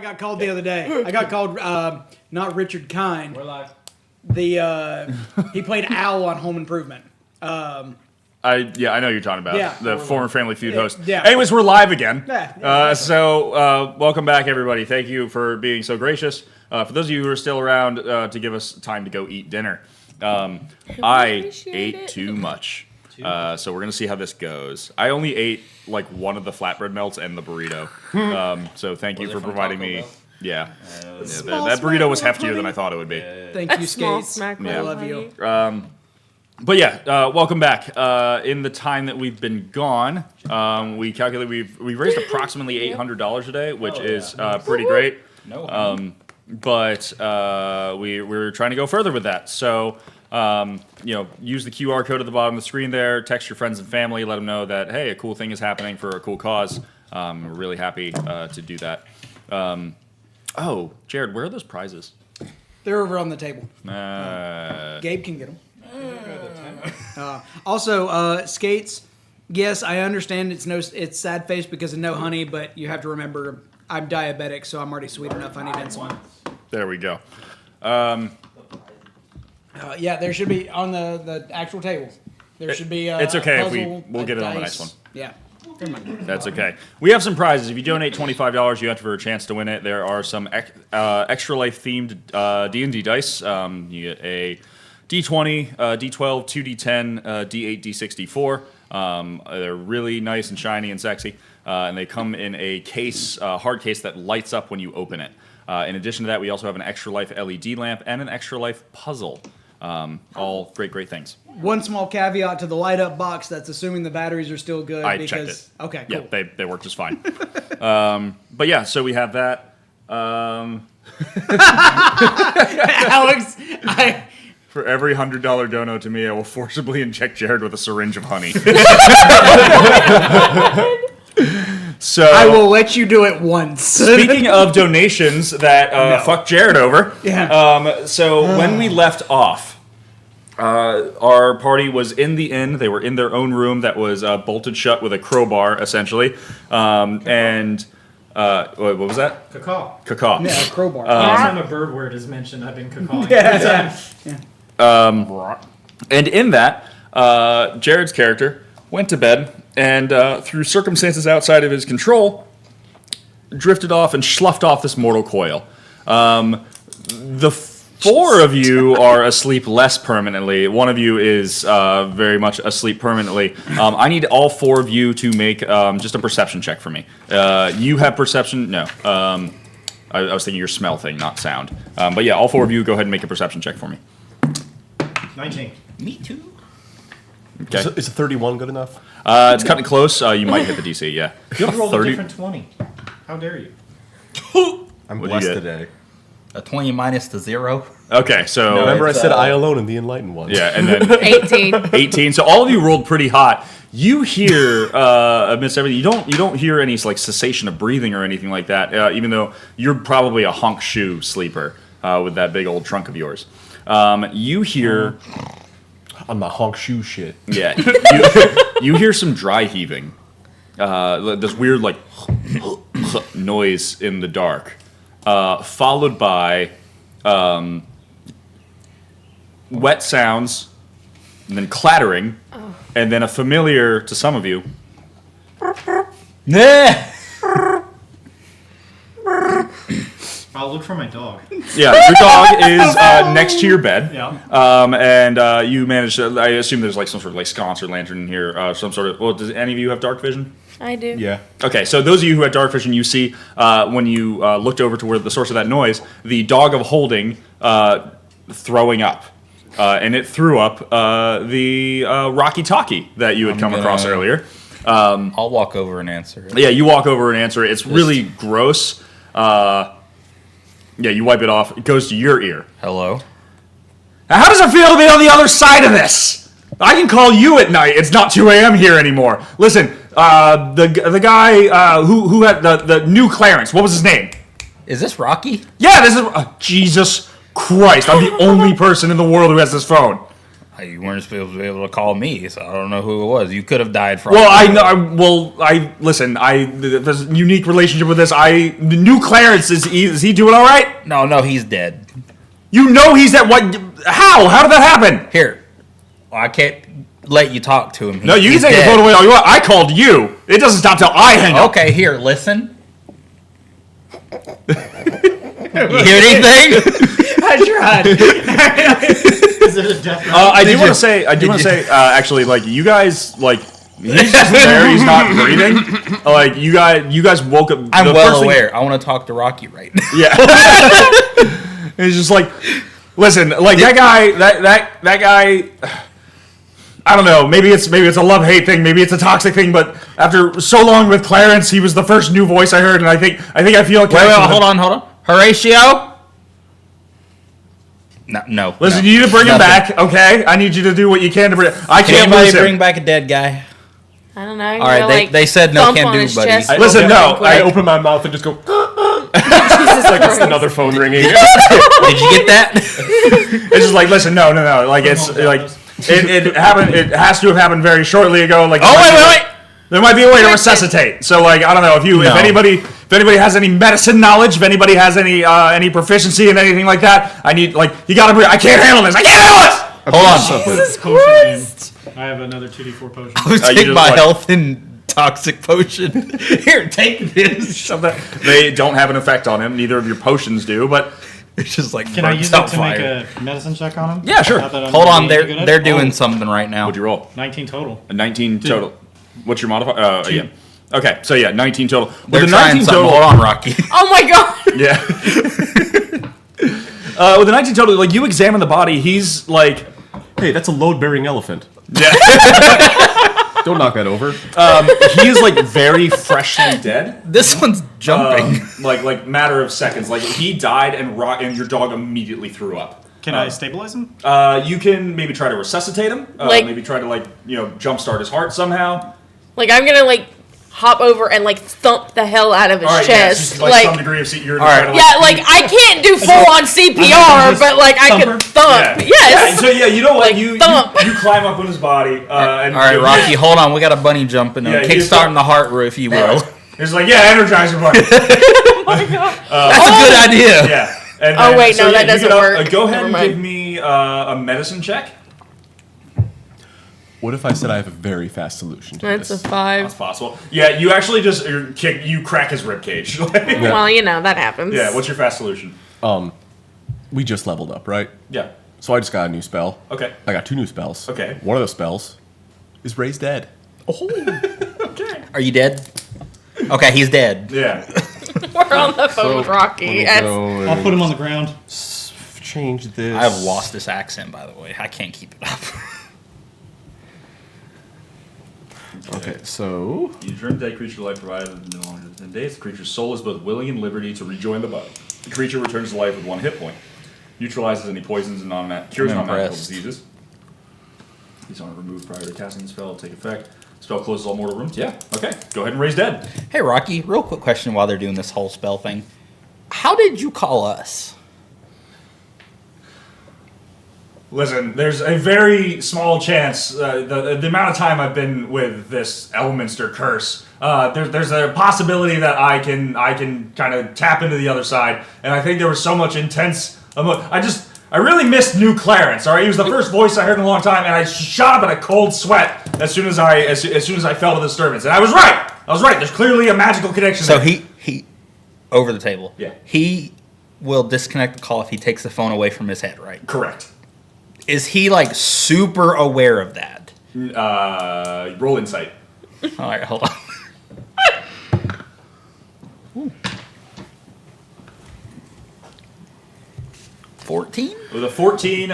got called the other day. I got called not Richard Kind. We're live. He played Al on Home Improvement. I know who you're talking about. Yeah. The former Family Feud host. Yeah. Anyways, we're live again. Yeah, So welcome back, everybody. Thank you for being so gracious. For those of you who are still around to give us time to go eat dinner. I ate too much. So we're going to see how this goes. I only ate like one of the flatbread melts and the burrito. So thank you for providing me. Yeah. That burrito was heftier than I thought it would be. Thank you, Skates. I love you. But yeah, welcome back. In the time that we've been gone, we calculate we've raised approximately $800 today, which is pretty great. But we're trying to go further with that. So use the QR code at the bottom of the screen there. Text your friends and family. Let them know that hey, a cool thing is happening for a cool cause. We're really happy to do that. Oh, Jared, where are those prizes? They're over on the table. Gabe can get them. Also, Skates. Yes, I understand it's sad face because of no honey, but you have to remember I'm diabetic, so I'm already sweet enough. I need insulin. There we go. Yeah, there should be on the actual table. There should be. It's okay puzzle, if we'll get it on the next one. Yeah. That's okay. We have some prizes. If you donate $25, you enter for a chance to win it. There are some extra life themed D&D dice. You get a D20, D12, 2D10, D8, D64. They're really nice and shiny and sexy, and they come in a case, hard case that lights up when you open it. In addition to that, we also have an extra life LED lamp and an extra life puzzle. All great things. One small caveat to the light up box. That's assuming the batteries are still good. I checked it. Okay, cool. Yeah, they work just fine. But yeah, so we have that. Alex, For every $100 dono to me, I will forcibly inject Jared with a syringe of honey. So I will let you do it once. Speaking of donations that fuck Jared over, when we left off, our party was in the inn. They were in their own room that was bolted shut with a crowbar, essentially. What was that? Cacaw. Yeah, a crowbar. Anytime a bird word is mentioned, I've been cacawing. And in that, Jared's character went to bed and, through circumstances outside of his control, drifted off and sloughed off this mortal coil. The four of you are asleep less permanently. One of you is very much asleep permanently. I need all four of you to make just a perception check for me. You have perception? No. I was thinking your smell thing, not sound. But yeah, all four of you go ahead and make a perception check for me. 19. Me too. Okay. Is a 31 good enough? It's cutting close. You might hit the DC, yeah. You rolled a different 20. How dare you? I'm What'd blessed you get? today. A 20 minus the 0. Okay, so... Remember I said I alone in the enlightened one. Yeah, and then... 18. 18. So all of you rolled pretty hot. You hear, amidst everything, you don't hear any like cessation of breathing or anything like that, even though you're probably a honk shoe sleeper with that big old trunk of yours. You hear... On my honk shoe shit. Yeah. You hear some dry heaving. This weird, like, noise in the dark. Followed by wet sounds, and then clattering, and then a familiar, to some of you, I'll look for my dog. Yeah, your dog is next to your bed. Yeah. And you manage to, I assume there's like some sort of like sconce or lantern in here, some sort of, well, does any of you have dark vision? I do. Yeah. Okay, so those of you who had dark vision, you see when you looked over to where the source of that noise, the dog of holding throwing up. And it threw up the Rocky Talkie that you had come across earlier. I'll walk over and answer it. Yeah, you walk over and answer it. It's really gross. Yeah, you wipe it off. It goes to your ear. Hello? Now, how does it feel to be on the other side of this? I can call you at night. It's not 2 a.m. here anymore. Listen, the guy who had the new Clarence, what was his name? Is this Rocky? Yeah, this is... Jesus Christ, I'm the only person in the world who has this phone. You weren't supposed to be able to call me, so I don't know who it was. You could have died from. Well, I know. Listen. There's a unique relationship with this. New Clarence is he doing all right? No, he's dead. You know he's dead. What? How? How did that happen? Here, I can't let you talk to him. No, you can He's take your dead. phone away all you want. I called you. It doesn't stop till I hang up. Okay, here, listen. You hear anything? I tried. Is it a death row? I do want to say. Actually, like you guys, like he's just there. He's not breathing. Like you guys woke up. I'm the well first thing- aware. I want to talk to Rocky right now. Yeah. He's just like, listen, like that guy. I don't know. Maybe it's a love-hate thing. Maybe it's a toxic thing. But after so long with Clarence, he was the first new voice I heard, and I think I feel. Wait, hold on. Horatio. No. Listen, no. you need to bring him Nothing. back, okay? I need you to do what you can to bring. I Can can't anybody lose bring him. back a dead guy? I don't know. All right, they said no can do, buddy. Listen, no. I open my mouth and just go. Jesus Like it's Christ. another phone ringing. Did you get that? It's just like, listen, no. Like it's like it happened. It has to have happened very shortly ago. Like wait. There might be a way to resuscitate. So like I don't know if anybody has any medicine knowledge, if anybody has any proficiency in anything like that, I need you gotta bring. I can't handle this. I can't handle this. Hold on. Jesus Potion Christ. in. I have another 2d4 potion. I'll you take just my like- health and toxic potion. Here, take this. They don't have an effect on him. Neither of your potions do. But It's just like Can I burnt use out it to fire. make a medicine check on him? Yeah, sure. Not that I'm Hold on, really good at they're it. doing Oh, something right now. what'd you roll? 19 total. A 19 total. What's your modifier? Two. Yeah. Okay, so yeah, 19 total. With They're the trying 19 something. total, Hold on, Rocky. Oh my god. yeah. With the 19 total, like you examine the body, he's like, Hey, that's a load-bearing elephant. yeah, Don't knock that over. he is like very freshly dead. This one's jumping. Like matter of seconds. Like he died and your dog immediately threw up. Can I stabilize him? You can maybe try to resuscitate him. Maybe try to jumpstart his heart somehow. Like I'm gonna hop over and thump the hell out of his All right, chest. yes, just, some degree of you're All right. trying to, yeah, I can't do full on CPR, but I can thump. Yeah. Yes. Yeah, so yeah, you know what? Like, You thump. climb up on his body. And All right, Rocky, hold on. We got a bunny jumping. Yeah, Kickstarting the heart, if you will. It's like, yeah, Energizer Bunny. Oh my god. That's a good idea. Yeah. And Oh, then- wait, no, yeah, that you doesn't get up, work. go ahead Never and mind. give me a medicine check. What if I said I have a very fast solution to That's a this? 5. That's possible. Yeah, you actually just you crack his rib cage. Yeah. Well, that happens. What's your fast solution? We just leveled up, right? Yeah. So I just got a new spell. Okay. I got 2 new spells. Okay. One of those spells is Raise Dead. Okay. Are you dead? Okay, he's dead. Yeah. We're on the phone with Rocky. I'll put him on the ground. Change this. I have lost this accent, by the way. I can't keep it up. Okay, so You return dead creature to life provided no longer than 10 days. The creature's soul is both willing and liberty to rejoin the body. The creature returns to life with 1 hit point. Neutralizes any poisons and cures I'm non-magical impressed. diseases. These aren't removed prior to casting the spell. Take effect. Spell closes all mortal wounds. Yeah. Okay. Go ahead and raise dead. Hey, Rocky, real quick question while they're doing this whole spell thing. How did you call us? Listen, there's a very small chance, the amount of time I've been with this Elminster curse, there's a possibility that I can kind of tap into the other side, and I think there was so much intense I really missed New Clarence, all right? He was the first voice I heard in a long time, and I shot up in a cold sweat as soon as I felt the disturbance. And I was right. There's clearly a magical connection So there. he over the table. Yeah. He will disconnect the call if he takes the phone away from his head, right? Correct. Is he super aware of that? Roll insight. All right, hold on. 14? With a 14,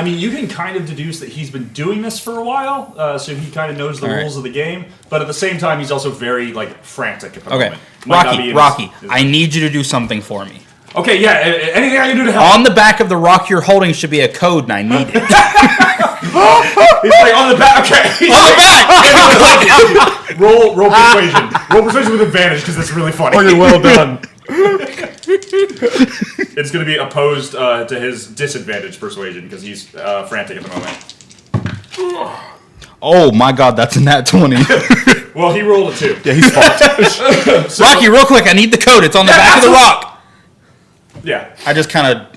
you can kind of deduce that he's been doing this for a while, so he kind of knows the All right. rules of the game. But at the same time, he's also very frantic at the Okay, moment. Might not be in Rocky, his- I need you to do something for me. Okay, yeah. Anything I can do to help? On the back of the rock you're holding should be a code, and I need it. He's like on the back. Okay. On the back! roll persuasion. Roll persuasion with advantage because that's really funny. Okay, well done. It's going to be opposed to his disadvantage persuasion because he's frantic at the moment. Oh my god, that's a nat 20. Well, he rolled a 2. Yeah, he's fucked. Rocky, real quick, I need the code. It's on the back of the rock. Yeah. I just kind of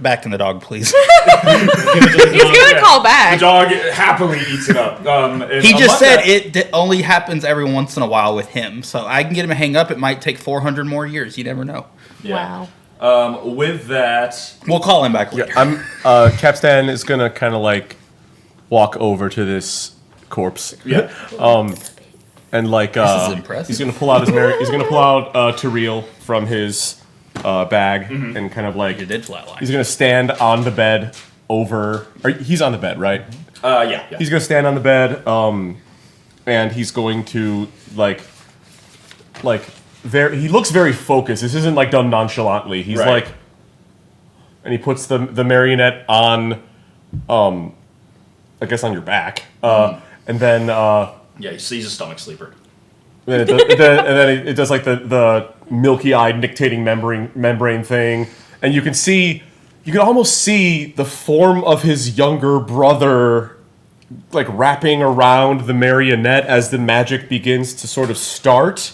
back in the dog, please. He's gonna call The back. dog happily eats it up. He just said it only happens every once in a while with him, so I can get him to hang up. It might take 400 more years. You never know. Yeah. Wow. With that, We'll call him back later. I'm Capstan is gonna kind of like walk over to this corpse. yeah. And like This is impressive. he's gonna pull out Tariel from his bag and kind of like You did flatline. he's gonna stand on the bed over. He's on the bed, right? Yeah. He's gonna stand on the bed, and he's going to he looks very focused. This isn't like done nonchalantly. He's Right. like, and he puts the marionette on, I guess on your back, and then Yeah, he's a stomach sleeper. and then it does like the milky-eyed nictating membrane thing, and you can almost see the form of his younger brother like wrapping around the marionette as the magic begins to sort of start.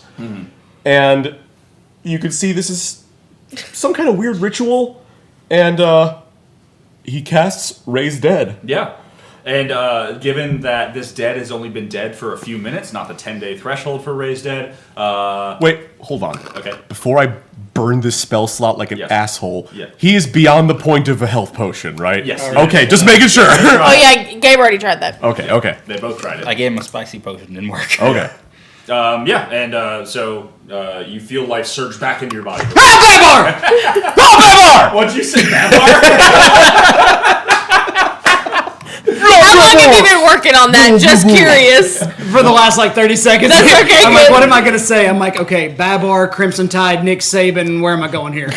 And you can see this is some kind of weird ritual, and he casts Raise Dead. Yeah. And given that this dead has only been dead for a few minutes, not the 10-day threshold for Raise Dead. Wait, hold on. Okay. Before I burn this spell slot like an Yes. asshole, Yeah. he is beyond the point of a health potion, right? Yes. Okay, just making sure. Oh yeah, Gabe already tried that. Okay. They both tried it. I gave him a spicy potion, didn't work. Okay. Yeah, and so you feel life surge back into your body. Babar! What'd you say, Babar? How long have you been working on that? Just curious. For the last like 30 seconds. That's okay, I'm like, good. what am I gonna say? I'm like, okay, Babar, Crimson Tide, Nick Saban. Where am I going here?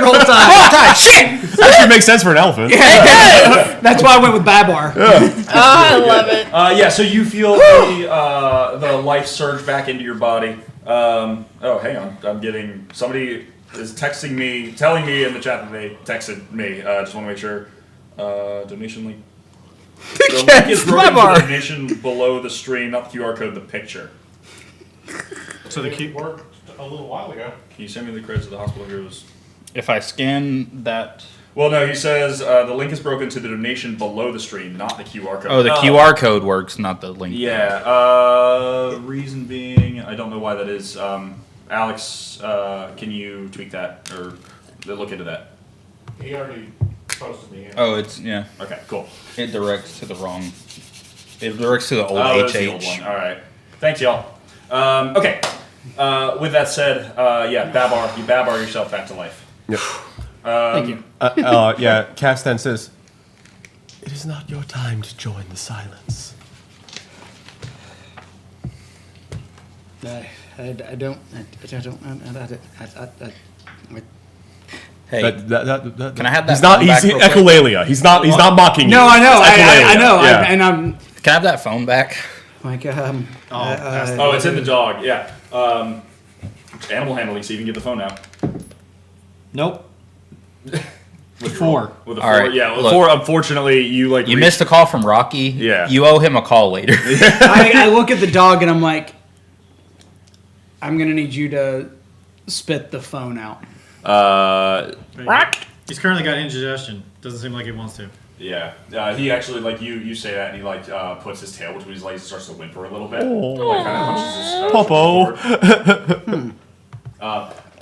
Roll Tide. Shit! Actually makes sense for an elephant. That's why I went with Babar. Oh, I love it. Yeah, so you feel the life surge back into your body. Oh, hang on. I'm getting... Somebody is texting me, telling me in the chat that they texted me. Just want to make sure. Donation link. The link is broken to the donation below the stream, not the QR code, the picture. So the key worked a little while ago. Can you send me the credits of the Hospital Heroes? If I scan that... Well, no, he says the link is broken to the donation below the stream, not the QR code. Oh, the QR code works, not the link. Yeah. Reason being, I don't know why that is. Alex, can you tweak that or look into that? He already posted me. Oh, it's, yeah. Okay, cool. It directs to the wrong... It directs to the old That's HH. the old one. All right. Thanks, y'all. Okay. With that said, yeah, Babar, you Babar yourself back to life. Yep. Thank you. Yeah, Capstan says, "It is not your time to join the silence." I don't. Hey, That, can I have that He's not. phone back He's real quick? echolalia. He's not. He's not mocking you. No, I know. It's echolalia. I know. Yeah. And I'm can I have that phone back? like, Oh, it's in the dog. Yeah. Animal handling, so you can get the phone out. Nope. With 4. With a All 4. right, Yeah, with look. 4. Unfortunately, you like You missed a call from Rocky. Yeah. You owe him a call later. I look at the dog and I'm like, I'm gonna need you to spit the phone out. He's currently got indigestion. Doesn't seem like he wants to. Yeah. He actually like you say that, and he like puts his tail between his legs and starts to whimper a little bit. Like kind of hunches his Popo.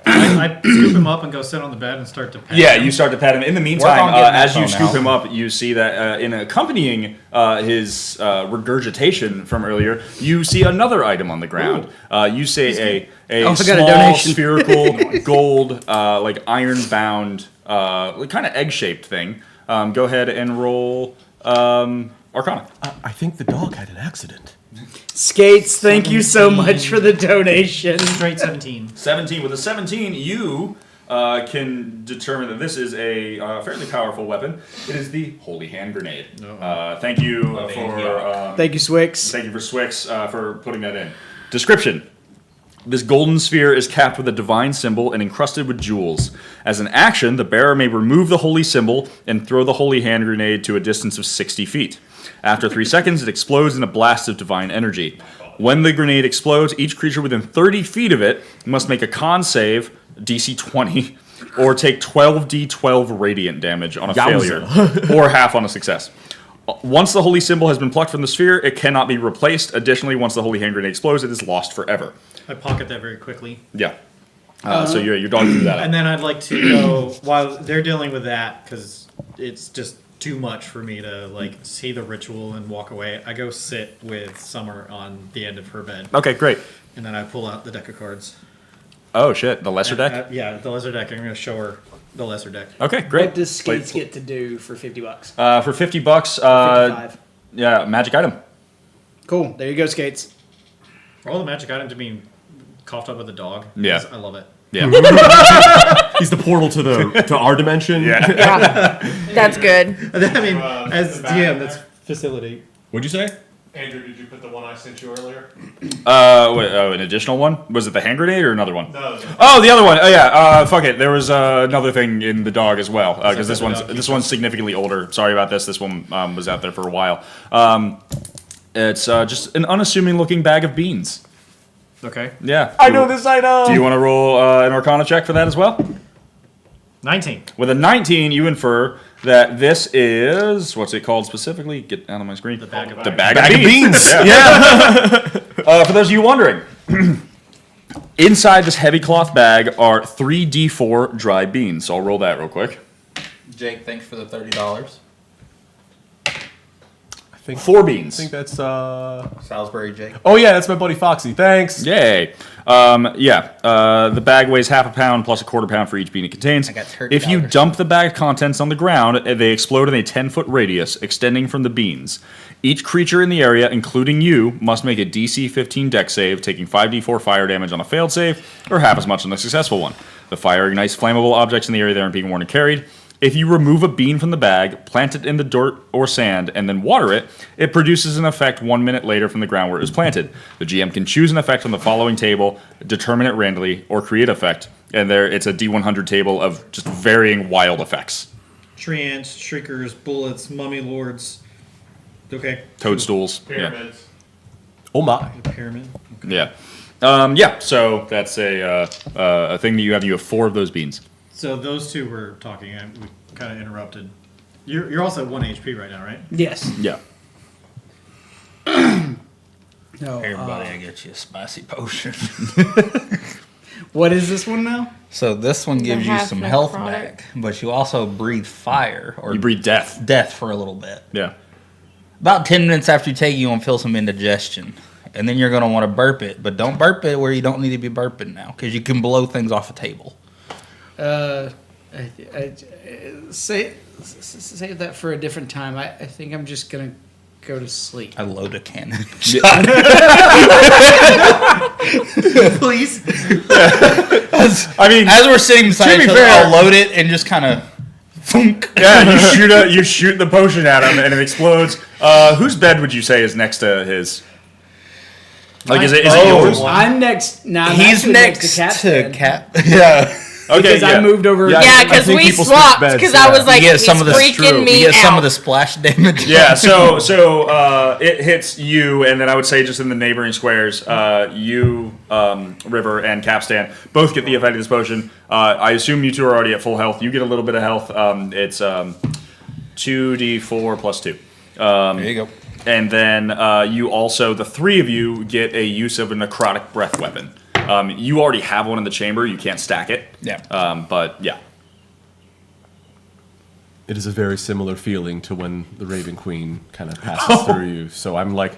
I scoop him up and go sit on the bed and start to pet Yeah, him. you start to pat him. In the Work meantime, on getting that as you phone scoop out. him up, you see that in accompanying his regurgitation from earlier, you see another item on the ground. You see a Oh, I got a small donation. spherical gold, like iron-bound, kind of egg-shaped thing. Go ahead and roll Arcana. I think the dog had an accident. Skates, thank you so much for the donation. Straight 17. 17. With a 17, you can determine that this is a fairly powerful weapon. It is the Holy Hand Grenade. Thank you for Thank you, Swix. thank you for Swix for putting that in. Description. This golden sphere is capped with a divine symbol and encrusted with jewels. As an action, the bearer may remove the holy symbol and throw the holy hand grenade to a distance of 60 feet. After 3 seconds, it explodes in a blast of divine energy. When the grenade explodes, each creature within 30 feet of it must make a con save, DC 20, or take 12d12 radiant damage on a failure, or half on a success. Once the holy symbol has been plucked from the sphere, it cannot be replaced. Additionally, once the holy hand grenade explodes, it is lost forever. I pocket that very quickly. Yeah. So you're dog through that. And then I'd like to go, while they're dealing with that, because it's just too much for me to like see the ritual and walk away. I go sit with Summer on the end of her bed, Okay, great. and then I pull out the deck of cards. Oh shit, the lesser deck. Yeah, the lesser deck. I'm going to show her the lesser deck. Okay, great. What does Skates Wait, get to do for $50? for $50? 55. Yeah, magic item. Cool. There you go, Skates. For all the magic items being coughed up with a dog. Yeah. I love it. Yeah. He's the portal to our dimension. Yeah. Yeah, that's good. I mean, as DM, that's facility. What'd you say? Andrew, did you put the one I sent you earlier? An additional one? Was it the hand grenade or another one? No. Oh, the other one. Oh yeah. Fuck it. There was another thing in the dog as well because Is that the dog? this one's significantly older. Sorry about this. This one was out there for a while. It's just an unassuming looking bag of beans. Okay. Yeah. I know this item. Do you want to roll an Arcana check for that as well? 19. With a 19, you infer that this is what's it called specifically? Get out of my screen. The bag of bag Bag of of beans. Yeah. For those of you wondering, inside this heavy cloth bag are 3d4 dry beans. So I'll roll that real quick. Jake, thanks for the $30. 4 beans. I think that's Salisbury Jake. Oh yeah, that's my buddy Foxy. Thanks. Yay. The bag weighs half a pound plus a quarter pound for each bean it contains. I got $30. If you dump the bag of contents on the ground, they explode in a 10-foot radius extending from the beans. Each creature in the area, including you, must make a DC 15 dex save, taking 5d4 fire damage on a failed save, or half as much on a successful one. The fire ignites flammable objects in the area that aren't being worn and carried. If you remove a bean from the bag, plant it in the dirt or sand, and then water it, it produces an effect 1 minute later from the ground where it was planted. The GM can choose an effect on the following table, determine it randomly, or create effect. And there, it's a D100 table of just varying wild effects. Tree ants, shriekers, bullets, mummy lords. Okay. Toadstools. Pyramids. Oh my. The pyramid. Yeah. So that's a thing that you have. You have 4 of those beans. So those two were talking. We kind of interrupted. You're also at 1 HP right now, right? Yes. Yeah. No. Everybody, I get you a spicy potion. What is this one now? So this one gives you half some health necrotic. back, but you also breathe fire or You breathe death. death for a little bit. Yeah. About 10 minutes after you take it, you're going to feel some indigestion. And then you're going to want to burp it, but don't burp it where you don't need to be burping now, because you can blow things off a table. Save that for a different time. I think I'm just gonna go to sleep. I load a cannon. Please. I mean, As we're sitting beside To be each other, fair- I'll load it and just kind of thunk. yeah, you shoot the potion at him and it explodes. Whose bed would you say is next to his? Like, is it yours? I'm next. Nah, I'm He's actually next Cat's to bed. Cat. Yeah. Okay, Because I moved over. Yeah. Yeah, I because think we people switch swapped. beds, Because yeah. I was like, You get he's some of the freaking me You get some out. of the splash damage. Yeah, so it hits you, and then I would say just in the neighboring squares, you, River, and Capstan both get the effect of this potion. I assume you two are already at full health. You get a little bit of health. It's 2d4 plus 2. There you go. And then you also, the 3 of you, get a use of a necrotic breath weapon. You already have one in the chamber. You can't stack it. Yeah. But yeah. It is a very similar feeling to when the Raven Queen kind of passes through you. So I'm like,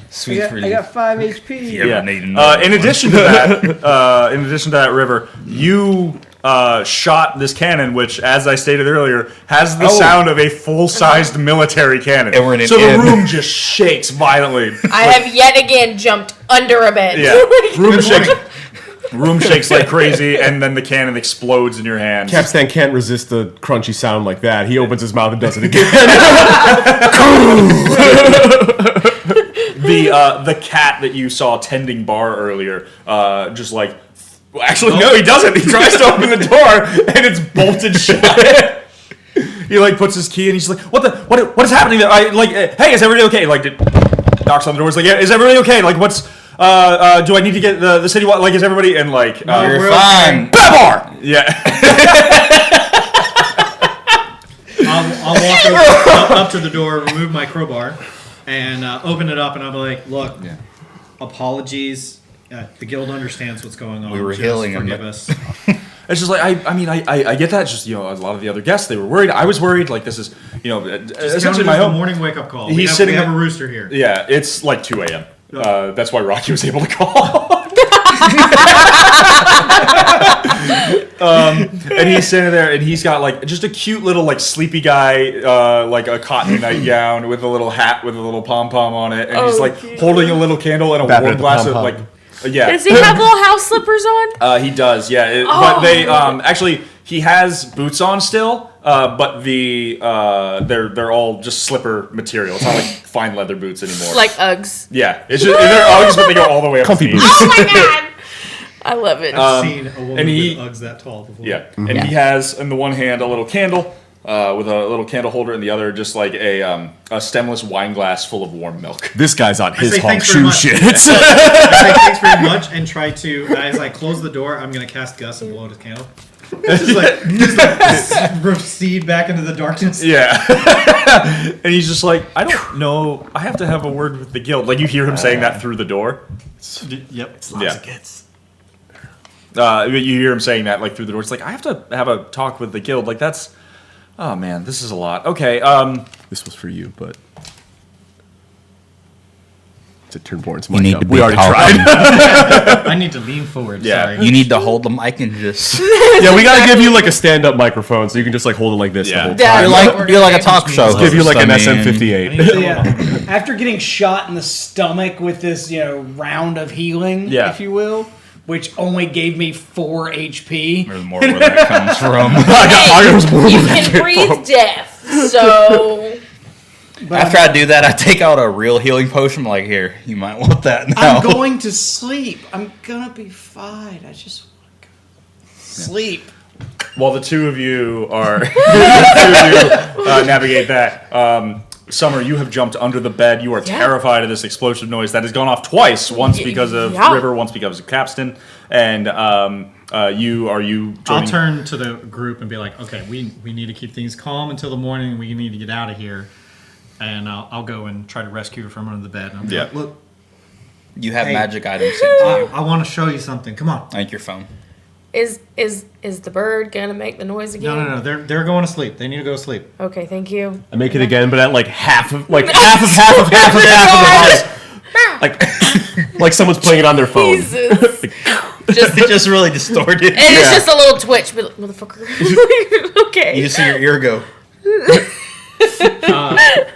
Sweet I relief. got 5 HP. You ever need another In one? addition to that, River, you shot this cannon, which, as I stated earlier, has the sound of a full-sized military cannon. And we're in an so the inn. room just shakes violently. I have yet again jumped under a bed. Yeah, room shakes like crazy, and then the cannon explodes in your hands. Capstan can't resist the crunchy sound like that. He opens his mouth and does it again. the cat that you saw tending bar earlier, just like. Actually, no, he doesn't. He tries to open the door, and it's bolted shut. He like puts his key, and he's like, "What is happening?" There? Hey, is everybody okay? Like, knocks on the door. He's like, "Yeah, is everybody okay? Like, what's do I need to get the city? Like, is everybody?" And like, You're fine. Babar! Yeah. I'll walk up to the door, remove my crowbar, and open it up, and I'll be like, "Look, apologies. The guild understands what's going on. We were Just healing him. forgive us." It's just like I get that. It's just a lot of the other guests, they were worried. I was worried. Like, this is essentially my home home. morning wake up call. He's We have sitting a at- rooster here. Yeah, it's like 2 a.m. That's why Rocky was able to call. And he's sitting there, and he's got like just a cute little like sleepy guy, like a cotton nightgown with a little hat with a little pom pom on it, and he's like holding a little candle and a Batman warm with the glass of pom-pom. like. Yeah, Does he have little house slippers on? he does. Yeah, but they actually he has boots on still, but they're all just slipper material. It's not like fine leather boots anymore. Like Uggs. Yeah, it's just they're Uggs, but they go all the way up. Comfy to the boots. Oh my god! I love it. I've seen a woman and he- with Uggs that tall before. Yeah, and he has in the one hand a little candle with a little candle holder, in the other just like a stemless wine glass full of warm milk. This guy's on his say honk thanks very shoe much. shit. I say thanks very much and try to, as I close the door, I'm going to cast Gus and blow out his candle. just like recede back into the darkness. Yeah, and he's just like, I don't know. I have to have a word with the guild. Like you hear him saying that through the door. Yep. Yeah. You hear him saying that like through the door. It's like I have to have a talk with the guild. Like that's, oh man, this is a lot. Okay. This was for you, but to Turnborn's You need mic to up. be We already taller. tried. I need to lean forward. Yeah. Sorry. You need to hold the mic and just. Yeah, we gotta give you like a stand-up microphone so you can just like hold it like this Yeah. the whole Yeah. time. You're like a talk show. Let's give you like an host, I mean. SM58. So yeah, after getting shot in the stomach with this, round of healing, Yeah. if you will, which only gave me 4 HP. There's more where that comes from. You can breathe death, so But After I do that, I take out a real healing potion. I'm like, here, you might want that now. I'm going to sleep. I'm gonna be fine. I just want to sleep. While the two of you are navigate that, Summer, you have jumped under the bed. You are terrified of this explosive noise that has gone off twice. Once because of River, once because of Capstan. And are you I'll joining? turn to the group and be like, okay, we need to keep things calm until the morning. We need to get out of here. And I'll go and try to rescue her from under the bed. And I'll be like, look, You have Hey. magic items sent to you. I want to show you something. Come on. I think your phone. is the bird gonna make the noise again? No. They're going to sleep. They need to go to sleep. Okay, thank you. I make it again, but at like half of the like someone's playing it on their phone. Jesus. just really distorted. And it's just a little twitch, but motherfucker. Okay. You just see your ear go.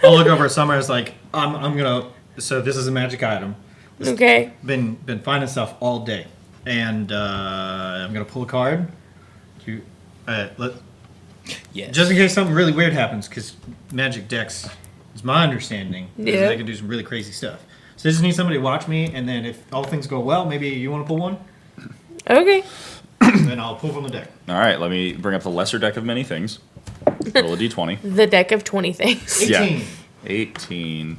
I'll look over at Summer. It's like, I'm gonna. So this is a magic item. Okay. Been finding stuff all day, and I'm gonna pull a card. Yes. Just in case something really weird happens, because magic decks, is my understanding, is Yeah. they can do some really crazy stuff. So I just need somebody to watch me, and then if all things go well, maybe you want to pull one, Okay. then I'll pull from the deck. All right, let me bring up the lesser deck of many things. Roll a d20. The deck of 20 things. 18. 18.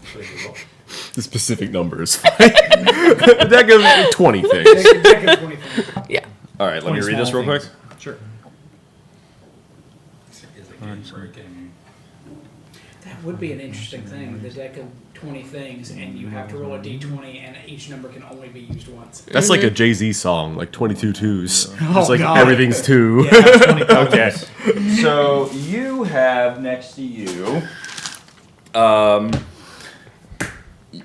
The specific numbers. A deck of 20 things. Yeah. All right, let me 20 read this small real quick. things. Sure. That would be an interesting thing. The deck of 20 things, and you have to roll a d20, and each number can only be used once. That's like a Jay-Z song, like 22 twos. It's like God. everything's two. Okay. So you have next to you.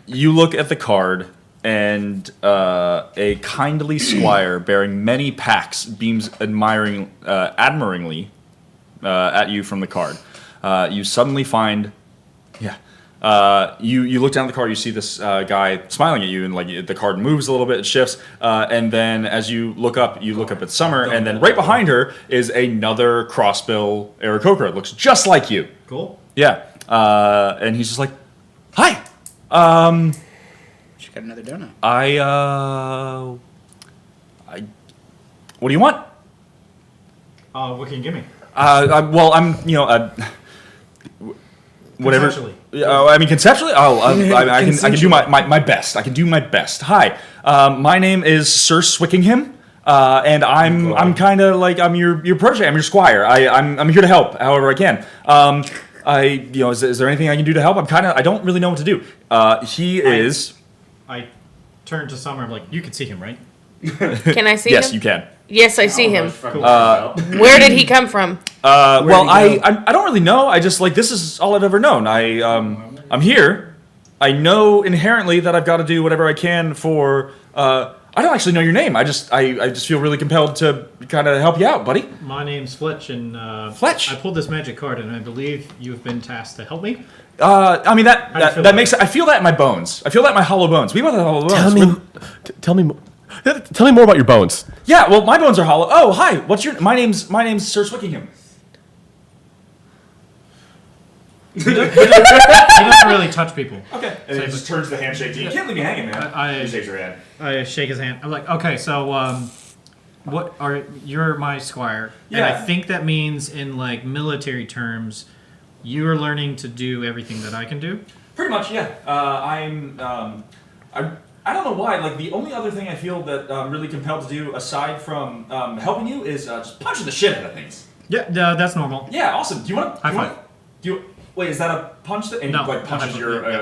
You look at the card, and a kindly squire bearing many packs beams admiringly at you from the card. You suddenly find, you look down at the card. You see this guy smiling at you, and like the card moves a little bit, it shifts, and then as you look up at Summer, and then right behind her is another crossbill Aarakocra. It looks just like you. Cool. Yeah, and he's just like, "Hi, Got another donut. What do you want? What can you give me? Whatever. Conceptually. I mean, conceptually, I can do my best. I can do my best. Hi, my name is Sir Swickingham, and I'm kind of like I'm your protege. I'm your squire. I'm here to help however I can. Is there anything I can do to help? I don't really know what to do. I turned to Summer. I'm like, you can see him, right? Can I see him? Yes, you can. Yes, I see him. Cool. Where did he come from? I don't really know. I just this is all I've ever known. I'm here. I know inherently that I've got to do whatever I can for. I don't actually know your name. I just feel really compelled to kind of help you out, buddy. My name's Fletch, and Fletch. I pulled this magic card, and I believe you've been tasked to help me. I mean How do you feel that about makes. I feel that in my bones. I feel that in my hollow bones. We both have hollow bones. Tell me more about your bones. Yeah, well, my bones are hollow. Oh, hi. What's your? My name's Sir Swickingham. He doesn't really touch people. Okay. And he just turns the handshake to you. You can't leave me hanging, man. He shakes your hand. I shake his hand. I'm like, okay, so you're my squire, and Yeah. I think that means in like military terms, you are learning to do everything that I can do. Pretty much, yeah. I don't know why. Like the only other thing I feel that I'm really compelled to do, aside from helping you, is just punching the shit out of things. Yeah, that's normal. Yeah, awesome. Do you want? High five. Wait, is that a punch? And No, he, like punches no, your. yeah,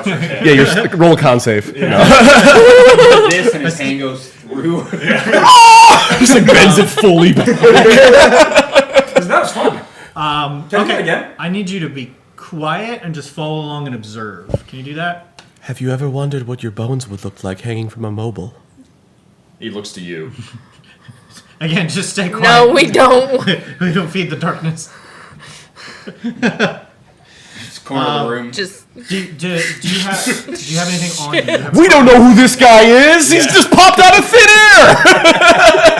okay. Yeah, you're roll a con save. This and his hand goes through. Just like bends it fully back. That was fun. Can I do it again? I need you to be quiet and just follow along and observe. Can you do that? Have you ever wondered what your bones would look like hanging from a mobile? He looks to you. Again, just stay quiet. No, we don't. We don't feed the darkness. Just corner of the room. Just Do you have anything on you? Do you have We don't know who this guy is. He's just popped out of thin air.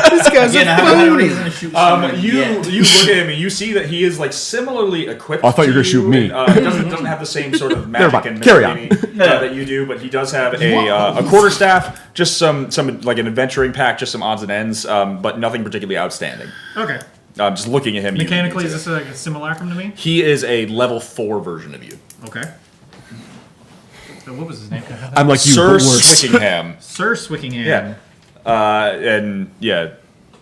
This guy's Again, I haven't had a reason to shoot someone You yet. look at him and you see that he is like similarly equipped. Oh, I thought you were to gonna shoot me. He doesn't have the same sort of magic mind. and Carry on. mystery, that you do, but he does have a quarterstaff, just some like an adventuring pack, just some odds and ends, but nothing particularly outstanding. Okay. Just looking at him. Mechanically, is this like a simulacrum to me? He is a level 4 version of you. Okay. So what was his name? I'm like you, Sir but worse. Swickingham. Sir Swickingham. Yeah. And yeah,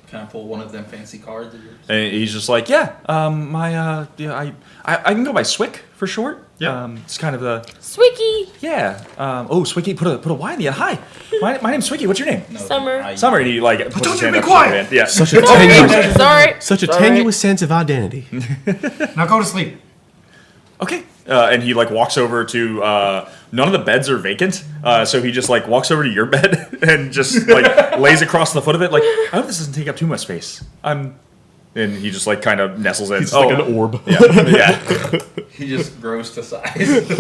Can I pull one of them fancy cards of yours? and he's just like, I can go by Swick for short. Yeah. It's kind of the Swicky. Swicky, put a Y in the end. Hi, my name's Swicky. What's your name? No, Summer. Summer. And he like puts his hand be up to quiet. your hand. Yeah. Such a tenuous, Sorry. such a Sorry. tenuous sense of identity. Now go to sleep. Okay. And he like walks over to none of the beds are vacant, so he just like walks over to your bed and just like lays across the foot of it. Like, I hope this doesn't take up too much space. And he just like kind of nestles in. It's like an orb. Yeah. He just grows to size.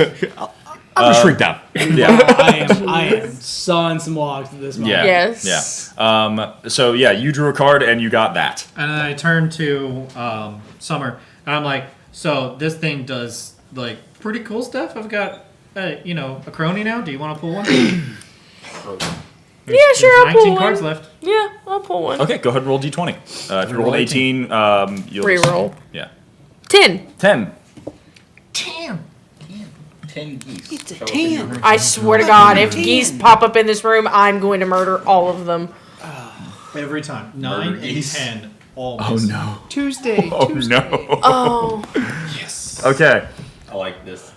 I'm gonna shrink down. Yeah. I am sawing some logs at this moment. Yeah. Yes. Yeah. So yeah, you drew a card and you got that. And then I turn to Summer, and I'm like, so this thing does like pretty cool stuff. I've got a crony now. Do you want to pull one? Yeah, sure. I'll 19 pull cards one. left. Yeah, I'll pull one. Okay, go ahead and roll d20. If you roll an 18, you'll Reroll. Yeah. 10. 10. 10 geese. It's a Show up 10. in your room. I swear to God, if geese pop up in this room, I'm going to murder all of them. Every time. 9 and geese. 10. Always. no. Tuesday. Oh no. Oh. Okay. I like this.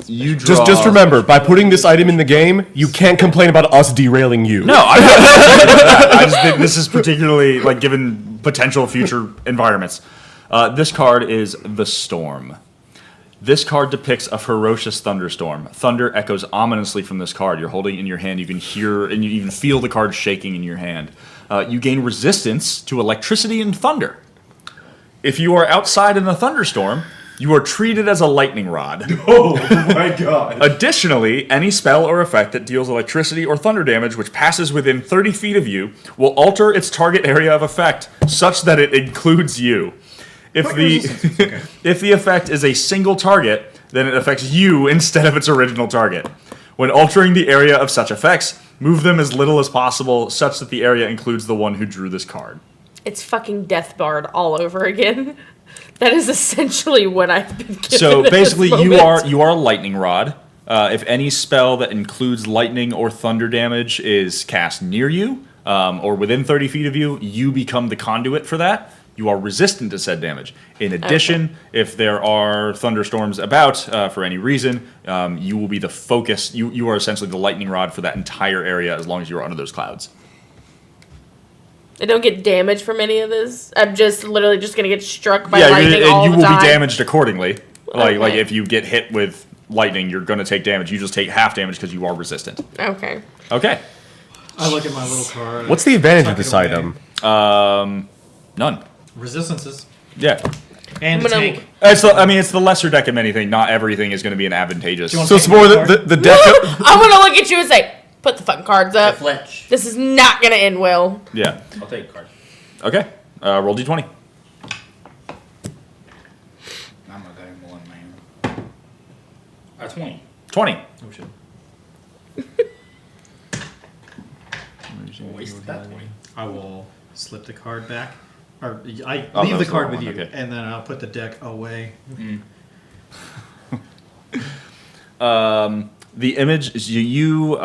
You draw. Just remember, by putting this item in the game, you can't complain about us derailing you. No, I just think this is particularly like given potential future environments. This card is the Storm. This card depicts a ferocious thunderstorm. Thunder echoes ominously from this card. You're holding it in your hand. You can hear and you even feel the card shaking in your hand. You gain resistance to electricity and thunder. If you are outside in a thunderstorm, you are treated as a lightning rod. Oh my god. Additionally, any spell or effect that deals electricity or thunder damage which passes within 30 feet of you will alter its target area of effect such that it includes you. If the effect is a single target, then it affects you instead of its original target. When altering the area of such effects, move them as little as possible, such that the area includes the one who drew this card. It's fucking Death Bard all over again. That is essentially what I've been given. So at this basically, you moment. are a lightning rod. If any spell that includes lightning or thunder damage is cast near you or within 30 feet of you, you become the conduit for that. You are resistant to said damage. In addition, if there are thunderstorms about for any reason, you will be the focus. You are essentially the lightning rod for that entire area as long as you're under those clouds. I don't get damage from any of this. I'm just literally just gonna get struck by Yeah, lightning and all you the will time. be damaged accordingly. Like Okay. if you get hit with lightning, you're going to take damage. You just take half damage because you are resistant. Okay. Okay. I look at my little card. What's the advantage tuck of this it away. item? None. Resistances. Yeah. And I'm gonna- tank. It's the lesser deck of anything. Not everything is going to be an advantageous. Do you want So it's more the deck. I'm gonna look at you and say, "Put the fucking cards up. Fletch. This is not gonna end well." Yeah. I'll take a card. Okay. Roll d20. I'm a dang one, man. 20. 20. Oh shit. Wasted that 20. I will slip the card back. Or I Oh, leave that the was card the with wrong you, one, okay. and then I'll put the deck away. The image is you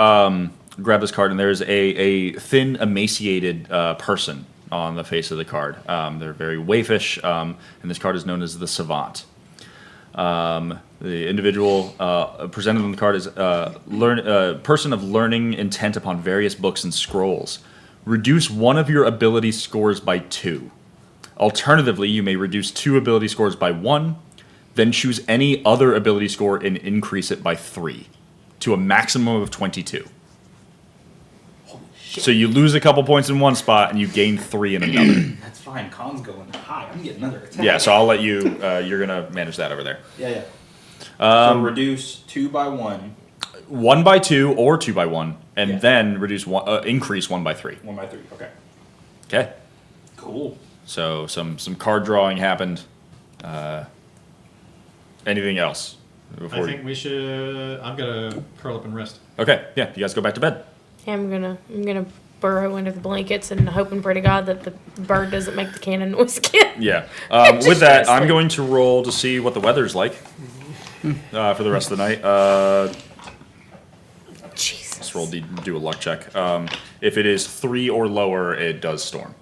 grab this card, and there's a thin, emaciated person on the face of the card. They're very waifish, and this card is known as the Savant. The individual presented on the card is person of learning intent upon various books and scrolls. Reduce one of your ability scores by 2. Alternatively, you may reduce 2 ability scores by 1, then choose any other ability score and increase it by 3 to a maximum of 22. So you lose a couple points in one spot and you gain 3 in another. That's fine. Con's going high. I'm getting another attack. Yeah, so I'll let you. You're gonna manage that over there. Yeah. So reduce 2 by 1. 1 by 2 or 2 by 1, and Yeah. then increase 1 by 3. 1 by 3. Okay. Okay. Cool. So some card drawing happened. Anything else? I think we should. I'm gonna curl up and rest. Okay. Yeah. You guys go back to bed. Yeah, I'm gonna burrow under the blankets and hoping, pray to God, that the bird doesn't make the cannon noise again. Yeah. Just With that, I'm wrestling. going to roll to see what the weather's like for the rest of the night. Jesus. Let's roll. Do a luck check. If it is 3 or lower, it does storm.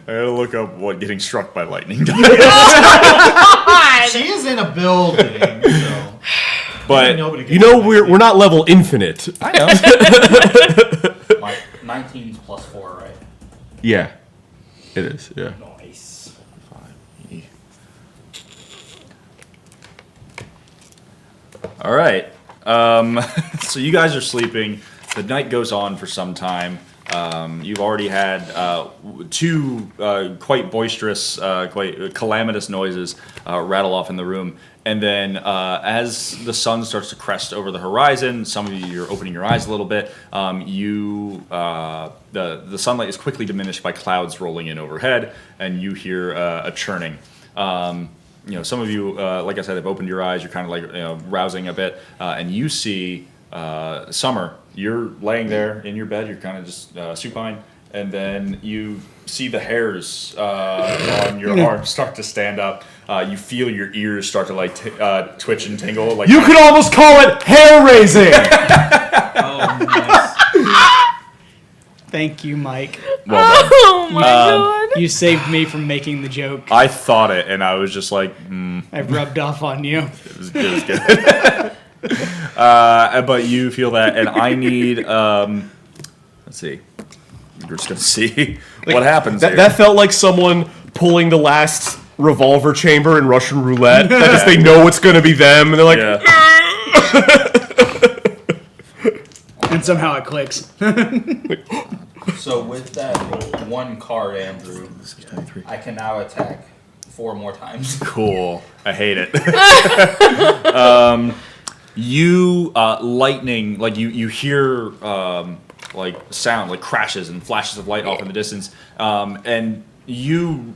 I gotta look up what getting struck by lightning does. She is in a building, so But nobody. Can You know we're not level infinite. I know. Like 19's plus 4, right? Yeah, it is. Yeah. Nice. All right. So you guys are sleeping. The night goes on for some time. You've already had 2 quite boisterous, quite calamitous noises rattle off in the room. And then as the sun starts to crest over the horizon, some of you are opening your eyes a little bit. The sunlight is quickly diminished by clouds rolling in overhead, and you hear a churning. Some of you, like I said, have opened your eyes. You're kind of like rousing a bit, and you see Summer. You're laying there in your bed. You're kind of just supine, and then you see the hairs on your arms start to stand up. You feel your ears start to twitch and tingle. Like You could almost call it hair raising. Oh, nice. Thank you, Mike. well done. Oh my God. You saved me from making the joke. I thought it, and I was just like, I rubbed off on you. it was good. But you feel that, and I need. Let's see. We're just gonna see what happens. here. That felt like someone pulling the last revolver chamber in Russian roulette. That is, they know it's gonna be them, and they're like, Yeah. And somehow it clicks. So with that 1 card, Andrew, I can now attack 4 more times. Cool. I hate it. You lightning, like you hear like sound, like crashes and flashes of light off in the distance, and you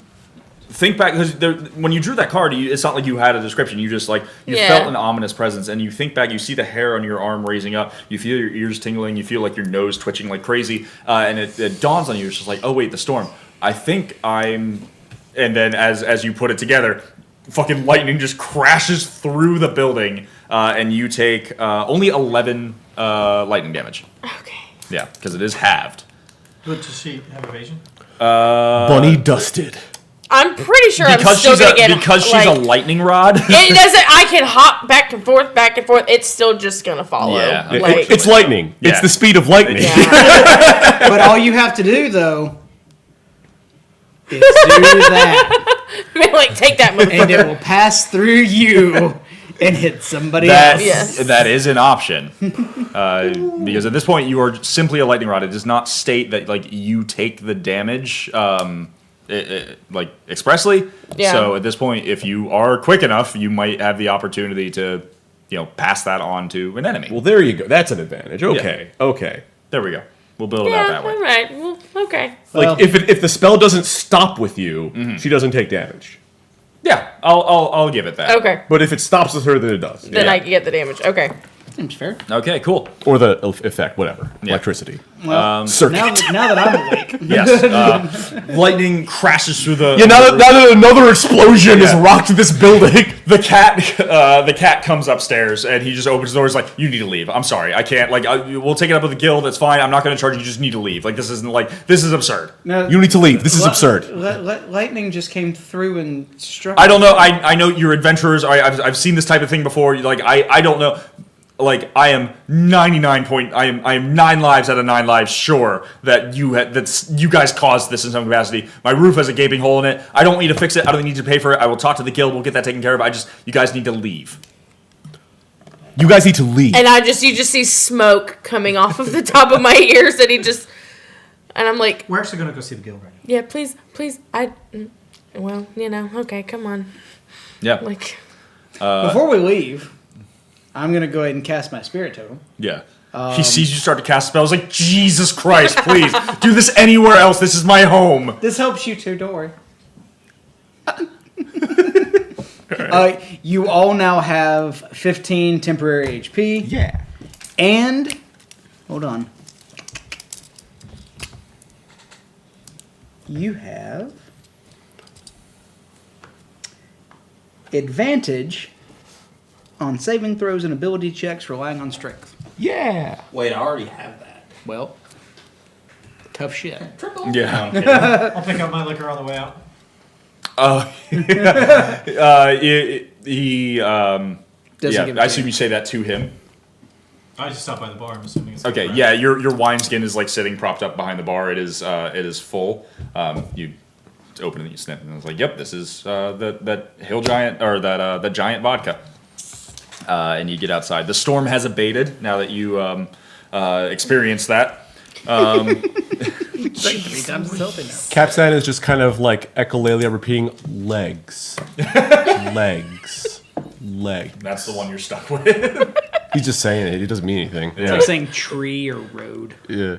think back because when you drew that card, it's not like you had a description. You just like you Yeah. felt an ominous presence, and you think back. You see the hair on your arm raising up. You feel your ears tingling. You feel like your nose twitching like crazy, and it dawns on you. It's just like, oh wait, the storm. I think I'm. And then as you put it together, fucking lightning just crashes through the building, and you take only 11 lightning damage. Okay. Yeah, because it is halved. But does she have evasion? Bunny dusted. I'm pretty sure Because I'm still she's gonna get because she's a lightning rod. It doesn't. I can hop back and forth, back and forth. It's still just gonna follow. Yeah. Like, It's lightning. Yeah. It's the speed of lightning. yeah. But all you have to do though is do that, Like, take that and motherfucker. it will pass through you and hit somebody That, else. Yes. that is an option. Because at this point, you are simply a lightning rod. It does not state that like you take the damage like expressly. Yeah. So at this point, if you are quick enough, you might have the opportunity to, pass that on to an enemy. Well, there you go. That's an advantage. Okay. Okay. There we go. We'll build it out Yeah. that way. All right. Well, okay. Well- Like if the spell doesn't stop with you, she doesn't take damage. Yeah, I'll give it that. Okay. But if it stops with her, then it does. Then I get the damage. Okay. Seems fair. Okay, cool. Or the effect, whatever. Yeah. Electricity. Well, Circuit. now that I'm awake, Yes. Lightning crashes through the. Yeah, now that another explosion has Yeah. rocked this building. The cat comes upstairs and he just opens the door. He's like, "You need to leave. I'm sorry, I can't. Like, we'll take it up with the guild. It's fine. I'm not going to charge you. You just need to leave. Like, this is absurd. no, You need to leave. This is absurd. Lightning just came through and struck. I don't know. I know you're adventurers. I've seen this type of thing before. Like, I don't know. Like, I am 99 I am 9 lives out of 9 lives sure that you guys caused this in some capacity. My roof has a gaping hole in it. I don't need to fix it. I don't need to pay for it. I will talk to the guild. We'll get that taken care of. You guys need to leave. You guys need to leave. And you just see smoke coming off of the top of my ears, and I'm like, We're actually gonna go see the guild right now. yeah, please, well, okay, come on, Yeah. like, Before we leave, I'm gonna go ahead and cast my spirit totem. Yeah. He sees you start to cast spells. Like, Jesus Christ, please do this anywhere else. This is my home. This helps you too. Don't worry. You all now have 15 temporary HP. Yeah. And hold on. You have advantage on saving throws and ability checks relying on strength. Yeah. Wait, I already have that. Well, tough shit. Yeah. I'll pick up my liquor on the way out. He Doesn't give it I to assume you. you say that to him. I just stopped by the bar. I'm assuming it's Okay, yeah, your wineskin is like sitting propped up behind the bar. It is full. You open it, you sniff, and it's like, yep, this is that hill giant or that giant vodka. And you get outside. The storm has abated now that you experienced that. It's like 3 times as healthy now. Capstan is just kind of like echolalia repeating legs. Legs. Legs. That's the one you're stuck with. He's just saying it. He doesn't mean anything. It's like saying tree or road. Yeah.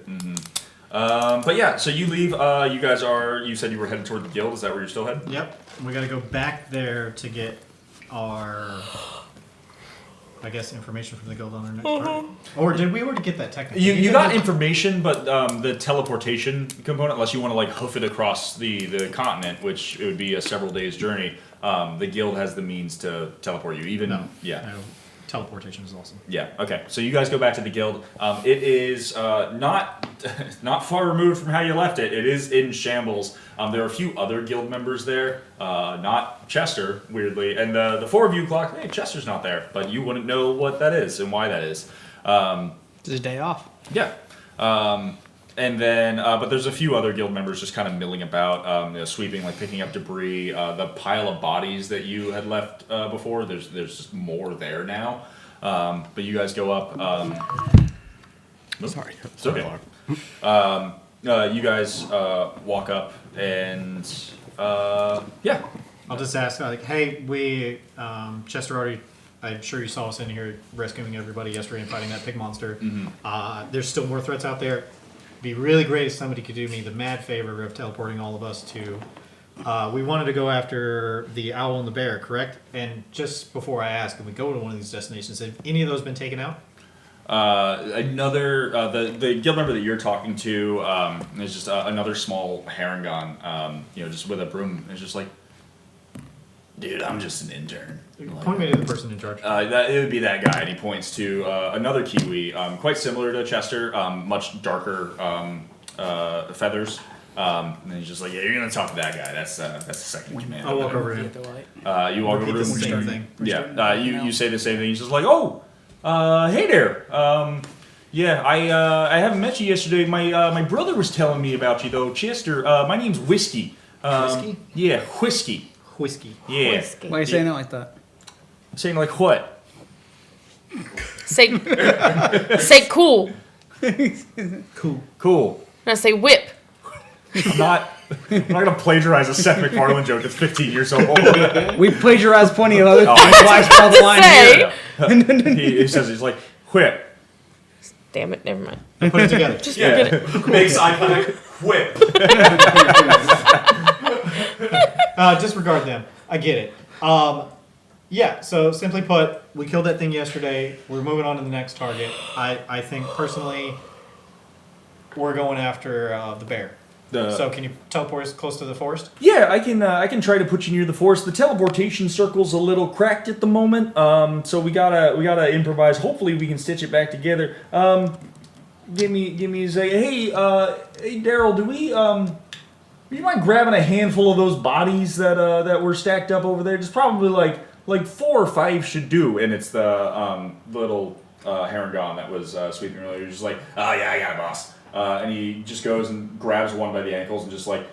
But yeah, so you leave. You guys you said you were headed toward the guild. Is that where you're still headed? Yep. We gotta go back there to get our, I guess, information from the guild on our next part. Or did we already get that technically? You got information, but the teleportation component, unless you want to like hoof it across the continent, which it would be a several days journey, the guild has the means to teleport you. Even No. yeah. No. Teleportation is awesome. Yeah. Okay. So you guys go back to the guild. It is not not far removed from how you left it. It is in shambles. There are a few other guild members there. Not Chester, weirdly, and the 4 of you clock. Hey, Chester's not there, but you wouldn't know what that is and why that is. It's his day off. Yeah. And then, but there's a few other guild members just kind of milling about, sweeping, like picking up debris. The pile of bodies that you had left before, there's just more there now. But you guys go up. Sorry. It's okay. You guys walk up and yeah. I'll just ask, like, hey, we, Chester already, I'm sure you saw us in here rescuing everybody yesterday and fighting that pig monster. There's still more threats out there. It'd be really great if somebody could do me the mad favor of teleporting all of us to We wanted to go after the owl and the bear, correct? And just before I ask, if we go to one of these destinations, have any of those been taken out? The guild member that you're talking to is just another small Harangon, just with a broom. It's just like, dude, I'm just an intern. Point me to the person in charge. It would be that guy, and he points to another Kiwi, quite similar to Chester, much darker feathers. And he's just like, yeah, you're gonna talk to that guy. That's the second in command. I'll walk over to him. You walk over to Repeat the him. same thing. Yeah. You say the same thing. He's just like, oh, hey there. Yeah, I haven't met you yesterday. My brother was telling me about you though, Chester. My name's Whiskey. Whiskey? Yeah, Whiskey. Whiskey. Yeah. Whiskey. Why are you saying that like that? Saying like what? Say, say cool. Cool. Now say whip. I'm not gonna plagiarize a Seth MacFarlane joke that's 15 years old. We plagiarized plenty of other things. Oh. Why spell the line Say. here? he says, he's like, whip. Damn it, never mind. Put it together. Just forget it. Makes eye contact. Whip. Disregard them. I get it. Yeah, so simply put, we killed that thing yesterday. We're moving on to the next target. I think personally, we're going after the bear. So can you teleport us close to the forest? Yeah, I can try to put you near the forest. The teleportation circle's a little cracked at the moment, so we gotta improvise. Hopefully, we can stitch it back together. Give me say, hey Daryl, do you mind grabbing a handful of those bodies that were stacked up over there? Just probably like 4 or 5 should do. And it's the little Harangon that was sweeping earlier. He's just like, oh yeah, I got it, boss. And he just goes and grabs one by the ankles and just like,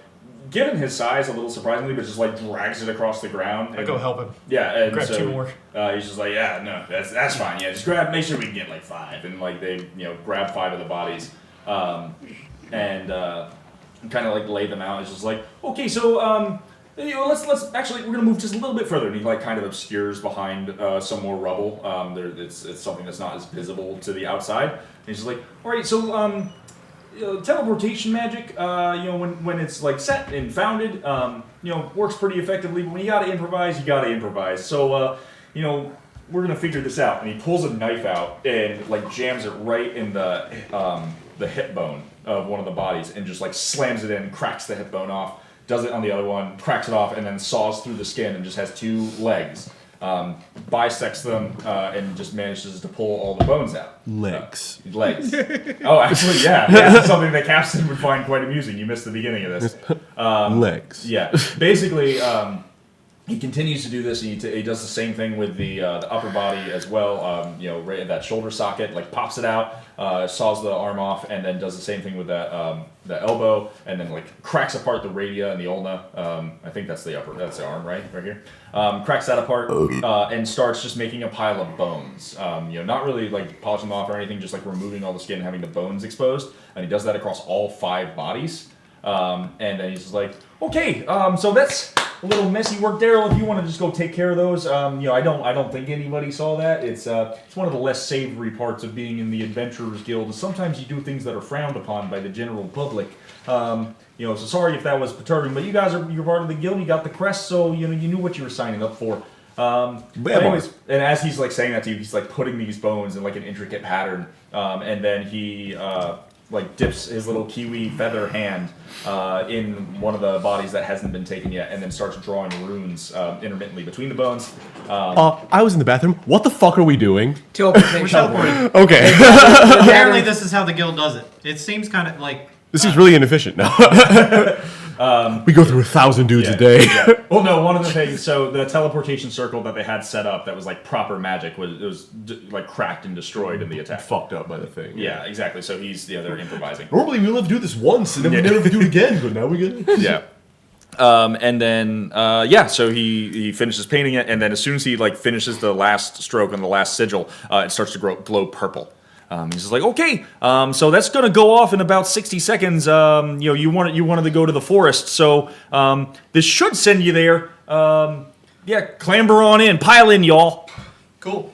given his size, a little surprisingly, but just like drags it across the ground. I go help him. Yeah, and Grab so 2 more. He's just like, yeah, no, that's fine. Yeah, just make sure we can get like 5, and like they grab 5 of the bodies, and kind of like lay them out. It's just like, okay, so let's actually we're gonna move just a little bit further, and he like kind of obscures behind some more rubble. It's something that's not as visible to the outside. And he's just like, all right, so teleportation magic, when it's like set and founded, works pretty effectively. But when you gotta improvise. So, we're gonna figure this out. And he pulls a knife out and like jams it right in the hip bone of one of the bodies, and just like slams it in, cracks the hip bone off. Does it on the other one, cracks it off, and then saws through the skin and just has 2 legs. Bisects them and just manages to pull all the bones out. Legs. Legs. Oh, actually, yeah. This is something that Capstan would find quite amusing. You missed the beginning of this. Legs. Yeah. Basically, he continues to do this. And he does the same thing with the upper body as well. Right at that shoulder socket, like pops it out, saws the arm off, and then does the same thing with the elbow, and then like cracks apart the radii and the ulna. I think that's the arm, right here. Cracks that apart and starts just making a pile of bones. Not really like polishing them off or anything, just like removing all the skin and having the bones exposed. And he does that across all 5 bodies. And then he's just like, okay, so that's a little messy work, Daryl. If you want to just go take care of those, I don't think anybody saw that. It's one of the less savory parts of being in the Adventurers Guild. Is sometimes you do things that are frowned upon by the general public. So sorry if that was perturbing, but you're part of the guild. You got the crest, so you knew what you were signing up for. But anyways, and as he's like saying that to you, he's like putting these bones in like an intricate pattern, and then he like dips his little kiwi feather hand in one of the bodies that hasn't been taken yet, and then starts drawing runes intermittently between the bones. I was in the bathroom. What the fuck are we doing? Teleportation. We're teleporting. Okay. Apparently, this is how the guild does it. It seems kind of like This seems really inefficient now. We go through 1,000 dudes a day. Yeah. Well, no, one of the things, so the teleportation circle that they had set up that was like proper magic was like cracked and destroyed in the attack. Fucked up by the thing. Yeah, exactly. So they're improvising. Normally we only have to do this once and then we never have to do it again, but now we get it. Yeah. And then, so he finishes painting it, and then as soon as he like finishes the last stroke on the last sigil, it starts to glow purple. He's just like, okay, so that's gonna go off in about 60 seconds. You wanted to go to the forest, so this should send you there. Clamber on in, pile in, y'all. cool.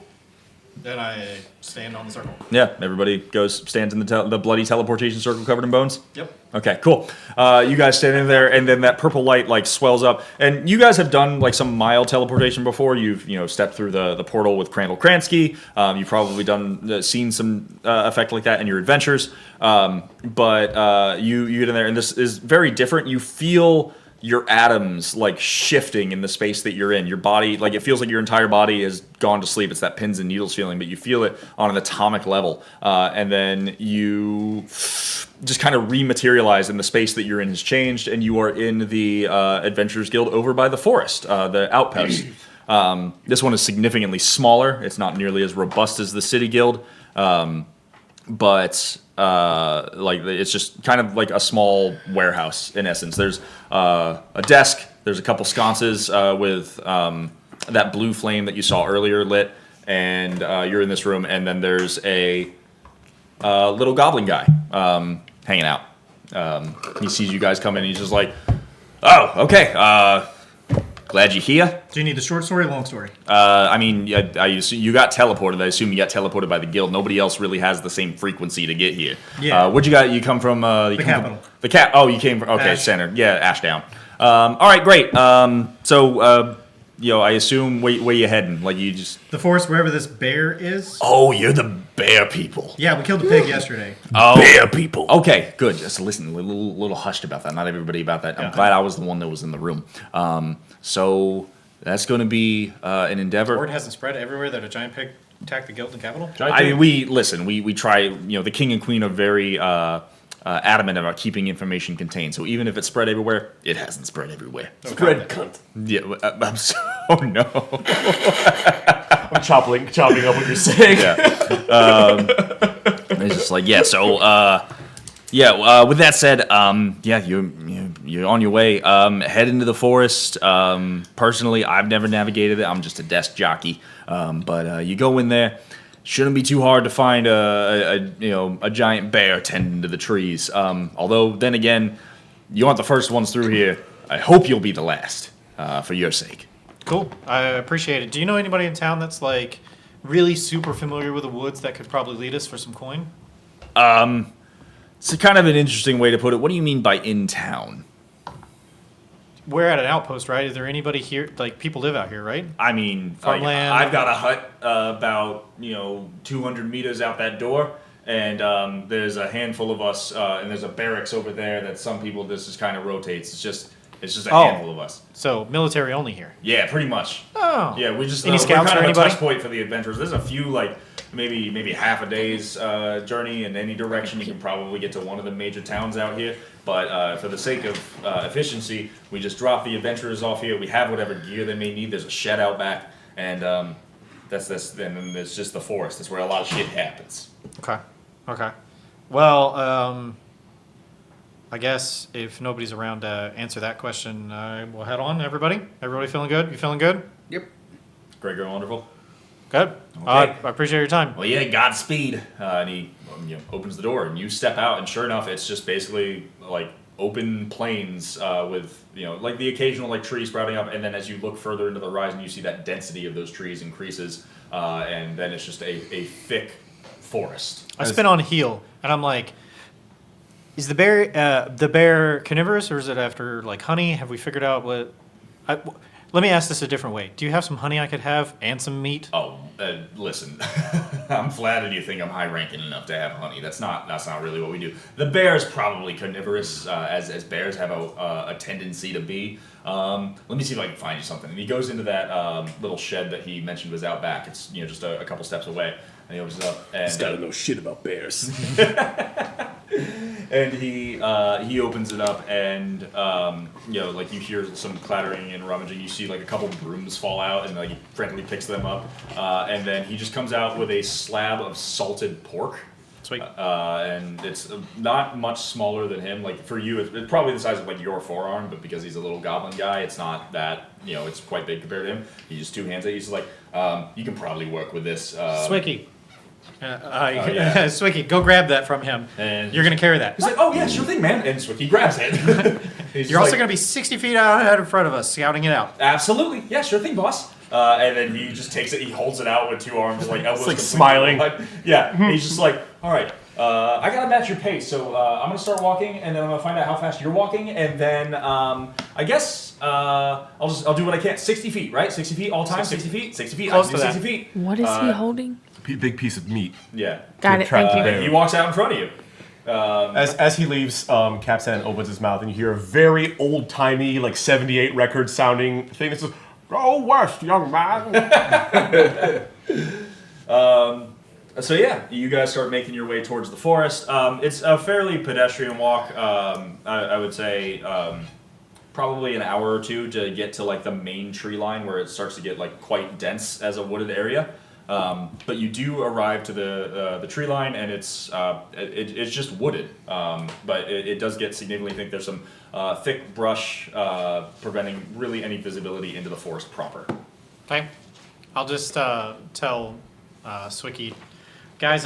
Then I stand on the circle. Yeah, everybody stands in the bloody teleportation circle covered in bones. Yep. Okay, cool. You guys stand in there, and then that purple light like swells up. And you guys have done like some mild teleportation before. You've stepped through the portal with Crandall Kransky. You've probably seen some effect like that in your adventures. But you get in there, and this is very different. You feel your atoms like shifting in the space that you're in. Your body, like it feels like your entire body has gone to sleep. It's that pins and needles feeling, but you feel it on an atomic level. And then you just kind of rematerialize, and the space that you're in has changed, and you are in the Adventurers Guild over by the forest, the outpost. This one is significantly smaller. It's not nearly as robust as the City Guild. But like it's just kind of like a small warehouse in essence. There's a desk. There's a couple sconces with that blue flame that you saw earlier lit, and you're in this room. And then there's a little goblin guy hanging out. He sees you guys come in. And he's just like, "Oh, okay. Glad you're here." Do you need the short story or long story? I mean, you got teleported. I assume you got teleported by the guild. Nobody else really has the same frequency to get here. Yeah. Where'd you got? You come from the capital. Oh, you came from Ash. center. Yeah, Ashdown. All right, great. So I assume where you heading? Like you just. The forest, wherever this bear is. Oh, you're the bear people. Yeah, we killed a pig yesterday. Oh, bear people. Okay, good. Just listen, a little hushed about that. Not everybody about that. I'm glad I was the one that was in the room. So that's going to be an endeavor. Word hasn't spread everywhere that a giant pig attacked the guild and capital. I mean, we try. The king and queen are very adamant about keeping information contained. So even if it's spread everywhere, it hasn't spread everywhere. Spread cunt. Yeah, I'm so. Oh no. I'm chopping up what you're saying. Yeah. It's just like So with that said, you're on your way. Head into the forest. Personally, I've never navigated it. I'm just a desk jockey. But you go in there. Shouldn't be too hard to find a giant bear tending to the trees. Although then again, you aren't the first ones through here. I hope you'll be the last, for your sake. Cool. I appreciate it. Do you know anybody in town that's like really super familiar with the woods that could probably lead us for some coin? It's a kind of an interesting way to put it. What do you mean by in town? We're at an outpost, right? Is there anybody here? Like, people live out here, right? I mean, Farmland. I've got a hut about 200 meters out that door, and there's a handful of us, and there's a barracks over there that some people this just kind of rotates. It's just a handful of us. So military only here. Yeah, pretty much. Oh. Yeah, we just Any we're scouts kind or of anybody? a touch point for the adventurers. There's a few maybe half a day's journey in any direction. You can probably get to one of the major towns out here. But for the sake of efficiency, we just drop the adventurers off here. We have whatever gear they may need. There's a shed out back, and that's this. And then there's just the forest. That's where a lot of shit happens. Okay. Well, I guess if nobody's around to answer that question, we'll head on. Everybody feeling good? You feeling good? Yep. Great, girl, wonderful. Good. Okay. I appreciate your time. Well, yeah, Godspeed. And he opens the door, and you step out, and sure enough, it's just basically like open plains with like the occasional tree sprouting up, and then as you look further into the horizon, you see that density of those trees increases, and then it's just a thick forest. I spin on heel, and I'm like, is the bear carnivorous, or is it after like honey? Have we figured out what? Let me ask this a different way. Do you have some honey I could have and some meat? Oh, listen, I'm flattered you think I'm high-ranking enough to have honey. That's not really what we do. The bear's probably carnivorous, as bears have a tendency to be. Let me see if I can find you something. And he goes into that little shed that he mentioned was out back. It's just a couple steps away. And he opens it up. And He's gotta know shit about bears. and he opens it up, and you hear some clattering and rummaging. You see like a couple brooms fall out, and he frantically picks them up, and then he just comes out with a slab of salted pork. Sweet. And it's not much smaller than him. Like for you, it's probably the size of your forearm, but because he's a little goblin guy, it's not that. It's quite big compared to him. He just two hands it. He's like, you can probably work with this. Swicky. yeah. Swicky, go grab that from him. And you're gonna carry that. He's like, oh yeah, sure thing, man. And Swicky grabs it. You're also gonna be 60 feet out in front of us, scouting it out. Absolutely, yeah, sure thing, boss. And then he just takes it. He holds it out with 2 arms, like elbows. like completely smiling. wide. Yeah. And he's just like, all right. I gotta match your pace, so I'm gonna start walking, and then I'm gonna find out how fast you're walking, and then I guess I'll do what I can. 60 feet, right? 60 feet all time. 60 feet. 60 feet. Close I can to do that. 60 feet. What is he holding? Big piece of meat. Yeah. Got it. Trap Thank the you. bear. He walks out in front of you. As he leaves, Capstan opens his mouth, and you hear a very old timey, like '78 record sounding thing that says, "Go west, young man." So yeah, you guys start making your way towards the forest. It's a fairly pedestrian walk. I would say probably an hour or two to get to like the main tree line where it starts to get like quite dense as a wooded area. But you do arrive to the tree line, and it's just wooded. But it does get significantly. I think there's some thick brush preventing really any visibility into the forest proper. Okay. I'll just tell Swicky, guys,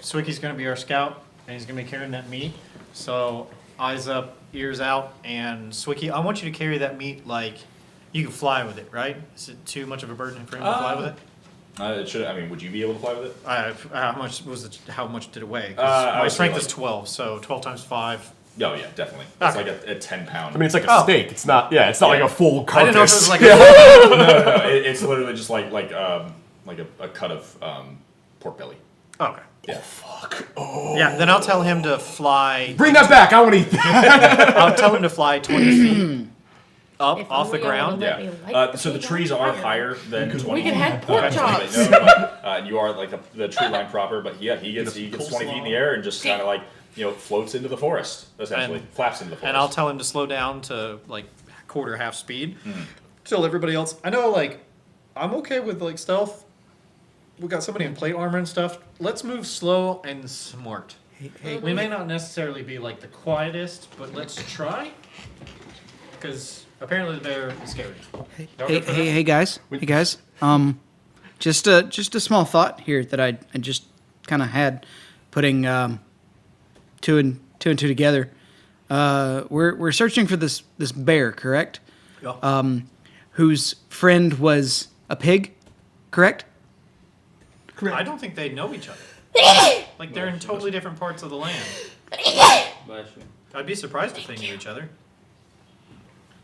Swicky's going to be our scout, and he's going to be carrying that meat. So eyes up, ears out, and Swicky, I want you to carry that meat like you can fly with it, right? Is it too much of a burden for him to fly with it? It should. I mean, would you be able to fly with it? How much did it weigh? 'Cause I my would strength say is 12, so 12 times 5. Oh yeah, definitely. It's Okay. like a 10-pound. I mean, it's like a steak. It's not. Yeah, it's not like a full I didn't know if it carcass. was like no, it's literally just like a cut of pork belly. okay. Yeah. Yeah, then I'll tell him to fly. Bring that back. I want to eat that. I'll tell him to fly 20 feet up If off the only I ground. would've let Yeah. me light So the pig trees on are fire. higher than 20. We could have pork Okay. chops. No, but, you are like the tree line proper, but yeah, he gets 20 feet in the air and just kind of like floats into the forest essentially, And- flaps into the forest. And I'll tell him to slow down to like quarter half speed. Tell everybody else. I know, like, I'm okay with like stealth. We got somebody in plate armor and stuff. Let's move slow and smart. We may not necessarily be like the quietest, but let's try. Because apparently the bear is scary. Y'all good for that? Hey guys. Hey guys. Just a small thought here that I just kind of had, putting two and two together. We're searching for this bear, correct? Yeah. Whose friend was a pig, correct? I don't think they know each other. Like they're in totally different parts of the land. Bless you. I'd be surprised if they knew each other.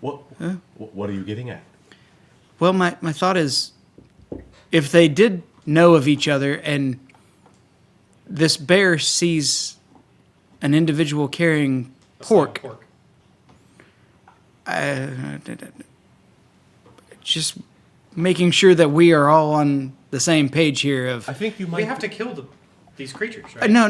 What are you getting at? Well, my thought is, if they did know of each other and this bear sees an individual carrying pork, just making sure that we are all on the same page here of... I think you might. We have to kill these creatures, right? No,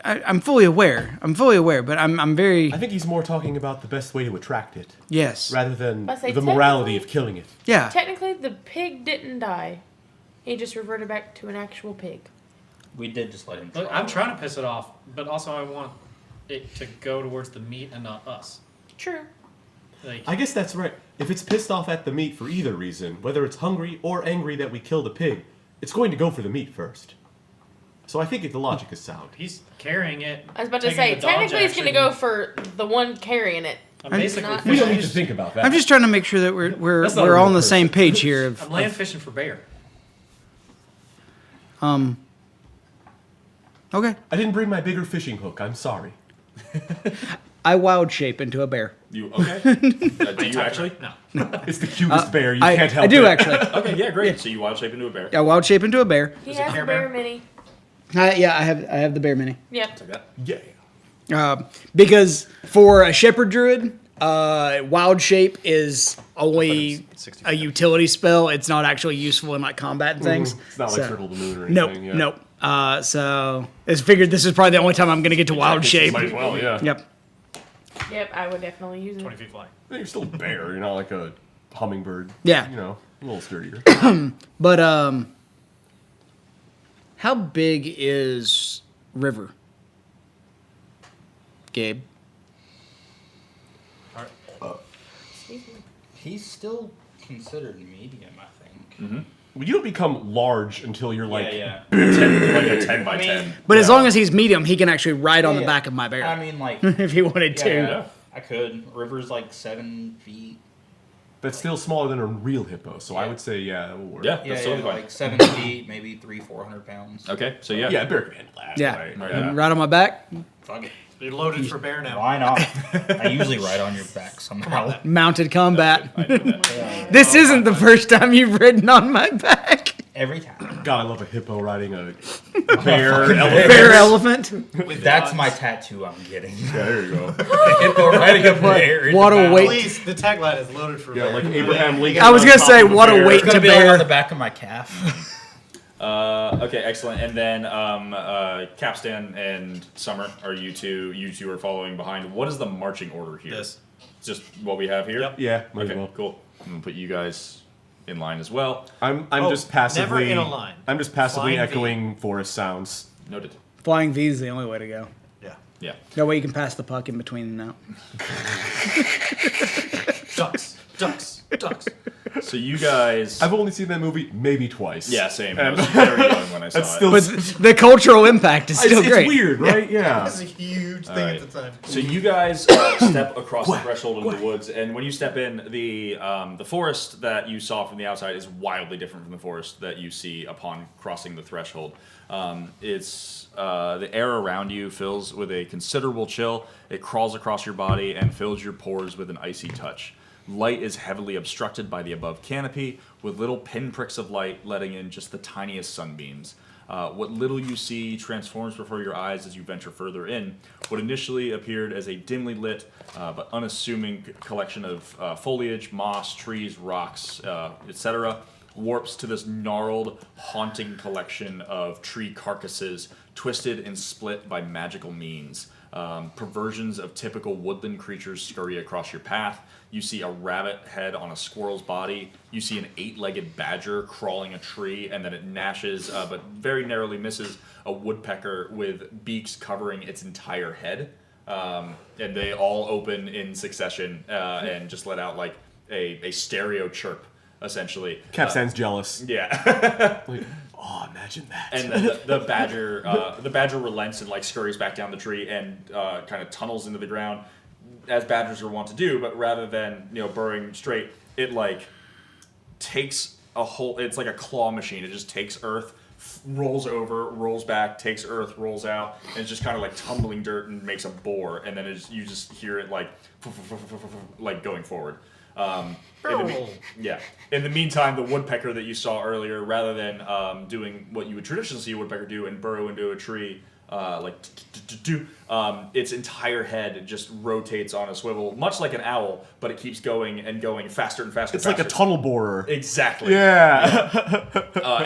I'm fully aware. But I'm very... I think he's more talking about the best way to attract it, Yes. rather than I say the morality technically- of killing it. Yeah. Technically, the pig didn't die. He just reverted back to an actual pig. We did just let him. Look, I'm trying to piss it off, but also I want it to go towards the meat and not us. True. Like, I guess that's right. If it's pissed off at the meat for either reason, whether it's hungry or angry that we killed a pig, it's going to go for the meat first. So I think the logic is sound. he's carrying it. I was about to taking say, the dodge technically, it's going to action. go for the one carrying it. I'm basically not- We don't need fishing. to think about that. I'm just trying to make sure that we're That's not a all real on the person. same page here of... I'm land fishing for bear. Okay. I didn't bring my bigger fishing hook. I'm sorry. I wild shape into a bear. You okay? Do you actually? No. It's the cutest bear. You I can't help I do it. actually. Okay, yeah, great. So you wild shape into a bear. I wild shape into a bear. He Is it has Care a bear Bear? mini. Yeah, I have the bear mini. Yep. Like that. Yeah. Because for a shepherd druid, wild shape is only But it's 60 a feet. utility spell. It's not actually useful in like combat and things. It's not like So- Circle the Moon or Nope, anything. Yeah. nope. So it's figured this is probably the only time I'm gonna get to wild shape. Might as well, yeah. Yep. Yep, I would definitely use 20 it. feet fly. You're still a bear. You're not like a hummingbird. Yeah. You know, a little sturdier. But how big is River? Gabe. Excuse me. He's still considered medium, I think. Well, you don't become large until you're like. yeah. 10, like a 10 by I mean- 10. But as long as he's medium, he can actually ride on the Yeah. back of my bear I mean, like, if he wanted to. yeah, I could. River's like 7 feet. That's still smaller than a real hippo, so I would say that will work. Yeah, Yeah, that's yeah, totally fine. like 7 feet, maybe 300-400 pounds. Okay, so yeah. Yeah, bear can handle that. Yeah. Right? Yeah. Right on my back, Fuck it. You're loaded for bear now. Why not? I usually ride on your back somehow. mounted combat. This isn't the first time you've ridden on my back. Every time. God, I love a hippo riding a bear. Bear elephant. That's my tattoo I'm getting. Yeah, there you go. Hippo riding a bear. What a weight. Please, the tagline is loaded for Yeah, bear. like Abraham Lincoln. I was on gonna top say, of a what a bear. weight It's gonna to be like bear. on the back of my calf. Okay, excellent. And then Capstan and Summer are you two are following behind. What is the marching order here? This. Just what we have here? Yep. Yeah, might as Okay, well. cool. I'm gonna put you guys in line as well. I'm Oh, just passively. never in a line. I'm just passively Flying V. echoing forest sounds. Noted. Flying V is the only way to go. Yeah. Yeah. That way you can pass the puck in between and out. Ducks. Ducks. Ducks. So you guys. I've only seen that movie maybe twice. Yeah, same. I was very young when I saw That's it. still. But the cultural impact is still it's great. weird, right? Yeah. That's a huge thing Alright. at the time. So you guys step across the threshold into the woods, and when you step in, the forest that you saw from the outside is wildly different from the forest that you see upon crossing the threshold. It's the air around you fills with a considerable chill. It crawls across your body and fills your pores with an icy touch. Light is heavily obstructed by the above canopy, with little pinpricks of light letting in just the tiniest sunbeams. What little you see transforms before your eyes as you venture further in. What initially appeared as a dimly lit but unassuming collection of foliage, moss, trees, rocks, etc., warps to this gnarled, haunting collection of tree carcasses, twisted and split by magical means. Perversions of typical woodland creatures scurry across your path. You see a rabbit head on a squirrel's body. You see an 8-legged badger crawling a tree, and then it gnashes, but very narrowly misses a woodpecker with beaks covering its entire head. And they all open in succession and just let out like a stereo chirp, essentially. Capstan's jealous. Yeah. Like, oh, imagine that. And then the badger relents and like scurries back down the tree and kind of tunnels into the ground, as badgers are wont to do. But rather than burrowing straight, it like takes a whole. It's like a claw machine. It just takes earth, rolls over, rolls back, takes earth, rolls out, and it's just kind of like tumbling dirt and makes a bore. And then you just hear it like going forward. In the meantime, the woodpecker that you saw earlier, rather than doing what you would traditionally see a woodpecker do and burrow into a tree, its entire head just rotates on a swivel, much like an owl, but it keeps going and going faster and faster. It's like a tunnel borer. Exactly. Yeah.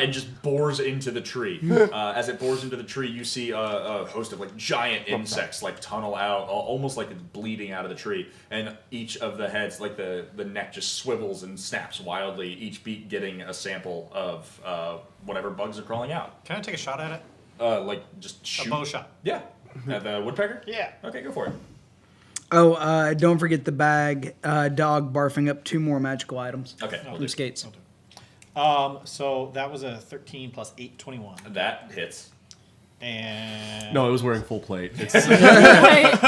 And just bores into the tree. As it bores into the tree, you see a host of like giant insects like tunnel out, almost like it's bleeding out of the tree. And each of the heads, like the neck, just swivels and snaps wildly. Each beak getting a sample of whatever bugs are crawling out. Can I take a shot at it? Just shoot. A bow shot. Yeah. At the woodpecker. Yeah. Okay, go for it. Oh, don't forget the bag. Dog barfing up 2 more magical items. Okay. Blue skates. So that was a 13 plus 8, 21. That hits. And No, it was wearing full plate. It's Right.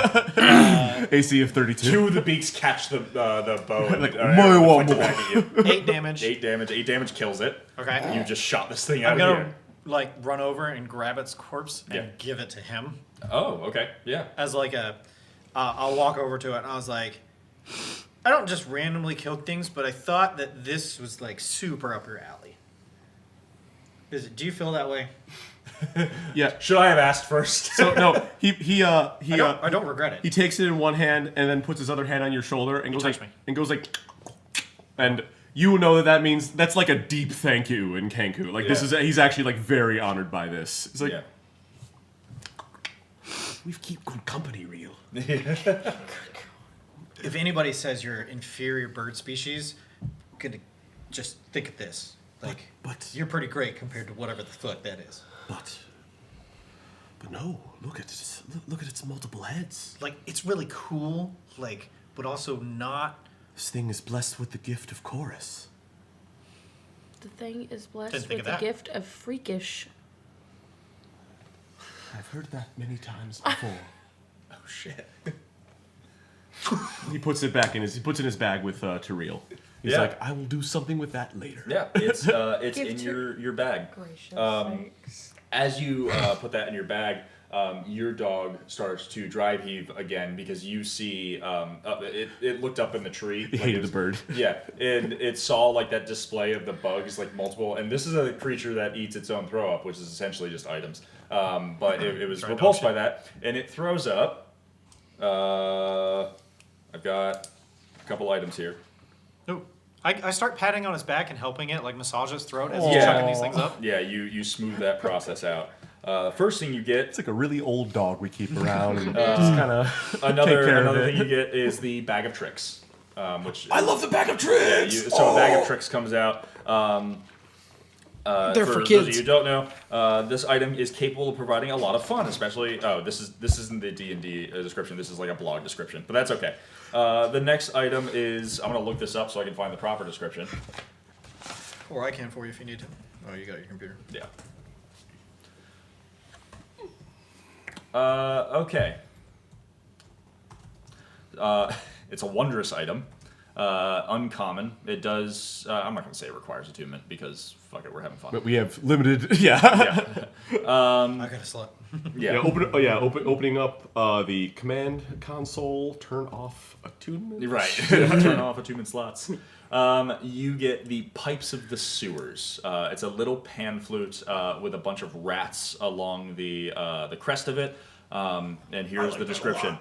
AC of 32. 2 of the beaks catch the bow and Like, arrow more, and flick it more. back at you. 8 damage. 8 damage. 8 damage kills it. Okay. You just shot this thing out I'm of the gonna air. like run over and grab its corpse and Yeah. give it to him Oh, okay. Yeah. as like a. I'll walk over to it and I was like, I don't just randomly kill things, but I thought that this was like super up your alley. Do you feel that way? Yeah. Should I have asked first? So no, he I don't regret it. he takes it in one hand and then puts his other hand on your shoulder and goes touched like me. and you know that means that's like a deep thank you in Kenku. Like this is he's actually like very honored by this. It's like Yeah. we keep good company, real. If anybody says you're inferior bird species, gonna just think of this. Like, But- you're pretty great compared to whatever the fuck that is. But no, look at its multiple heads. Like, it's really cool. Like, but also not. This thing is blessed with the gift of chorus. The thing is Didn't blessed think with of the that. gift of freakish. I've heard that many times before. Oh shit. He puts it back in his bag with Tyrell. He's Yeah. like, I will do something with that later. Yeah, it's Give in to- your bag. Gracious sakes. As you put that in your bag, your dog starts to drive heave again because you see it looked up in the tree. He hated the bird. Yeah, and it saw like that display of the bugs, like multiple. And this is a creature that eats its own throw up, which is essentially just items. But it was Sorry, repulsed dog by that, and it throws up. I've got a couple items here. Ooh. I start patting on his back and helping it, like massage his throat as Yeah. he's chucking these things up. Yeah, you smooth that process out. First thing you get. It's like a really old dog we keep around and just kind of Another thing you get is the bag of tricks, which I love the bag of yeah, tricks. so a bag of tricks comes out. They're for those kids. of you who don't know, this item is capable of providing a lot of fun, especially. Oh, this isn't the D&D description. This is like a blog description, but that's okay. The next item is I'm gonna look this up so I can find the proper description. Or I can for you if you need to. Oh, you got your computer. Yeah. Okay. It's a wondrous item. Uncommon. It does. I'm not going to say it requires attunement because fuck it, we're having fun. But we have limited. Yeah. I got a slut. Yeah. Opening up the command console. Turn off attunement. Right. Turn off attunement slots. You get the Pipes of the Sewers. It's a little pan flute with a bunch of rats along the crest of it. And here's the description.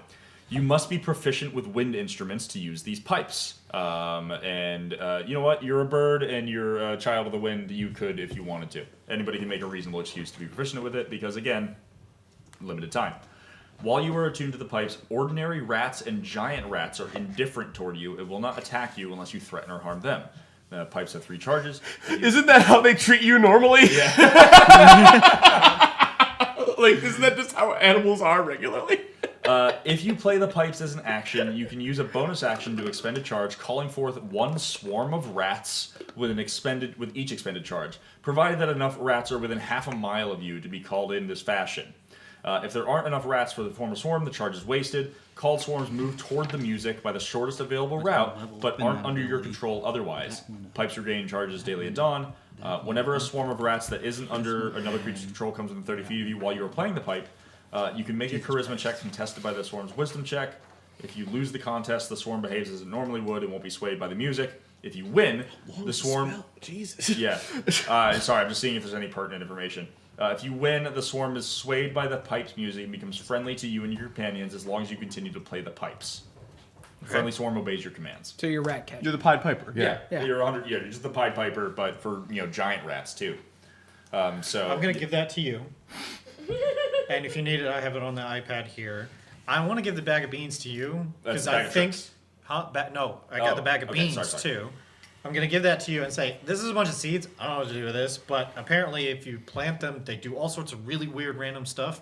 You must be proficient with wind instruments to use these pipes. And you know what? You're a bird and you're a child of the wind. You could if you wanted to. Anybody can make a reasonable excuse to be proficient with it because, again, limited time. While you are attuned to the pipes, ordinary rats and giant rats are indifferent toward you. It will not attack you unless you threaten or harm them. The pipes have 3 charges. Isn't that how they treat you normally? Yeah. Like, isn't that just how animals are regularly? If you play the pipes as an action, you can use a bonus action to expend a charge, calling forth one swarm of rats with each expended charge, provided that enough rats are within half a mile of you to be called in this fashion. If there aren't enough rats for the form of swarm, the charge is wasted. Called swarms move toward the music by the shortest available route, but aren't under your control otherwise. Pipes regain charges daily at dawn. Whenever a swarm of rats that isn't under another creature's control comes within 30 feet of you while you are playing the pipe, you can make a charisma check contested by the swarm's wisdom check. If you lose the contest, the swarm behaves as it normally would and won't be swayed by the music. If you win, the swarm... Jesus. Yeah. Sorry, I'm just seeing if there's any pertinent information. If you win, the swarm is swayed by the pipe's music and becomes friendly to you and your companions as long as you continue to play the pipes. The friendly swarm obeys your commands. So you're rat catcher. You're the Pied Piper. Yeah. Yeah. You're 100. Yeah, you're just the Pied Piper, but for giant rats too. So I'm gonna give that to you. And if you need it, I have it on the iPad here. I want to give the bag of beans to you That's because the bag I of think. tricks. No, I got Oh, the bag of okay, beans sorry. too. I'm gonna give that to you and say this is a bunch of seeds. I don't know what to do with this, but apparently, if you plant them, they do all sorts of really weird, random stuff.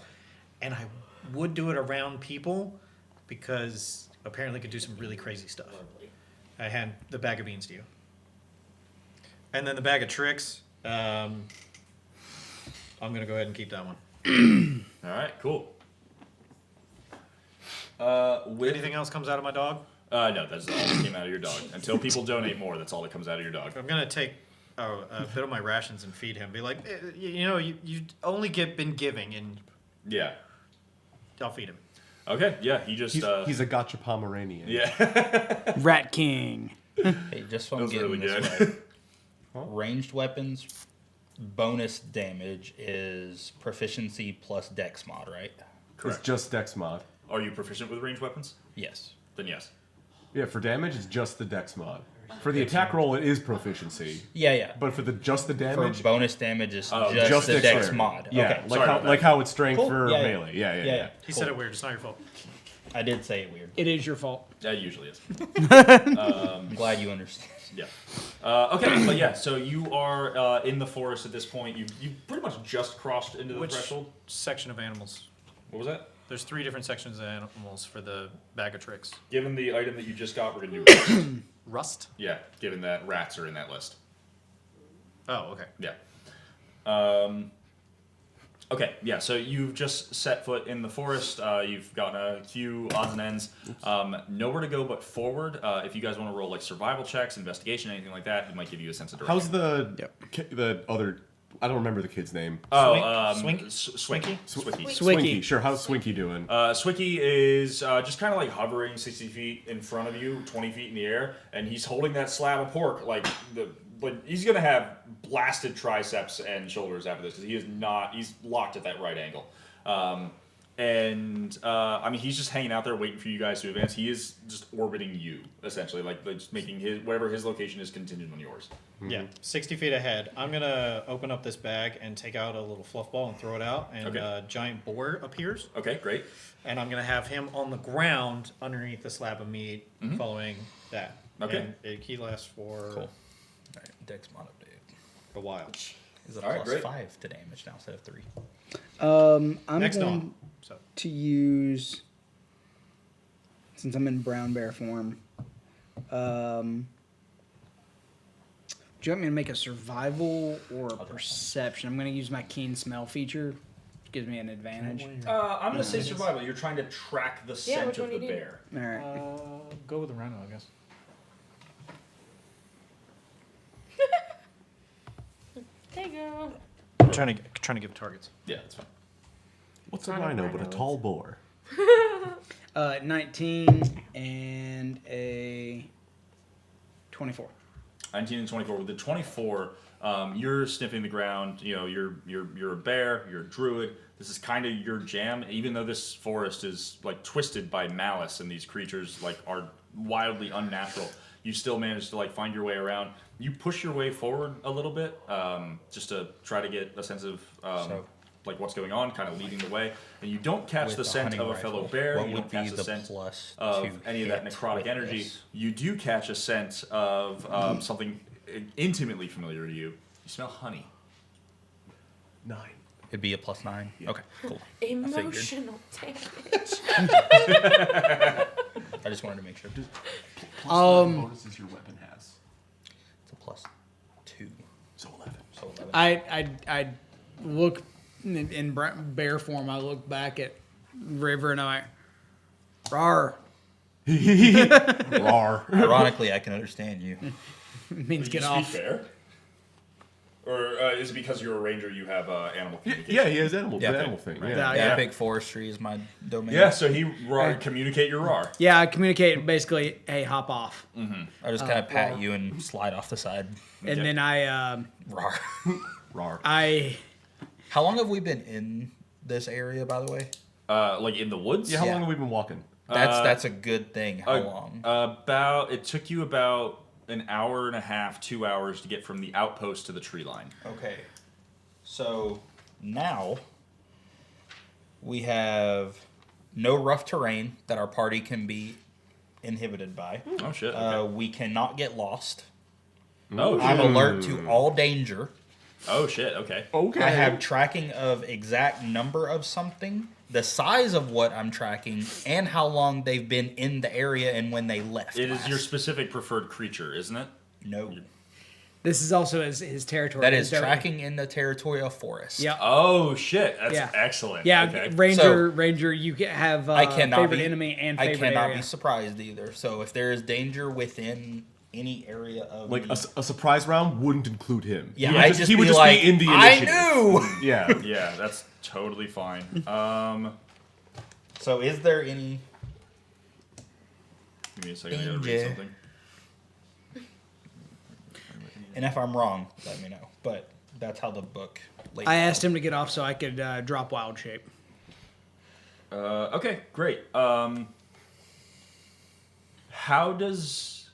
And I would do it around people because apparently, it could do some really crazy stuff. I hand the bag of beans to you, and then the bag of tricks. I'm gonna go ahead and keep that one. all right, cool. Anything else comes out of my dog? No, that's all that came out of your dog. Until people donate more, that's all that comes out of your dog. I'm gonna take a bit of my rations and feed him. Be like, you only been giving, and Yeah. I'll feed him. Okay. Yeah. He just. He's a gotcha Pomeranian. Yeah. Rat king. Hey, just so That I'm was getting really this good. right. Ranged weapons, bonus damage is proficiency plus dex mod, right? It's Correct. just Dex mod. Are you proficient with ranged weapons? Yes. Then yes. Yeah, for damage, it's just the Dex mod. For the attack roll, it is proficiency. Yeah. But for just the For damage, bonus damage is Oh, just the dex dexterity. mod. Yeah, Okay. like Sorry how about that. like how it's strength Cool. for Yeah, yeah. melee. Yeah. He said it weird. It's not your fault. I did say it weird. It is your fault. That usually is. I'm glad you understand. Yeah. Okay, but yeah, so you are in the forest at this point. You pretty much just crossed into the Which threshold. section of animals? What was that? There's 3 different sections of animals for the bag of tricks. Given the item that you just got, we're gonna do rats. Rust? Yeah, given that rats are in that list. Oh, okay. Yeah. Okay, yeah, so you've just set foot in the forest. You've gotten a few odds and ends. Nowhere to go but forward. If you guys want to roll like survival checks, investigation, anything like that, it might give you a sense of direction. How's the other? I don't remember the kid's name. Swink? Swinky? Swinky. Swinky. Sure. How's Swinky doing? Swicky is just kind of like hovering 60 feet in front of you, 20 feet in the air, and he's holding that slab of pork but he's gonna have blasted triceps and shoulders after this because he's locked at that right angle. I mean, he's just hanging out there waiting for you guys to advance. He is just orbiting you, essentially, like just making whatever his location is contingent on yours. Yeah, 60 feet ahead. I'm going to open up this bag and take out a little fluff ball and throw it out, and a giant boar appears. Okay, great. And I'm going to have him on the ground underneath the slab of meat following that. Okay. And he lasts for Cool. All right, Dex mod update. a while. Is it All right, plus great. 5 to damage now instead of 3? I'm Next going on. So to use, since I'm in brown bear form. Do you want me to make a survival or a perception? I'm going to use my keen smell feature, which gives me an advantage. I'm gonna say survival. You're trying to track the scent which of one the you do? bear. All right. go with the rhino, I guess. There you go. I'm trying to give targets. Yeah, that's fine. What's a Not a rhino but a rhino, tall boar? 19 and a 24. 19 and 24. With the 24, you're sniffing the ground. You know, you're a bear. You're a druid. This is kind of your jam. Even though this forest is like twisted by malice and these creatures like are wildly unnatural, you still manage to like find your way around. You push your way forward a little bit, just to try to get a sense of like what's going on, kind of leading the way. And you don't catch With the the scent of hunting a fellow rifle, bear. what You would don't catch be the the scent plus of to any of that hit necrotic with energy. this? You do catch a scent of something intimately familiar to you. You smell honey. 9. It'd be a plus 9. Okay, cool. Emotional damage. I just wanted to make sure. Bonuses your weapon has. It's a plus 2. So 11. So 11. I look in bear form. I look back at River and I'm like, "Rawr." Rar. Ironically, I can understand you. It means Do get you off. speak bear? Or is it because you're a ranger you have animal communication? Yeah, he has animal. Yeah, the okay. animal thing. Yeah, Yeah. yeah. Epic forestry is my domain. Yeah, so he communicate your roar. Yeah, I communicate basically, hey, hop off. I just kind of pat you and slide off the side. And then Rawr. Rar. How long have we been in this area, by the way? Like in the woods? Yeah. How Yeah. long have we been walking? That's a good thing. How long? It took you about an hour and a half, 2 hours to get from the outpost to the tree line. Okay. So now we have no rough terrain that our party can be inhibited by. Oh shit. Okay. We cannot get lost. Oh I'm shit. alert to all danger. Oh shit. Okay. Okay. I have tracking of exact number of something, the size of what I'm tracking, and how long they've been in the area and when they left. It is last. your specific preferred creature, isn't it? No. This is also his territory. That is His tracking in the territorial forest. Yeah. Oh shit. That's Yeah. excellent. Yeah, Okay. Ranger, you can have I cannot favorite be enemy and I favorite cannot area. be surprised either. So if there is danger within any area of Like me, a surprise round wouldn't include him. yeah, he I would just he would be just like, be in the I initiative. knew. Yeah. Yeah, that's totally fine. So is there any? Give me a second. I gotta read Danger. something. And if I'm wrong, let me know. But that's how the book. laid I out. asked him to get off so I could drop wild shape. Okay, great. How does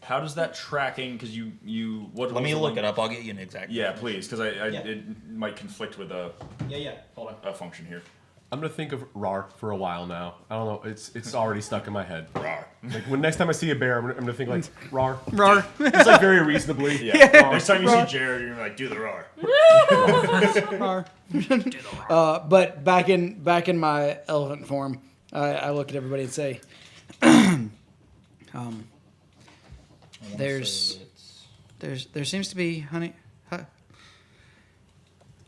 that tracking? Because you what? Let was me the look one- it up. I'll get you an exact. Yeah, please, because Yeah. it might conflict with a Yeah. Hold on. function here. I'm gonna think of Rar for a while now. I don't know. It's already stuck in my head. Rawr. Like when next time I see a bear, I'm gonna think like Rar. Rawr. It's like very reasonably. Yeah. Next time you see Jared, you're like, do the roar. But back in my elephant form, I look at everybody and say, I wanna There's- say it's- there seems to be honey.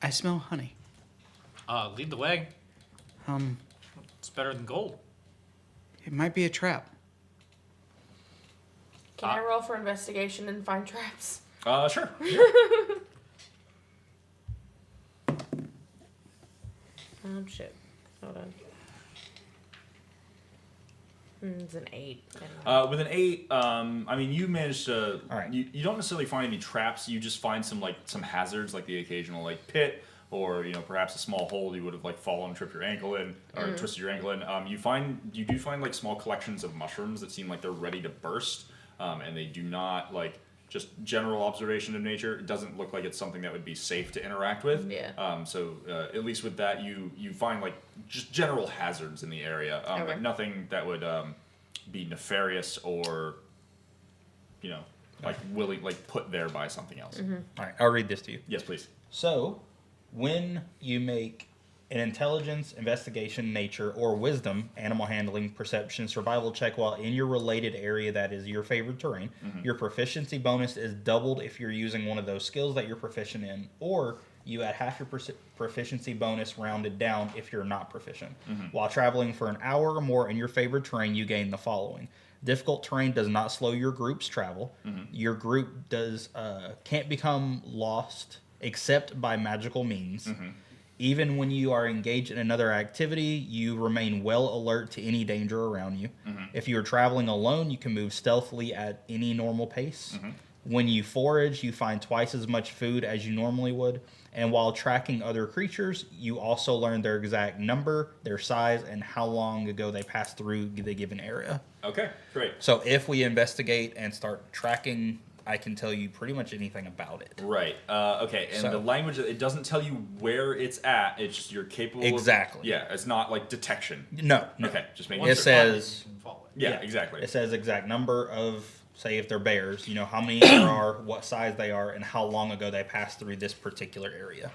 I smell honey. Lead the way. Um, It's better than gold. it might be a trap. Can I roll for investigation and find traps? Sure. Oh shit. Hold on. It's an 8. With an 8, I mean, you managed to. All right. You don't necessarily find any traps. You just find some hazards, like the occasional pit, or perhaps a small hole you would have fallen, tripped your ankle in, or twisted your ankle in. You do find small collections of mushrooms that seem like they're ready to burst, and they do not just general observation of nature. It doesn't look like it's something that would be safe to interact with. Yeah. So at least with that, you find just general hazards in the area, Okay. but nothing that would be nefarious or put there by something else. Mm-hmm. All right, I'll read this to you. Yes, please. So, when you make an intelligence, investigation, nature, or wisdom, animal handling, perception, survival check while in your related area that is your favorite terrain, your proficiency bonus is doubled if you're using one of those skills that you're proficient in, or you add half your proficiency bonus rounded down if you're not proficient. While traveling for an hour or more in your favorite terrain, you gain the following. Difficult terrain does not slow your group's travel. Your group can't become lost except by magical means. Even when you are engaged in another activity, you remain well alert to any danger around you. If you are traveling alone, you can move stealthily at any normal pace. When you forage, you find twice as much food as you normally would. And while tracking other creatures, you also learn their exact number, their size, and how long ago they passed through the given area. Okay, great. So if we investigate and start tracking, I can tell you pretty much anything about it. Right. Okay. And So- the language, it doesn't tell you where it's at. It's just you're capable Exactly. of... Yeah, it's not like detection. No. Okay, just making It sure. says... You can follow it. Yeah, exactly. It says exact number of, say, if they're bears, how many there are, what size they are, and how long ago they passed through this particular area.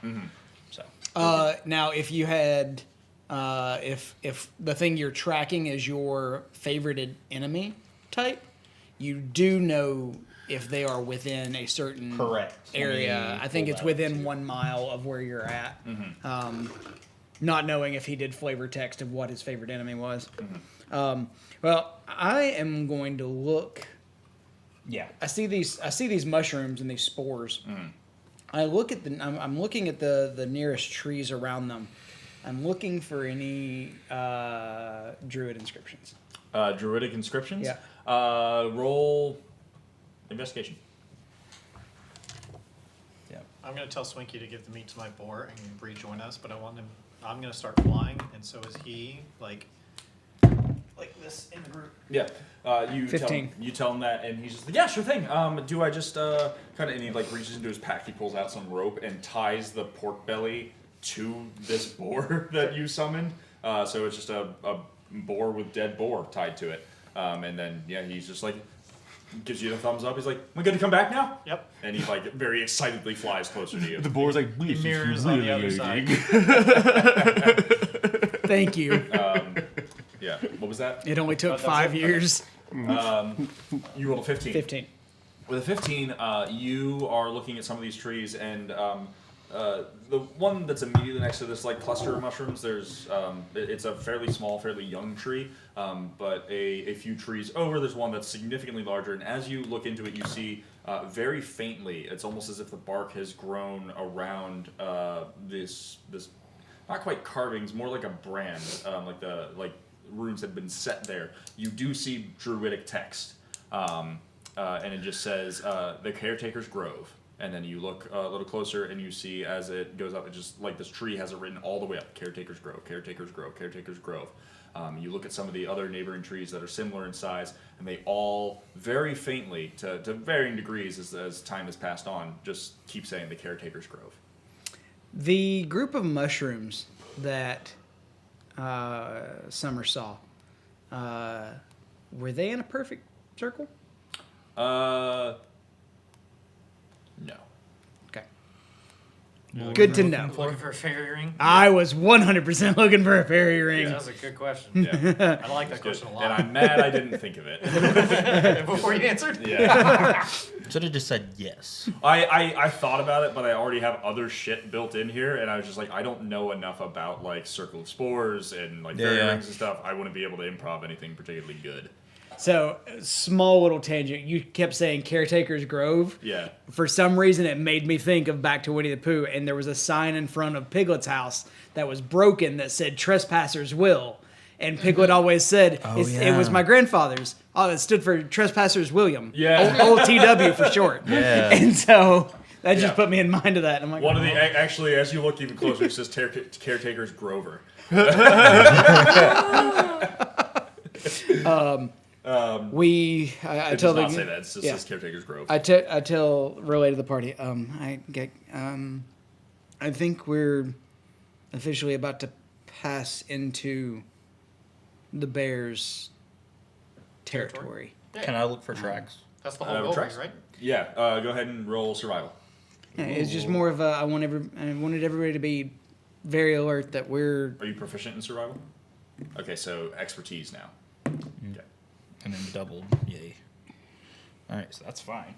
So, Now, if you had, if the thing you're tracking is your favorited enemy type, you do know if they are within a certain Correct. area. Let me I think pull it's that within too. 1 mile of where you're at. Not knowing if he did flavor text of what his favorite enemy was. Well, I am going to look. yeah. I see these mushrooms and these spores. I look at I'm looking at the nearest trees around them. I'm looking for any druid inscriptions. Druidic inscriptions? Yeah. Roll investigation. Yeah. I'm gonna tell Swinky to give the meat to my boar and rejoin us, but I'm gonna start flying, and so is he. Like this in the group. Yeah. You 15. You tell him that, and he's just like, yeah, sure thing. Do I just kind of, and he reaches into his pack, he pulls out some rope and ties the pork belly to this boar that you summoned. So it's just a boar with dead boar tied to it. And then, yeah, he's just gives you the thumbs up. He's like, we good to come back now? Yep. And he very excitedly flies closer to you. The boar's like, The mirrors on the other side. Thank you. Yeah. What was that? It only took that's 5 it? years. You rolled a 15. 15. With a 15, you are looking at some of these trees, and the one that's immediately next to this cluster of mushrooms, there's it's a fairly small, fairly young tree, but a few trees over, there's one that's significantly larger, and as you look into it, you see very faintly, it's almost as if the bark has grown around this not quite carvings, more like a brand, like runes had been set there. You do see druidic text, and it just says the Caretaker's Grove. And then you look a little closer, and you see as it goes up, it just this tree has it written all the way up: Caretaker's Grove, Caretaker's Grove, Caretaker's Grove. You look at some of the other neighboring trees that are similar in size, and they all very faintly, to varying degrees as time has passed on, just keep saying the Caretaker's Grove. The group of mushrooms that Summer saw, were they in a perfect circle? No. Okay. Good to know. Looking for a fairy ring? I was 100% looking for a fairy ring. That was a good question. Yeah. I like that question a lot. And I'm mad I didn't think of it. Before you answered. Yeah. Should have just said yes. I thought about it, but I already have other shit built in here, and I was just like, I don't know enough about like Circle of Spores and like fairy rings and stuff. I wouldn't be able to improv anything particularly good. So, small little tangent. You kept saying Caretaker's Grove. Yeah. For some reason, it made me think of Back to Winnie the Pooh, and there was a sign in front of Piglet's house that was broken that said Trespassers Will. And Piglet always said, it was my grandfather's. Oh, it stood for Trespassers William. Yeah. Old TW for short. Yeah. And so, that just Yeah. put me in mind of that. I'm like, One of the actually, as you look even closer, it says Caretaker's Grover. I It tell does not the say that. It just says Caretaker's Grove. I tell Relay to the party. I think we're officially about to pass into the bears' territory. Can I look for tracks? That's the whole goal, tracks? right? Yeah. Go ahead and roll survival. Yeah, it's just more of a. I wanted everybody to be very alert that we're. Are you proficient in survival? Okay, so expertise now. Okay. And then doubled. Yay. All right, so that's fine.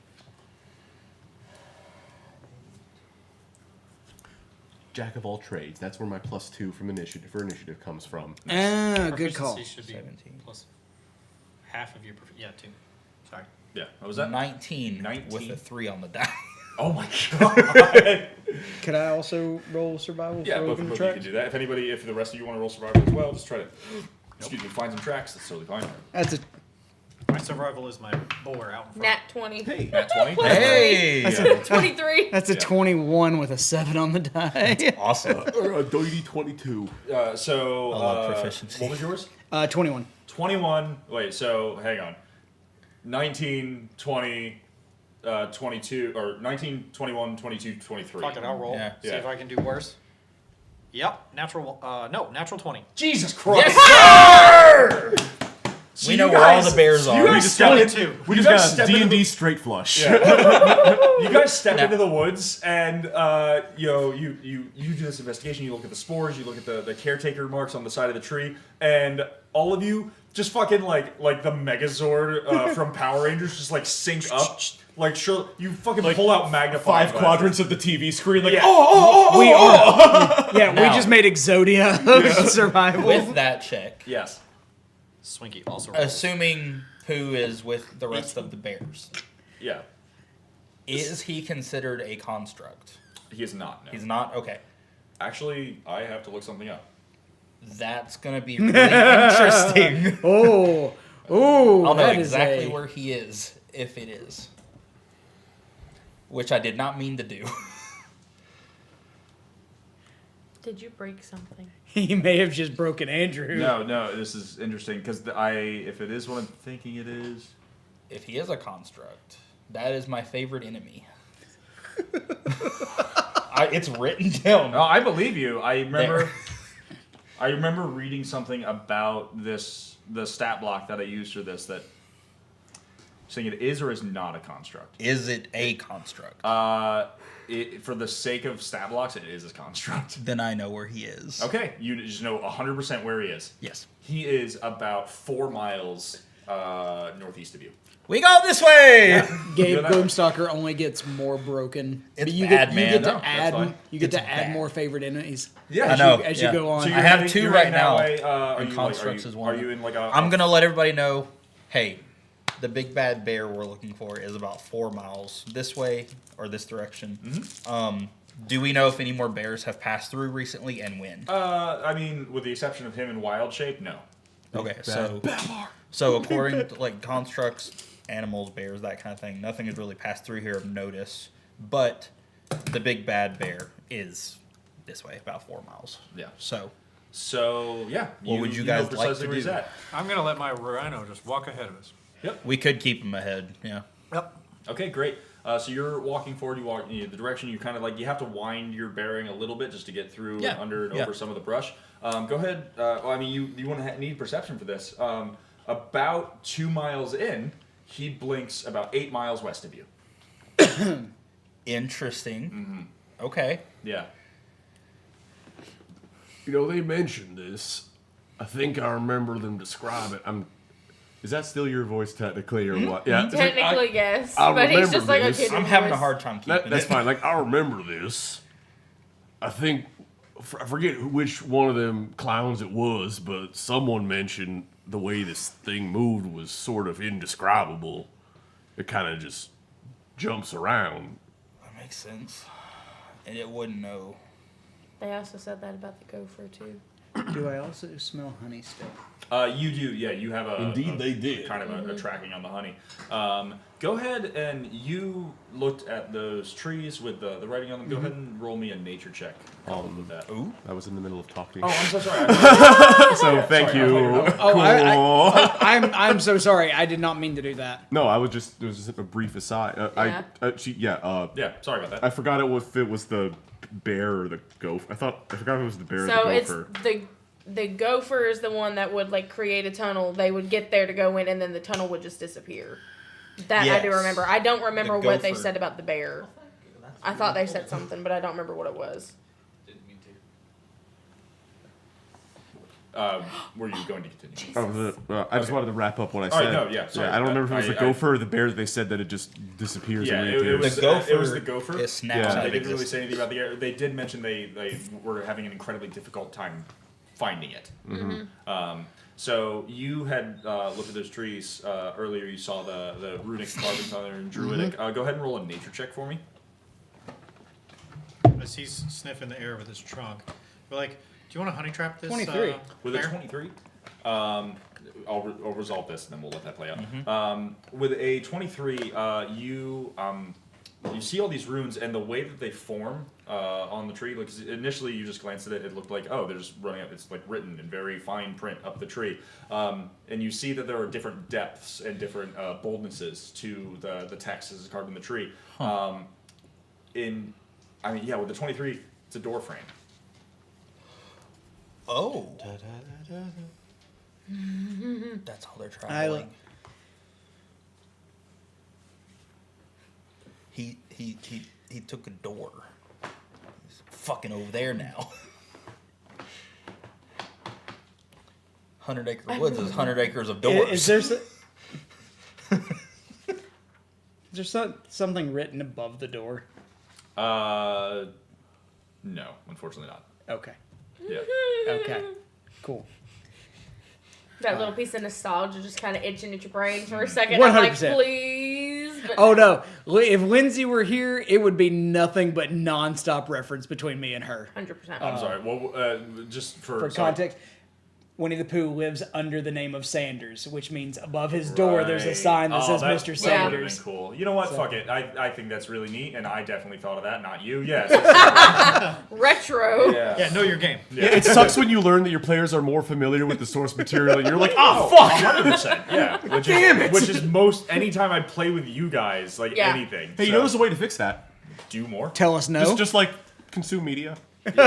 Jack of all trades. That's where my +2 from initiative comes from. Good call. Proficiency should be 17. plus half of your yeah, 2. Sorry. Yeah. What was that? 19, 19? with a 3 on the die. Oh my god. Could I also roll survival Yeah, for both open of you tracks? can do that. If the rest of you want to roll survival as well, just try to find some tracks. That's totally fine. That's a My survival is my boar out in front. Nat 20. Nat 20. Hey! 23. That's a 21 with a 7 on the die. Awesome. A doity 22. So I love proficiency. what was yours? 21. 21. Wait, so hang on. 19, 20, 22, or 19, 21, 22, 23. Fuck it, I'll roll. Yeah. See Yeah. if I can do worse. Yep, natural 20. Jesus Christ! So We you know where all guys- the bears you are. guys We just stepped got into- We you just guys got a stepped into D&D the- straight flush. You guys step Now- into the woods, and you do this investigation. You look at the spores, you look at the caretaker marks on the side of the tree, and all of you just fucking like the Megazord from Power Rangers just like sync up. Like sure, you fucking Like, pull out magnifying 5 glasses. quadrants of the TV screen. Like, Yeah. We are. Yeah, we Now. just made Exodia survival. With that check, Yes. Swinky also rolls. assuming Pooh is with the rest of the bears, Yeah. is he considered a construct? He is not. No. He's not? Okay. Actually, I have to look something up. That's going to be really interesting. Oh, I'll know that is exactly a- where he is, if it is. Which I did not mean to do. Did you break something? He may have just broken Andrew. No, this is interesting because if it is what I'm thinking it is. If he is a construct, that is my favorite enemy. It's written down. No, I believe you. I remember. There. I remember reading something about the stat block that I used for this that saying it is or is not a construct. Is it a construct? For the sake of stat blocks, it is a construct. Then I know where he is. Okay, you just know 100% where he is. Yes. He is about 4 miles northeast of you. We go this way! Gabe Yeah, that- Gloomstalker only gets more broken. It's But you bad, get, man. You get No, to that's add. fine. You get It's to add bad. more favorite enemies. Yeah, I know. As yeah. you go on. So I have two you're right heading that now. way, And you, constructs are is you, one. Are you in like a? I'm going to let everybody know, hey, the big bad bear we're looking for is about 4 miles this way or this direction. Mm-hmm. Do we know if any more bears have passed through recently and when? I mean, with the exception of him in wild shape, no. Okay, so according to like constructs, animals, bears, that kind of thing, nothing has really passed through here of notice. But the big bad bear is this way, about 4 miles. Yeah. So Yeah. What would you know guys like precisely to where he's do? at. I'm going to let my rhino just walk ahead of us. we could keep him ahead. Yeah. Yep. Okay, great. So you're walking forward. You walk the direction. You kind of like you have to wind your bearing a little bit just to get through Yeah, under and yeah. over some of the brush. Go ahead. Well, I mean, you want to need perception for this. About 2 miles in, he blinks about 8 miles west of you. Interesting. Mm-hmm. Okay. Yeah. You know, they mentioned this. I think I remember them describe it. Is that still your voice technically or what? Yeah. it's like, Technically, yes. I But he's remember just like a this. kid. I'm with having a voice. hard time keeping that's it. fine. Like, I remember this. I think, I forget which one of them clowns it was, but someone mentioned the way this thing moved was sort of indescribable. It kind of just jumps around. That makes sense. And it wouldn't know. They also said that about the gopher, too. Do I also smell honey still? You do, yeah. You have Indeed, they did. kind of a tracking on the honey. Go ahead and you looked at those trees with the writing on them. Go ahead and roll me a nature check. With that. Ooh. I was in the middle of talking. Oh, I'm so sorry. So thank you. I'm so sorry. I did not mean to do that. No, it was just a brief aside. Yeah. Yeah, sorry about that. I forgot if it was the bear or the gopher. I forgot if it was the bear or So the it's gopher. the gopher is the one that would like create a tunnel. They would get there to go in, and then the tunnel would just disappear. That I do Yes. remember. I don't remember The what they gopher. said about the bear. I thought they said something, but I don't remember what it was. Were you going to continue? I just wanted to wrap up what I All said. right, no, yeah, sorry. I don't remember if it was the I- gopher or the bear that they said that it just disappears Yeah, and it reappears. was The gopher it was the gopher. It snaps Yeah. out They of didn't really existence. say anything about the air. They did mention they were having an incredibly difficult time finding it. So you had looked at those trees earlier. You saw the runic carvings on there in Druidic. Go ahead and roll a nature check for me. As he's sniffing the air with his trunk, we're like, "Do you want to honey trap this?" 23. With a bear? 23, I'll resolve this and then we'll let that play out. With a 23, you see all these runes and the way that they form on the tree. Like initially, you just glanced at it, it looked like they're just running up. It's like written in very fine print up the tree, and you see that there are different depths and different boldnesses to the text as it's carved in the tree. With the 23, it's a door frame. Oh. That's how they're traveling. He took a door. He's fucking over there now. 100 Acre Woods is 100 acres of doors. Is there something written above the door? No, unfortunately not. Okay. Yeah. Okay. Cool. That little piece of nostalgia just kind of itching at your brain for a second. I'm like, 100%. please. But Oh no! If Lindsay were here, it would be nothing but nonstop reference between me and her. 100%. I'm sorry. Well, just For sorry. context, Winnie the Pooh lives under the name of Sanders, which means above his door there's a sign that says Mr. That would've Sanders. been cool. You know what? So- Fuck it. I think that's really neat, and I definitely thought of that. Not you. Yes. Retro. yeah. Yeah, know your game. It sucks when you learn that your players are more familiar with the source material and you're like, oh, fuck! 100%. Yeah. Which is most anytime I play with you guys, like Yeah. anything. Hey, you know there's a way to fix that. do more. Tell us no. Just like consume media. Once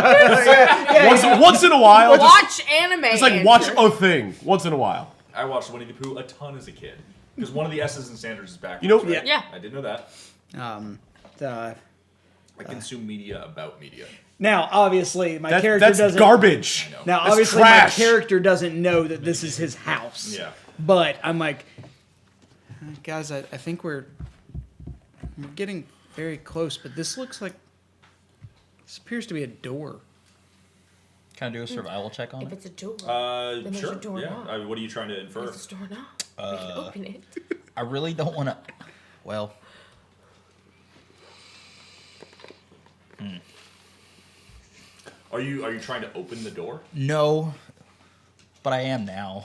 in a while, Watch anime. it's like watch a thing once in a while. I watched Winnie the Pooh a ton as a kid because one of the S's in Sanders is backwards. You know- right? Yeah. I did know that. I consume media about media. Now, obviously, my character That's doesn't. garbage. Now, That's obviously, trash. my character doesn't know that this is his house. Yeah. But I'm like, guys, I think we're getting very close, but this looks like this appears to be a door. Can I do a survival check on If it? it's a door, then there's Sure. a door Yeah. knob. What are you trying to infer? It's a door knob. We can open it. I really don't want to. Well. Are you trying to open the door? No. But I am now.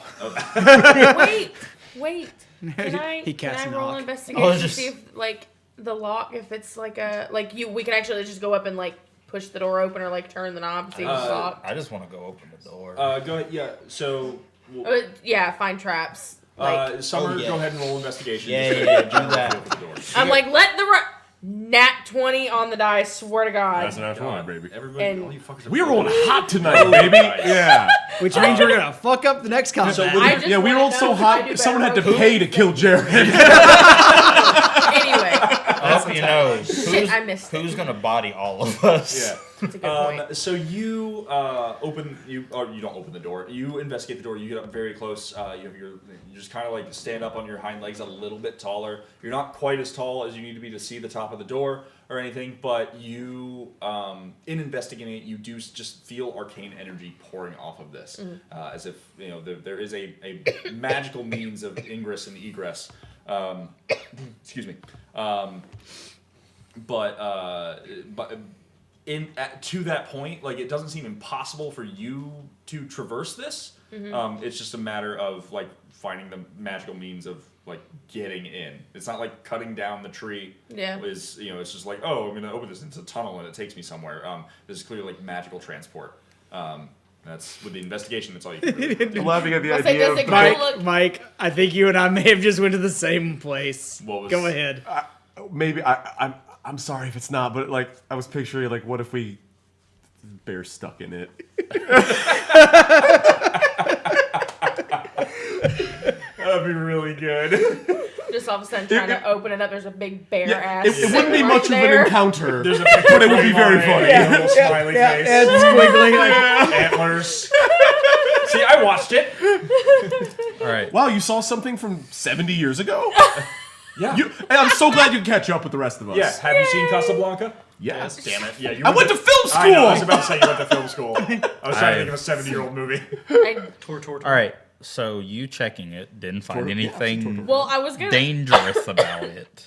Wait. He casts can I roll knock. investigation Oh, to just- see if like the lock, if it's like we can actually just go up and like push the door open or like turn the knob and see if it's locked. I just want to go open the door. Go ahead. Yeah. So. Well, Yeah, find traps. Like Summer, Oh, yeah. go ahead and roll investigation. Yeah, Just yeah, go do that. open the door. I'm like, let the nat 20 on the die. Swear to God. That's an God, baby. Everybody, And- all you fuckers are We're rolling. rolling hot tonight, baby. Yeah. Which means you're gonna fuck up the next combat. I just Yeah, we wanna rolled know so if I do hot, someone had to better pay to kill Jared. Anyway, That's You know, Shit, I missed it. who's gonna body all of us? Yeah. That's a good point. So you you don't open the door. You investigate the door. You get up very close. You just kind of like stand up on your hind legs a little bit taller. You're not quite as tall as you need to be to see the top of the door or anything, but you in investigating it, you do just feel arcane energy pouring off of this, as if there is a magical means of ingress and egress. Excuse me. But to that point, like, it doesn't seem impossible for you to traverse this. It's just a matter of like finding the magical means of like getting in. It's not like cutting down the tree. Yeah. It's just like, oh, I'm gonna open this into a tunnel and it takes me somewhere. This is clearly like magical transport. That's with the investigation. That's all you can really do. I'm laughing at the I'll say, idea does of it kinda Mike, look- Mike, I think you and I may have just went to the same place. What was- Go ahead. maybe I'm sorry if it's not, but like I was picturing like what if we bear stuck in it? That'd be really good. Just all of a sudden trying to open it up, there's a big bear ass. It wouldn't be sitting much right of there. an encounter, There's a but it would be very funny. A little smiley face. it's squiggly. Like, Antlers. See, I watched it. All right. Wow, you saw something from 70 years ago? Yeah. And I'm so glad you can catch up with the rest of us. Yeah. Have you seen Casablanca? Yes. Damn it. Yeah. You I went to film school! I know. I was about to say you went to film school. I was trying to think of a 70-year-old movie. I- All right. So you checking it, didn't find anything well, I was gonna. dangerous about it.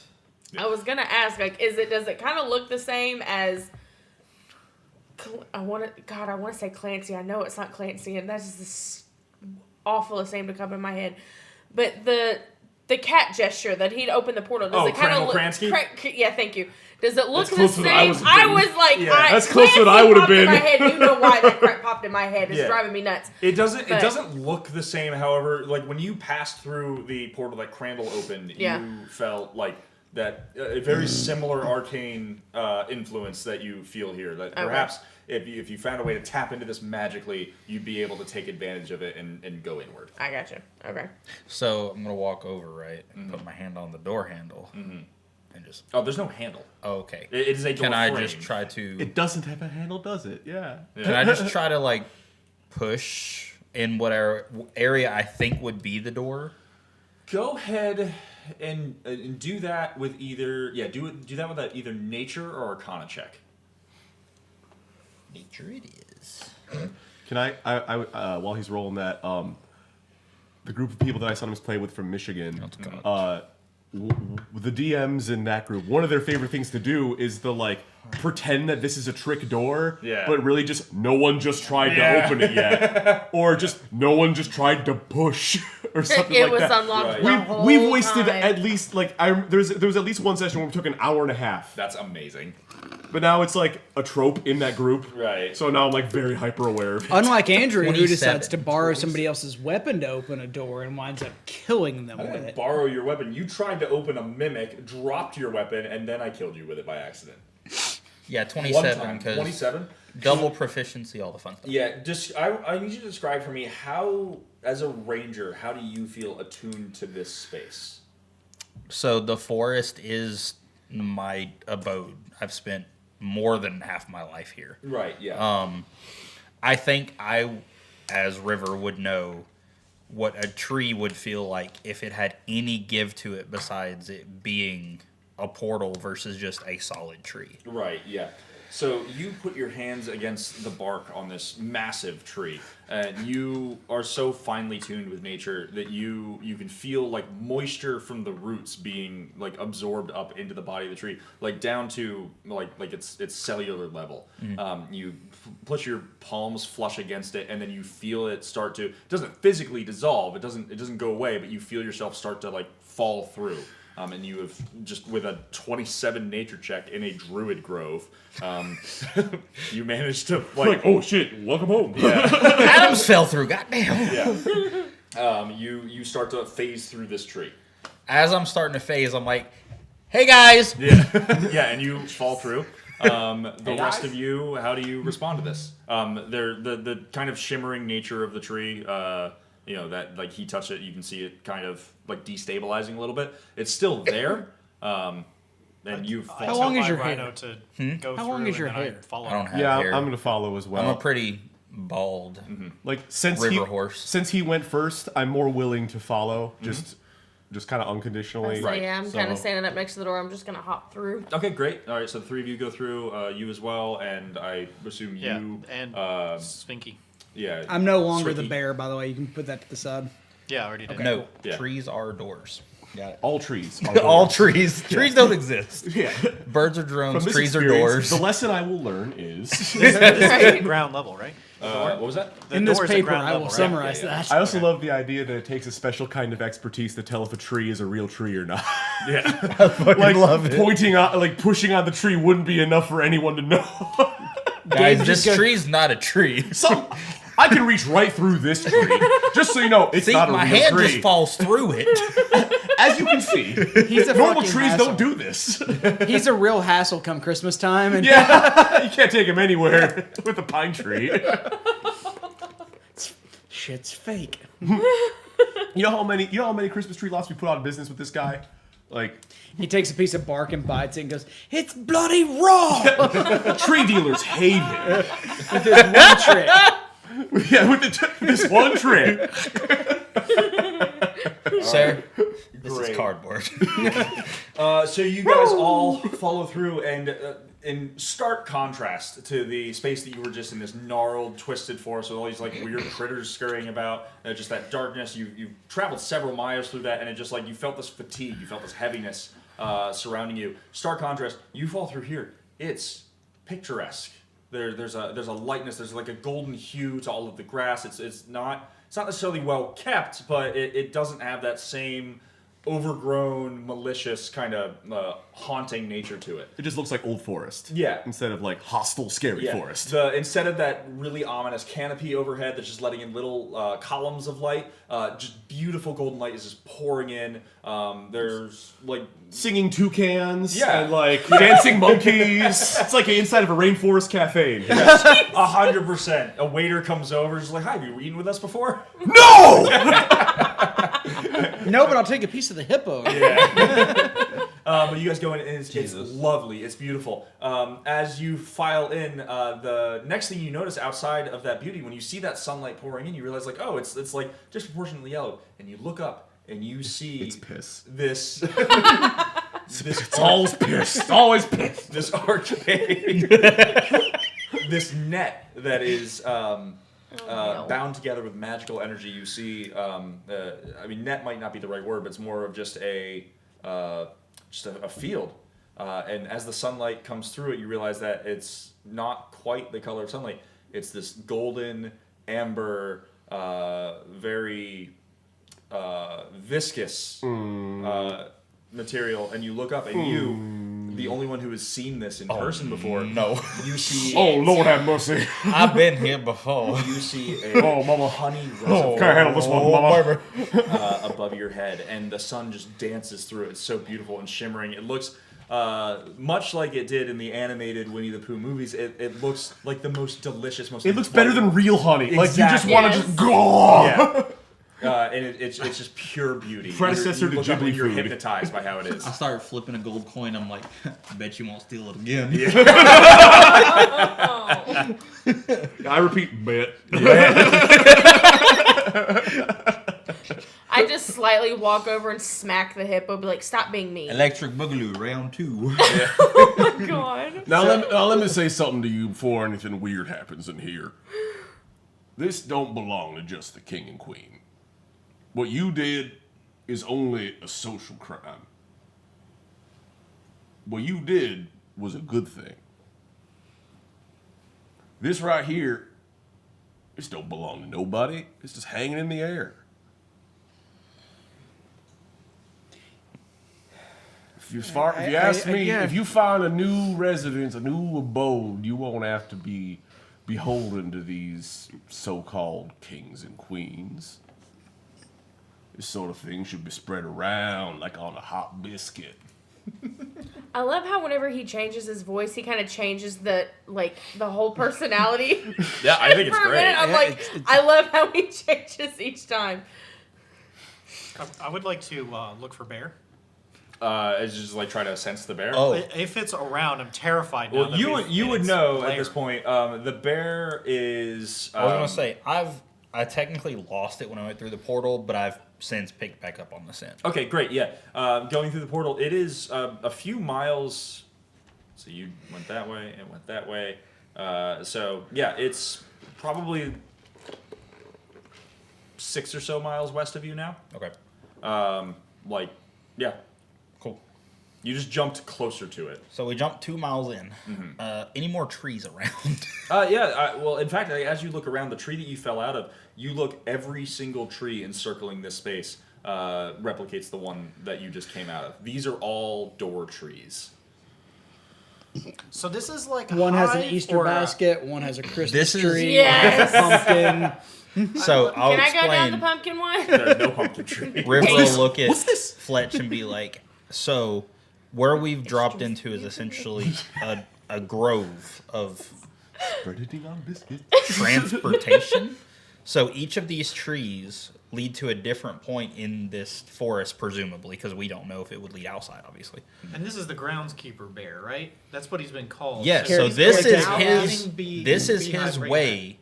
I was gonna ask, like, does it kind of look the same as? I want to say Clancy. I know it's not Clancy, and that's just the awfulest name to come in my head. But the cat gesture that he'd open the portal. Does it kind of look? Kransky? Yeah, thank you. Does it look That's the close to same? what I was I thinking. was like, Yeah, that's close to what I Clancy would've popped in been. my head. You know why that crap popped in my head? It's Yeah. driving me nuts. It doesn't. But- It doesn't look the same. However, like when you passed through the portal that Crandall opened, Yeah. you felt like that a very similar arcane influence that you feel here. That Okay. perhaps if you found a way to tap into this magically, you'd be able to take advantage of it and go inward. I got you. Okay. So I'm gonna walk over, right, and put my hand on the door handle, and just. Oh, there's no handle. Oh, okay. It is a door Can I frame. just try to? It doesn't have a handle, does it? Yeah. Can I just try to like push in whatever area I think would be the door? Go ahead and do that with either do that with either nature or arcana check. Nature it is. Can I while he's rolling that, the group of people that I sometimes play with from Michigan, the DMs in that group, one of their favorite things to do is the like pretend that this is a trick door, but really just no one just tried to open it yet, or just no one just tried to push or something It like was that. unlocked the whole We've wasted time. at least like there was at least one session where we took an hour and a half. That's amazing. But now it's like a trope in that group. Right. So now I'm like very hyper aware of it. unlike Andrew, who 27. decides to borrow somebody else's weapon to open a door and winds up killing them I with didn't it. borrow your weapon. You tried to open a mimic, dropped your weapon, and then I killed you with it by accident. Yeah, One 27 time. because 27? double proficiency, all the fun stuff. Yeah, just I need you to describe for me how, as a ranger, how do you feel attuned to this space? So the forest is my abode. I've spent more than half my life here. Right, yeah. I think I, as River, would know what a tree would feel like if it had any give to it besides it being a portal versus just a solid tree. Right, yeah. So you put your hands against the bark on this massive tree, and you are so finely tuned with nature that you can feel like moisture from the roots being like absorbed up into the body of the tree, like down to like its cellular level. You put your palms flush against it, and then you feel it start to. It doesn't physically dissolve. It doesn't go away, but you feel yourself start to like fall through. And you have just with a 27 nature check in a druid grove, you managed to like oh shit, welcome home. Adams fell through, goddamn. yeah. You start to phase through this tree. As I'm starting to phase, I'm like, hey guys! Yeah, and you fall through. The rest of you, how do you respond to this? The kind of shimmering nature of the tree. That like he touched it, you can see it kind of like destabilizing a little bit. It's still there, and you I fall. How long tell is your my hair? rhino to go How through long is and your then I hair? follow. I don't have Yeah, hair. I'm gonna follow as well. I'm a pretty bald. Like since River horse. since he went first, I'm more willing to follow, just kind of unconditionally. So, yeah, I'm kind So- of standing up next to the door. I'm just gonna hop through. Okay, great. All right, so the 3 of you go through. You as well, and I assume Yeah, you. and uh, Svinky. yeah. I'm no longer the Swinky. bear, by the way. You can put that to the side. Yeah, I already did. No, Yeah. trees are doors. Got it. All trees. Are All doors. trees. Trees don't exist. Yeah. Birds are From drones. this Trees are experience, doors. The lesson I will learn is This is at ground level, right? What was that? The In this door's at paper, ground I will level, right? summarize Yeah, yeah. that. I also love the idea that it takes a special kind of expertise to tell if a tree is a real tree or not. Yeah. Like love it. pointing on, like pushing on the tree wouldn't be enough for anyone to know. Guys, Gabe this just go- tree's not a tree. So I can reach right through this tree. Just so you know, it's See, not a my real hand tree. just falls through it. As you can see, He's a normal fucking trees hassle. don't do this. He's a real hassle come Christmas time. And Yeah, you can't take him anywhere with a pine tree. shit's fake. You know how many Christmas tree lots we put out of business with this guy? Like He takes a piece of bark and bites it and goes, "It's bloody raw!" tree dealers hate him. with this one trick. Yeah, with this one trick. Sir, this Great. is cardboard. So you guys all follow through, and in stark contrast to the space that you were just in, this gnarled, twisted forest with all these like weird critters scurrying about, just that darkness. You traveled several miles through that, and it just like you felt this fatigue, you felt this heaviness surrounding you. Stark contrast. You fall through here. It's picturesque. There's a lightness. There's like a golden hue to all of the grass. It's not necessarily well kept, but it doesn't have that same overgrown, malicious kind of haunting nature to it. It just looks like old forest. Yeah. Instead of like hostile, scary forest. Instead of that really ominous canopy overhead that's just letting in little columns of light, just beautiful golden light is just pouring in. There's like Singing toucans Yeah. and like dancing monkeys. It's like inside of a rainforest cafe. 100%. A waiter comes over, just like, "Hi, have you eaten with us before?" No! No, but I'll take a piece of the hippo. But you guys go in, and it's lovely. It's beautiful. As you file in, the next thing you notice outside of that beauty, when you see that sunlight pouring in, you realize like, oh, it's like disproportionately yellow. And you look up, and you see It's piss. this It's always piss. It's always piss. this arcade, this net that is bound together with magical energy. You see, I mean, net might not be the right word, but it's more of just a field. And as the sunlight comes through it, you realize that it's not quite the color of sunlight. It's this golden, amber, very viscous material. And you look up, and you, the only one who has seen this in person before, No. you see Oh, Lord have mercy. I've been here before. you see a Oh, mama. honey Can I reservoir handle this one, mama? above your head, and the sun just dances through it. It's so beautiful and shimmering. It looks much like it did in the animated Winnie the Pooh movies. It looks like the most delicious, most. It looks better than real honey. Like, you just Exactly. want to Yes. just go. Yeah. And it's just pure beauty. Predecessor You to look up and Ghibli you're food. hypnotized by how it is. I started flipping a gold coin. I'm like, I bet you won't steal it again. I repeat, bet. I just slightly walk over and smack the hippo, be like, "Stop being mean." Electric Boogaloo, round 2. Oh God. Now let me say something to you before anything weird happens in here. This don't belong to just the king and queen. What you did is only a social crime. What you did was a good thing. This right here, this don't belong to nobody. It's just hanging in the air. If you ask me, yeah. if you find a new residence, a new abode, you won't have to be beholden to these so-called kings and queens. This sort of thing should be spread around like on a hot biscuit. I love how whenever he changes his voice, he kind of changes the whole personality. Yeah, I think it's For a great. minute, I'm Yeah, like, it's- I love how he changes each time. I would like to look for bear. As just like try to sense the bear. Oh, If it's around, I'm terrified. Now well, that you we've you in would its know at lair. this point. The bear is. I was gonna say I technically lost it when I went through the portal, but I've since picked back up on the scent. Okay, great. Yeah, going through the portal, it is a few miles. So you went that way and went that way. So yeah, it's probably 6 or so miles west of you now. Okay, Like, yeah, cool. you just jumped closer to it. So we jumped 2 miles in. Any more trees around? Well, in fact, as you look around, the tree that you fell out of, you look every single tree encircling this space replicates the one that you just came out of. These are all door trees. So this is like One has an hive Easter or a- basket. One has a Christmas This is- tree. Yes. Pumpkin. So I'll Can I go down explain. the pumpkin one? There's no pumpkin tree. River will look at Fletch and be like, so where we've dropped into is essentially a grove of Spreading on biscuit. transportation. So each of these trees lead to a different point in this forest, presumably, because we don't know if it would lead outside, obviously. And this is the groundskeeper bear, right? That's what he's been called. Yes, So so Carries this is cows. his Bee- this is beehive his right way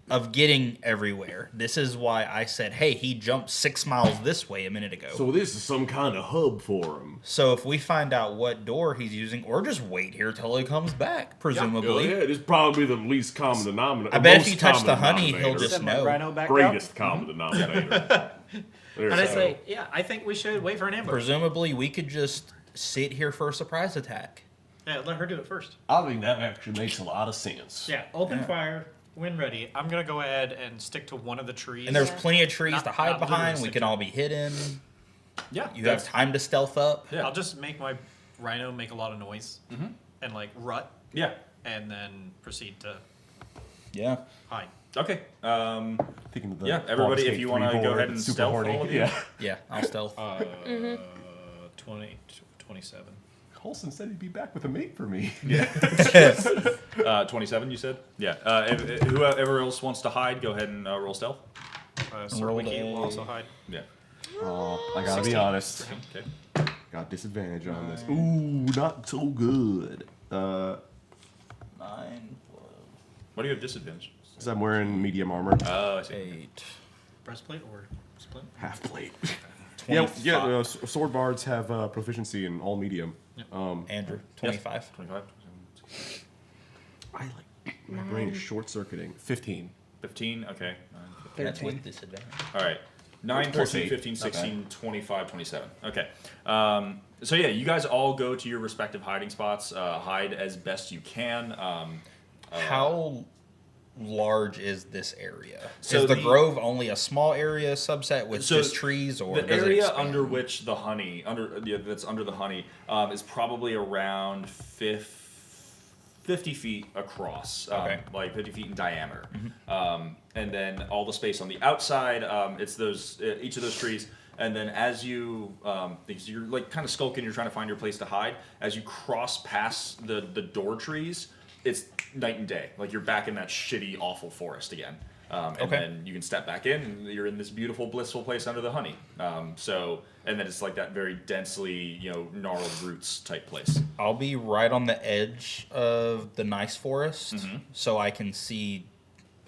of getting everywhere. This is why I said, hey, he jumped 6 miles this way a minute ago. So this is some kind of hub for him. So if we find out what door he's using, or just wait here till he comes back, Oh, presumably. yeah, it is probably the least common denominator. I bet if most you touch the common honey, he'll denominator. just Send my know. rhino back Greatest out. common denominator. And I say, yeah, I think we should wait for an ambush. Presumably, we could just sit here for a surprise attack. Yeah, let her do it first. I think that actually makes a lot of sense. Yeah, open fire when ready. I'm gonna go ahead and stick to one of the trees. And there's Yeah. plenty of trees Not- to hide not literally behind. We stick can to- all be hidden. yeah, You have time to stealth up. Yeah. I'll just make my rhino make a lot of noise and like rut, Yeah. and then proceed to Yeah. hide. Okay. Thinking of the Yeah, everybody, if Baldur's you Gate wanna 3 go board, ahead and super stealth horny. all of you? Yeah. Yeah, I'll stealth. 20, 27. Colson said he'd be back with a mate for me. 27, you said? Yeah. Whoever else wants to hide, go ahead and roll stealth. Sir Roll Wiki a- will also hide. Yeah. I gotta be honest. Okay. Got disadvantage on this. Ooh, not so good. 9 What do you have disadvantage? Because I'm wearing medium armor. Oh, I plus see. 8. Breastplate or split? Half plate. 25. Yeah, sword bards have proficiency in all medium. Andrew, 25. 25. I like my brain is short circuiting. 15. 15. Okay. That's 13. with disadvantage. All right. 9, Plus 14, eight. 15, 16, 25, 27. Okay. So yeah, you guys all go to your respective hiding spots. Hide as best you can. How large is this area? So is the the- grove only a small area subset with So just trees, or the does it area expand? under which the honey that's under the honey is probably around 50 feet across, Okay. like 50 feet in diameter, and then all the space on the outside. It's those each of those trees. And then as you, because you're like kind of skulking, you're trying to find your place to hide. As you cross past the door trees, it's night and day. Like you're back in that shitty, awful forest again. And Okay. then you can step back in, and you're in this beautiful, blissful place under the honey. And then it's like that very densely, gnarled roots type place. I'll be right on the edge of the nice forest, so I can see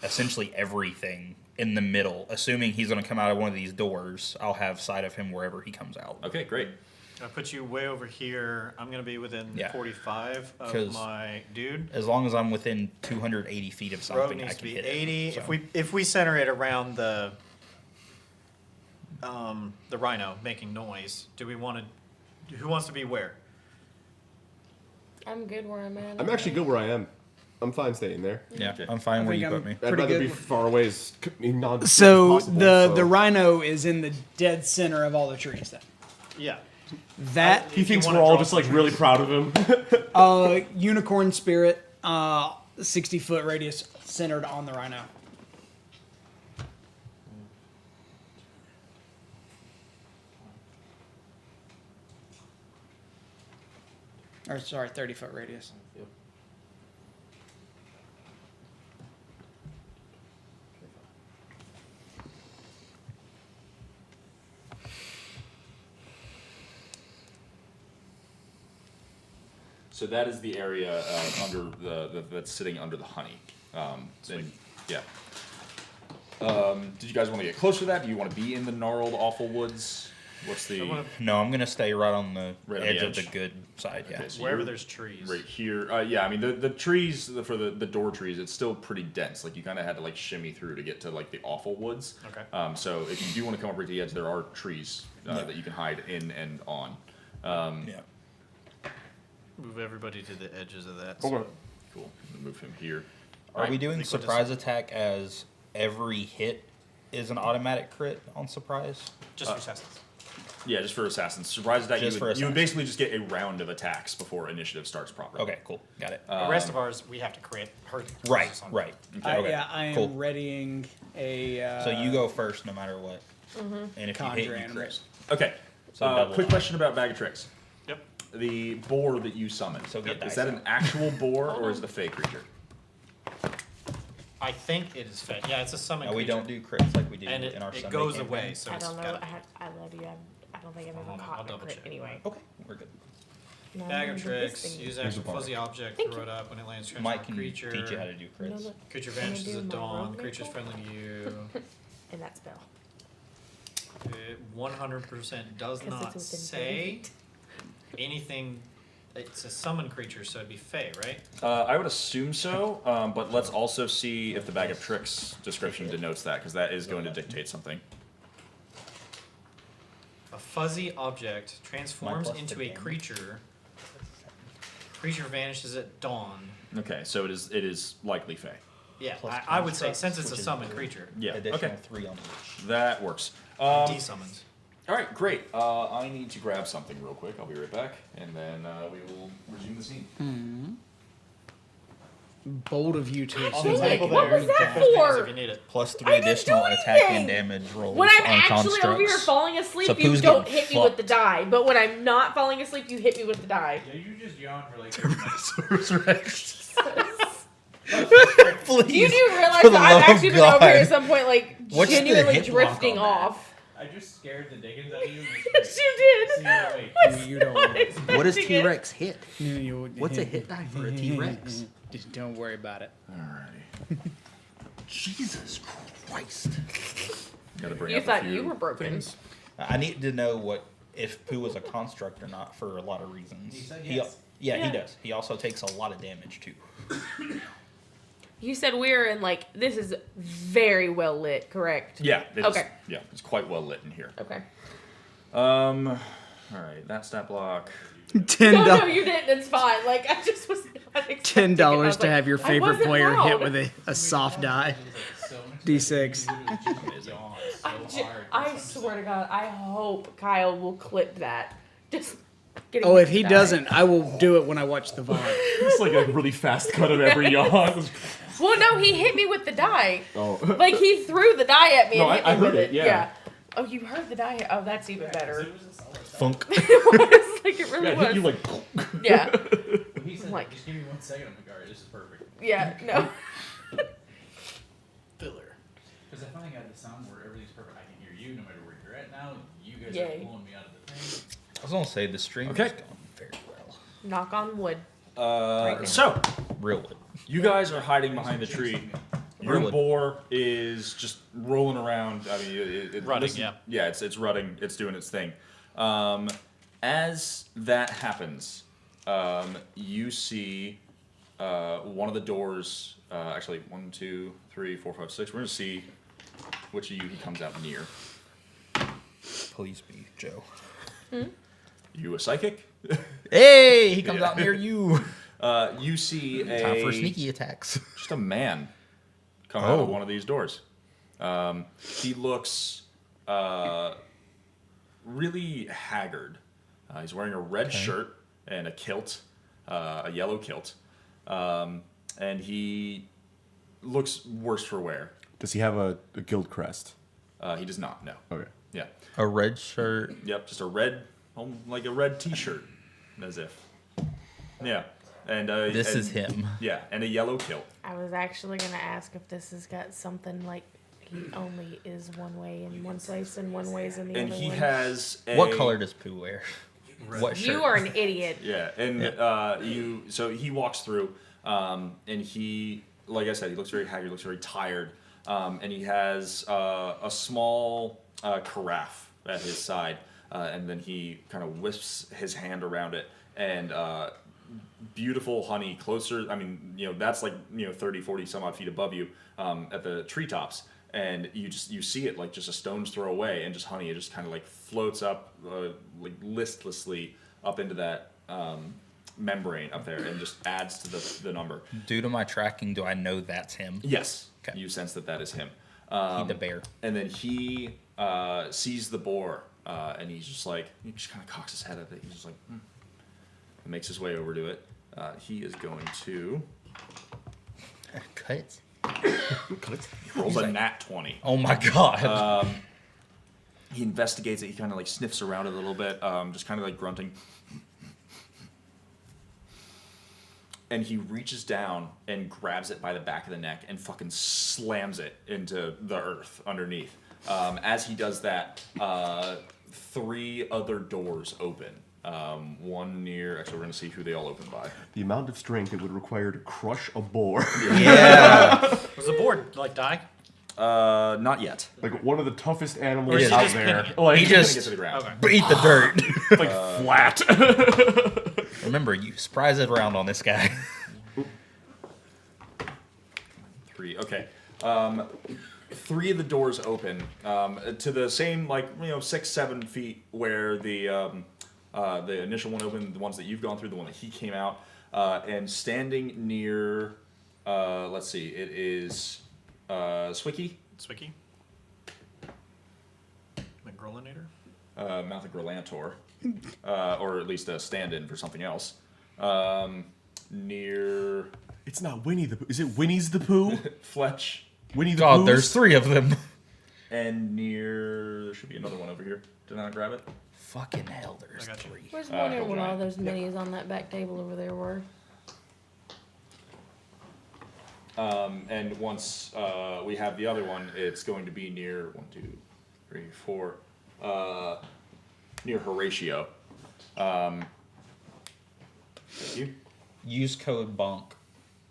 essentially everything in the middle. Assuming he's going to come out of one of these doors, I'll have sight of him wherever he comes out. Okay, great. I put you way over here. I'm gonna be within Yeah. 45 of 'Cause- my dude. As long as I'm within 280 feet of Road something, I needs to can be hit 80. it. So. If we center it around the rhino making noise, do we want to? Who wants to be where? I'm good where I'm at. I'm actually good where I am. I'm fine staying there. Yeah, Okay. I'm fine where think you I'm- put me. I'd Pretty rather be good. far away as non So possible, the rhino is in the dead center of all the trees. Then Yeah. that He thinks wanna we're all draw just like really proud of him. unicorn spirit, 60-foot radius centered on the rhino. Or sorry, 30-foot radius. So that is the area under that's sitting under the honey. Yeah. Did you guys want to get closer to that? Do you want to be in the gnarled, awful woods? What's the No, I'm gonna stay right on the Right on edge the of the edge. good side. Yeah. Okay, so Wherever you're there's trees. right here? Yeah, I mean the trees for the door trees, it's still pretty dense. Like you kind of had to like shimmy through to get to like the awful woods. Okay. So if you do want to come up right to the edge, there are trees that you can hide in and on. Yeah. Move everybody to the edges of that. Okay. Cool. Move him here. Are we doing think we'll surprise attack as every hit is an automatic crit on surprise? Just for assassins. Yeah, just for assassins. Surprise attack. Just You for would assassins. basically just get a round of attacks before initiative starts properly. Okay, cool, got it. The rest of ours, we have to create hurt. Right, right. Okay, Yeah, I am cool. readying a. So you go first, no matter what. And if Conjure you hit, you animals. crit. Okay. So double Quick on. question about Bag of Tricks. Yep. The boar that you summoned. So get is dice that out. an actual boar or is it a fake creature? I think it is fed. Yeah, it's a summon No, we creature. don't do crits like we do And in our it Sunday goes campaign. away, so I it's don't know. gotta- I love you. I don't think I've ever Hold on, I'll caught a double crit check. anyway. Okay, we're good. No, Bag of this tricks. thing. Use Here's action a bar. fuzzy object. Thank Throw you. it up when it lands. Mike Transform can creature. teach you how to do No, crits. look, Creature Can I vanishes do at my dawn. rogue Creature's ritual? friendly to you. in that spell. It 100% does 'Cause not it's within say 30 feet. anything. It's a summon creature, so it'd be Fey, right? I would assume so, but let's also see if the Bag of Tricks description denotes that, because that is going to dictate something. A fuzzy object transforms plus into the a damage. creature. Creature vanishes at dawn. Okay, so it is likely Fey. Yeah, Plus I would say constructs, since it's a which is summon good. creature, Yeah. Additional Okay. 3 on each. That works. desummons. All right, great. I need to grab something real quick. I'll be right back, and then we will resume the scene. Bold of you to On the assume. table what there. was that check those things for? If you need it. Plus 3 I didn't additional do attack and anything. damage rolls When I'm on actually over here constructs. falling asleep, So you Pooh's don't getting hit me with the fucked. die. But when I'm not falling asleep, you hit me with the die. Yeah, you just yawned for like 30 minutes. Please. You do realize for the that I've love of actually been over here God. at some point, like, What's the genuinely hit block drifting on that? off. I just scared the dickens out of you. Yes, you did. See, wait. You don't. What is Expecting it. T-Rex hit? You- What's a hit die for a T-Rex? Just don't worry about it. Alrighty. Jesus Christ. Gotta bring You up a thought few you were broken. things. I need to know what if Pooh was a construct or not for a lot of reasons. He said He- yes. yeah, Yeah. he does. He also takes a lot of damage too. You said we're in, like, this is very well lit, correct? Yeah. It is. Okay. Yeah, it's quite well lit in here. Okay. All right, that stat block. $10. No, you didn't. It's fine. Like, I just was not expecting it. I was $10 to like, have your I favorite wasn't player hit loud. with a soft die. So much D6. I swear to God, I hope Kyle will clip that. Just getting Oh, me if to he die. doesn't, I will do it when I watch the VOD. It's like a really fast cut of every yawn. Well, no, he hit me with the die. Oh. Like, he threw the die at me No, and hit I me with heard it, it. yeah. Oh, you heard the die hit? Oh, that's even better. Funk. It was. Like, it really Yeah, was. hit you like. Yeah. He said, Like- just give me 1 second. I'm like, alright, this is perfect. Yeah, no. Filler. Because I finally got the sound where everything's perfect. I can hear you no matter where you're at now. You guys Yay. are pulling me out of the thing. I was gonna say the stream Okay. is going very well. Knock on wood. now. So, Real wood. you guys are hiding behind the tree. Your Really? boar is just rolling around. I mean, it Rutting, listen- yeah. Yeah, it's rutting. It's doing its thing. As that happens, you see one of the doors. Actually, 1, 2, 3, 4, 5, 6. We're gonna see which of you he comes out near. Please be Joe. You a psychic? Hey, he comes out near you. You see a Time for sneaky attacks. just a man come out Oh. of one of these doors. He looks really haggard. He's wearing a red shirt and a kilt, a yellow kilt, and he looks worse for wear. Does he have a guild crest? He does not. No. Okay. Yeah. A red shirt. Yep. Just a red, like a red T-shirt, as if. Yeah. And This and- is him. Yeah, and a yellow kilt. I was actually going to ask if this has got something like he only is one way in one place and one way is in the And other he one. has a... What color does Pooh wear? What shirt? You are an idiot. Yeah, and so he walks through, and he, like I said, he looks very haggard, looks very tired, and he has a small carafe at his side, and then he kind of wisps his hand around it, and beautiful honey closer. I mean, that's like 30, 40 some odd feet above you at the treetops. And you see it like just a stone's throw away, and just honey, it just kind of like floats up like listlessly up into that membrane up there, and just adds to the number. Due to my tracking, do I know that's him? Yes, Okay. you sense that is him. He the bear. And then he sees the boar, and he just kind of cocks his head at it. He's just like, and makes his way over to it. He is going to Cut. he rolls a nat 20. Oh my god. He investigates it. He kind of like sniffs around it a little bit, just kind of like grunting. And he reaches down and grabs it by the back of the neck and fucking slams it into the earth underneath. As he does that, 3 other doors open. One near. Actually, we're going to see who they all open by. The amount of strength it would require to crush a boar. Yeah. Was the board like die? Not yet. Like one of the toughest Or animals is he out just there. pinning it? Like He Gonna just get to the ground. Okay. eat the dirt. like flat. Remember, you surprise it around on this guy. 3. Okay. 3 of the doors open to the same 6-7 feet where the initial one opened, the ones that you've gone through, the one that he came out, and standing near. Let's see. It is Swicky. Swicky? McGrolinator? Mouth of Grelantor, or at least a stand-in for something else. Near It's not Winnie the Pooh. Is it Winnie's the Pooh? Fletch, Winnie the God, Pooh? there's 3 of them. and near there should be another one over here. Did I not grab it? Fucking hell, there's I got you. 3. Where's wondering what all giant. those minis on that back table over there were? And once we have the other one, it's going to be near 1, 2, 3, 4, near Horatio. Thank you. Use code BONK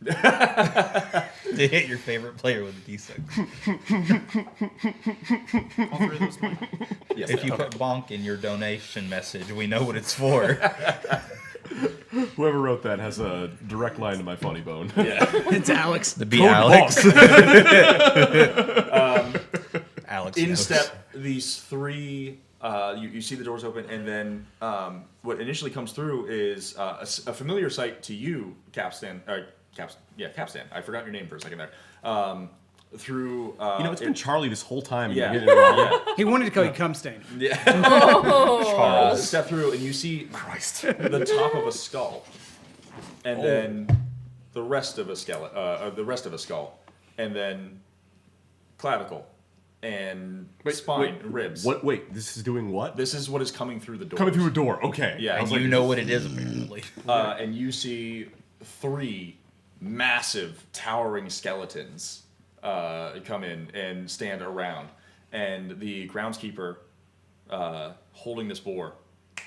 to hit your favorite player with a D6. All 3 of those mine. Yes, If you okay. put BONK in your donation message, we know what it's for. Whoever wrote that has a direct line to my funny bone. Yeah. It's Alex. The B Alex. Alex. In knows. step these 3. You see the doors open, and then what initially comes through is a familiar sight to you, Capstan. Capstan. I forgot your name for a second there. Through It's been Charlie this whole time. Yeah. You're getting it wrong. yeah. He wanted to call you Cumstain. Charles. Step through, and you see Christ. the top of a skull, and then the rest of a skeleton, the rest of a skull, and then clavicle, and spine, and ribs. What? Wait, this is doing what? This is what is coming through the door. Coming through a door. Okay. Yeah, I And was you like, know what it is, apparently. And you see 3 massive, towering skeletons come in and stand around, and the groundskeeper, holding this boar,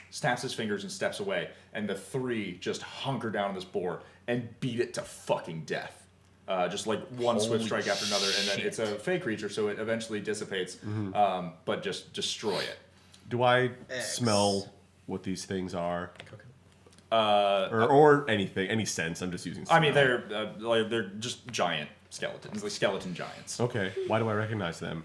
snaps his fingers and steps away, and the 3 just hunker down on this boar and beat it to fucking death. Just like one swift Holy strike after another, and then shit. it's a fey creature, so it eventually dissipates, but just destroy it. Do I smell what these things are? Or anything, any sense? I'm just using. I mean, smell. they're just giant skeletons, like skeleton giants. Okay. Why do I recognize them?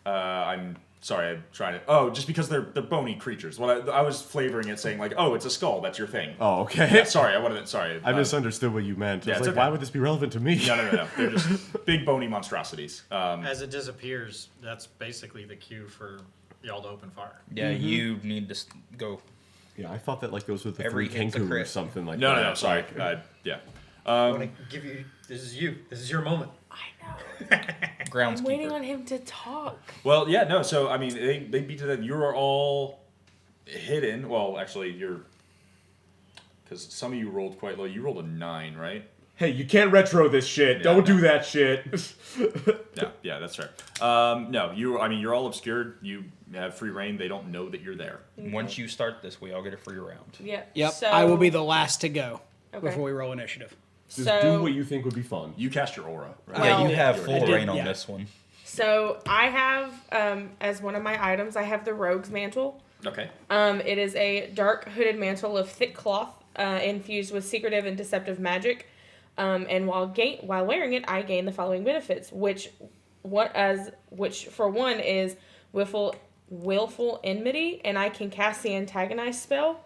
I'm sorry, I'm trying to. Oh, just because they're bony creatures. Well, I was flavoring it, saying like, oh, it's a skull. That's your thing. Oh, okay. Yeah, sorry, I wanted. Sorry, I misunderstood what you meant. I yeah, was it's like, okay. why would this be relevant to me? No. They're just big bony monstrosities. As it disappears, that's basically the cue for y'all to open fire. Yeah, you need to go. Yeah, I thought that like those were the Every 3 hit's a Kenku or crit. something like No, that. sorry. Like, Yeah. I want to give you. This is you. This is your moment. I know. I'm waiting Groundskeeper. on him to talk. Well, yeah, no. So I mean, they beat to that. You are all hidden. Well, actually, you're because some of you rolled quite low. You rolled a 9, right? hey, you can't retro this shit. Yeah, Don't no. do that shit. Yeah. that's fair. No, you're all obscured. You have free reign. They don't know that you're there. Once you start this, we all get a free round. Yep. Yep. So, I will be the last to go Okay. before we roll initiative. Just So- do what you think would be fun. You cast your aura, right? Yeah, Well, you have I full did, reign on yeah. this one. So I have, as one of my items, I have the Rogue's Mantle. Okay. It is a dark hooded mantle of thick cloth, infused with secretive and deceptive magic. And while wearing it, I gain the following benefits, which for one is willful enmity, and I can cast the antagonize spell.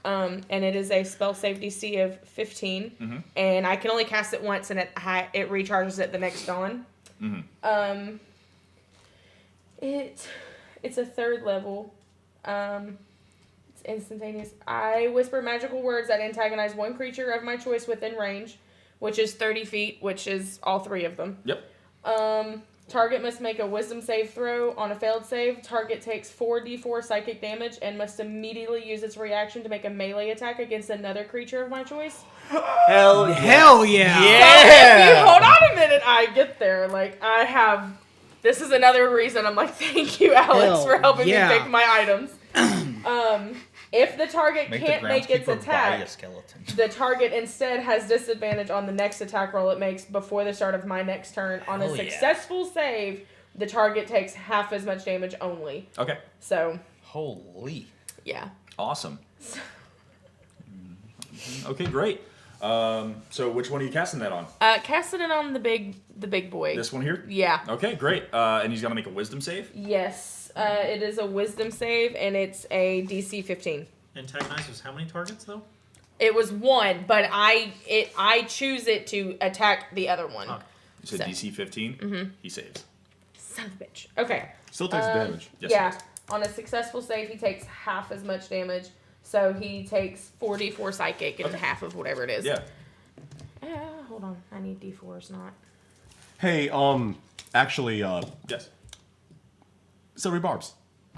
And it is a spell save DC of 15, and I can only cast it once, and it recharges at the next dawn. It's a 3rd level. It's instantaneous. I whisper magical words that antagonize one creature of my choice within range, which is 30 feet, which is all 3 of them. Yep. Target must make a wisdom save throw. On a failed save, target takes 4d4 psychic damage and must immediately use its reaction to make a melee attack against another creature of my choice. Hell yeah! So if you hold on a minute, I get there. Like, I have... This is another reason I'm like, thank you, Alex, Hell for helping yeah. me pick my items. If the target Make can't the make its groundskeeper buy attack, a skeleton. the target instead has disadvantage on the next attack roll it makes before the start of my next turn. On a Hell yeah. successful save, the target takes half as much damage only. Okay. So, Holy. yeah. Awesome. Okay, great. So which one are you casting that on? Casting it on the big boy. This one here? Yeah. Okay, great. And he's gonna make a wisdom save? Yes. It is a wisdom save, and it's a DC 15. Antagonize was how many targets though? It was 1, but I choose it to attack the other one. Okay. You said So- DC 15? He saves. Son of a bitch. Okay. Still takes damage. Yes, Yeah. he does. On a successful save, he takes half as much damage. So he takes 4d4 psychic and half of whatever it is. Yeah. Hold on. I need d4s, not. Hey, actually, Yes. Silvery Barbs.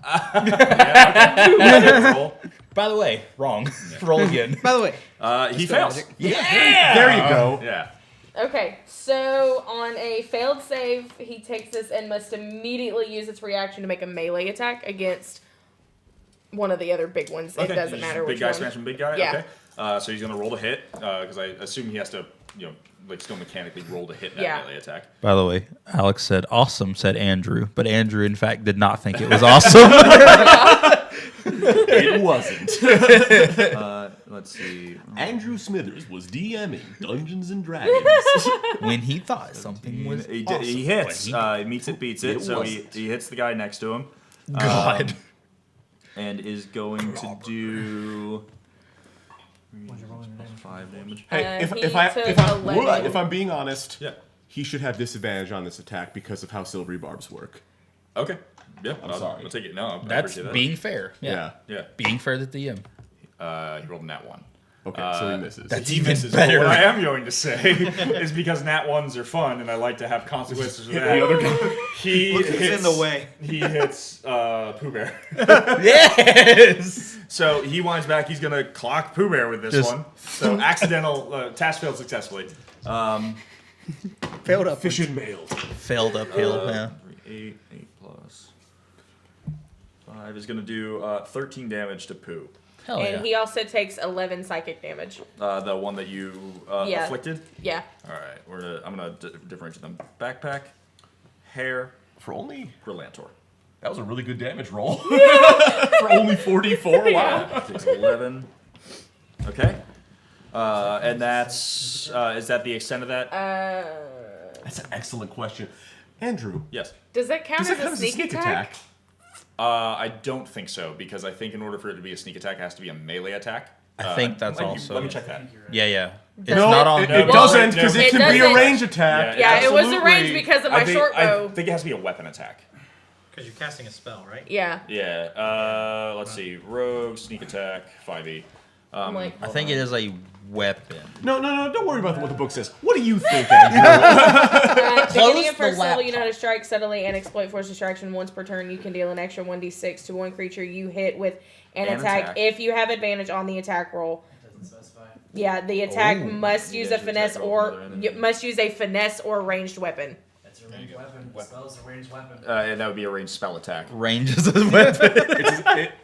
Roll. By the way, wrong. Roll again. By the way, He fails. Yeah! There you go. Yeah. Okay, so on a failed save, he takes this and must immediately use its reaction to make a melee attack against one of the other big ones. Okay. It doesn't Just matter big which guy one. smashing big guy? Yeah. Okay. So he's going to roll to hit, because I assume he has to, like still mechanically roll to hit that Yeah. melee attack. By the way, Alex said awesome, said Andrew. But Andrew, in fact, did not think it was awesome. It wasn't. Let's see. Andrew Smithers was DMing Dungeons and Dragons. when he thought something was He awesome. hits. But He meets it, beats it. It So wasn't. he hits the guy next to him. God. And is going to do 5 damage. Hey, he took 11. if I'm being honest, Yeah. he should have disadvantage on this attack because of how Silvery Barbs work. Okay. Yeah. I'm sorry. I'll take it. No, I That's appreciate that. being fair. Yeah. Yeah. Being fair to the DM. He rolled a nat 1. Okay, so he misses. That's He even misses. better. But what I am going to say is because nat 1s are fun and I like to have consequences for that. the other guy. He Look hits, who's in the way. He hits Pooh Bear. Yes! So he winds back. He's going to clock Pooh Bear with this Just- one. So accidental task failed successfully. failed up. Fish and mailed. Failed uphill. Yeah. 8 plus 5 is going to do 13 damage to Pooh. Hell And yeah. he also takes 11 psychic damage. The one that you Yeah. afflicted. Yeah. All right, I'm gonna differentiate them. Backpack, hair, For only... Relantor. That was a really good damage roll. For only 44? Wow. Takes 11. Okay. And that's is that the extent of that? That's an excellent question. Andrew, Yes. Does that count does that as count a as a sneak sneak attack? attack? I don't think so because I think in order for it to be a sneak attack, it has to be a melee attack. I think that's let me- also. Let me check that. Yeah, yeah. It's No, not on. it no, doesn't, because no, it it can be a doesn't. range attack. Yeah, it was a Absolutely. range because of my short bow. I think it has to be a weapon attack. Because you're casting a spell, right? Yeah. Yeah. Let's see. Rogue, sneak attack, 5e. I'm like, I think it is a weapon. No, don't worry about what the book says. What do you think, Andrew? beginning of the first level, you know laptop. how to strike subtly and exploit force distraction once per turn. You can deal an extra 1d6 to one creature you hit with an An attack attack. if you have advantage on the attack roll. Doesn't specify. Yeah, the attack Oh. must use Yeah, a you finesse attack roll or another enemy. you must use a finesse or ranged weapon. That's a ranged weapon. weapon. Spell's a ranged weapon. And that would be a ranged spell attack. Range is a weapon.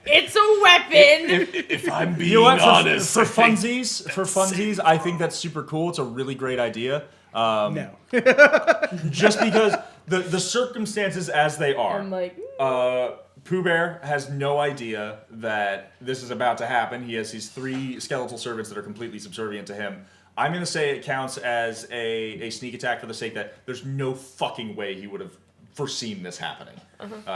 It's a weapon. If I'm being You know what? honest, For funsies, I think that's super cool. It's a really great idea. No. Just because the circumstances as they are. I'm like, Pooh Bear has no idea that this is about to happen. He has these 3 skeletal servants that are completely subservient to him. I'm going to say it counts as a sneak attack for the sake that there's no fucking way he would have foreseen this happening.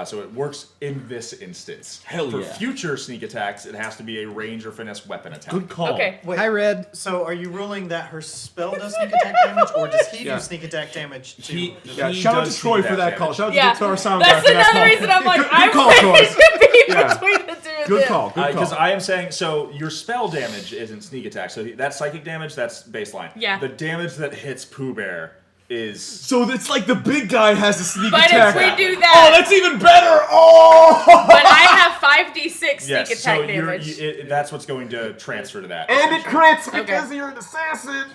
So it works in this instance. Hell For yeah. future sneak attacks, it has to be a range or finesse weapon attack. Good call. okay. Wait, Hi, Red. so are you ruling that her spell does sneak attack damage, or does he Yeah. do sneak attack damage too? Yeah, He shout out does to Troy sneak for that attack call. damage. Shout out Yeah, to our sound that's guy for that another call. reason I'm like, Good I'm call, ready Troy. to be Yeah. between the two of Good them. call. Good call. Because I am saying, so your spell damage isn't sneak attack. So that psychic damage, that's baseline. Yeah. The damage that hits Pooh Bear is... So it's like the big guy has a sneak But attack. if we do Oh, that, that's even better. Oh. but I have 5d6 sneak Yes, attack so damage. that's what's going to transfer to that. And it essentially. crits because Okay. you're an assassin.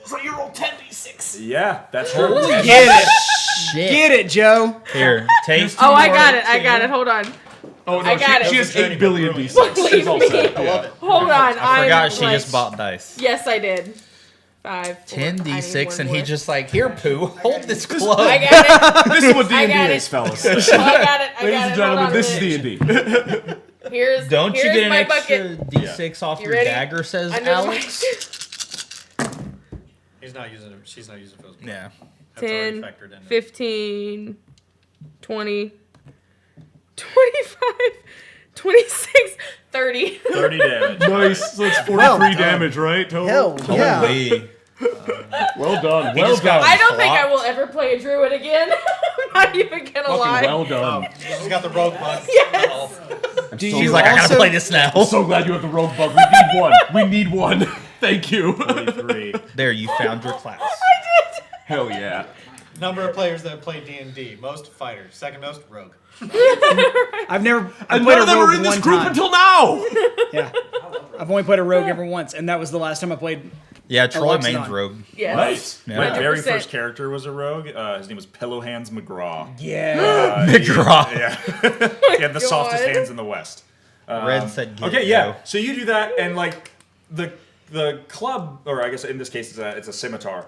So you roll 10d6. Yeah, that's true. Get it. Shit. Get it, Joe. Here, taste. Oh, I got it. I got it. Hold on. Oh no, I got she it. has 8 billion d6. Believe She's all me. set. I love it. Hold on. I forgot she like, just bought dice. Yes, I did. 5. 10d6, and he just like, here, Pooh, hold this close. I got This is what I D&D got is, it. fellas. it. I got it. I Ladies got and it. Hold gentlemen, on this a is minute. D&D. Here's Don't you here's get an my extra bucket. d6 off You your ready? dagger, says I know. Alex? He's not using it. She's not using physical. Yeah. That's already 10, factored in. 15, 20, 25, 26, 30. 30 damage. Nice. So it's 43 Well done. damage, right? Total? Hell yeah. Holy. Well done. He Well just got done. I don't think I Flopped. will ever play a druid again. I'm not even gonna Fucking lie. well done. She's got the rogue bug. Yes. Do She's you like, I gotta also- play this now. I'm so glad you have the rogue bug. We need one. We need one. Thank you. 43. There, you found your class. Hell yeah. Number of players that have played D&D. Most fighters. Second most rogue. I've never. I've And played none a of them rogue are in this one group time. until now. Yeah. I've only played a rogue ever once, and that was the last time I played. Yeah, Troy Alexa mains on. rogue. Yes. Nice. Yeah. My very 100%. first character was a rogue. His name was Pillow Hands McGraw. Yeah. McGraw. Yeah. He had the softest God. hands in the West. Red said, get Okay, it, yeah. Joe. So you do that, and like the club, or I guess in this case it's a scimitar.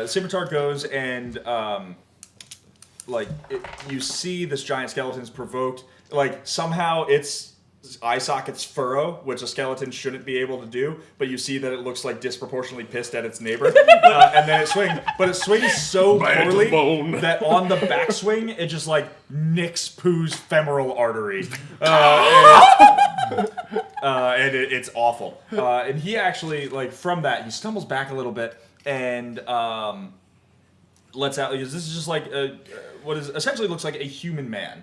Scimitar goes and you see this giant skeleton's provoked. Like somehow its eye sockets furrow, which a skeleton shouldn't be able to do, but you see that it looks like disproportionately pissed at its neighbor, and then it swings. But it swings so Bite the poorly bone. that on the backswing it just like nicks Pooh's femoral artery. It's awful. And he actually, like, from that, he stumbles back a little bit and lets out. This is just like what is essentially looks like a human man.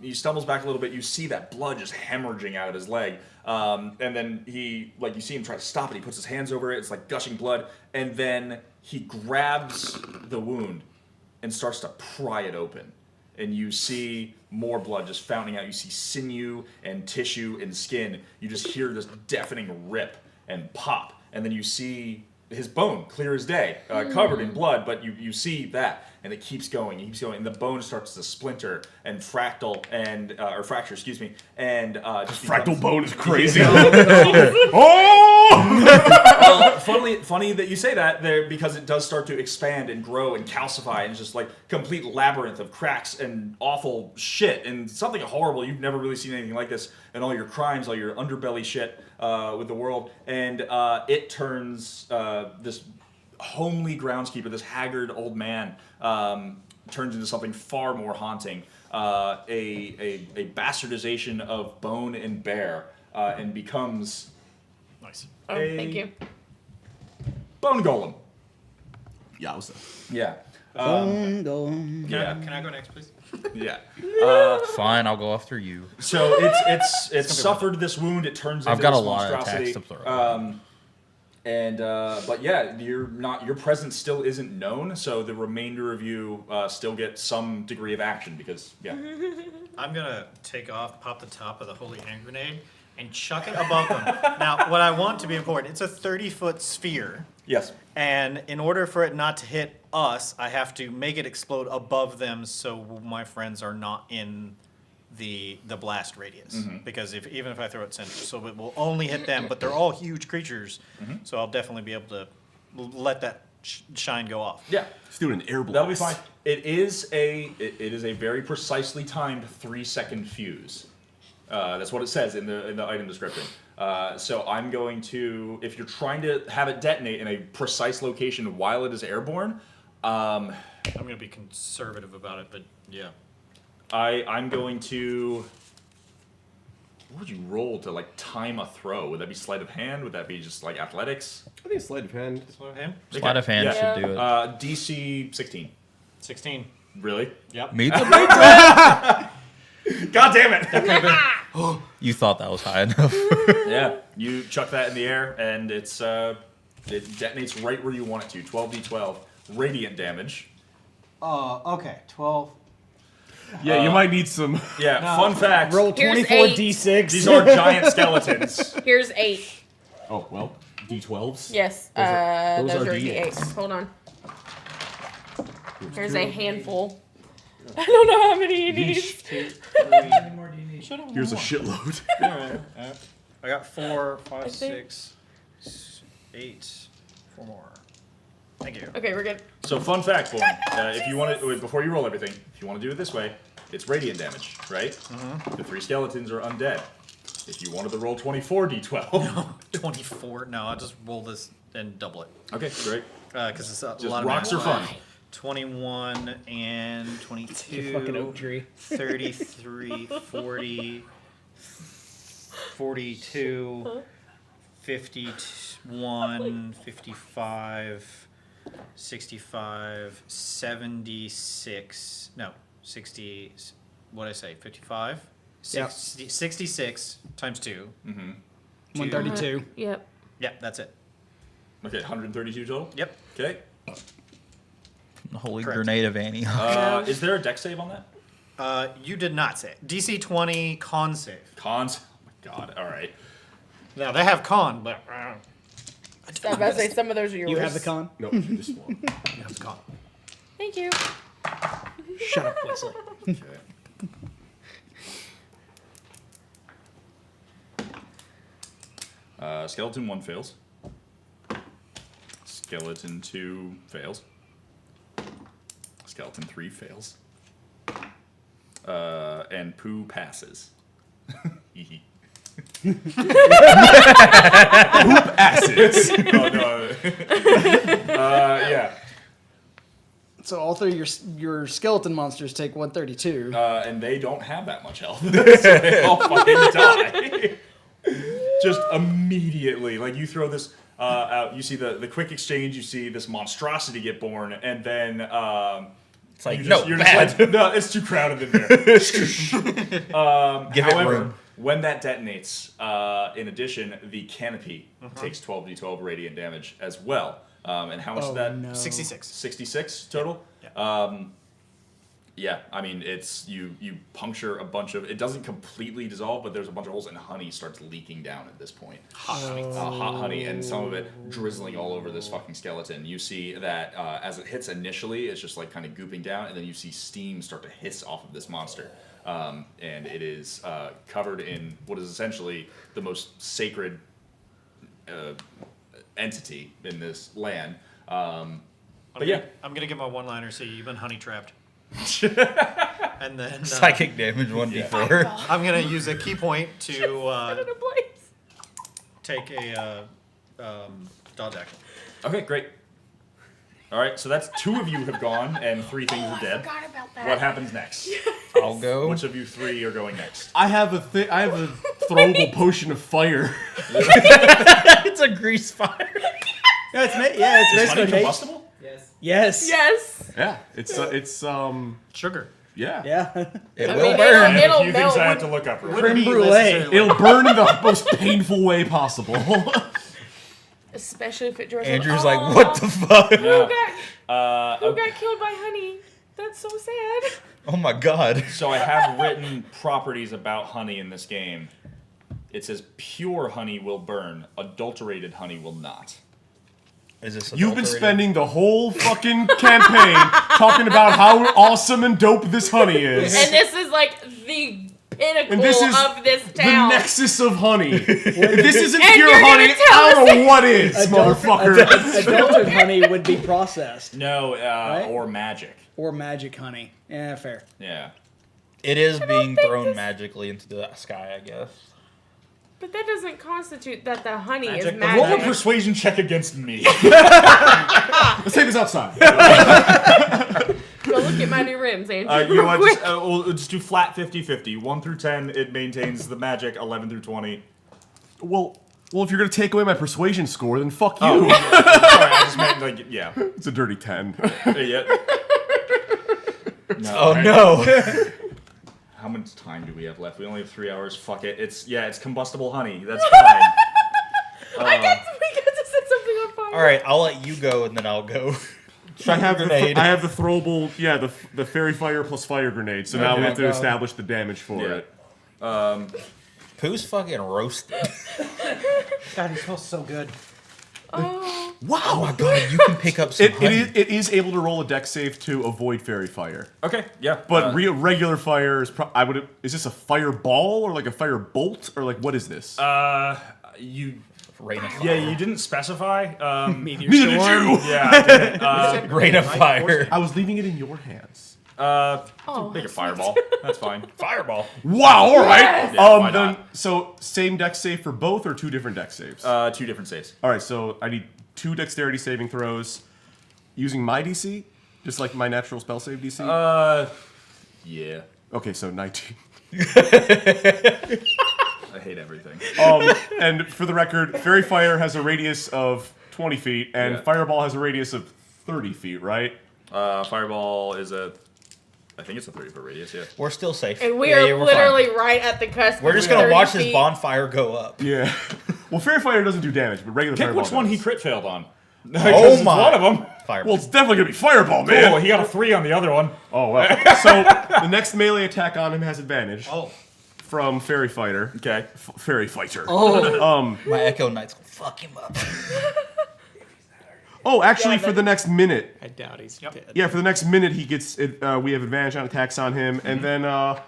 He stumbles back a little bit. You see that blood just hemorrhaging out of his leg, and then you see him try to stop it. He puts his hands over it. It's like gushing blood, and then he grabs the wound and starts to pry it open. And you see more blood just fountaining out. You see sinew and tissue and skin. You just hear this deafening rip and pop. And then you see his bone, clear as day, covered in blood, but you see that. And it keeps going, and the bone starts to splinter and fracture, excuse me, and just Fractal becomes- bone is crazy. Well, funny that you say that there, because it does start to expand and grow and calcify, and it's just like complete labyrinth of cracks and awful shit and something horrible. You've never really seen anything like this in all your crimes, all your underbelly shit with the world, and it turns this homely groundskeeper, this haggard old man, turns into something far more haunting, a bastardization of bone and bear, and becomes Nice. Oh, thank you. bone golem. Yowza. Yeah. Can I go next, please? Yeah. Fine, I'll go after you. So it's suffered this wound. It turns into I've got this a lot of monstrosity. attacks to throw. But yeah, your presence still isn't known. So the remainder of you still get some degree of action because yeah. I'm gonna take off, pop the top of the holy hand grenade, and chuck it above them. Now, what I want to be important, it's a 30-foot sphere. Yes. And in order for it not to hit us, I have to make it explode above them so my friends are not in the blast radius. Because even if I throw it center, so it will only hit them, but they're all huge creatures. So I'll definitely be able to let that shine go off. Yeah. Let's do an air blast. That'll be fine. It is a very precisely timed 3-second fuse. That's what it says in the item description. So I'm going to, if you're trying to have it detonate in a precise location while it is airborne, I'm going to be conservative about it, but yeah. I'm going to. What would you roll to like time a throw? Would that be sleight of hand? Would that be just like athletics? I think sleight of hand. Sleight of hand Yeah. should do it. DC 16. 16. Really? Yep. Me too. God damn it! You thought that was high enough. Yeah, you chuck that in the air, and it detonates right where you want it to. 12d12 radiant damage. Okay. 12. Yeah, you might need some. Yeah, fun fact. Roll Here's 24d6. These are giant skeletons. Here's 8. Oh well, d12s. Yes. Those Those are are D8s. D8s. Hold on. Here's a handful. I don't know how many you need. How many more do you need? Here's a shitload. I got 4, 5, think- 6, 8. 4 more. Thank you. Okay, we're good. So fun fact, Bourne, if you want to, before you roll everything, if you want to do it this way, it's radiant damage, right? The 3 skeletons are undead. If you wanted to roll 24d12. 24. No, I'll just roll this and double it. Okay, great. Because it's a Just lot of rocks math. are fun. 21 and 22. Fucking oak tree. 33, 40, 42, 51, 55, 65, 76. No, 60. What did I say? 55? Yep. 66 times 2. 132. Yep. Yeah, that's it. Okay, 132 total? Yep. Okay. Holy Correct. grenade of Annie. Is there a dex save on that? You did not say it. DC 20 con save. Cons? Oh my god, alright. Now, they have con, but... I was about to say some of those are yours. You have the con? No, this one. you have con. Thank you. Shut up, Wesley. Skeleton 1 fails. Skeleton 2 fails. Skeleton 3 fails. And Pooh passes. Hee Acids. Oh no. Yeah. So all 3 of your skeleton monsters take 132. And they don't have that much health. So they all fucking die. Just immediately. Like you throw this out, you see the quick exchange, you see this monstrosity get born, and then It's like, you're no, just like, no, it's too crowded in there. Give it However, room. when that detonates, in addition, the canopy takes 12d12 radiant damage as well. And how much is that? No. 66. 66 total? Yeah. Yeah, I mean, it's you puncture a bunch of, it doesn't completely dissolve, but there's a bunch of holes, and honey starts leaking down at this point. Hot honey, and some of it drizzling all over this fucking skeleton. You see that as it hits initially, it's just like kind of gooping down, and then you see steam start to hiss off of this monster. And it is covered in what is essentially the most sacred entity in this land. But yeah. I'm going to give my one-liner, so you've been honey trapped. And then Psychic damage 1d4. I'm going to use a key point to Set it ablaze. take a dodge action. Okay, great. All right, so that's 2 of you have gone, and 3 things are I dead. forgot about that. What happens next? I'll go. Which of you 3 are going next? I have a throwable potion of fire. It's a grease fire. Yeah, it's Is honey basically combustible? Yes. Yes. Yes. Yeah, it's Sugar. yeah. Yeah. It I will mean, burn. it'll A few things melt. I have to look up real quick. Creme Be brulee. necessarily- It'll burn in the most painful way possible. Especially if it draws. Andrew's like, what the fuck? Who got Okay. killed by honey? That's so sad. Oh my god. So I have written properties about honey in this game. It says pure honey will burn, adulterated honey will not. Is this You've been adulterated? spending the whole fucking campaign talking about how awesome and dope this honey is. And this is like the pinnacle And this is of this the town. nexus of honey. If this isn't And pure you're gonna honey, tell I don't us know what is, motherfucker. Adulterated honey would be processed No, or magic. or magic honey. Yeah, fair. Yeah. It is being think thrown this- magically into the sky, I guess. But that doesn't constitute that the honey Magic is was magic. Roll a persuasion check against me. Let's take this outside. Go look at my new rims, Andrew. You real want quick. we'll just do flat 50-50. 1 through 10, it maintains the magic. 11 through 20. Well, if you're gonna take away my persuasion score, then fuck you. Oh, sorry, I just meant like yeah. It's a dirty 10. Yeah. No, Oh right. no! How much time do we have left? We only have 3 hours. Fuck it. It's combustible honey. That's fine. We got to set something on fire. All right, I'll let you go, and then I'll go. I have Grenade. I have the throwable, the fairy fire plus fire grenade. So now we Okay. have to establish the damage for Yeah. it. Who's fucking roasted? God, he smells so good. Oh, Oh my god, you can pick up some honey. It is able to roll a dex save to avoid fairy fire. Okay. Yeah. But regular fire is is this a fireball or like a fire bolt or like what is this? you. Rain of fire. Yeah, you didn't specify. Meteor Neither did storm. you. Yeah, I didn't. Rain of fire. I was leaving it in your hands. Make a fireball. That's fine. Fireball. Wow, all right. Yes. Yeah, why Then not? so same dex save for both or two different dex saves? 2 different saves. All right, so I need 2 dexterity saving throws using my DC, just like my natural spell save DC. Yeah. Okay, so 19. I hate everything. And for the record, fairy fire has a radius of 20 feet, and Yeah. fireball has a radius of 30 feet, right? Fireball is I think it's a 30-foot radius. Yeah. We're still safe. and we Yeah, are yeah, we're literally fine. right at the cusp. We're of just gonna 30 watch this feet. bonfire go up. Yeah. Well, fairy fire doesn't do damage, but regular Pick fireball which one he does. crit failed on. Oh It's my! one of them. Fireball. Well, it's definitely gonna be fireball, man. Oh, he got a 3 on the other one. Oh well. So the next melee attack on him has advantage Oh, from fairy fighter. Okay. Fairy fighter. My Echo Knight's gonna fuck him up. Oh, actually, Yeah, for but- the next minute. I doubt he's dead. Yeah, for the next minute, he gets. We have advantage on attacks on him, and then. All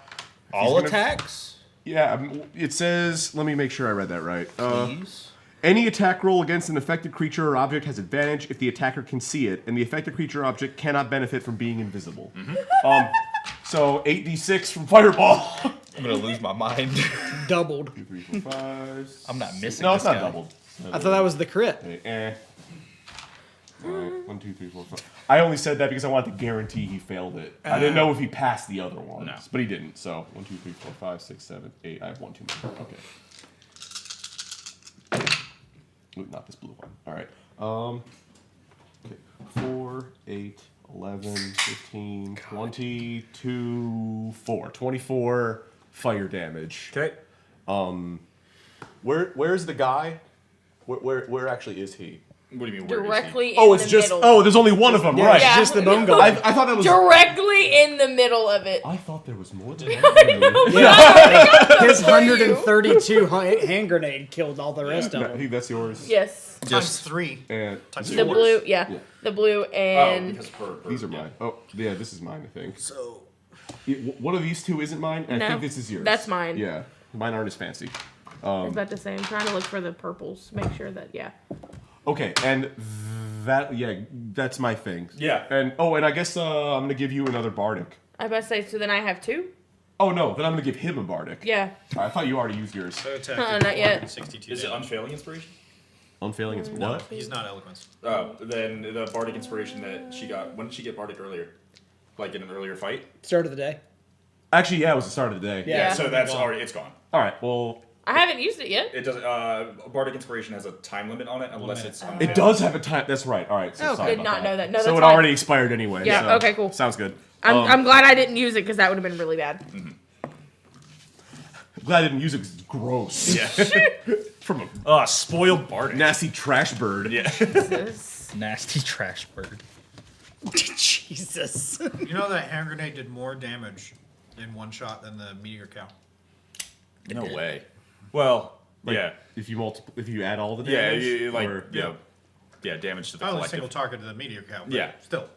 gonna- attacks, Yeah, it says. Let me make sure I read that right. please. Any attack roll against an affected creature or object has advantage if the attacker can see it, and the affected creature or object cannot benefit from being invisible. So 8d6 from fireball. I'm gonna lose my mind. Doubled. 2, 3, 4, 5. I'm not missing. No, this it's not guy. doubled. I thought that was the crit. Alright, 1, 2, 3, 4, 5. I only said that because I wanted to guarantee he failed it. I didn't know if he passed the other ones, No. but he didn't. So 1, 2, 3, 4, 5, 6, 7, 8. I have 1 too many. Okay. Ooh, not this blue one. All right. Okay. 4, 8, 11, 15, 22, 4. 24 fire damage. Okay. Where's the guy? Where actually is he? What do you mean? Where is he? Directly Oh, in it's the just. middle. Oh, there's only one of them, right? Yeah. Just the bone I golem. thought that was. Directly in the middle of it. I thought there was more than one. His 132 hand grenade killed all the rest of I them. think that's yours. Yes. times 3. And Times The 4. blue, yeah. Yeah. The blue Oh, and because per these are mine. Oh, yeah, this is mine, I think. So, One of these two isn't mine, and I No, think this is yours. that's mine. Yeah, mine aren't as fancy. I was about to say, I'm trying to look for the purples. Make sure that, yeah. Okay, and that's my thing. Yeah. And I guess I'm gonna give you another bardic. I was about to say, so then I have 2? Oh no, then I'm gonna give him a bardic. Yeah. I thought you already used yours. so attack. Not yet. 62 Is it damage. unfailing inspiration? Unfailing is No, what? he's not eloquence. Oh, then the bardic inspiration that she got. When did she get bardic earlier? Like in an earlier fight? Start of the day. Actually, yeah, it was the start of the day. Yeah. So that's already it's gone. All right. Well, I haven't used it yet. It doesn't. Bardic inspiration has a time limit on it unless it's. it does have a time. That's right. All right. So Oh, sorry Did about not that. know that. No, So that's it fine. already expired anyway. Yeah, so- okay, cool. Sounds good. I'm glad I didn't use it because that would have been really bad. Glad I didn't use it 'cause it's gross. Yeah. From a Spoiled bardic. nasty trash bird. Yeah. Jesus. Nasty trash bird. Jesus. You know that hand grenade did more damage in one shot than the meteor cow. No way. Well, Like, Yeah. If you add all the Yeah, damage. damage to the I only collective. single targeted the meteor cow. But Yeah. Still.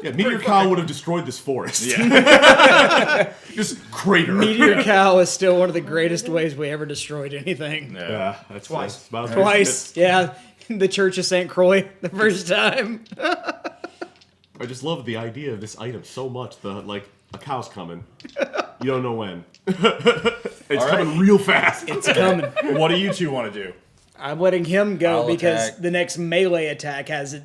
Yeah, Meteor Cow would have destroyed this forest. Yeah. Just crater. Meteor Cow is still one of the greatest ways we ever destroyed anything. Yeah. Yeah, that's Twice. that's about as good as Twice, yeah. The Church of St. Croix the first time. I just love the idea of this item so much. A cow's coming. You don't know when. It's coming real fast. It's coming. What do you two want to do? I'm letting him go I'll because attack. the next melee attack has it.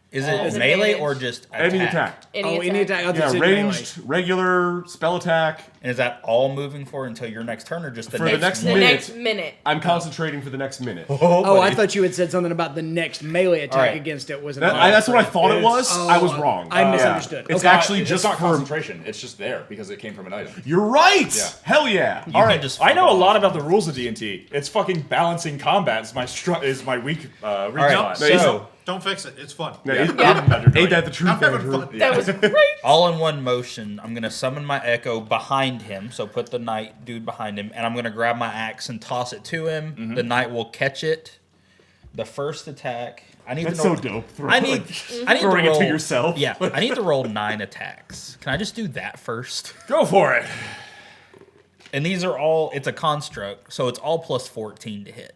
Is it Is it melee damage? or just Any attack. Any attack. Oh, Yeah, it's in ranged, regular, spell attack. And is that all moving for until your next turn, or just the For the next next The one? minute. next minute. I'm concentrating for the next minute. Oh, I thought you had said something about the next melee attack Alright. against it was an That's what I thought it was. Oh, I was wrong. I misunderstood. It's Okay. actually It's just not for. concentration. It's just there because it came from an item. You're right. Yeah. Hell yeah. You All can right, just I know fuck a lot off. about the rules of D&T. It's fucking balancing combat is my weak right, spot. so Don't fix it. It's fun. Yeah, Yeah. ain't- Yeah. Ain't that the truth, I'm having Andrew? fun. That was great. all in one motion, I'm gonna summon my echo behind him. So put the knight dude behind him, and I'm gonna grab my axe and toss it to him. Mm-hmm. The knight will catch it. The first attack. I need That's to know. so dope. I need. I need throwing to it roll, to yourself. Yeah, I need to roll 9 attacks. Can I just do that first? Go for it. And these are all. It's a construct, so it's all plus 14 to hit.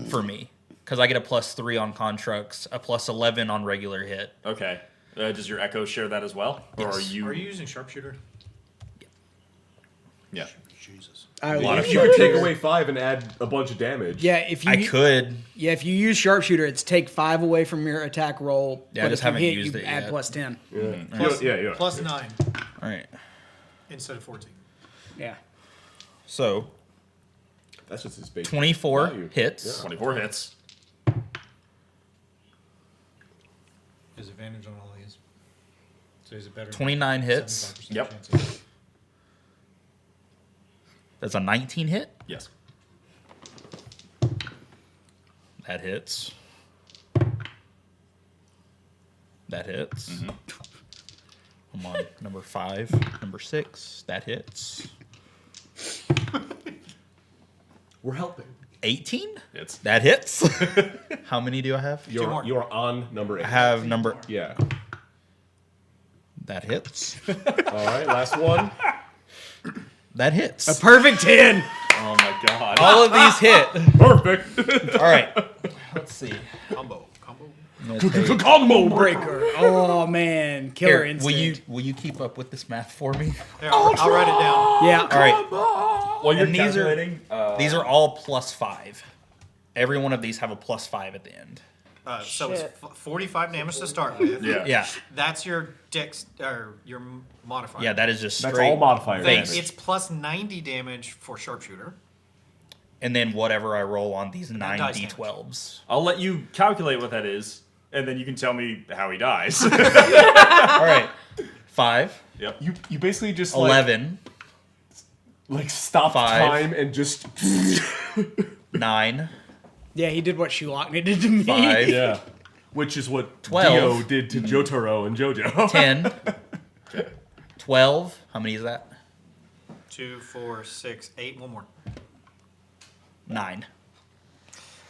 For me, because I get a plus 3 on constructs, a plus 11 on regular hit. Okay. Does your echo share that as well? Or are you? Are you using sharpshooter? Yeah. Jesus. I lot of You could take away 5 and add a bunch of damage. Yeah, if you I could. Yeah, if you use sharpshooter, it's take 5 away from your attack roll. Yeah, I but just if you haven't hit, used you it add yet. plus 10. Yeah. Plus 9 All right. instead of 14. Yeah. So That's just his base. 24 value. hits. 24 hits. There's advantage on all these. So is it better? 29 hits. 75% Yep. chance. That's a 19 hit. Yes. That hits. That hits. Mm-hmm. I'm on number 5. Number 6. That hits. We're helping. 18? Hits. That hits. How many do I have? more. You're on number 8. I have number. Yeah. That hits. All right, last one. That hits. A perfect 10. Oh my god. All of these hit. Perfect. All right. Let's see. Combo. I'm gonna take- Combo Breaker. Oh, man. Killer Here, will instinct. you keep up with this math for me? Here, I'll write it down. Yeah. All right. Well, you're And these are- calculating. These are all plus 5. Every one of these have a plus 5 at the end. So it's Shit. 45 damage to start with. yeah. Yeah. That's your dex or your modifier. Yeah, that is just straight. That's all modifier Then damage. it's plus 90 damage for sharpshooter. And then whatever I roll on these 9 dice damage. d12s. I'll let you calculate what that is, and then you can tell me how he dies. All right. 5, Yep. You basically just 11, like stop 5. time and just 9, Yeah, he did what Shulock did to me. 5, yeah, which is what 12. Dio did to Jotaro and JoJo. 10, 12. How many is that? 2, 4, 6, 8. One more. 9.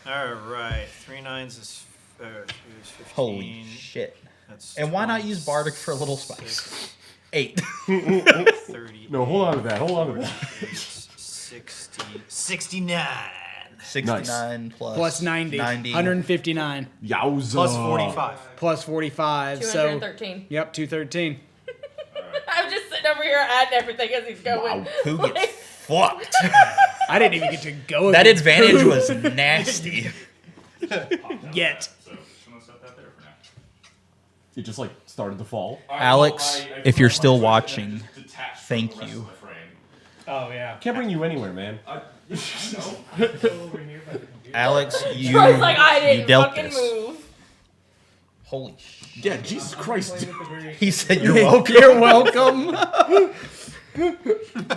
All right. 3 9s is 15. Holy shit. That's And why not use Bardic for a little 26, spice? 8. 30. No, hold on to that. Hold on to that. 60. 69. 69 plus, Plus 90. 159. Yowza. Plus 45. Plus 45. So, 213. yep, 213. I'm just sitting over here adding everything as he's going. Wow. Who gets fucked? I didn't even get to go That against advantage Pooh was nasty. yet. So, just gonna set that there for now. It just like started to fall. Alex, if you're still watching, thank you. Oh, yeah. Can't bring you anywhere, man. Alex, you, Troy's like, I you didn't dealt fucking this. move. Holy shit. Yeah, Jesus Christ. He said you're welcome. You're welcome.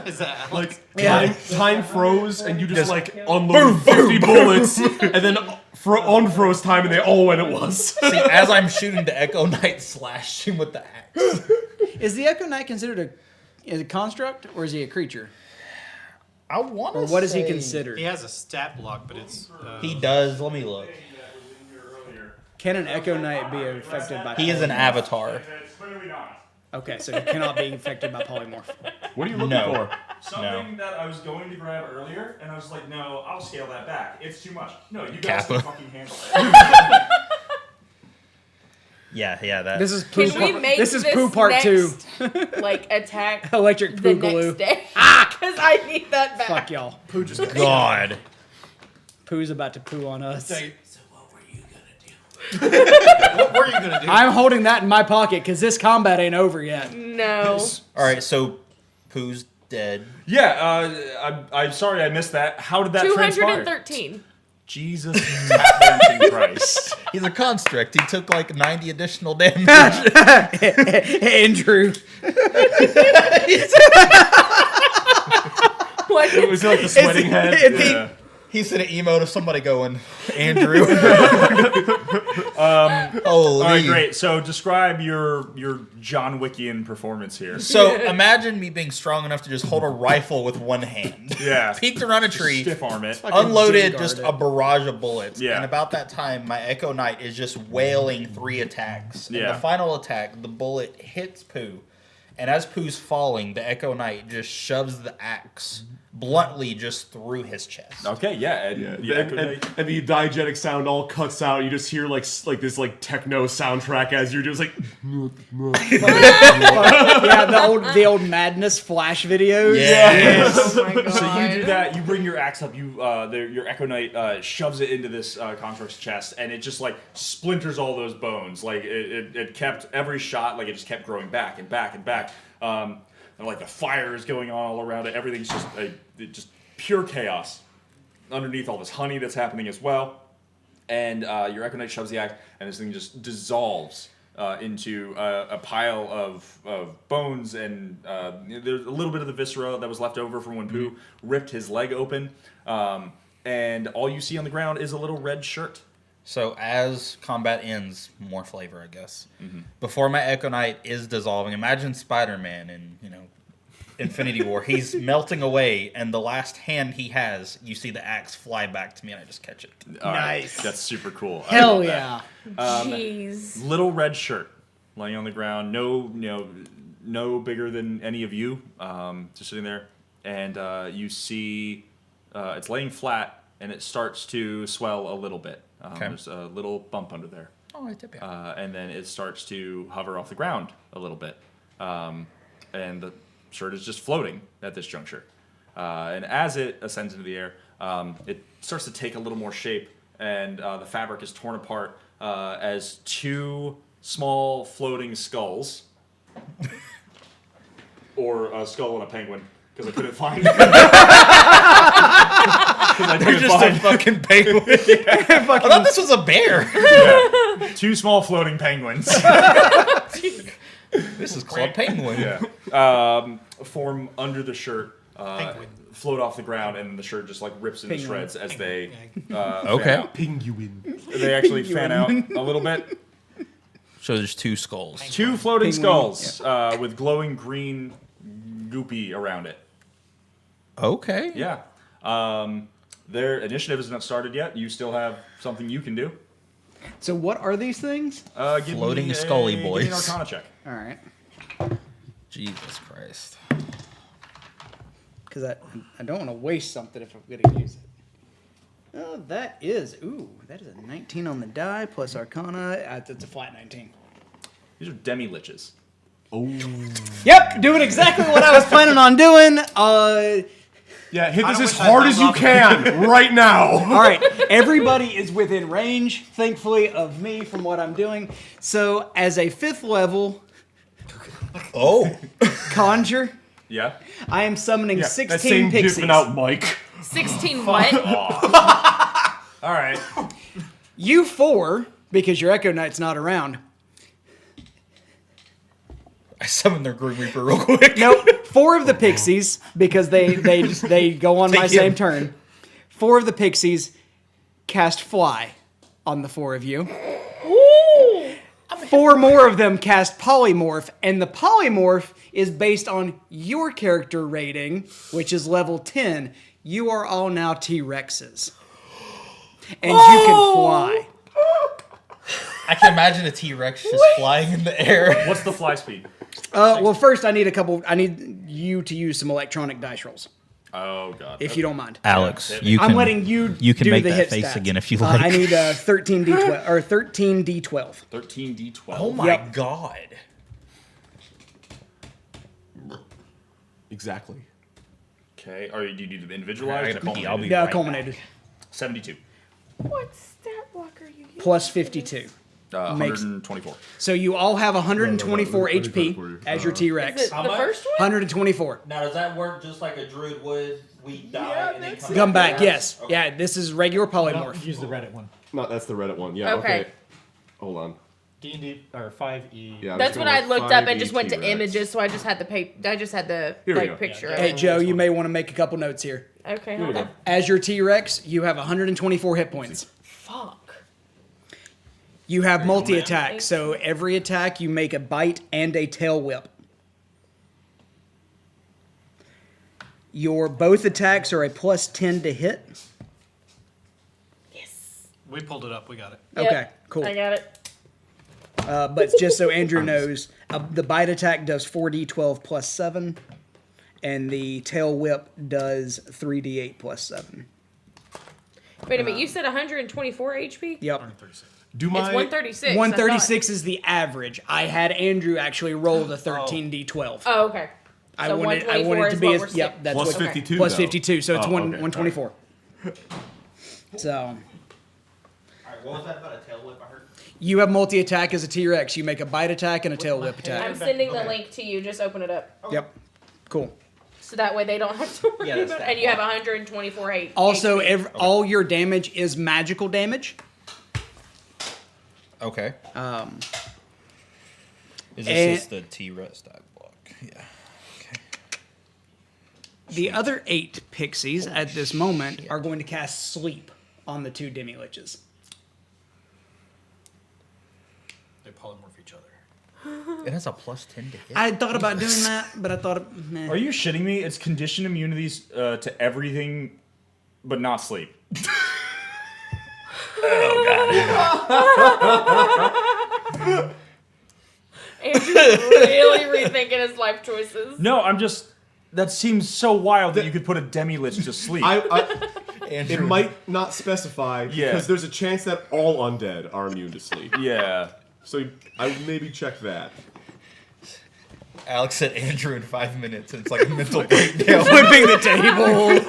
Is that Alex? Like Yeah. time froze and you just like unloaded 50 bullets and then unfroze time and they all went at once. See, as I'm shooting, the Echo Knight slashed him with the axe. Is the Echo Knight considered a construct, or is he a creature? I want to. Or what does he He consider? has a stat block, but it's He does. Let me look. Can an Echo Knight be affected by? He is an polymorph? avatar. It's clearly not. Okay, so he cannot be affected by polymorph. What are you looking No. for? Something that I was going to grab earlier, and I was like, no, I'll scale that back. It's too much. No, you guys Kappa. can fucking handle it. Yeah. That. This is poo. Can we make this is poo part next, 2. like attack Electric the poo next glue. day? Because I need that back. Fuck y'all. Pooh just got God. Poo's about to poo on us. So what were you gonna do? What were you gonna do? I'm holding that in my pocket because this combat ain't over yet. No. All right, so Pooh's dead. Yeah, I'm sorry I missed that. How did that transpire? 213. Jesus tap-dancing Christ. He's a construct. He took like 90 additional damage. Andrew. What? It was like the sweating head. Yeah. He sent an emote of somebody going, Andrew. Holy. All right, great. So describe your John Wickian performance here. So imagine me being strong enough to just hold a rifle with one hand. Yeah. Peeked around a tree. Stiff arm it. Unloaded Jim just guard a barrage of bullets. Yeah. And about that time, my Echo Knight is just wailing 3 attacks. Yeah. And the final attack, the bullet hits Pooh. And as Pooh's falling, the Echo Knight just shoves the axe bluntly just through his chest. Okay, yeah. And, And the diegetic sound all cuts out. You just hear like this like techno soundtrack as you're just like. Yeah, the old Madness Flash videos. Yes. Oh my god. So you do that. You bring your axe up. Your Echo Knight shoves it into this construct's chest, and it just like splinters all those bones. Like it kept every shot. Like it just kept growing back and back and back. And like the fire is going on all around it. Everything's just pure chaos underneath all this honey that's happening as well. And your Echo Knight shoves the axe, and this thing just dissolves into a pile of bones, and there's a little bit of the viscera that was left over from when Pooh ripped his leg open. And all you see on the ground is a little red shirt. So as combat ends, more flavor, I guess. Before my Echo Knight is dissolving, imagine Spider-Man in, Infinity War. He's melting away, and the last hand he has, you see the axe fly back to me, and I just catch it. All right, Nice. that's super cool. I Hell love yeah. that. Jeez. Little red shirt laying on the ground. No bigger than any of you. Just sitting there, and you see it's laying flat, and it starts to swell a little bit. Okay. There's a little bump under there. Oh, I tip you. And then it starts to hover off the ground a little bit. And the shirt is just floating at this juncture. And as it ascends into the air, it starts to take a little more shape, and the fabric is torn apart as 2 small floating skulls. Or a skull and a penguin, because I couldn't find it. They're just a fucking penguin. I thought this was a bear. 2 small floating penguins. This is called Penguin. Yeah. Form under the shirt, Penguin. float off the ground, and the shirt just like rips into Penguin. shreds as they Okay. fan out. Penguin. They actually fan out a little bit. So there's 2 skulls. 2 floating Penguin, skulls with glowing green goopy around it. Okay. Yeah. Their initiative is not started yet. You still have something you can do. So what are these things? Give Floating me scully Give me an boys. Arcana check. All right. Jesus Christ. Because I don't want to waste something if I'm going to use it. Oh, that is a 19 on the die plus Arcana. It's a flat 19. These are demi-liches. Yep, doing exactly what I was planning on doing. Yeah, hit I this don't as wish I hard thought as you about can right now. All right, everybody is within range, thankfully, of me from what I'm doing. So, as a 5th level Oh. conjure, Yeah. I am summoning That 16 same pixies. dipping out Mike. 16 what? All right. You 4, because your Echo Knight's not around. I summoned their Grim Reaper real quick. Nope, 4 of the pixies, because they go on my Take same him. turn. 4 of the pixies cast fly on the 4 of you. Ooh. 4 more of them cast polymorph, and the polymorph is based on your character rating, which is level 10. You are all now T-Rexes. And you can fly. I can imagine a T-Rex just flying in the air. What's the fly speed? Well, first I need you to use some electronic dice rolls, Oh god. if you don't mind. Alex, Yeah. you I'm can, letting you you can do make the that hit face stats. again if you like. I need a 13d12 or 13d12. 13d12. Oh my Yep. god. Exactly. Okay. Or do you do the I individualized? gotta pee. I'll be Yeah, right culminated. 72. What stat block are you using? Plus 52. Makes- 124. So you all have 124 Let me put it HP for you. as your Is T-Rex. it the first one? 124. Now, does that work just like a druid would? We die and then Come back, to life? yes. Okay. Yeah, this is regular No, polymorph. use the Reddit one. No, that's the Reddit one. Yeah. Okay. Okay. Hold on. D&D or 5e. Yeah. I'm That's just what going I with looked up 5e and just went to T-Rex. images, so I just had the Here we go. picture. Yeah, of Hey, it. Joe, you may want to make a couple notes here. Okay, Here we hold go. on. As your T-Rex, you have 124 hit points. Fuck. You have multi-attack, so every attack you make a bite and a tail whip. Your both attacks are a plus 10 to hit. Yes. We pulled it up. We got it. Yep, Okay, cool. I got it. But just so Andrew knows, the bite attack does 4d12 plus 7, and the tail whip does 3d8 plus 7. Wait a minute, you said 124 HP? Yep. 136. Do It's my 136. 136 is the average. I had Andrew actually roll the 13d12. Oh, okay. I So wanted 124 to is be what as we're yep. skipping. That's plus what, 52. plus though. 52. So it's Oh, one okay, 124. So Alright, what was that about a tail whip I heard? you have multi attack as a T-Rex. You make a bite attack and a tail whip I'm attack. sending the link to you. Just open it up. Yep. Cool. So that way they don't have to worry Yeah, that's about it. that And you have block. 124 HP. Also, all your damage is magical damage. Okay. Is and- this just the T-Rex stat block? Yeah. Okay. The other 8 pixies at this moment are going to cast sleep on the 2 demi-liches. They polymorph each other. It has a plus 10 to hit. I thought about doing that, but I thought, meh. Are you shitting me? It's conditioned immunities to everything, but not sleep. Andrew's really rethinking his life choices. No, I'm just. That seems so wild that you could put a demi-lich to sleep. it Andrew. might not specify Yeah. because there's a chance that all undead are immune to sleep. Yeah. So I would maybe check that. Alex said Andrew in 5 minutes, and it's like a mental breakdown. Flipping the table.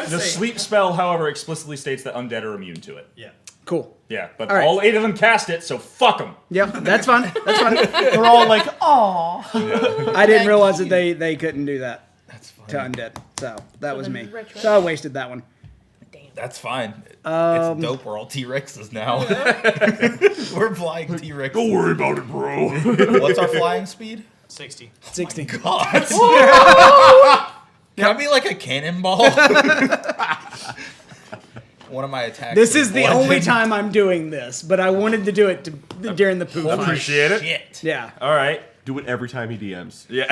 The sleep spell, however, explicitly states that undead are immune to it. Yeah. Cool. Yeah, but All right. all 8 of them cast it, so fuck them. Yep, that's fine. That's fine. They're all like, oh. I didn't realize that they couldn't do that That's fine. to undead. So that was then me. retro- So I wasted that one. That's fine. It's dope. We're all T-Rexes now. We're flying T-Rexes. Don't worry about it, bro. What's our flying speed? 60. 60. God. Can I be like a cannonball? One of my attacks. This is the bludgeon. only time I'm doing this, but I wanted to do it during the poo fight. Appreciate it. Shit. Yeah. All right. Do it every time he DMs. Yeah.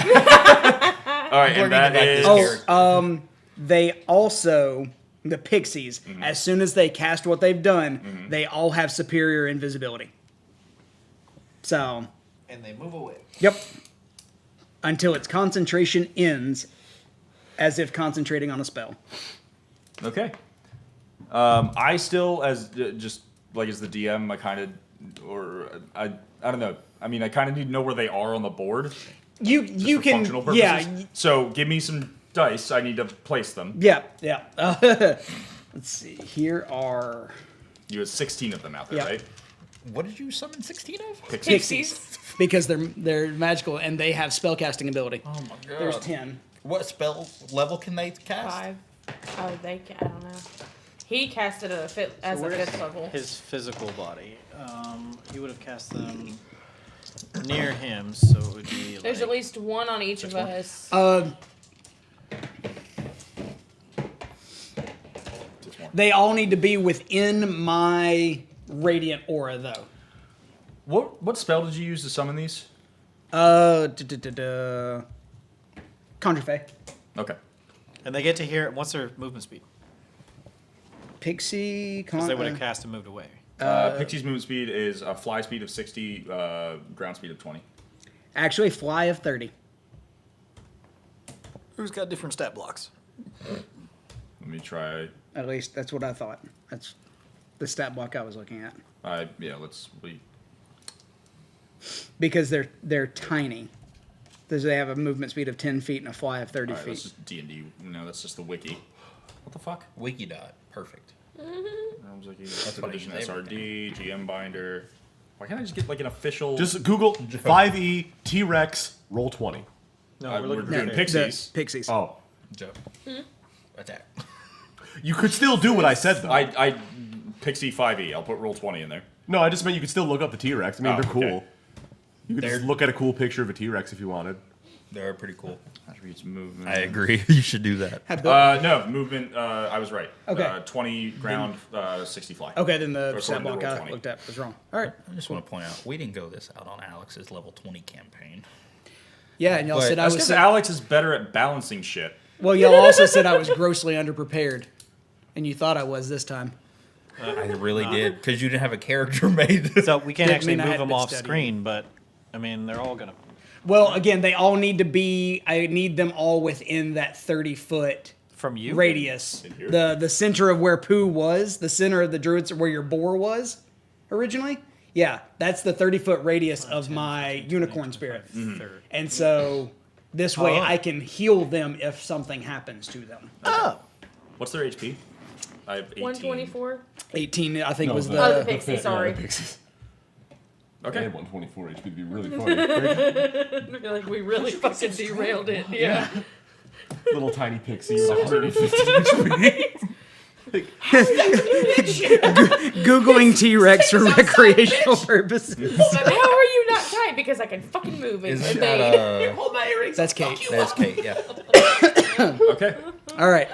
All right, and learning that about this is. character. They also, the pixies, as soon as they cast what they've done, they all have superior invisibility. So, And they move away. yep. Until its concentration ends, as if concentrating on a spell. Okay. I still, as just like as the DM, I kind of, or I don't know. I mean, I kind of need to know where they are on the board. You For can, functional purposes. yeah, So give me some dice. I need to place them. yeah. Let's see. Here are You have 16 of them out there, Yeah. right? What did you summon 16 of? pixies because they're magical and they have spellcasting ability. Oh my god. There's 10. What spell level can they cast? 5. Oh, they can. I don't know. He casted it as a where's 5th level. His physical body. He would have cast them near him, so it would be There's like, at least one on each of us. They all need to be within my radiant aura, though. What spell did you use to summon these? Conjure Fey. Okay. And they get to hear it. What's their movement speed? Pixie. Because they would have cast and moved away. Pixie's movement speed is a fly speed of 60, ground speed of 20. Actually, fly of 30. Who's got different stat blocks? Let me try. At least that's what I thought. That's the stat block I was looking at. Because they're tiny. Because they have a movement speed of 10 feet and a fly of 30 All right, feet. that's just D&D. No, that's just the wiki. What the fuck? Wikidot. Perfect. That's what I Edition use SRD, GM binder. Why can't I just get like an official? Just Google 5e T-Rex roll 20. No, we're looking doing for Pixies. Pixies. Oh. Joe. Attack. You could still do what I said, though. I Pixie 5e. I'll put roll 20 in there. No, I just meant you could still look up the T-Rex. I mean, Oh, they're cool. okay. You could just look at a cool picture of a T-Rex if you wanted. They're pretty cool. Attributes, movement. I agree. You should do that. No, movement. I was right. Okay. 20 ground, 60 fly. Okay, then the Or stat according to block roll I 20. looked at was wrong. All right. I just want to point out, we didn't go this out on Alex's level 20 campaign. Yeah, and y'all But said I That's was. because Alex is better at balancing shit. Well, y'all also said I was grossly underprepared, and you thought I was this time. I really did, because you didn't have a character made. So we can't Didn't actually mean I move had them been off studying. screen, but I mean, they're all gonna. Well, again, they all need to be. I need them all within that 30-foot From you? radius. In here? The center of where Pooh was, the center of the druids where your boar was originally. Yeah, that's the 30-foot radius of my unicorn spirit. And so this way Oh. I can heal them if something happens to them. Oh. What's their HP? I have 18. 124. 18, I think, was Oh, the. the pixie, sorry. Pixies. Okay. I had 124 HP to be really funny. I feel like we really fucking derailed it. Yeah. Little tiny pixie with 150 HP. Googling T-Rex for recreational purposes. How are you not tied? Because I can fucking move and Isn't evade. that, Hold my earrings. That's Kate. That's Kate, yeah. Okay. All right.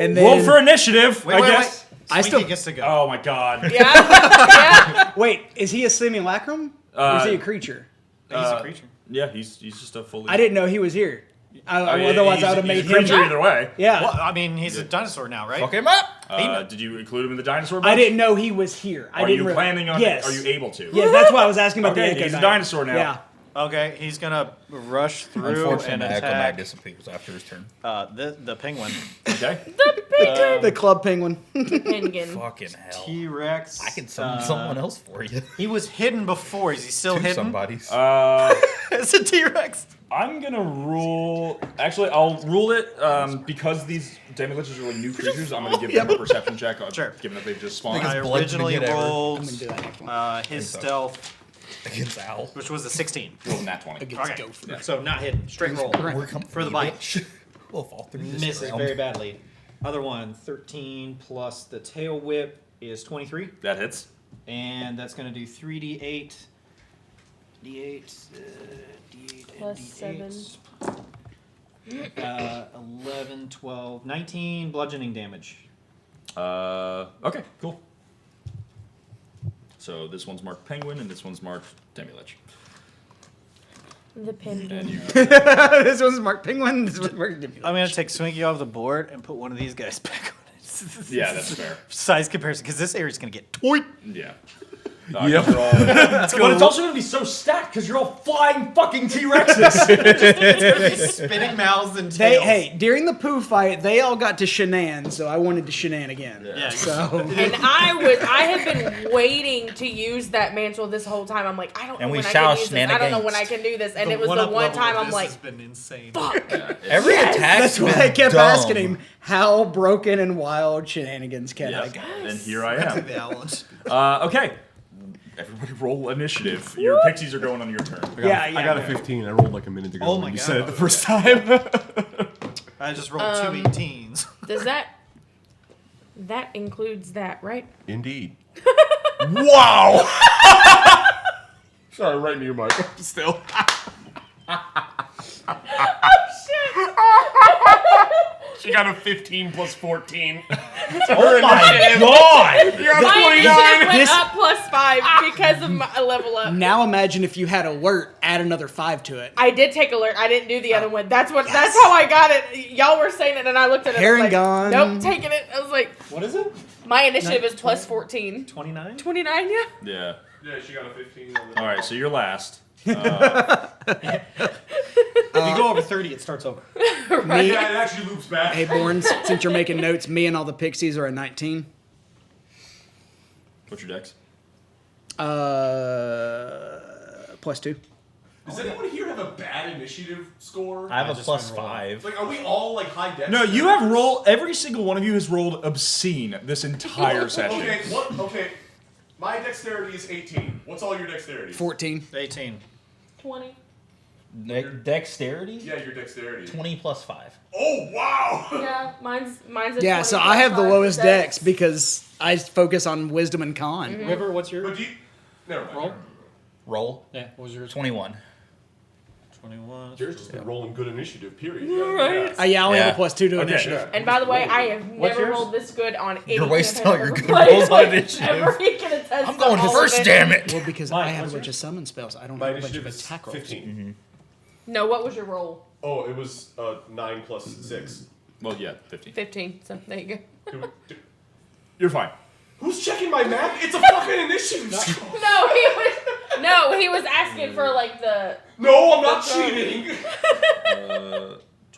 And then. Roll for initiative, I guess. I still- gets to go. Oh my god. Yeah. Yeah. Wait, is he a simulacrum? Or is he a creature? He's a creature. Yeah, he's just a fully. I didn't know he was here. Otherwise, he's- I would have made he's a him. creature either way. Yeah. Well, I mean, he's a dinosaur now, right? Fuck him up! Did you include him in the dinosaur? I bunch? didn't know he was here. I Are didn't you re- planning on? Yes. Are you able to? Yes, that's why I was asking about the Okay, Echo he's a Knight. dinosaur now. Yeah. Okay, he's gonna rush through and Unfortunately, Echo Knight attack disappears after his turn. the penguin. Okay. The club penguin. Penguin. Fucking hell. T-Rex. I can summon someone else for you. He was hidden before. Is he still To hidden? somebody's. It's a T-Rex. I'm gonna rule. Actually, I'll rule it because these demi-liches are like new creatures. I'm gonna give them a perception check. Sure. Given that they've just spawned. I bludgeoning originally it ever. rolled I'm gonna do that next one. his stealth, Against Owl. which was a 16. Roll nat 20. Let's Okay. go for it. So not hidden. Straight roll. We're coming For the you, bite. bitch. We'll fall through this Misses ground. very badly. Other one, 13 plus the tail whip is 23. That hits. And that's going to do 3d8. D8. D8 Plus and D8. 11, 12, 19 bludgeoning damage. Okay, cool. So this one's marked penguin and this one's marked demi-lich. The penguin. And you. This one's Mark Penguin. This one's Mark. I'm going to take Swinky off the board and put one of these guys back on it. Yeah, that's fair. Size comparison, because this area's going to get toy. Yeah. Yep. But it's also gonna be so stacked because you're all flying fucking T-Rexes. Spinning mouths and They, tails. hey, during the Pooh fight, they all got to shenan, so I wanted to shenan again. Yeah. So And I have been waiting to use that mantle this whole time. I'm like, I don't know And we when I shall can use this. I don't know shenanigans. when I can do this. And it was the one time I'm like, been insane. Every attack. that's why I kept asking him, how broken and wild shenanigans can I go? And here I am. The owls. Okay. Everybody roll initiative. Your pixies are going on your turn. Yeah, I got a 15. I rolled like a minute ago Oh when my you God. said it the first time. I just rolled two 18s. does that includes that, right? Indeed. Wow! Sorry, right in your mic. Still. She got a 15 plus 14. Oh my god! You're at My 29. initiative went This- up +5 because of my level up. Now imagine if you had alert, add another 5 to it. I did take alert. I didn't do the other one. That's how I got it. Y'all were saying it, and I looked at it. Herring I was like, gun. Nope, taking it. I was like, What is it? my initiative is +14. 29? 29, yeah. Yeah. Yeah, she got a 15 on the All right, so you're last. If you go over 30, it starts over. Me, Yeah, it actually loops back. hey, Borns, since you're making notes, me and all the pixies are at 19. What's your dex? +2. Does anyone here have a bad initiative score? I have a just been rolling. +5. Like, are we all like high dex? No, you have rolled. Every single one of you has rolled obscene this entire session. Okay, what? Okay, my dexterity is 18. What's all your dexterity? 14. 18. 20. Dexterity? Yeah, your dexterity. 20 plus 5. Oh wow! Yeah, mine's a Yeah, 20 so I have the +5 lowest dex. dex because I focus on wisdom and con. River, what's your But do you? Never mind. roll? Roll. Yeah, what was yours? 21. 21. Jared's just been rolling good initiative, period. Right. Yeah, I only have Yeah. a +2 to Okay. initiative. And by the way, I have What's never yours? rolled this good on any You're wasting campaign all I've your ever good played. rolls on Like, initiative. Every can attest I'm to going all of first, it. damn it! Well, because Mike, I have a what's bunch yours? of summon spells. I don't My have a bunch of initiative is attack rolls. 15. No, what was your roll? Oh, it was 9 plus 6. Well, yeah, 15. 15. So there you go. You're fine. Who's checking my map? It's a fucking initiative score. No, he was asking for like the. No, I'm not That's right. cheating.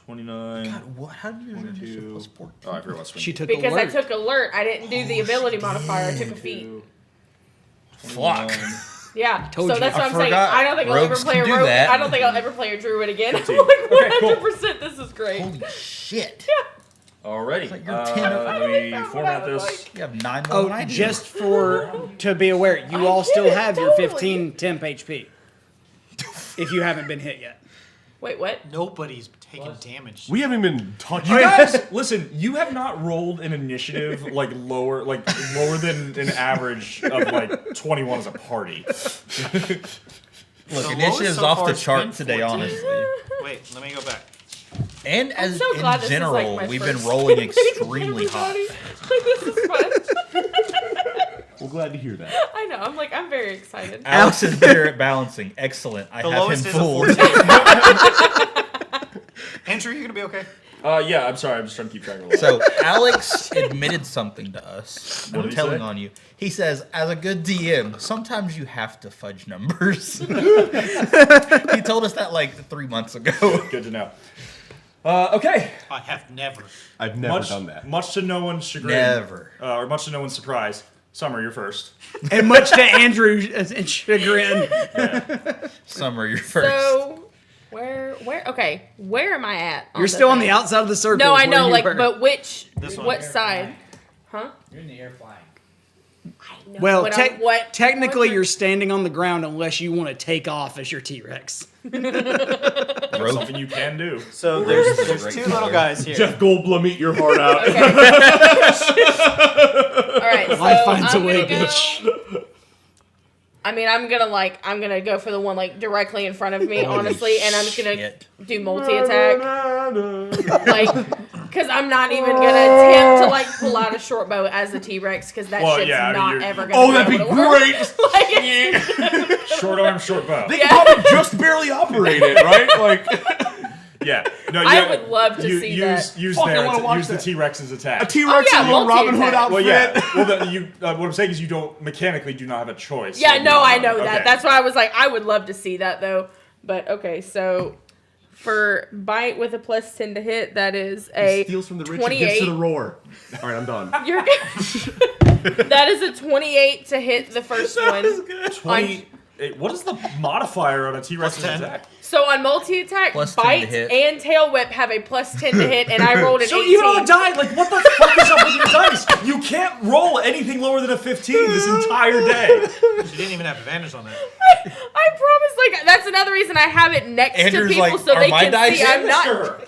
29. What? How did you 22. Oh, I forgot what swing. She took Because alert. I took alert, I didn't do the ability modifier. I took a feat. 21. Fuck. Yeah, Told so you. that's I what I'm saying. forgot. I don't think I'll ever Rogues play can a do rogue. that. I don't think I'll ever play a druid again. I'm 15. like Okay, cool. 100%. This is great. Holy shit. Alrighty. like you're 10 of- Let me found what format I was this. like. You have 9 more than Oh, I do. just to be aware, you all get still it, have your totally. 15 temp HP. If you haven't been hit yet. Wait, what? Nobody's taking damage. We haven't even touched You guys, listen. You have not rolled an initiative lower than an average of like 21 as a party. Look, The initiative's lowest so off far the has chart been today, 14. honestly. Wait, let me go back. And as so glad in this is, general, like, my we've been first rolling meeting extremely with hot. everybody. Like, this is fun. We're glad to hear that. I know. I'm very excited. Alex is better at balancing. Excellent. I The have him lowest is a fooled. 14. Andrew, you gonna be okay? Yeah, I'm sorry. I'm just trying to keep track of it. So Alex admitted something to us. What I'm did he telling say? on you. He says, as a good DM, sometimes you have to fudge numbers. He told us that like 3 months ago. Good to know. Okay. I have never. I've never done that. Much to no one's chagrin. Never. Or much to no one's surprise. Summer, you're first. And much to Andrew's chagrin. Summer, you're first. So, where am I at? You're still on the thing? outside of the circle. No, I is where know, you like, were. but which, This one. what side? Huh? You're in the air flying. I know, Well, but I'm- what technically, quadrant? you're standing on the ground unless you want to take off as your T-Rex. Rogue. Something you can do. So there's two little guys here. Jeff Goldblum, eat your heart out. Okay. All right, so Life finds I'm a way, gonna go, bitch. I mean, I'm gonna go for the one like directly in front of me, honestly, and I'm just gonna Shit. do multi-attack, like, because I'm not even gonna attempt to like pull out a short bow as a T-Rex, because that Well, shit's yeah, I mean, not you're- ever gonna. Oh, that'd be able to work. great. Like, it's- Short arm, short bow. They can probably just barely operate it, right? Like, Yeah. No, I yeah, would love to see use, that. Use Fucking their, wanna watch use the that. T-Rex's attack. a T-Rex Oh, yeah, in a little Robin Hood multi-attack. outfit. Well, yeah. Well, what I'm saying is you don't mechanically do not have a choice. Yeah, Like, no, I know okay. that. That's why I was like, I would love to see that though. But okay, so for bite with a +10 to hit, that is a Steals from the rich and gives 28. to the roar. All right, I'm done. You're that is a 28 to hit the first one. 20. What is the modifier on a T-Rex's +10. attack? So on multi-attack, +10 to bite hit. and tail whip have a +10 to hit, and I rolled an So 18. even on the die, like what the fuck is up with your dice? You can't roll anything lower than a 15 this entire day. She didn't even have advantage on that. I promise, like that's another reason I have it next Andrew's to people like, so "Are they my can dice see I'm in?" not. Sure.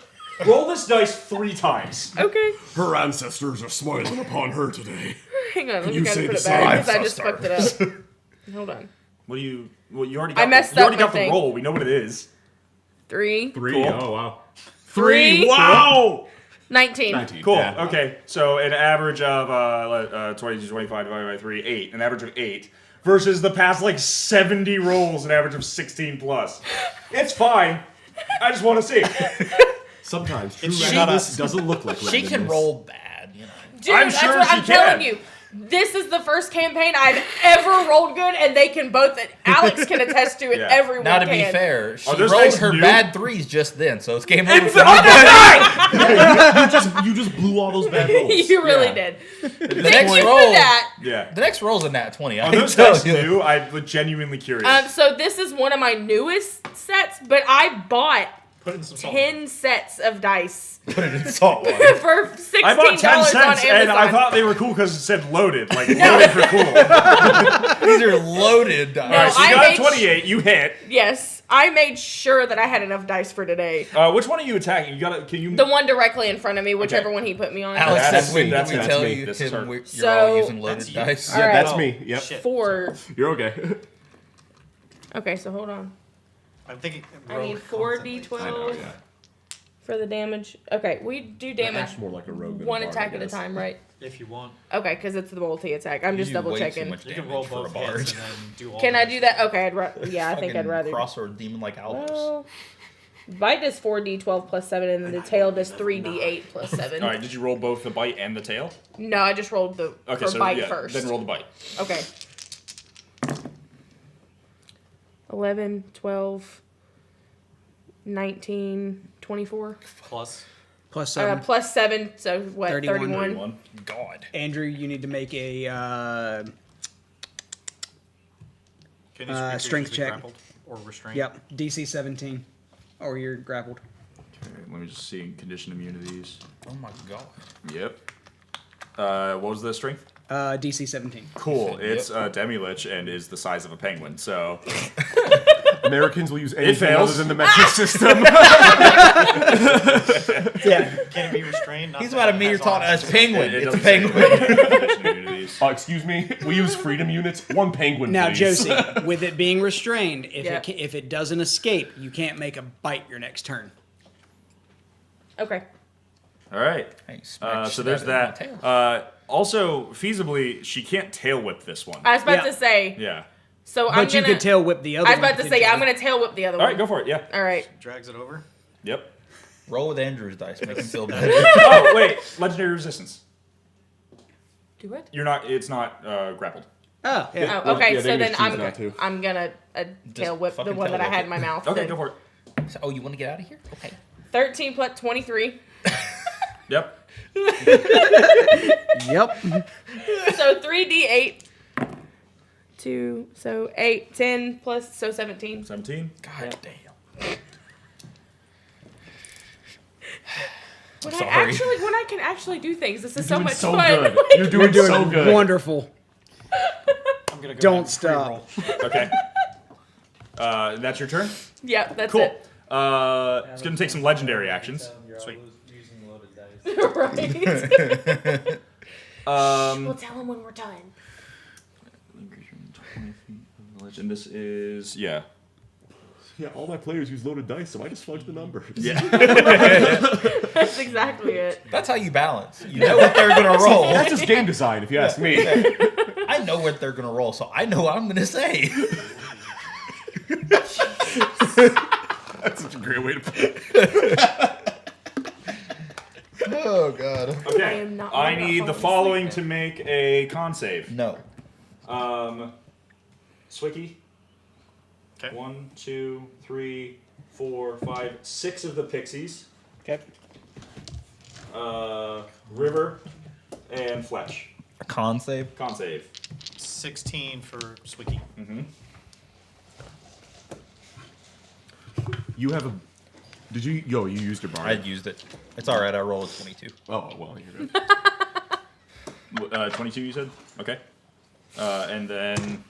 Roll this dice 3 times. Okay, Her ancestors are smiling upon her today. hang on, let me you try say to put the it back same? because I just fucked it up. Hold on. What do you? Well, you already. I Got messed the, you up already got my the thing. roll. We know what it is. 3. 3. Cool. Oh wow. Three. Wow. 19. 19. Cool. Yeah. Okay. So an average of 22, 25 divided by 3, 8. An average of 8. Versus the past, 70 rolls, an average of 16 plus. It's fine. I just want to see. Sometimes true It's randomness doesn't look like She can randomness. roll bad, you know. Dude, I'm that's sure what she I'm telling can. you. This is the first campaign I've ever rolled good, and they can both. Alex can attest to it. Yeah. Everyone Now, to be can. fair, she those rolled dice her new? bad 3s just then, so it's game over. It's for on you. the die! You just blew all those bad rolls. You really Yeah. did. The Thank next you roll, for that. Yeah. the next roll's a nat 20. I Are can those tell dice you. new? I'm genuinely curious. So this is one of my newest sets, but I bought Put in some salt. 10 sets of dice Put it in salt water. for $16 I bought 10 on cents, Amazon. and I thought they were cool because it said loaded. Loaded for cool. These are loaded dice. No, Alright, so you I got made 28. You hit. Yes, I made sure that I had enough dice for today. Which one are you attacking? You gotta. Can you? The one directly in front of me, whichever Okay. one he put me on. Alex, That's that's when me, that's we me, tell that's me. you This is Tim, her. you're So- all using loaded That's you. dice. All Yeah, right. that's Oh, me. Yep. shit. 4. You're okay. Okay, so hold on. I'm thinking. I need 4d12 I know, yeah. for the damage. Okay, we do damage That's more like a rogue. than one a bard, attack I at a guess. time, right? If you want, Okay, because it's the multi-attack. I'm You just do double way too checking. much you can roll damage for a both bard. hits and then do all. Can the I do that? Okay, I think I'd Fucking rather. crossword demon like Albus. Well, bite does 4d12 plus 7, and then the tail does 3d8 plus 7. All right. Did you roll both the bite and the tail? No, I just rolled the Okay, for so bite yeah, first. then roll the bite. Okay. 11, 12, 19, 24. plus. Plus 7. Plus 7, so what, 31. 31? 31. God. Andrew, you need to make a Can these creatures strength be check. grappled or restrained? yep, DC 17, or you're grappled. Okay, let me just see condition immunities. Oh my God. Yep. What was the strength? DC 17. Cool. Yep. It's Demi-Lich and is the size of a penguin. So Americans will use anything fails. other than the metric system. Yeah. Can it be restrained? Not He's that about a it meter has tall arms. as penguin. it It's a doesn't say penguin. condition immunities. Excuse me. We use freedom units. One penguin, Now, please. Josie, with it being restrained, Yeah. if it doesn't escape, you can't make a bite your next turn. Okay. All right. Hey, smack So shit there's out of my that. tail. Also, feasibly, she can't tail whip this one. I was about Yeah. to say, Yeah. so But I'm you gonna. could tail whip the other I was one. about to say, yeah, I'm gonna tail whip the other All one. right, go for it. Yeah. All right. Drags it over. Yep. Roll with Andrew's dice. Make him feel better. Oh wait, legendary resistance. Do what? You're not. It's not grappled. Oh, yeah. Oh, okay. yeah, so they then just choose not to. I'm gonna tail whip the fucking one tail that I whip had it. in my mouth. Okay, then. go for it. So, oh, you want to get out of here? Okay. 13 plus 23. Yep. Yep. So 3d8. 2, so 8, 10 plus, so 17. 17. God damn. When sorry. when I can actually do things, this is so Doing much so fun. good. Like, You're doing so good. Wonderful. I'm gonna go Don't ahead and stop. re-roll. Okay. That's your turn. yeah, that's Cool. it. It's gonna take some legendary actions. Sweet. Using loaded dice. Right. We'll tell him when we're done. 20 feet of the ledge, and this is yeah. Yeah, all my players use loaded dice, so I just fudge the numbers. Yeah. That's exactly it. That's how you balance. You know what they're gonna roll. That's just game design, if you ask me. I know what they're gonna roll, so I know what I'm gonna say. That's such a great way to put it. Oh God. I Okay. am not I worried about need the falling following asleep to make a con save. No. Swicky. Okay. 1, 2, 3, 4, 5, 6 of the pixies. Okay. River and Fletch. A con save. Con save. 16 for Swicky. You have a. Did you. Yo, you used your bar. I used it. It's all right. I rolled a 22. Oh, well, you're good. 22, you said? Okay. And then,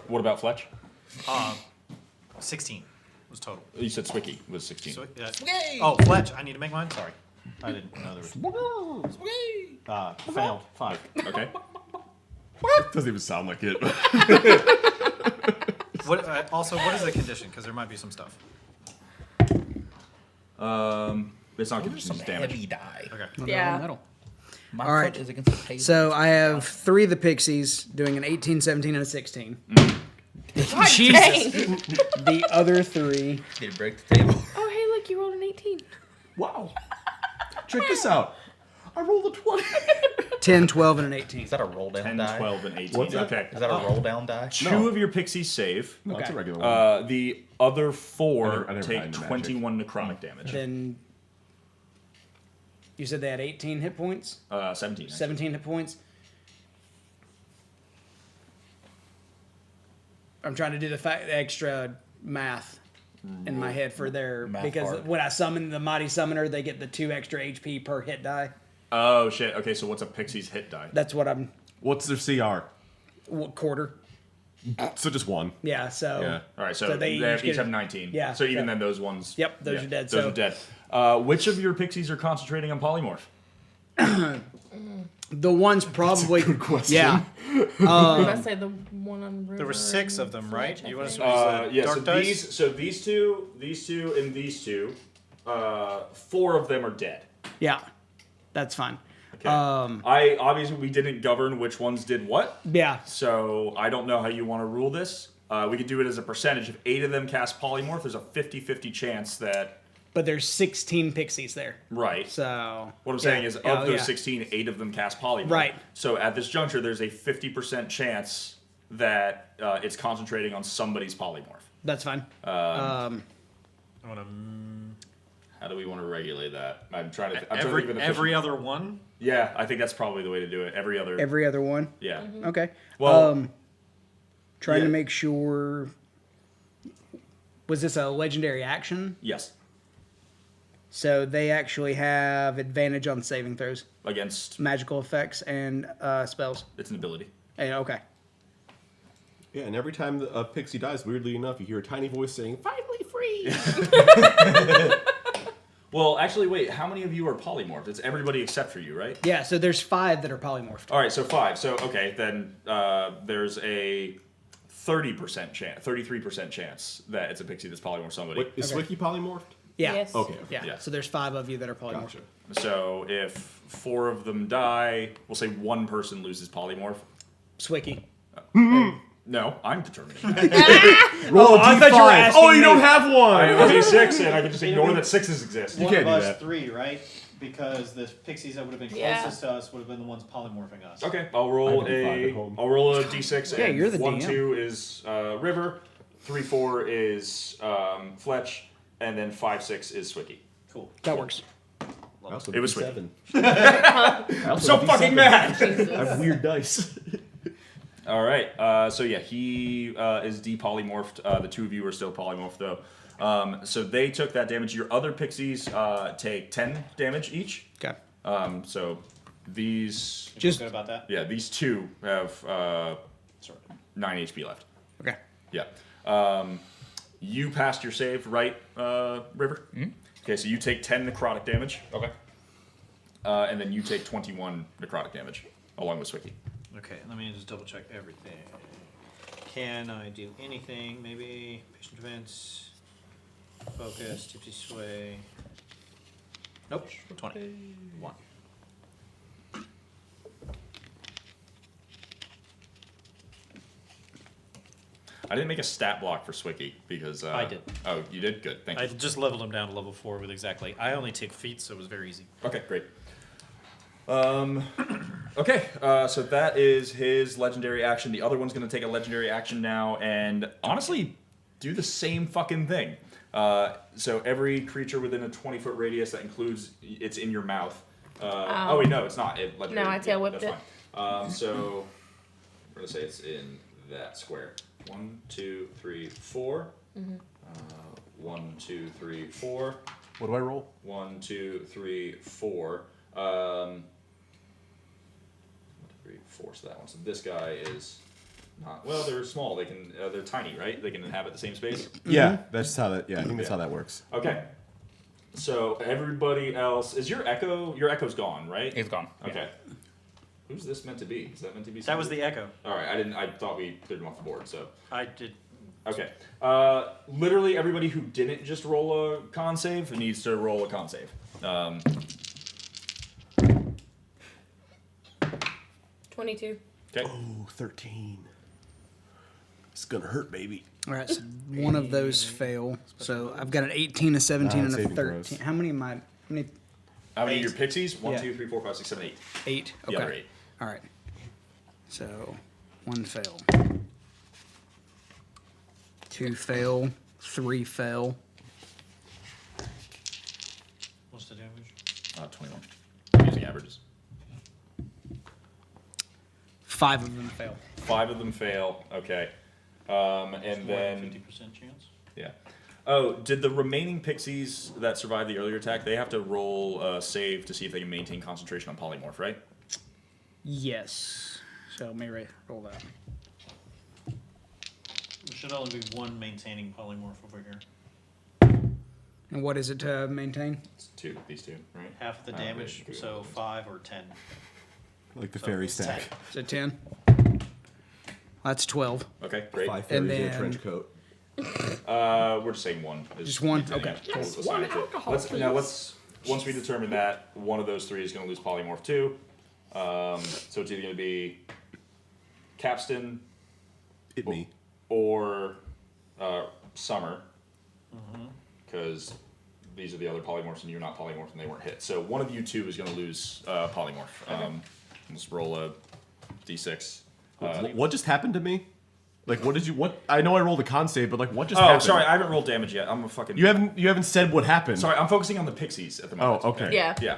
what about Fletch? 16 was total. You said Swicky was 16. Yay! Oh, Fletch. I need to make mine. Sorry, I didn't know there was. Failed. 5. Okay. Doesn't even sound like it. What? Also, what is the condition? Because there might be some stuff. It's not Those are some continuous damage. heavy die. Okay. Yeah. Metal. My All foot right. is against the table. So I have 3 of the pixies doing an 18, 17, and a 16. God Jesus. dang. The other 3. Did it break the table? Oh, hey, look, you rolled an 18. Wow. Check this out. I rolled a 20. 10, 12, and an 18. Is that a roll down 10, die? 12, and 18. What's that? Okay. Is that a roll down die? 2 of your pixies save. No, it's a Okay. regular one. The other 4 I never take had the magic. 21 necrotic damage. Then you said they had 18 hit points? 17. actually. 17 hit points? I'm trying to do the extra math in my head for their... Math because hard. when I summon the Mighty Summoner, they get the 2 extra HP per hit die. Oh, shit. Okay, so what's a pixie's hit die? That's what I'm... What's their CR? Quarter. So just 1. Yeah, so... Yeah. All right, so, So they they each each get- have 19. Yeah, So even so- then, those ones... Yep, those are dead, Those so- are dead. Which of your pixies are concentrating on polymorph? The one's probably... Good question. Yeah. Did I say the one on River? There were 6 of them, right? Fletch, I You want think? to Yeah, dark so dice? these two, and these two, 4 of them are dead. Yeah. That's fine. Okay. I obviously we didn't govern which ones did what, Yeah. so I don't know how you want to rule this. We could do it as a percentage. If 8 of them cast polymorph, there's a 50-50 chance that But there's 16 pixies there. right. So... What I'm saying is, of Oh, those yeah. 16, 8 of them cast polymorph. Right. So at this juncture, there's a 50% chance that it's concentrating on somebody's polymorph. That's fine. I want How do we want to regulate that? I'm trying to. to... I'm trying to think of an efficient- Every other one? Yeah, I think that's probably the way to do it. Every other. Every other one. Yeah. Okay. Well, Trying yeah. to make sure. Was this a legendary action? Yes. So they actually have advantage on saving throws, Against magical effects, and spells. it's an ability. Okay. Yeah, and every time a pixie dies, weirdly enough, you hear a tiny voice saying, "Finally free!" Well, actually, wait. How many of you are polymorphed? It's everybody except for you, right? Yeah. So there's 5 that are polymorphed. All right, so 5. So okay, then there's a 30% chance, 33% chance that it's a pixie that's polymorphed somebody. Wait, is Okay. Swicky polymorphed? Yeah. Yes. Okay. Yeah. Yeah. So there's 5 of you that are polymorphed. Gotcha. So if 4 of them die, we'll say 1 person loses polymorph. Swicky. No, I'm determining that. Roll a I thought you were d5. asking Oh, you me. don't have I have one. a d6, and I can just ignore that 6s exist. You One can't of do us that. 3, right? Because the pixies that would have been Yeah. closest to us would have been the ones polymorphing us. Okay, I'll roll I have a d5 a. at home. I'll roll a d6. Yeah, and you're the 1, DM. 2 is River, 3, 4 is Fletch, and then 5, 6 is Swicky. Cool. That works. I also It was D7. I'm so fucking mad. I have weird dice. All right. So yeah, he is depolymorphed. The 2 of you are still polymorphed though. So they took that damage. Your other pixies take 10 damage each. Okay. So these, You Just- feel good about that? yeah, these 2 have Sorry. 9 HP left. Okay. Yeah. You passed your save, right, River? Mm-hmm. Okay, so you take 10 necrotic damage. Okay. And then you take 21 necrotic damage, along with Swicky. Okay, let me just double check everything. Can I do anything? Maybe patient defense, focus, tipsy sway. Nope. 20. 1. I didn't make a stat block for Swicky because... I did. Oh, you did? Good, thank I you. just leveled him down to level 4 with exactly. I only take feats, so it was very easy. Okay, great. Okay, so that is his legendary action. The other one's going to take a legendary action now and honestly do the same fucking thing. So every creature within a 20-foot radius, that includes it's in your mouth. Oh, wait, no, it's not. No, I tail whipped that's fine. So we're going to say it's in that square. 1, 2, 3, 4. 1, 2, 3, 4. What do I roll? 1, 2, 3, 4. 1, 2, 3, 4. So that one. So this guy is not. Well, they're small. They can. They're tiny, right? They can inhabit the same space. Yeah, that's how that. Yeah, I think that's how that works. Okay. So everybody else is your echo. Your echo's gone, right? It's gone. Okay. Who's this meant to be? Is that meant to be? That was somebody? the echo. All right. I didn't. I thought we cleared him off the board. So. I did. Okay. Literally everybody who didn't just roll a con save needs to roll a con save. Um, 22. okay. Oh, 13. It's gonna hurt, baby. All right, so one of those fail. So I've got an 18, a 17, and a saving 13. throws. How many am I? How many? How many of your pixies? 1, Yeah. 2, 3, 4, 5, 6, 7, 8. 8. The Okay. other 8. All right. So 1 fail. 2 fail. 3 fail. What's the damage? 21. I'm using averages. 5 of them fail. 5 of them fail. Okay. And then 50% chance. yeah. Oh, did the remaining pixies that survived the earlier attack? They have to roll a save to see if they can maintain concentration on polymorph, right? Yes. So let me roll that. There should only be one maintaining polymorph over here. And what is it to maintain? It's 2. These 2, right? Half of the Oh, damage, okay. so 5 or 10. Like the So fairy it's stack. 10. Is it 10? That's 12. Okay, great. 5 And fairies in a then- trench coat. We're just saying 1. is Just 1? maintaining Okay. it. We'll Yes, assign one it to- alcohol, let's, now please. let's once we determine that one of those 3 is going to lose polymorph too. So it's either going to be Capstan Hit me. or Summer, because these are the other polymorphs and you're not polymorph and they weren't hit. So one of you 2 is going to lose polymorph. Let's roll a d6. What just happened to me? Like, what did you? What? I know I rolled a con save, but like, what just Oh, happened? sorry, I haven't rolled damage yet. I'm a fucking. You haven't said what happened. Sorry, I'm focusing on the pixies at the moment. Oh, okay. Yeah. Yeah.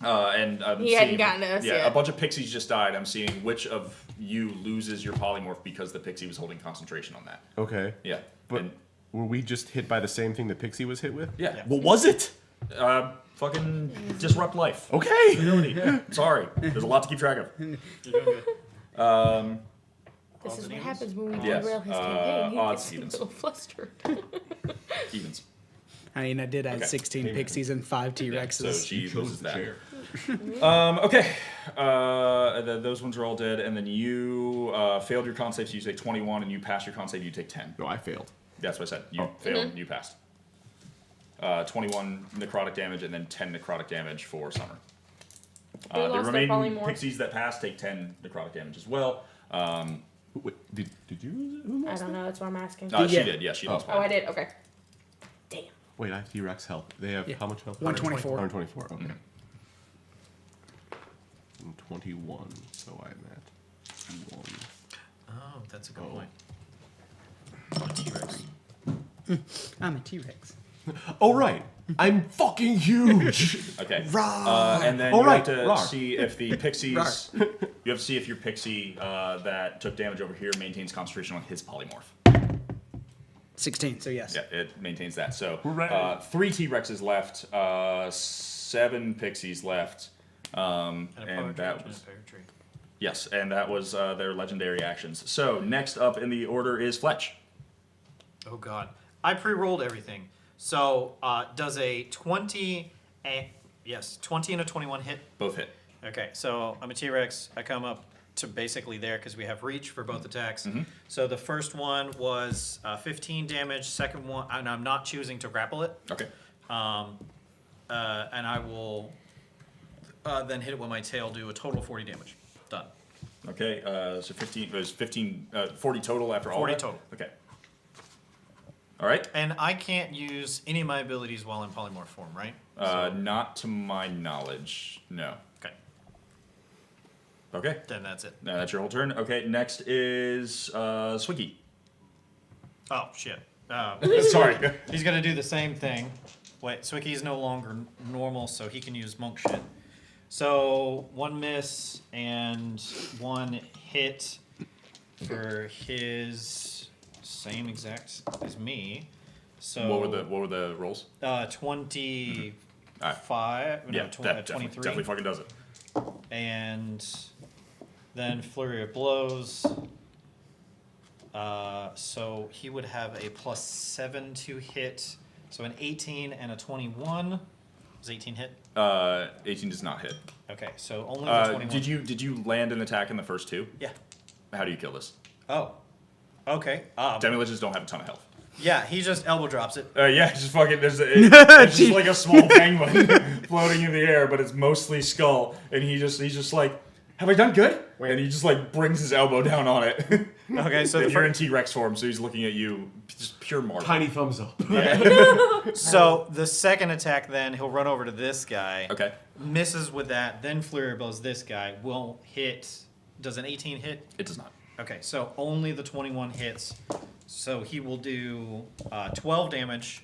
And I'm He hadn't seeing- gotten to us yeah, yet. a bunch of pixies just died. I'm seeing which of you loses your polymorph because the pixie was holding concentration on that. Okay. Yeah. But And, were we just hit by the same thing the pixie was hit with? yeah. What was it? Fucking disrupt life. Okay. Sorry. There's a lot to keep track of. You're doing good. This is what happens when we Yes. derail his campaign. He odds, gets a Stevens. little flustered. Evens. I mean, I did add Okay. 16 pixies and 5 Yeah, T-Rexes. so she loses that. chair. Okay. Those ones are all dead, and then you failed your con save, so you take 21, and you passed your con save, you take 10. No, I failed. That's what I said. You failed, you passed. 21 necrotic damage, and then 10 necrotic damage for Summer. They The lost their remaining polymorph. pixies that pass take 10 necrotic damage as well. Wait, did you lose it? Who I lost don't it? know. That's what I'm asking. She Yeah. did, yeah, she lost Oh, I polymorph. did. Okay. Damn. Wait, I have T-Rex health. They have Yeah. how much health? 124. 124. Okay. And 21. So I'm at 1. Oh, that's a good Oh. point. I'm a T-Rex. I'm a T-Rex. Oh right, I'm fucking huge. Okay. Rawr. And then All you right, have to rawr. see if the pixies. You have to see if your pixie that took damage over here maintains concentration on his polymorph. 16, so yes. Yeah, it maintains that. So Hooray. 3 T-Rexes left, 7 pixies left, And a and that and was a pear tree. yes, and that was their legendary actions. So next up in the order is Fletch. Oh god. I pre-rolled everything. So, does a 20 and 20 and a 21 hit? Both hit. Okay, so I'm a T-Rex. I come up to basically there because we have reach for both attacks. So the first one was 15 damage. Second one, and I'm not choosing to grapple it. Okay. And I will then hit it with my tail, do a total of 40 damage. Done. Okay. So 15. It was 15. 40 total after all. 40 that? total. Okay. All right. And I can't use any of my abilities while in polymorph form, right? Not to my knowledge. No. Okay, Okay. then that's it. Now that's your whole turn. Okay. Next is Swiggy. Oh, shit. Sorry. He's gonna do the same thing. Wait, Swicky's no longer normal, so he can use monk shit. So 1 miss and 1 hit for his same exact as me. So What were the rolls? 25. Alright. No, Yeah, that 23. definitely fucking does it. And then flurry of blows. So he would have a +7 to hit. So an 18 and a 21. Does 18 hit? 18 does not hit. Okay, so only the 21. Did you land an attack in the first 2? Yeah. How do you kill this? Oh. Okay. Demi-Liches don't have a ton of health. Yeah, he just elbow drops it. Yeah, it's just fucking. It's just like a small penguin floating in the air, but it's mostly skull. And he's just like, "Have I done good?" And he just like brings his elbow down on it. Okay, so You're in T-Rex form, so he's looking at you, just pure marvel. Tiny thumbs up. so the second attack, then he'll run over to this guy. Okay. Misses with that, then flurry blows this guy. Will hit. Does an 18 hit? It does not. Okay, so only the 21 hits. So he will do 12 damage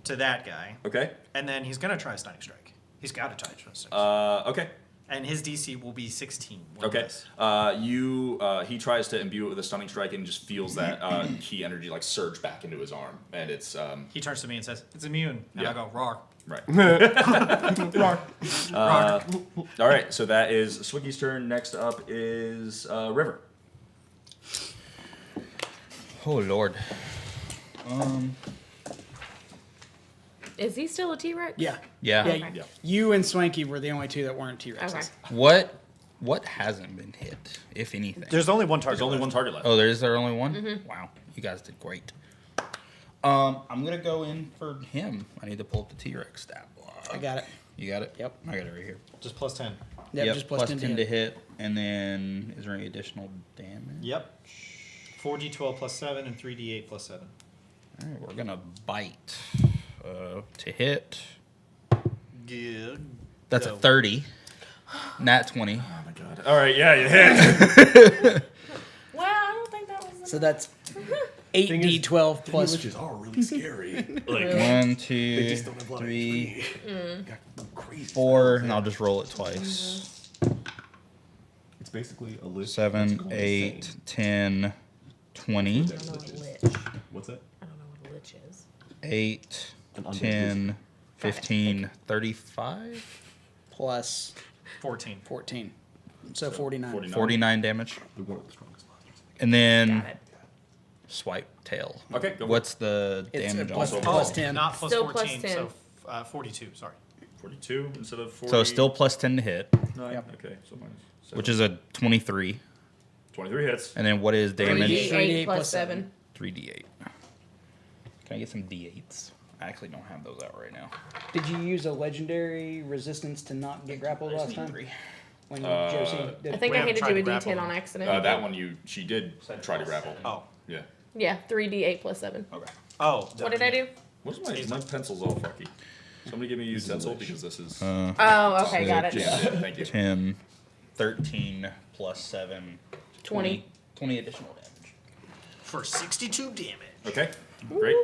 to that guy. Okay. And then he's going to try a stunning strike. He's got to try a stunning strike. Okay. And his DC will be 16. Okay. He tries to imbue it with a stunning strike and just feels that key energy like surge back into his arm, and it's. He turns to me and says, "It's immune." And I go, "Roar." Right. Roar. Roar. All right. So that is Swiggy's turn. Next up is River. Oh Lord. Is he still a T-Rex? Yeah. Yeah. Yeah. You and Swanky were the only two that weren't T-Rexes. Okay. What hasn't been hit, if anything? There's only one target. There's only left. one target left. Oh, there only one? Wow. You guys did great. I'm gonna go in for him. I need to pull up the T-Rex stat block. I got it. You got it? Yep. I got it right here. Just plus 10. Yep, just plus 10 to hit. And then, is there any additional damage? Yep. 4d12 plus 7 and 3d8 plus 7. All right, we're gonna bite. To hit. Good. That's a 30. Nat 20. Oh my god. All right. Yeah, you hit. Well, I don't think that was. So that's 8d12 plus. Witches are really scary. Really? 1, 2, just don't have a lot of 3, Crazy 4, and I'll just roll it twice. It's basically a list. 7, 8, 10, 20. I don't know what a lich. What's that? I don't know what a lich is. 8, An undead 10, 15, 35? Plus 14. 14. So 49. 49 damage. They're one of the strongest monsters. And then Got it. swipe tail. Okay, go for What's the It's damage plus, also? plus 10. Not plus Still 14, plus 10. so 42, sorry. 42 instead of 40. So still plus 10 to hit, Nine. Okay. So minus 7. which is a 23. 23 hits. And then what is damage? 3d8 3d8 plus plus 7. 3d8. Can I get some d8s? I actually don't have those out right now. Did you use a legendary resistance to not get grappled last time? When Josie did I think We I haven't handed tried you a to grapple D10 him. on accident. That one she did try to grapple. Oh. Yeah. Yeah, 3d8 plus 7. Okay. Oh. What did I do? What's my pencil's all fucky? Somebody give me a utensil because this is. Oh, okay, got it. Yeah, thank you. 10, 13 plus 7, 20. 20 additional damage. For 62 damage. Okay. Great.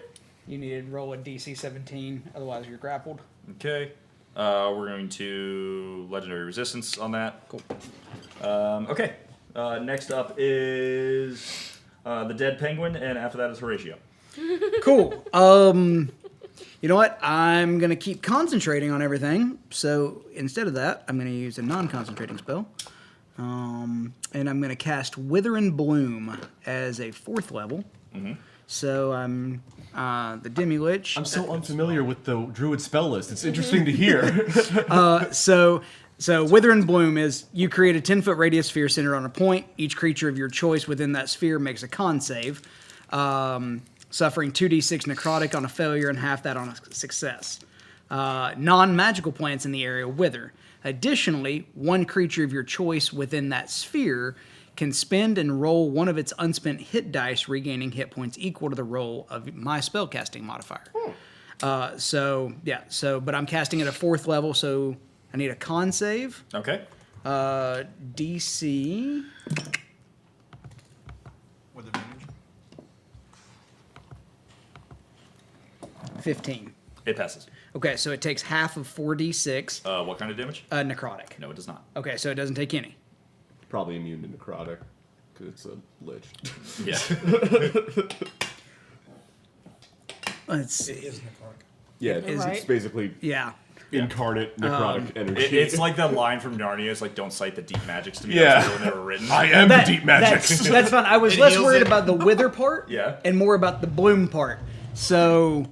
You needed to roll a DC 17, otherwise you're grappled. Okay. We're going to legendary resistance on that. Cool. Okay. Next up is the dead penguin, and after that is Horatio. Cool. You know what? I'm gonna keep concentrating on everything. So instead of that, I'm gonna use a non-concentrating spell, and I'm gonna cast Wither and Bloom as a 4th level. Mm-hmm. So I'm the Demi Lich. I'm so unfamiliar with the druid spell list. It's interesting to hear. So Wither and Bloom is you create a 10-foot radius sphere centered on a point. Each creature of your choice within that sphere makes a con save, suffering 2d6 necrotic on a failure and half that on a success. Non-magical plants in the area wither. Additionally, one creature of your choice within that sphere can spend and roll one of its unspent hit dice, regaining hit points equal to the roll of my spellcasting modifier. But I'm casting at a 4th level, so I need a con save. Okay. DC. With advantage. 15. It passes. Okay, so it takes half of 4d6 What kind of damage? necrotic. No, it does not. Okay, so it doesn't take any. Probably immune to necrotic, because it's a lich. Yeah. Let's see. Yeah, it's Right. basically Yeah. incarnate necrotic energy. It's like that line from Narnia. It's like, don't cite the deep magics to me. Yeah. That's never written. I am the deep magic. That's fine. I was It less heals worried it. about the wither part Yeah. and more about the bloom part. So,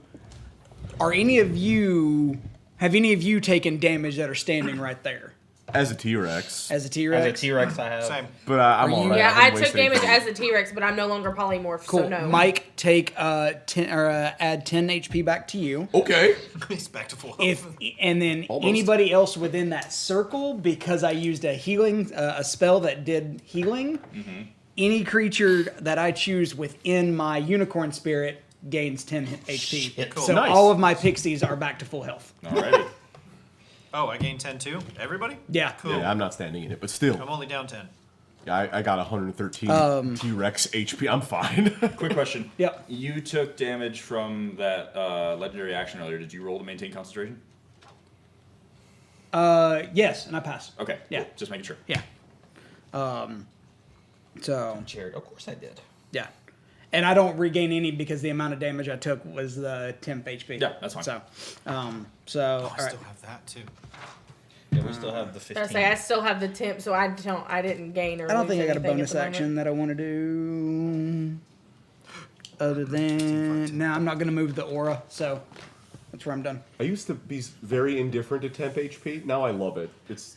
have any of you taken damage that are standing right there? As a T-Rex. As a As a T-Rex. T-Rex, I have. Same. But I'm Are you- alright. Yeah, I'm I took wasting damage HP. as a T-Rex, but I'm no longer polymorph, Cool. so no. Mike, take 10 or add 10 HP back to you. Okay. He's back to full health. If and then Almost. anybody else within that circle, because I used a healing a spell that did healing. Any creature that I choose within my unicorn spirit gains 10 HP. Shit. Cool. So Nice. all of my pixies are back to full health. Alrighty. Oh, I gained 10 too? Everybody? Yeah. Cool. Yeah, I'm not standing in it, but still. I'm only down 10. Yeah, I got 113 T-Rex HP. I'm fine. Quick question. Yep. You took damage from that legendary action earlier. Did you roll to maintain concentration? Yes, and I passed. Okay. Yeah. Cool. Just making sure. Yeah. So Jared, of course I did. yeah, and I don't regain any because the amount of damage I took was the temp HP. Yeah, that's fine. So, Oh, all I right. still have that too. Yeah, we still have the 15. I say I still have the temp, so I didn't gain or I don't lose think I got a anything at bonus the moment. action that I want to do. Other than I'm not going to move the aura, so that's where I'm done. I used to be very indifferent to temp HP. Now I love it. It's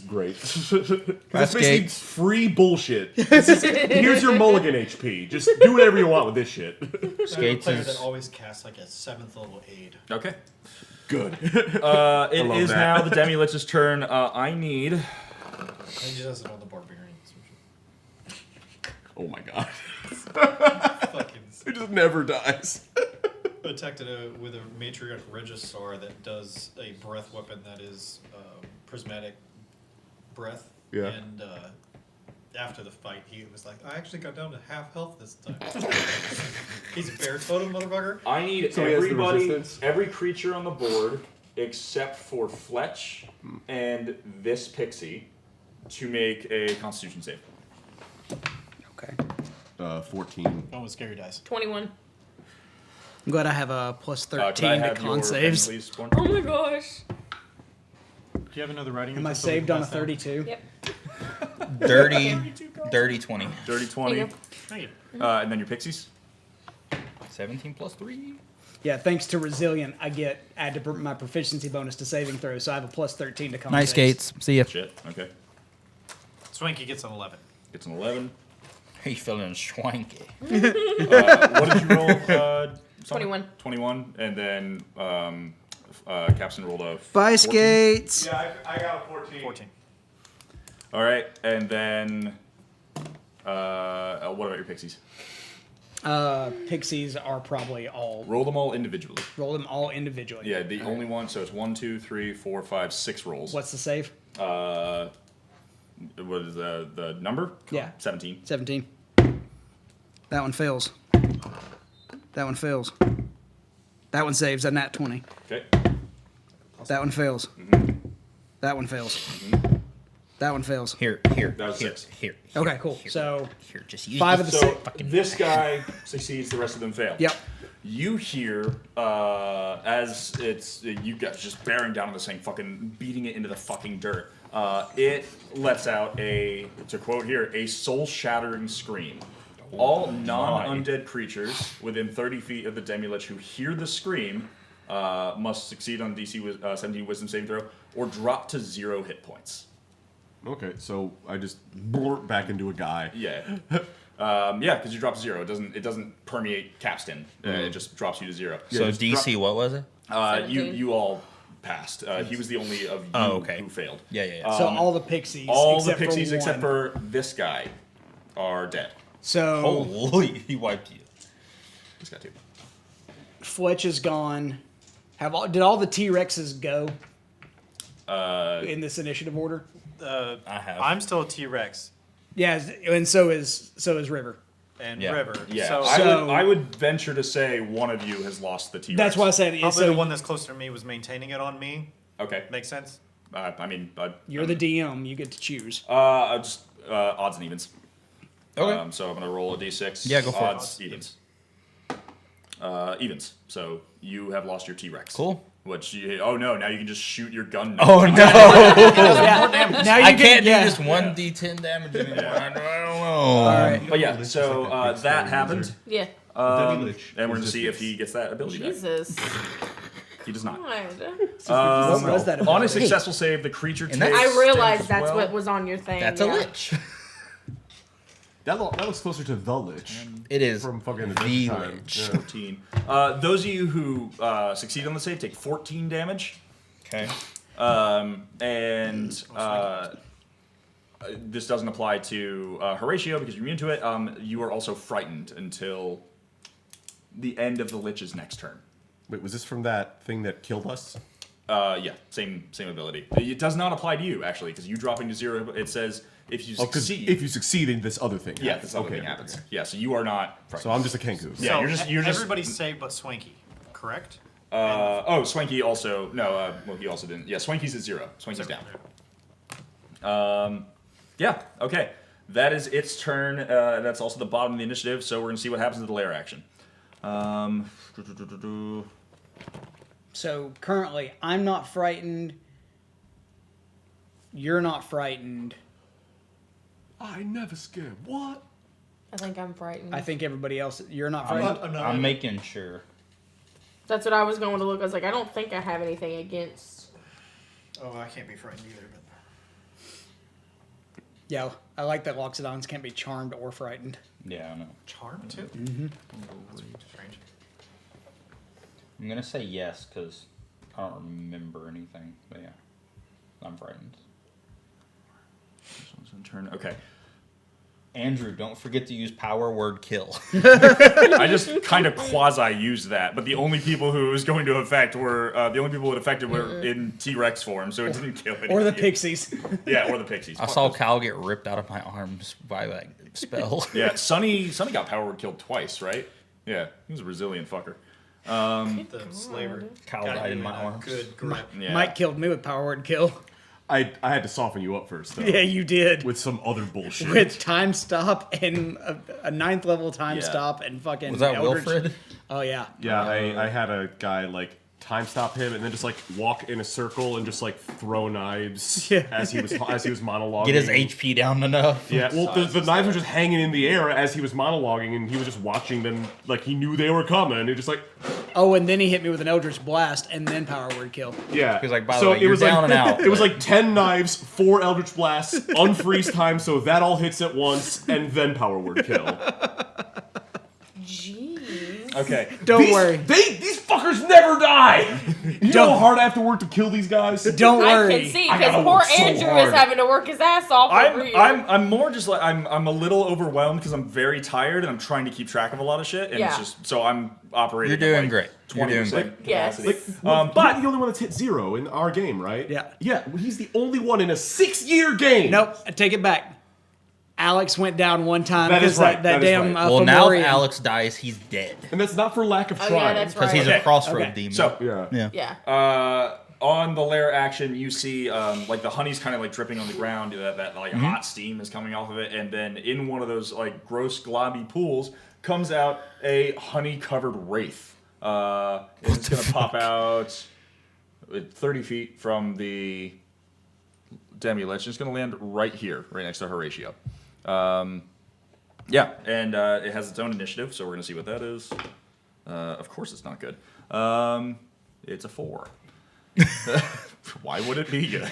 great. 'Cause it's basically Gates. free bullshit. Here's your mulligan HP. Just do whatever you want with this shit. Skates player is- that always casts like a 7th level aid. Okay. Good. It love is that. now the Demi-Lich's turn. I need... He just does it on the barbarians. Oh my god. Fucking It just never dies. attacked it with a matriarch Regisar that does a breath weapon that is prismatic breath. Yeah. And after the fight, he was like, I actually got down to half health this time. He's a bear totem, motherfucker. I need So he has the everybody, resistance? every creature on the board, except for Fletch and this pixie, to make a Constitution save. Okay. 14. Oh, with scary dice. 21. I'm glad I have a plus Could I 13 to have con your pen, saves. please, Born? Oh my gosh. Do you have another writing? Am I utensil we saved can on a pass down? 32? Yep. Dirty 20. Dirty 20. Here you Thank you. And then your pixies. 17 plus 3. Yeah, thanks to Resilient, I get add to my proficiency bonus to saving throws, so I have a plus 13 to con Nice saves. skates. See ya. Shit. Okay. Swanky gets an 11. It's an 11. He's feeling swanky. What did you roll? Summer? 21. 21. And then Capstan rolled a Bye, 14. skates. Yeah, I got a 14. 14. All right. And then what about your pixies? Pixies are probably all Roll them all individually. roll them all individually. Yeah, the only one. So it's 1, 2, 3, 4, 5, 6 rolls. What's the save? What is the number? Yeah. 17. 17. That one fails. That one fails. That one saves a nat 20. Okay. That one fails. That one fails. That one fails. Here. That was here, 6. here. Okay, cool. Here, So here, just use 5 of the So 6. this guy succeeds, the rest of them fail. Yep. You hear as you guys just bearing down on this thing, fucking beating it into the fucking dirt. It lets out to quote here, a soul-shattering scream. All non-undead creatures within 30 feet of the Demi-Lich who hear the scream must succeed on DC 17 Wisdom saving throw or drop to 0 hit points. Okay, so I just blurt back into a guy. Yeah. Yeah, because you drop to 0. It doesn't permeate Capstan. It just drops you to 0. So just DC, what was it? You all passed. He was the only of you who failed. Yeah. So all the pixies. All the except pixies for except one. for this guy are dead. So Holy, he wiped you. This guy too. Fletch is gone. Did all the T-Rexes go in this initiative order? I have. I'm still a T-Rex Yeah, and so is River. and Yeah. River. Yeah, So, I would venture to say one of you has lost the T-Rex. That's why I said probably so the one that's closer to me was maintaining it on me. Okay. Makes sense? I mean, you're the DM. You get to choose. just odds and evens. Okay. So I'm gonna roll a d6. Yeah, go for it. odds, evens. Evens. So you have lost your T-Rex. Cool. Which oh no, now you can just shoot your gun. Oh no! Now you I can't do yeah. just 1d10 damage anymore. I don't know. All right. But yeah, so that happened. Yeah. And we're gonna see if he gets that ability back. Jesus. He does not. God. What was that about? On a successful save, the creature takes. that's- I realized damage as that's well. what was on your thing. That's yeah. a lich. That looks closer to the Lich. It is From fucking the time. lich. Yeah. 14. Those of you who succeed on the save take 14 damage. Okay. This doesn't apply to Horatio because you're immune to it. You are also frightened until the end of the Lich's next turn. Wait, was this from that thing that killed us? Yeah, same ability. It does not apply to you actually because you dropping to 0. It says if you Oh, because succeed. if you succeed, then this other thing. yeah, happens. this other thing happens. Yeah, so you are not frightened. So I'm just a Kenku. Yeah, you're just. everybody's saved but Swanky, correct? Swanky also well he also didn't. Yeah, Swanky's at 0. Swanky's down. Yeah, okay. That is its turn. That's also the bottom of the initiative, so we're going to see what happens to the lair action. So currently, I'm not frightened. You're not frightened. I never scared. What? I think I'm frightened. I think everybody else. You're not I'm frightened. not, I'm making sure. That's what I was going to look. I was like, I don't think I have anything against. Oh, I can't be frightened either. But Yeah, I like that Loxodons can't be charmed or frightened. Yeah, I know. charm too. Mm-hmm. That's strange. I'm gonna say yes because I don't remember anything. But yeah, I'm frightened. This one's in turn. Okay. Andrew, don't forget to use power word kill. I just kind of quasi-used that, but the only people who it was going to affect were the only people it affected were in T-Rex form, so it didn't kill anything. Or the pixies. Yeah, or the pixies. I saw Cal get ripped out of my arms by that spell. Yeah, Sonny got power word killed twice, right? Yeah, he was a resilient fucker. The slaver. Cal got died you in my a arms. Good grip. Yeah. Mike killed me with power word kill. I had to soften you up first, though. Yeah, you did. With some other bullshit. With time stop and a 9th level time Yeah. stop and fucking. Was that Eldritch- Wilfred? Oh yeah. Yeah, I had a guy like time stop him and then just like walk in a circle and just like throw knives Yeah. as he was monologuing. Get his HP down enough. Yeah, well, the knives were just hanging in the air as he was monologuing, and he was just watching them like he knew they were coming. He just like, Oh, and then he hit me with an Eldritch Blast and then power word kill. yeah. He was like, by the way, you're was down like, and out, It was but- like 10 knives, 4 Eldritch Blasts, unfreeze time, so that all hits at once, and then power word kill. Jeez. Okay. Don't worry. These fuckers never die. You know how hard I have to work to kill these guys. Don't I worry. can see I because gotta poor work so Andrew hard. is having to work his ass off over here. I'm more just like I'm a little overwhelmed because I'm very tired and I'm trying to keep track of a lot of shit and Yeah. it's just so I'm operating. You're doing at like great. You're doing 20% great. Yes. capacity. But you're the only one that's hit 0 in our game, right? Yeah. Yeah, well, he's the only one in a 6-year game. Nope. I take it back. Alex went down one time That because is right, that that is damn right. Well, now Fomorian- if Alex dies, he's dead. And that's not for lack of Oh, trying. yeah, that's Because right. he's Okay. a crossroad Okay. demon. So Yeah. Yeah. on the lair action, you see like the honey's kind of like dripping on the ground. That like hot steam is coming off of it, and then in one of those like gross globby pools comes out a honey-covered wraith. It's gonna pop out 30 feet from the Demi-Lich. It's gonna land right here, right next to Horatio. Yeah, and it has its own initiative, so we're gonna see what that is. Of course, it's not good. It's a 4. Why would it be good?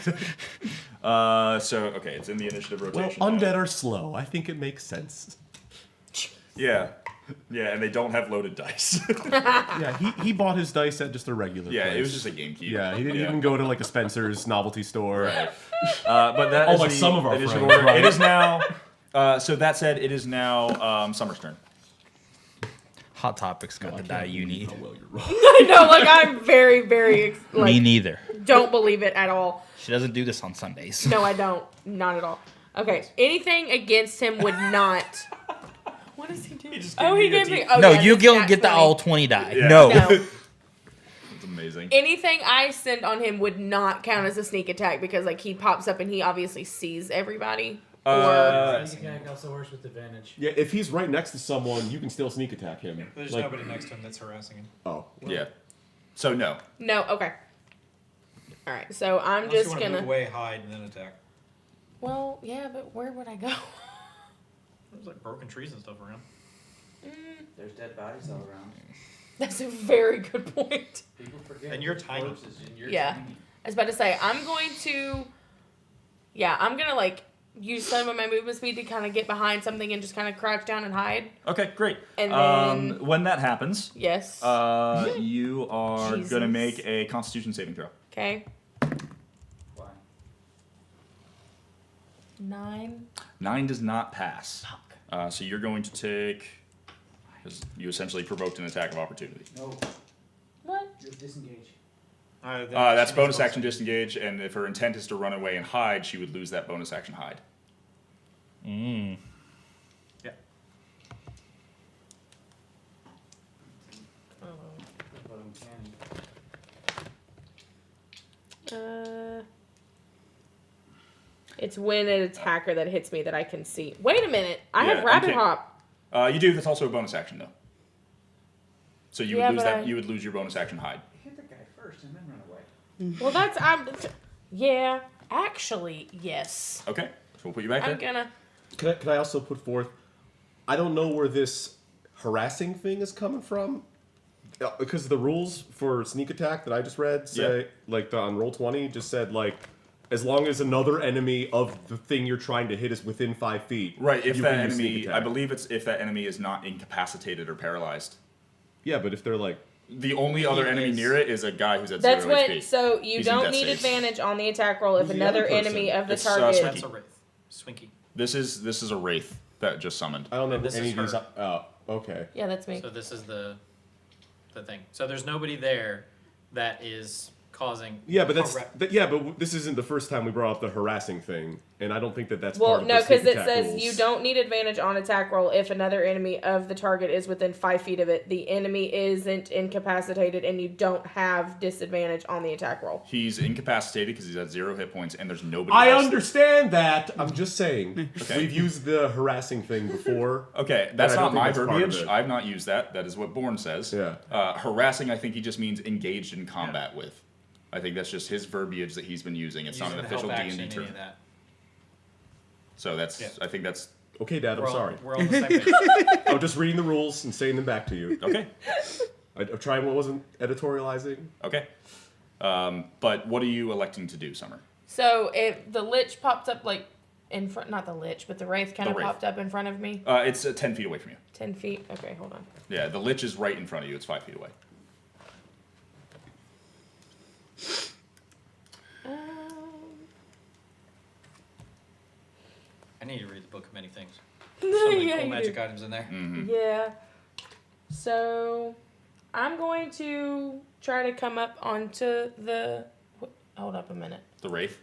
Okay, it's in the initiative Well, rotation. now. undead are slow. I think it makes sense. Yeah, and they don't have loaded dice. Yeah, he bought his dice at just a regular Yeah, place. it was just a GameCube. Yeah, he didn't even go to like a Spencer's novelty store. But that Oh, is like the some of our initiative friends, order. right? It is now. So that said, it is now Summer's turn. Hot Topic's got the die you need. Oh, well, you're wrong. I know, like I'm very, very Me like neither. don't believe it at all. She doesn't do this on Sundays. No, I don't. Not at all. Okay, anything against him would not. What does he do? Oh, he gave me. Oh, No, yeah, you that's get nat get the 20. all 20 die. Yeah. No. No. It's amazing. Anything I send on him would not count as a sneak attack because like he pops up and he obviously sees everybody. Sneak attack also works with advantage. Yeah, if he's right next to someone, you can still sneak attack him. There's Like- nobody next to him that's harassing him. Oh, Yeah. So no. No, okay. All right, so I'm Unless you just want to gonna. move away, hide, and then attack. Well, yeah, but where would I go? There's like broken trees and stuff around. There's dead bodies all around. That's a very good point. People forget And you're your tiny. corpses and you're Yeah. tiny. I was about to say, I'm gonna like use some of my movement speed to kind of get behind something and just kind of crouch down and hide. Okay, great. And then- when that happens, Yes. you are Jesus. going to make a Constitution saving throw. Okay. Why? 9. 9 does not pass. So you're going to take, because you essentially provoked an attack of opportunity. No, What? you're disengaged. That's bonus action disengage, and if her intent is to run away and hide, she would lose that bonus action hide. Yeah. But I'm canny. It's when an attacker that hits me that I can see. Wait a minute. I Yeah, have rabbit okay. hop. You do. That's also a bonus action, though. So you Yeah, would lose but that. I- You would lose your bonus action hide. Hit the guy first and then run away. Well, yeah. Actually, yes. Okay, so we'll put you back I'm there. gonna. Can I also put forth? I don't know where this harassing thing is coming from, because the rules for sneak attack that I just read say, like on Roll20, just said like, as long as another enemy of the thing you're trying to hit is within 5 feet. Right. If you that can use sneak enemy, attack. I believe it's if that enemy is not incapacitated or paralyzed. Yeah, but if they're like, The only other enemy is- near it is a guy who's at That's 0 when. HP. So you He's in don't death need saves. advantage on the attack roll if Who's the another other person? enemy of the It's, target. Swinky. That's a wraith. Swinky. This is a wraith that just summoned. I don't know This any is of these. her. Oh, okay. Yeah, that's me. So this is the thing. So there's nobody there that is causing. Yeah, but that's hara- but this isn't the first time we brought up the harassing thing, and I don't think that that's Well, part of no, the sneak because it attack says rules. you don't need advantage on attack roll if another enemy of the target is within 5 feet of it. The enemy isn't incapacitated, and you don't have disadvantage on the attack roll. He's incapacitated because he's at 0 hit points, and there's nobody. I else. understand that. I'm just saying. Okay. We've used the harassing thing before. Okay, that's I don't not think my that's part of verbiage. it. I've not used that. That is what Bourne says. Yeah. Harassing, I think he just means engaged in combat with. I think that's just his verbiage that he's been using. It's not an using official help D&D action, term. any of that. So that's. Yeah. I think that's Okay, Dad. I'm sorry. We're on the same page. I'm just reading the rules and saying them back to you. okay. I'm trying what wasn't editorializing. Okay. But what are you electing to do, Summer? So if the lich popped up like in front, not the lich, but the wraith kind The of wraith. popped up in front of me. It's 10 feet away from you. 10 feet. Okay, hold on. Yeah, the lich is right in front of you. It's 5 feet away. I need to read the book of many things. So many Yeah, cool you magic do. items in there. Yeah. So I'm going to try to come up onto the. Hold up a minute. The wraith.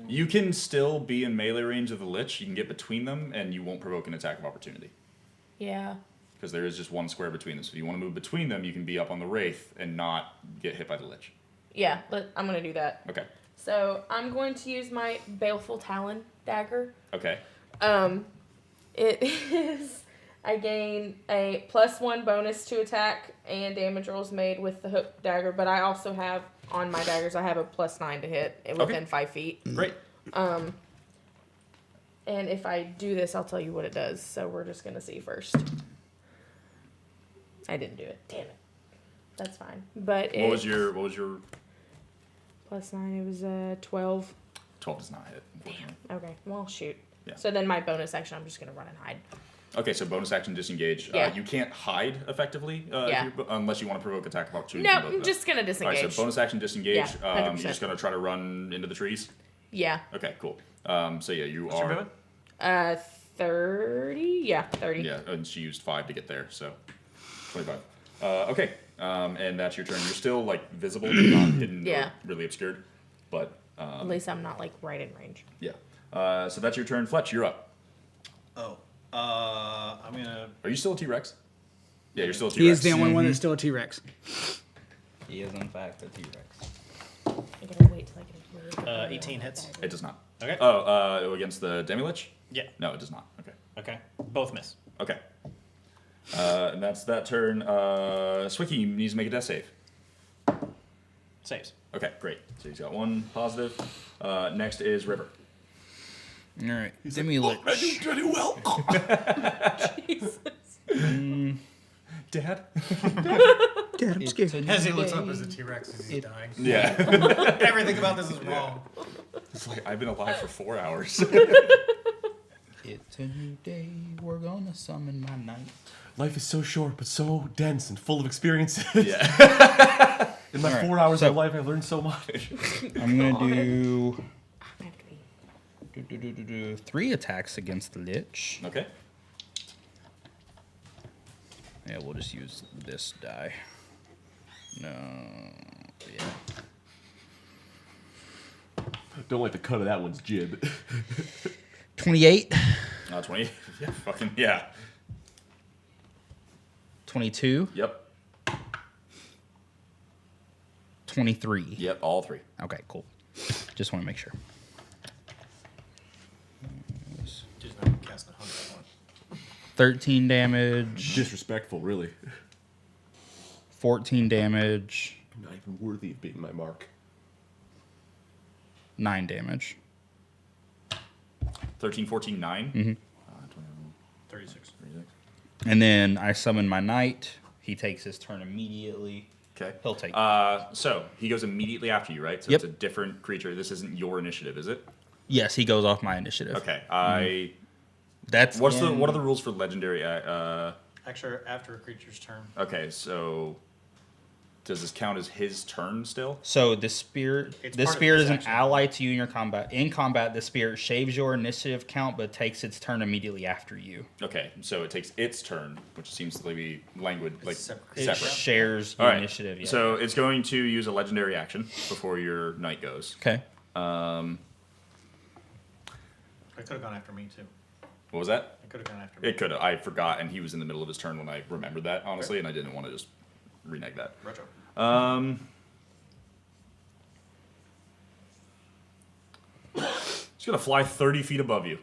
You can still be in melee range of the lich. You can get between them, and you won't provoke an attack of opportunity Yeah. because there is just one square between them. So if you want to move between them, you can be up on the wraith and not get hit by the lich. Yeah, I'm going to do that. Okay. So I'm going to use my Baleful Talon dagger. Okay. It is. I gain a +1 bonus to attack and damage rolls made with the hook dagger, but I also have on my daggers I have a +9 to hit within 5 feet. Great. And if I do this, I'll tell you what it does. So we're just gonna see first. I didn't do it. Damn it. That's fine. But What was it- your +9? It was 12. 12 does not hit, unfortunately. Okay. Well, shoot. Yeah. So then my bonus action, I'm just gonna run and hide. Okay, so bonus action disengage. Yeah. You can't hide effectively Yeah. unless you want to provoke attack of opportunity. No, from both I'm of just gonna them. All disengage. right, so bonus action disengage. Yeah, 100%. You're just gonna try to run into the trees. Yeah. Okay, cool. So yeah, you What's your are. movement? 30. Yeah, 30. Yeah, and she used 5 to get there, so 25. Okay, and that's your turn. You're still like visible, but not hidden Yeah. or really obscured. But At least I'm not like right in range. yeah, so that's your turn. Fletch, you're up. Oh. I'm gonna. Are you still a T-Rex? Yeah, you're still a T-Rex. He is the only one that's still a T-Rex. He is in fact a T-Rex. I gotta wait till I can. 18 hits. It does not. Okay. Oh, against the Demi-Lich? Yeah. No, it does not. Okay. Okay. Both miss. Okay. And that's that turn. Swicky needs to make a death save. Saves. Okay, great. So he's got 1 positive. Next is River. All right. Demi-Lich. I do pretty well. Dad? Dad, I'm scared. As he looks up as the T-Rex as he's dying. Yeah. Everything about this is wrong. It's like, I've been alive for 4 hours. It's a new day. We're gonna summon my knight. Life is so short, but so dense and full of experiences. Yeah. In my Alright, 4 hours so- of life, I've learned so much. I'm gonna do I have to be. 3 attacks against the Lich. Okay. Yeah, we'll just use this die. No, yeah. Don't like the cut of that one's jib. 28, 20. Yeah, fucking, yeah. 22, Yep. 23. Yep, all 3. Okay, cool. Just want to make sure. Just not casting 100 at 13 damage, Disrespectful, really. 14 damage, I'm not even worthy of being my mark. 9 damage. 13, 14, 9. Mhm. 36. 36. And then I summon my knight. He takes his turn immediately. Okay. He'll take. So he goes immediately after you, right? So Yep. it's a different creature. This isn't your initiative, is it? Yes, he goes off my initiative. Okay. That's What are in- the rules for legendary? Actually, after a creature's turn. Okay, so does this count as his turn still? So the spirit, It's this part of spirit his is an action. ally to you in your combat. In combat, the spirit shaves your initiative count, but takes its turn immediately after you. Okay, so it takes its turn, which seems to be languid, like separate. It separate. shares All your right. initiative. Yeah. So it's going to use a legendary action before your knight goes. okay. It could have gone after me, too. What was that? It could have gone after me. It could have. I forgot, and he was in the middle of his turn when I remembered that, honestly, and I didn't want to just renege that. Retro. It's gonna fly 30 feet above you.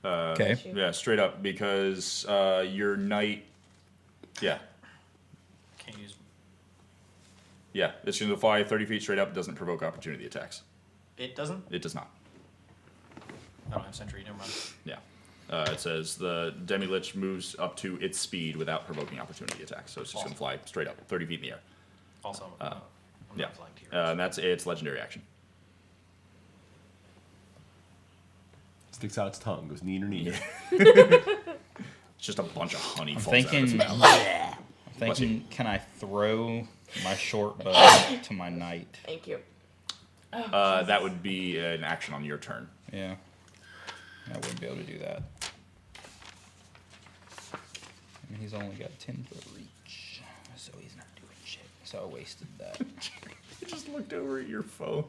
Okay. Yeah, straight up, because your knight. Yeah, Can't use. yeah. It's gonna fly 30 feet straight up. Doesn't provoke opportunity attacks. It doesn't? It does not. I don't have Sentry, never mind. Yeah. It says the Demi-Lich moves up to its speed without provoking opportunity attacks, so it's just gonna fly straight up, 30 feet in the air. Also, I'm Yeah. not flying T-Rex. And that's its legendary action. Sticks out its tongue, goes neener neener. It's just a bunch of honey I'm falls out of its thinking. mouth. I'm thinking. Can I throw my short bow to my knight? Thank you. That would be an action on your turn. Yeah. I wouldn't be able to do that. And he's only got 10-foot reach, so he's not doing shit. So I wasted that. You just looked over at your phone.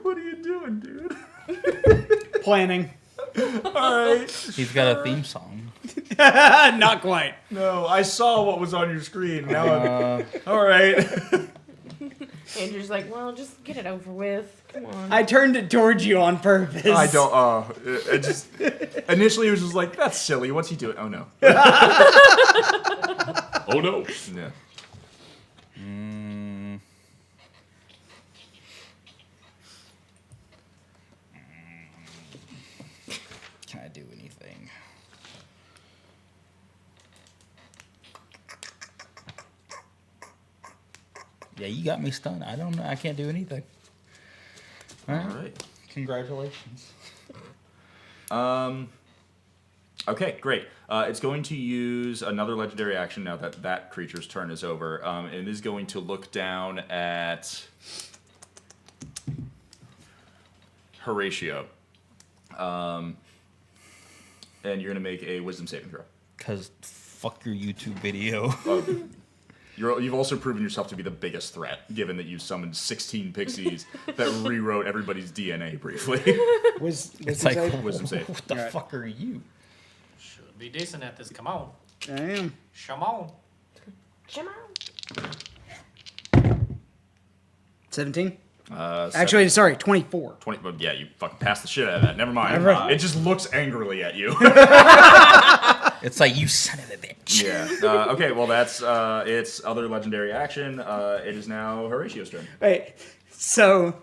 What are you doing, dude? Planning. Alright. He's got a theme song. Not quite. No, I saw what was on your screen. Now I'm. Alright. Andrew's like, well, just get it over with. Come on. I turned it towards you on purpose. I don't. It just. Initially, it was just like, that's silly. What's he doing? Oh, no. Oh no. Yeah. Can I do anything? Yeah, you got me stunned. I don't know. I can't do anything. All right. Alright. Congratulations. Okay, great. It's going to use another legendary action now that that creature's turn is over. It is going to look down at Horatio. And you're going to make a wisdom saving throw. Because fuck your YouTube video. You've also proven yourself to be the biggest threat, given that you summoned 16 pixies that rewrote everybody's DNA briefly. It's like, Wisdom save. what the Alright. fuck are you? Should be decent at this. Come on. I am. Come on. Come on. 17? Seven- Actually, sorry, 24. 20. Well, yeah, you fucking passed the shit out of that. Never mind. Alright. It just looks angrily at you. It's like, you son of a bitch. Yeah. Okay, well, that's its other legendary action. It is now Horatio's turn. Wait, so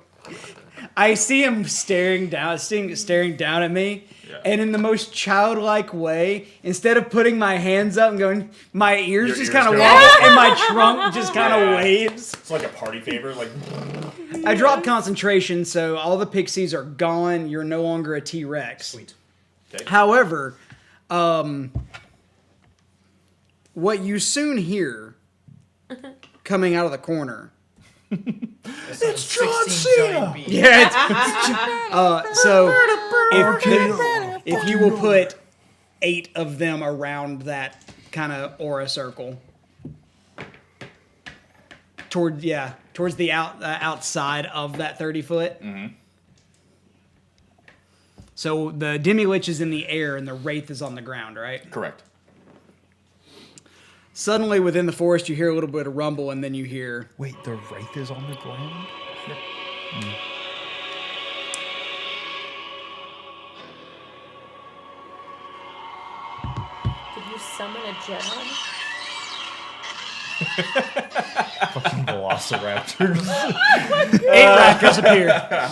I see him staring down at me, And in the most childlike way, instead of putting my hands up and going, my ears Your just ears kind of go wobble up. and my trunk just kind of waves. It's like a party favor. Like, I dropped concentration, so all the pixies are gone. You're no longer a T-Rex. Sweet. okay. However, what you soon hear coming out of the corner. It's John Cena. Yeah. So if you will put 8 of them around that kind of aura circle, towards the outside of that 30-foot. Mm-hmm. So the demi-lich is in the air and the wraith is on the ground, right? Correct. Suddenly, within the forest, you hear a little bit of rumble, and then you hear. Wait, the wraith is on the ground? Did you summon a Jedi? Fucking velociraptors. 8 raptors appear.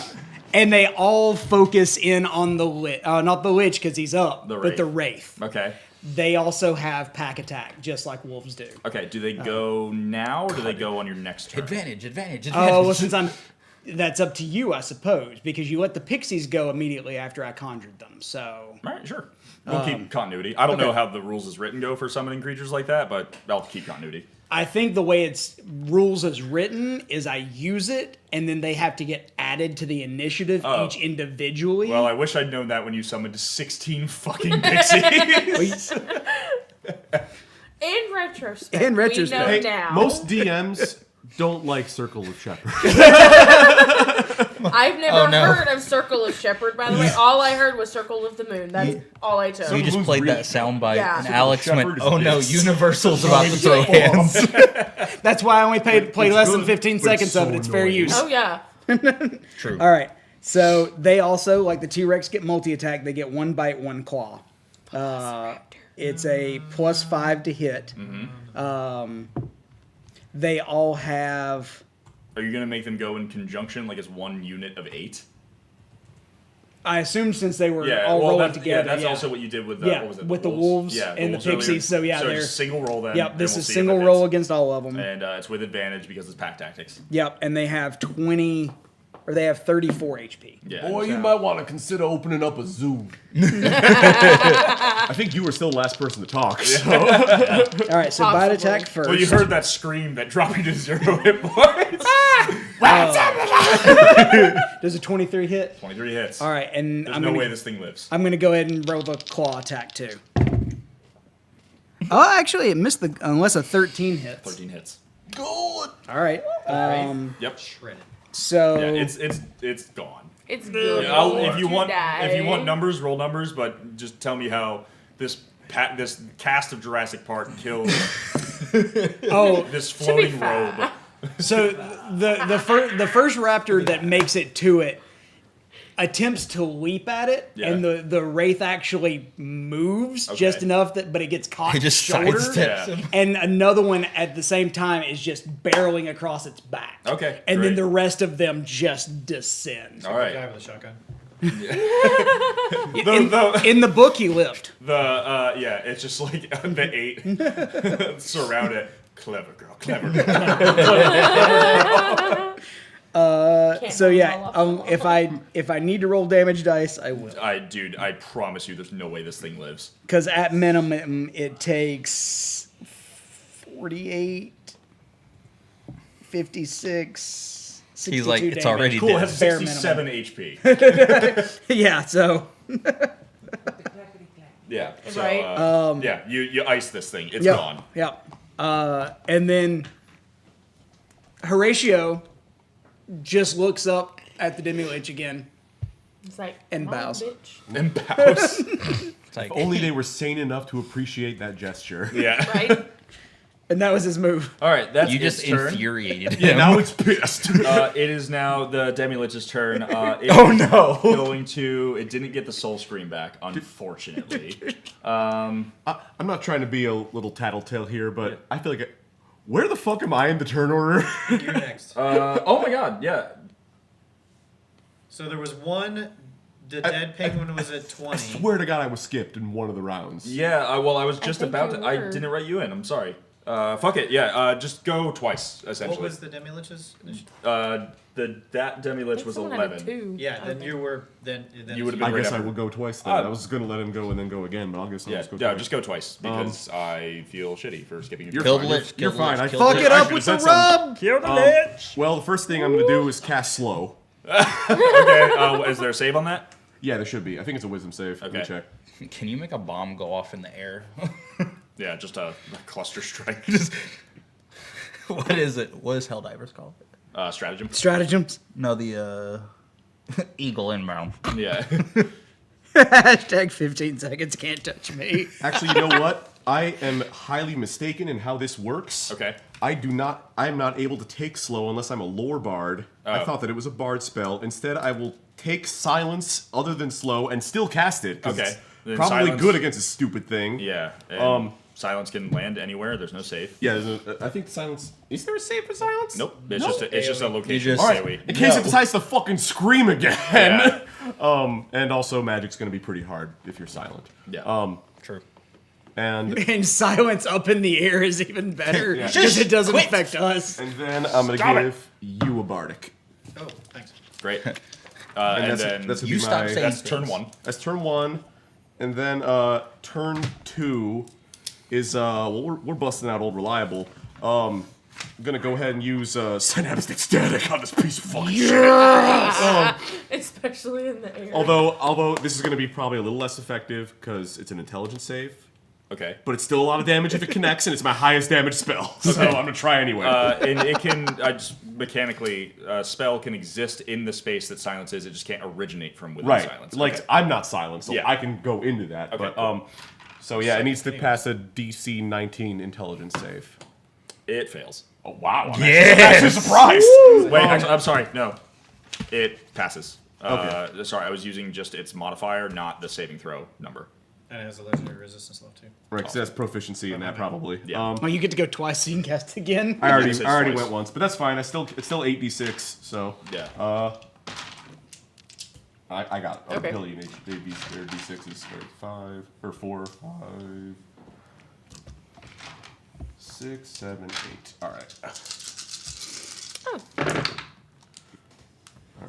And they all focus in on the lich. Not the lich, because he's up, The but wraith. the wraith. Okay. They also have pack attack, just like wolves do. Okay. Do they go now or do they go on your next turn? Advantage. Oh, well, since that's up to you, I suppose, because you let the pixies go immediately after I conjured them. So All right, sure. We'll keep continuity. I don't know how the rules is written go for summoning creatures like that, but I'll keep continuity. I think the way it's rules is written is I use it, and then they have to get added to the initiative each individually. Well, I wish I'd known that when you summoned 16 fucking pixies. In retrospect, In retrospect. we Hey, know now. most DMs don't like Circle of Shepherd. I've never Oh, no. heard of Circle of Shepherd, by the way. All I heard was Circle of the Moon. That's all I took. You just Who's played real? that soundbite, Yeah. and Alex Shepherd went, is "Oh no, this. Universal's about to throw hands." That's why I only play It's less than good, 15 but it's seconds of so it. It's fair annoying. use. Oh, yeah. True. All right. So they also, like the T-Rex, get multi-attack. They get 1 bite, 1 claw. It's a +5 to hit. They all have. Are you going to make them go in conjunction like as one unit of 8? I assume since they were Yeah, all well, rolling that's, together. that's yeah. also what you did with Yeah, what was it, with the wolves Yeah, and the wolves earlier. pixies, so yeah, they're- just single roll then. Yep, and this we'll is see if single it roll hits. against all of them. And it's with advantage because it's pack tactics. Yep, and they have 20, or they have 34 HP. Yeah. Boy, you so- might want to consider opening up a zoo. I think you were still the last person to talk. So. All right, so bite Possibly. attack first. Well, you heard that scream that dropped you to 0 hit points. Does a 23 hit? 23 hits. All right, and There's I'm no gonna, way this thing lives. I'm going to go ahead and roll the claw attack too. Oh, actually, it missed the unless a 13 hits. 13 hits. All right. Yep. So Yeah, it's gone. It's good. If you to want die. numbers, roll numbers, but just tell me how this cast of Jurassic Park killed this floating fair. robe. So the first raptor that makes it to it attempts to leap at it, Yeah. and the wraith actually moves Okay. just enough but it gets caught He just shoulder, sidesteps Yeah. him. and another one at the same time is just barreling across its back. Okay, and then great. the rest of them just descend. All Guy right. with a shotgun. In the book, he lived. It's just like the 8 surround it. Clever girl. Clever girl. Can't So roll yeah, all up. if I need to roll damage dice, I will. I promise you, there's no way this thing lives. Because at minimum, it takes 48, 56, 62 He's like, it's damage. already Cool. It dead. has Bare 67 HP. Yeah, so Yeah. So, Right. yeah, you ice this thing. It's yep, gone. yep. And then Horatio just looks up at the Demi-Lich again. It's like, And come on, bows. bitch. And bows. It's like, Only they were sane enough to appreciate that gesture. Yeah. Right? And that was his move. All right. That's you just its turn. infuriated Yeah, him. now it's pissed. It is now the Demi-Lich's turn. Oh, no. Going to. It didn't get the soul scream back, unfortunately. I'm not trying to be a little tattletale here, but I feel like where the fuck am I in the turn order? You're next. Oh my god, yeah. So there was one The dead penguin was at 20. I swear to God, I was skipped in one of the rounds. Yeah, I was just think about you to. I were. didn't write you in. I'm sorry. Fuck it. Yeah. Just go twice essentially. What was the Demi-Lich's initiative? That Demi-Lich was 11. Yeah, then you were then You would've I been right guess I after. will go twice then. I was going to let him go and then go again, but I'll guess I'll Yeah, just go yeah, twice. just go twice because I feel shitty for skipping your You're turn. Kill the fine. lich. You're kill the fine. lich, I kill the Fuck lich. it I up should've with the said something. rub. Kill the lich. Well, the first thing I'm going to do is cast slow. Okay. Is there a save on that? Yeah, there should be. I think it's a wisdom save. Let me Okay. check. Can you make a bomb go off in the air? Yeah, just a cluster strike. What is it? What is Helldivers called? Stratagem. Stratagems. No, the eagle inbound. Yeah. Hashtag 15 seconds can't touch me. Actually, you know what? I am highly mistaken in how this works. Okay. I am not able to take slow unless I'm a lore bard. I Oh. thought that it was a bard spell. Instead, I will take silence other than slow and still cast it. 'Cause Okay. it's Then probably silence- good against a stupid thing. Yeah. And silence can land anywhere. There's no save. Yeah, I think silence. Is there a save for silence? Nope. It's just a location. just- All right. AoE. In case No. it decides to fucking scream again. Yeah. And also magic's gonna be pretty hard if you're silent. Yeah. True. And And silence up in the air is even better Yeah. because it doesn't affect us. and then I'm gonna Stop it. give you a bardic. Oh, thanks. Great. And And that's then that's You stop saying that's turn things. one. That's turn one, and then turn two is well we're busting out old reliable. I'm gonna go ahead and use synaptic static on this piece of fucking shit. Especially in the air. Although this is gonna be probably a little less effective because it's an intelligence save, Okay. but it's still a lot of damage if it connects, and it's my highest damage spell. So I'm gonna try anyway. And it can just mechanically spell can exist in the space that silence is. It just can't originate from within right, silence. like Okay. I'm not silent, so Yeah. I can go into that. Okay, but cool. so yeah, it needs to pass a DC 19 intelligence save. It fails. Oh wow! I'm actually surprised. Wait, actually, I'm sorry. No, it passes. Okay. Sorry, I was using just its modifier, not the saving throw number. And it has a legendary resistance level too. Right, because that's proficiency in that probably. Yeah. Well, you get to go twice so you can cast again. I already, Yes, it's I already twice. went once, but that's fine. It's still 8d6, so Yeah. I got it. Okay. Billion d6s, 5 or 4, 5, 6, 7, 8. All right.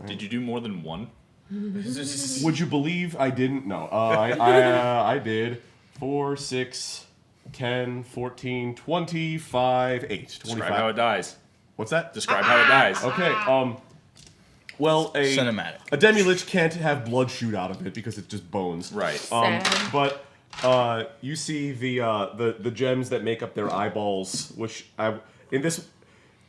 Did you do more than one? Would you believe I didn't? No. I did 4, 6, 10, 14, 25, 8. Describe how 25. it dies. What's that? Describe how it dies. Okay. Well, Cinematic. a demi-lich can't have blood shoot out of it because it's just bones. Right. Sad. But you see the gems that make up their eyeballs, which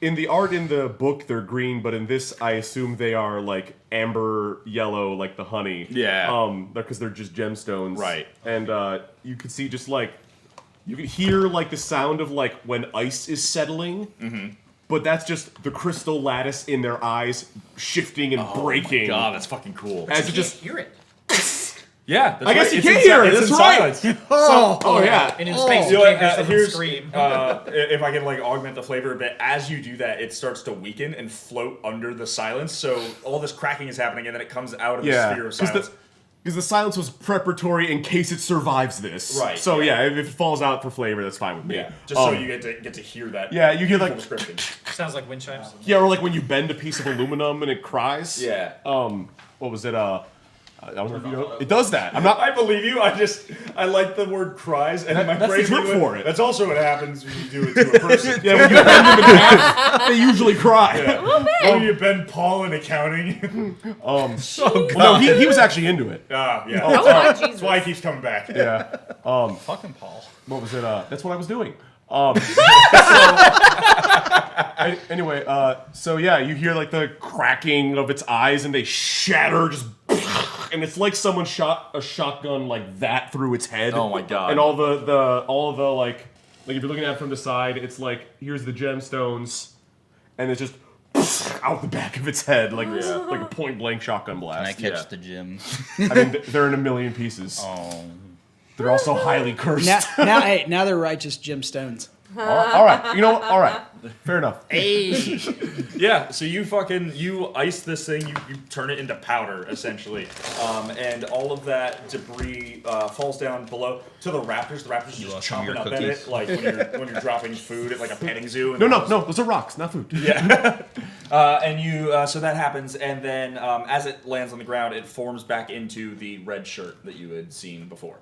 in the art in the book they're green, but in this I assume they are like amber yellow, like the honey. Yeah. Because they're just gemstones. Right. And you could see just like you could hear like the sound of like when ice is settling. Mm-hmm. But that's just the crystal lattice in their eyes shifting and breaking. God, that's fucking cool. As it just hear it. Yeah, that's I guess right. you It's can in hear it, it's that's in right. silence. oh yeah. And in space, You you know can't what, hear someone here's scream. if I can like augment the flavor a bit. As you do that, it starts to weaken and float under the silence. So all this cracking is happening, and then it comes out of the Yeah, sphere of silence. because the silence was preparatory in case it survives this. Right, So yeah. yeah, if it falls out for flavor, that's fine with me. Yeah, just so you get to hear that. Yeah, you hear like full scripting. Sounds like wind chimes. yeah, or like when you bend a piece of aluminum and it cries. Yeah. What was it? I don't know if you know. It does that. I'm not. I believe you. I like the word cries, and my that's the brain term went, for it. That's also what happens when you do it to a person. Yeah, when you bend them in half, they usually cry. When you bend Paul in accounting. Well, no, he was actually into it. Yeah. Oh my Jesus. That's why he keeps coming back. Yeah. Fucking Paul. What was it? That's what I was doing. Anyway, so yeah, you hear like the cracking of its eyes, and they shatter, just, and it's like someone shot a shotgun like that through its head. Oh my God. And all the like if you're looking at it from the side, it's like here's the gemstones, and it's just out the back of its head, like like a point blank shotgun Can I blast. catch Yeah. the gems? I mean, they're in a million pieces. Oh. They're also highly cursed. Now they're righteous gemstones. All right, you know, all right. Fair enough. Yeah, so you ice this thing, you turn it into powder essentially, and all of that debris falls down below to the raptors. The raptors are just some of chomping your up cookies? at it, like when you're dropping food at like a petting zoo. And No, those are rocks, not food. Yeah. So that happens, and then as it lands on the ground, it forms back into the red shirt that you had seen before.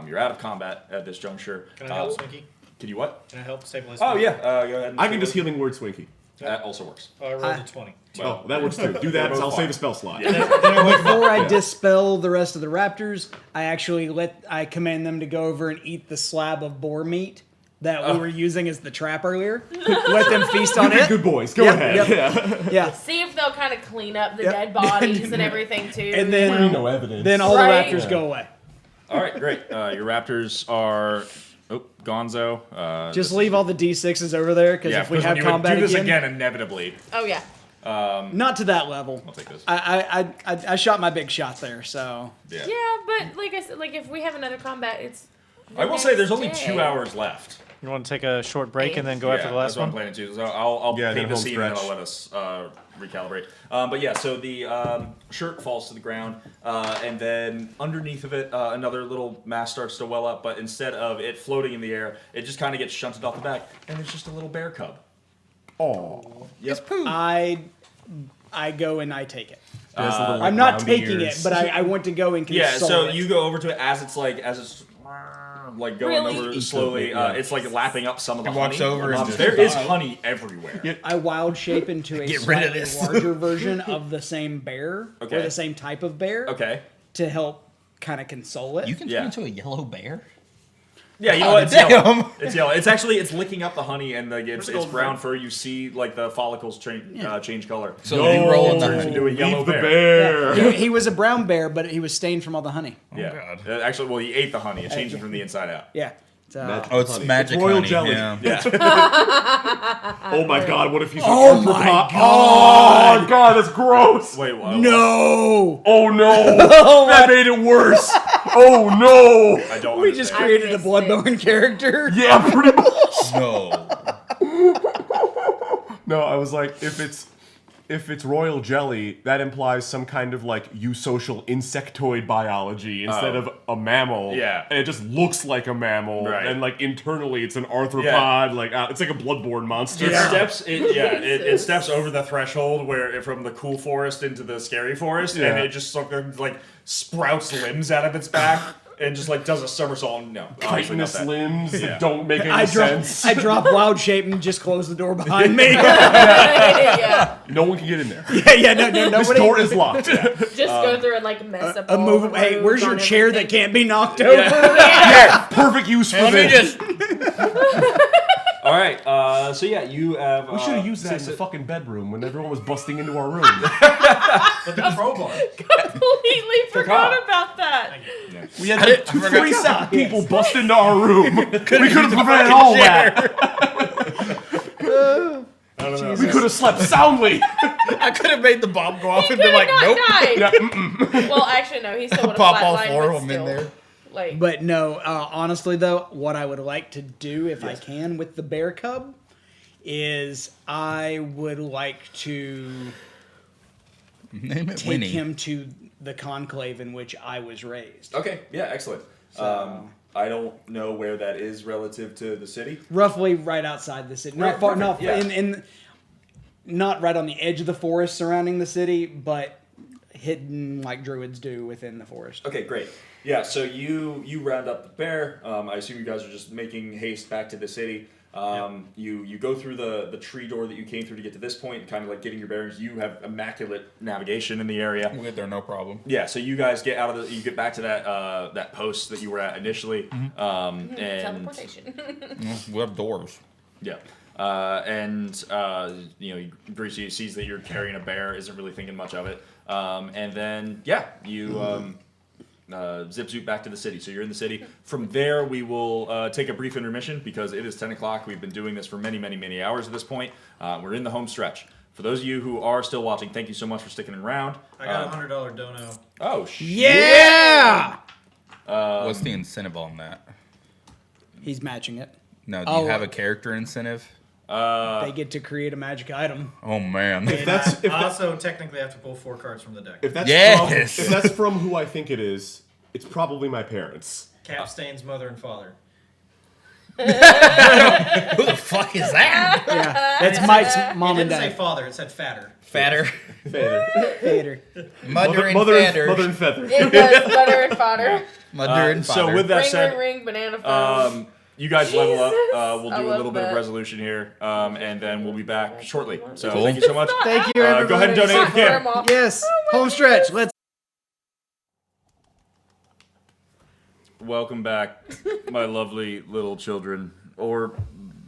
You're out of combat at this juncture. Can I help Swinky? Can you what? Can I help stabilize? Oh Swinky? yeah, go ahead. And I can just healing word Swinky. That also works. I rolled a 20. Oh, that works too. Do that, and I'll save a spell slot. Before I dispel the rest of the raptors, I command them to go over and eat the slab of boar meat that we were using as the trap earlier. Let them feast on it. Good boys. Go ahead. Yep. Yeah. See if they'll kind of clean up the Yep. dead bodies and everything too. And then No evidence. then all Right. the raptors go away. All right, great. Your raptors are Gonzo. Just leave all the D6s over there because if we because have when you would combat do this again, again, inevitably. Oh yeah. not to that level. I'll take this. I shot my big shot there, so Yeah. Yeah, but like I said, like if we have another combat, it's. I will say there's only next 2 day. hours left. You want to take a short break and then go after the that's last what I'm one? planning to. So I'll Yeah, paint then the home scene and then stretch. I'll let us recalibrate. But yeah, so the shirt falls to the ground, and then underneath of it, another little mass starts to well up. But instead of it floating in the air, it just kind of gets shunted off the back, and it's just a little bear cub. Oh. Yep. I go and I take it. I'm I'm not taking it, but I want to go and console Yeah, so it. you go over to it as it's like going Really? over slowly. It's like lapping up some of the He walks honey. over and just- There is honey everywhere. I wild shape into a Get rid of slightly this. larger version of the same bear Okay. or the same type of bear Okay. to help kind of console it. You can Yeah. turn into a yellow bear? Yeah, you know what? It's yellow. Damn. It's yellow. It's actually licking up the honey and it's brown fur. You see like the follicles change color. So you roll in the turns into a yellow Leave the bear. bear. He was a brown bear, but he was stained from all the honey. Yeah. God. Actually, well, he ate the honey. It changed it from the inside out. Yeah. So, Magic Oh, it's honey. magic It's royal honey. jelly. Yeah. Oh my god, what if he's Oh an my arthropod? God. Oh god, that's gross. Wait, what? no! Oh no. That made it worse. Oh no. I don't. We just understand. created a missed it. Bloodborne character. Yeah, pretty much. No. No, I was like, if it's royal jelly, that implies some kind of like eusocial insectoid biology instead of a mammal. Yeah. And it just looks like a mammal. Right. And like internally it's an arthropod. Yeah. Like it's like a bloodborne monster. It steps over the threshold where from the cool forest into the scary forest, and Yeah. it just sort of like sprouts limbs out of its back and just like does a somersault. No, obviously not Chitinous that. limbs Yeah. that don't make any I sense. drop wild shape and just close the door behind me. Yeah. No one can get in there. yeah, no, This nobody. door is locked. Just go through and like mess up. A all move. the Hey, where's roads your on chair that everything. can't be knocked over? Yeah, perfect use for this. All right, so yeah, you have. We should have used that in six- the fucking bedroom when everyone was busting into our room. But the crowbar. Completely forgot about that. We had like 3 separate people bust into our room. We could have prevented all that. I don't know. We could have slept soundly. I could have made the bomb go off He and could been have like, not nope. died. Well, actually, no. He still would have Pop all flatlined, 4 but of them in still, there. Like, But no, honestly though, what I would like to do if I can with the bear cub is I would like to Name it take Winnie. him to the conclave in which I was raised. Okay, yeah, excellent. I don't know where that is relative to the city. Roughly right outside the city. Right, Not far, perfect, not yeah. in not right on the edge of the forest surrounding the city, but hidden like druids do within the forest. Okay, great. Yeah, so you round up the bear. I assume you guys are just making haste back to the city. You go through the tree door that you came through to get to this point, kind of like getting your bearings. You have immaculate navigation in the area. We'll get there, no problem. Yeah, so you guys get out of you get back to that post that you were at initially, and teleportation. We have doors. yeah, Greasy sees that you're carrying a bear, isn't really thinking much of it, and then yeah, you zip zoop back to the city. So you're in the city. From there, we will take a brief intermission because it is 10 o'clock. We've been doing this for many, many, many hours at this point. We're in the home stretch. For those of you who are still watching, thank you so much for sticking around. I got a $100 dono. Oh, shit. Yeah! What's the incentive on that? He's matching it. No, do Oh, you have a character incentive? they get to create a magic item. Oh man. If I also technically have to pull 4 cards from the deck. If that's Yes! if that's from who I think it is, it's probably my parents. Capstain's mother and father. Who the fuck is that? Yeah, that's Mike's mom It and didn't say dad. father, it said fatter. Fatter. Fader. Mother and mother fatter. and feather. It was butter and fodder. Mother and So fatter. with that Ring, said, ring, ring, banana phone. you guys level up. Jesus. We'll I do a love little bit of that. resolution here, and then we'll be back shortly. So Cool. thank you so much. Thank you, everybody. Go ahead and donate if you can. Grandma. Yes, home stretch. Let's. Welcome back, my lovely little children, or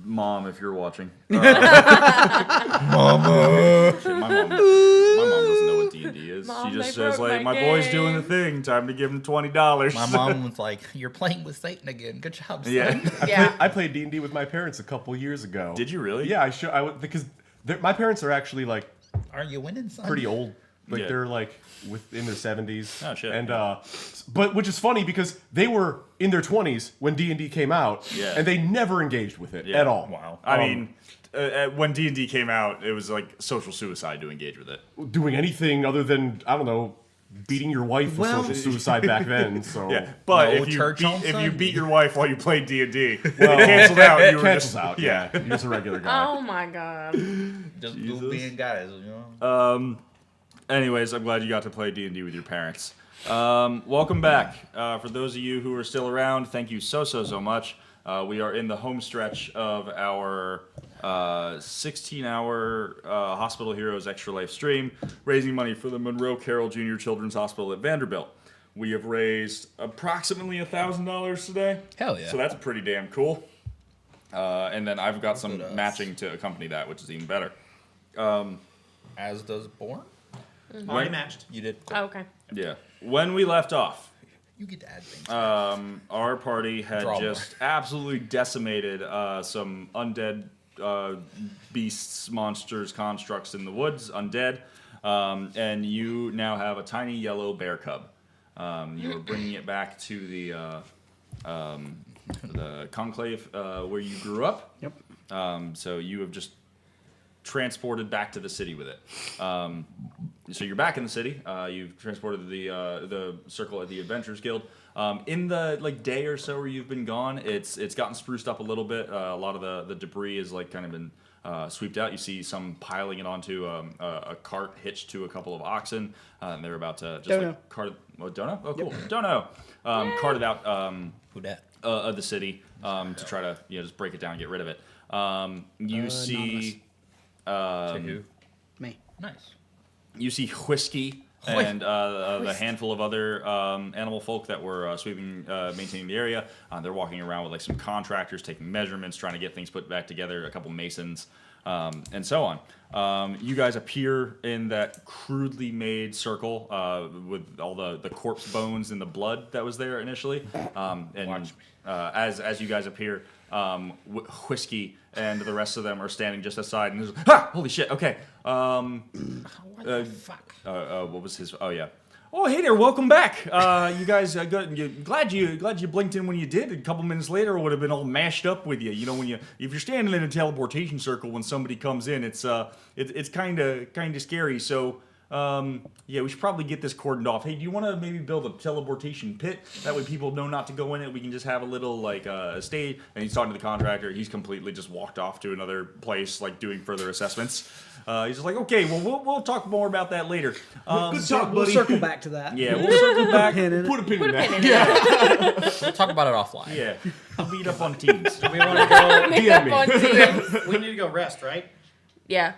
mom if you're watching. Mama. Shit, my mom doesn't know what D&D is. Mom, she just they says broke like, my my boy's doing the game." thing. Time to give him $20. My mom was like, "You're playing with Satan again. Good job, son." Yeah. Yeah. I played D&D with my parents a couple years ago. Did you really? Yeah, because my parents are actually like Are you winning, son? pretty old. Like Yeah. they're like in their 70s. Oh, shit. And but which is funny because they were in their 20s when D&D came out, Yeah. and they never engaged with it Yeah. at all. Wow. I mean, when D&D came out, it was like social suicide to engage with it. Doing anything other than I don't know, beating your wife was Well- social suicide back then. So Yeah, but No if you church beat, on if you Sunday. beat your wife while you played D&D, well, it canceled out. You were cancels just out. yeah. Yeah, you're just a regular guy. Oh my god. Just Jesus. being guys, you know. Anyways, I'm glad you got to play D&D with your parents. Welcome back. For those of you who are still around, thank you so much. We are in the home stretch of our 16-hour Hospital Heroes Extra Life stream, raising money for the Monroe Carroll Jr. Children's Hospital at Vanderbilt. We have raised approximately $1,000 today. Hell yeah. So that's pretty damn cool. And then I've got some Look at us. matching to accompany that, which is even better. As does Born. Already matched. You did. Oh, okay. Yeah. When we left off, You get to add things. our party had Draw just absolutely decimated some undead beasts, monsters, constructs in the woods, undead, and you now have a tiny yellow bear cub. You are bringing it back to the conclave where you grew up. Yep. So you have just transported back to the city with it. So you're back in the city. You've transported the circle at the Adventurers Guild. In the day or so where you've been gone, it's gotten spruced up a little bit. A lot of the debris has kind of been swept out. You see some piling it onto a cart hitched to a couple of oxen, and they're about to just Dono. cart it. Oh, Dono? Oh, cool. Dono. Cart it out Who dat? of the city to try to just break it down and get rid of it. You see. Say who? Me. Nice. You see Whiskey and the handful of other animal folk that were maintaining the area. They're walking around with some contractors, taking measurements, trying to get things put back together, a couple masons, and so on. You guys appear in that crudely made circle with all the corpse bones and the blood that was there initially. And as you guys appear, Whiskey and the rest of them are standing just aside, and there's holy shit, okay. What the fuck? What was his? Oh yeah. Oh hey there, welcome back. You guys, glad you blinked in when you did. A couple minutes later, it would have been all mashed up with you. You know, if you're standing in a teleportation circle when somebody comes in, it's kind of scary. So. Yeah, we should probably get this cordoned off. Hey, do you want to maybe build a teleportation pit? That way people know not to go in it. We can just have a little, stage. And he's talking to the contractor. He's completely just walked off to another place, doing further assessments. He's just like, okay, well, we'll talk more about that later. Good talk, We'll buddy. circle back to that. Yeah, we'll circle back. Put a pin in that. We'll talk about it offline. Yeah, I'll beat up on teams. We want to go. Make DM up me. on teams. We need to go rest, right? Yeah.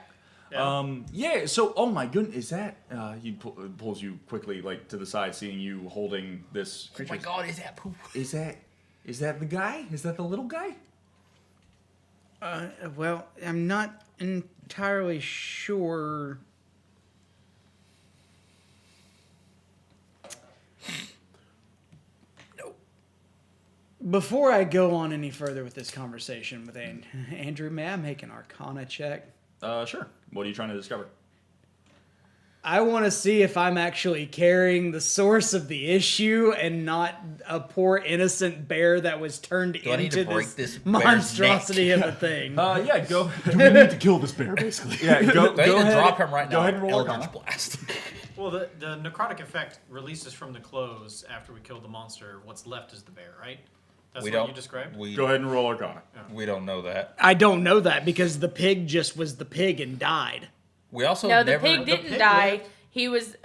Yeah, so, oh my goodness, is that, he pulls you quickly, to the side, seeing you holding this Oh creature. my god, is that poop? Is that the guy? Is that the little guy? Well, I'm not entirely sure. Before I go on any further with this conversation with Andrew, may I make an Arcana check? Sure. What are you trying to discover? I want to see if I'm actually carrying the source of the issue and not a poor innocent bear that was turned I need into to break this bear's monstrosity of a thing. Yeah, go. We need to kill this bear, basically. Yeah, go Go ahead and ahead. drop him right Go now. ahead and roll Eldritch Arcana. Blast. Well, the necrotic effect releases from the clothes after we kill the monster. What's left is the bear, right? That's we what don't. you described? We, Go ahead and roll Arcana. we don't know that. I don't know that because the pig just was the pig and died. We also No, the never. pig didn't pig die. lived. He was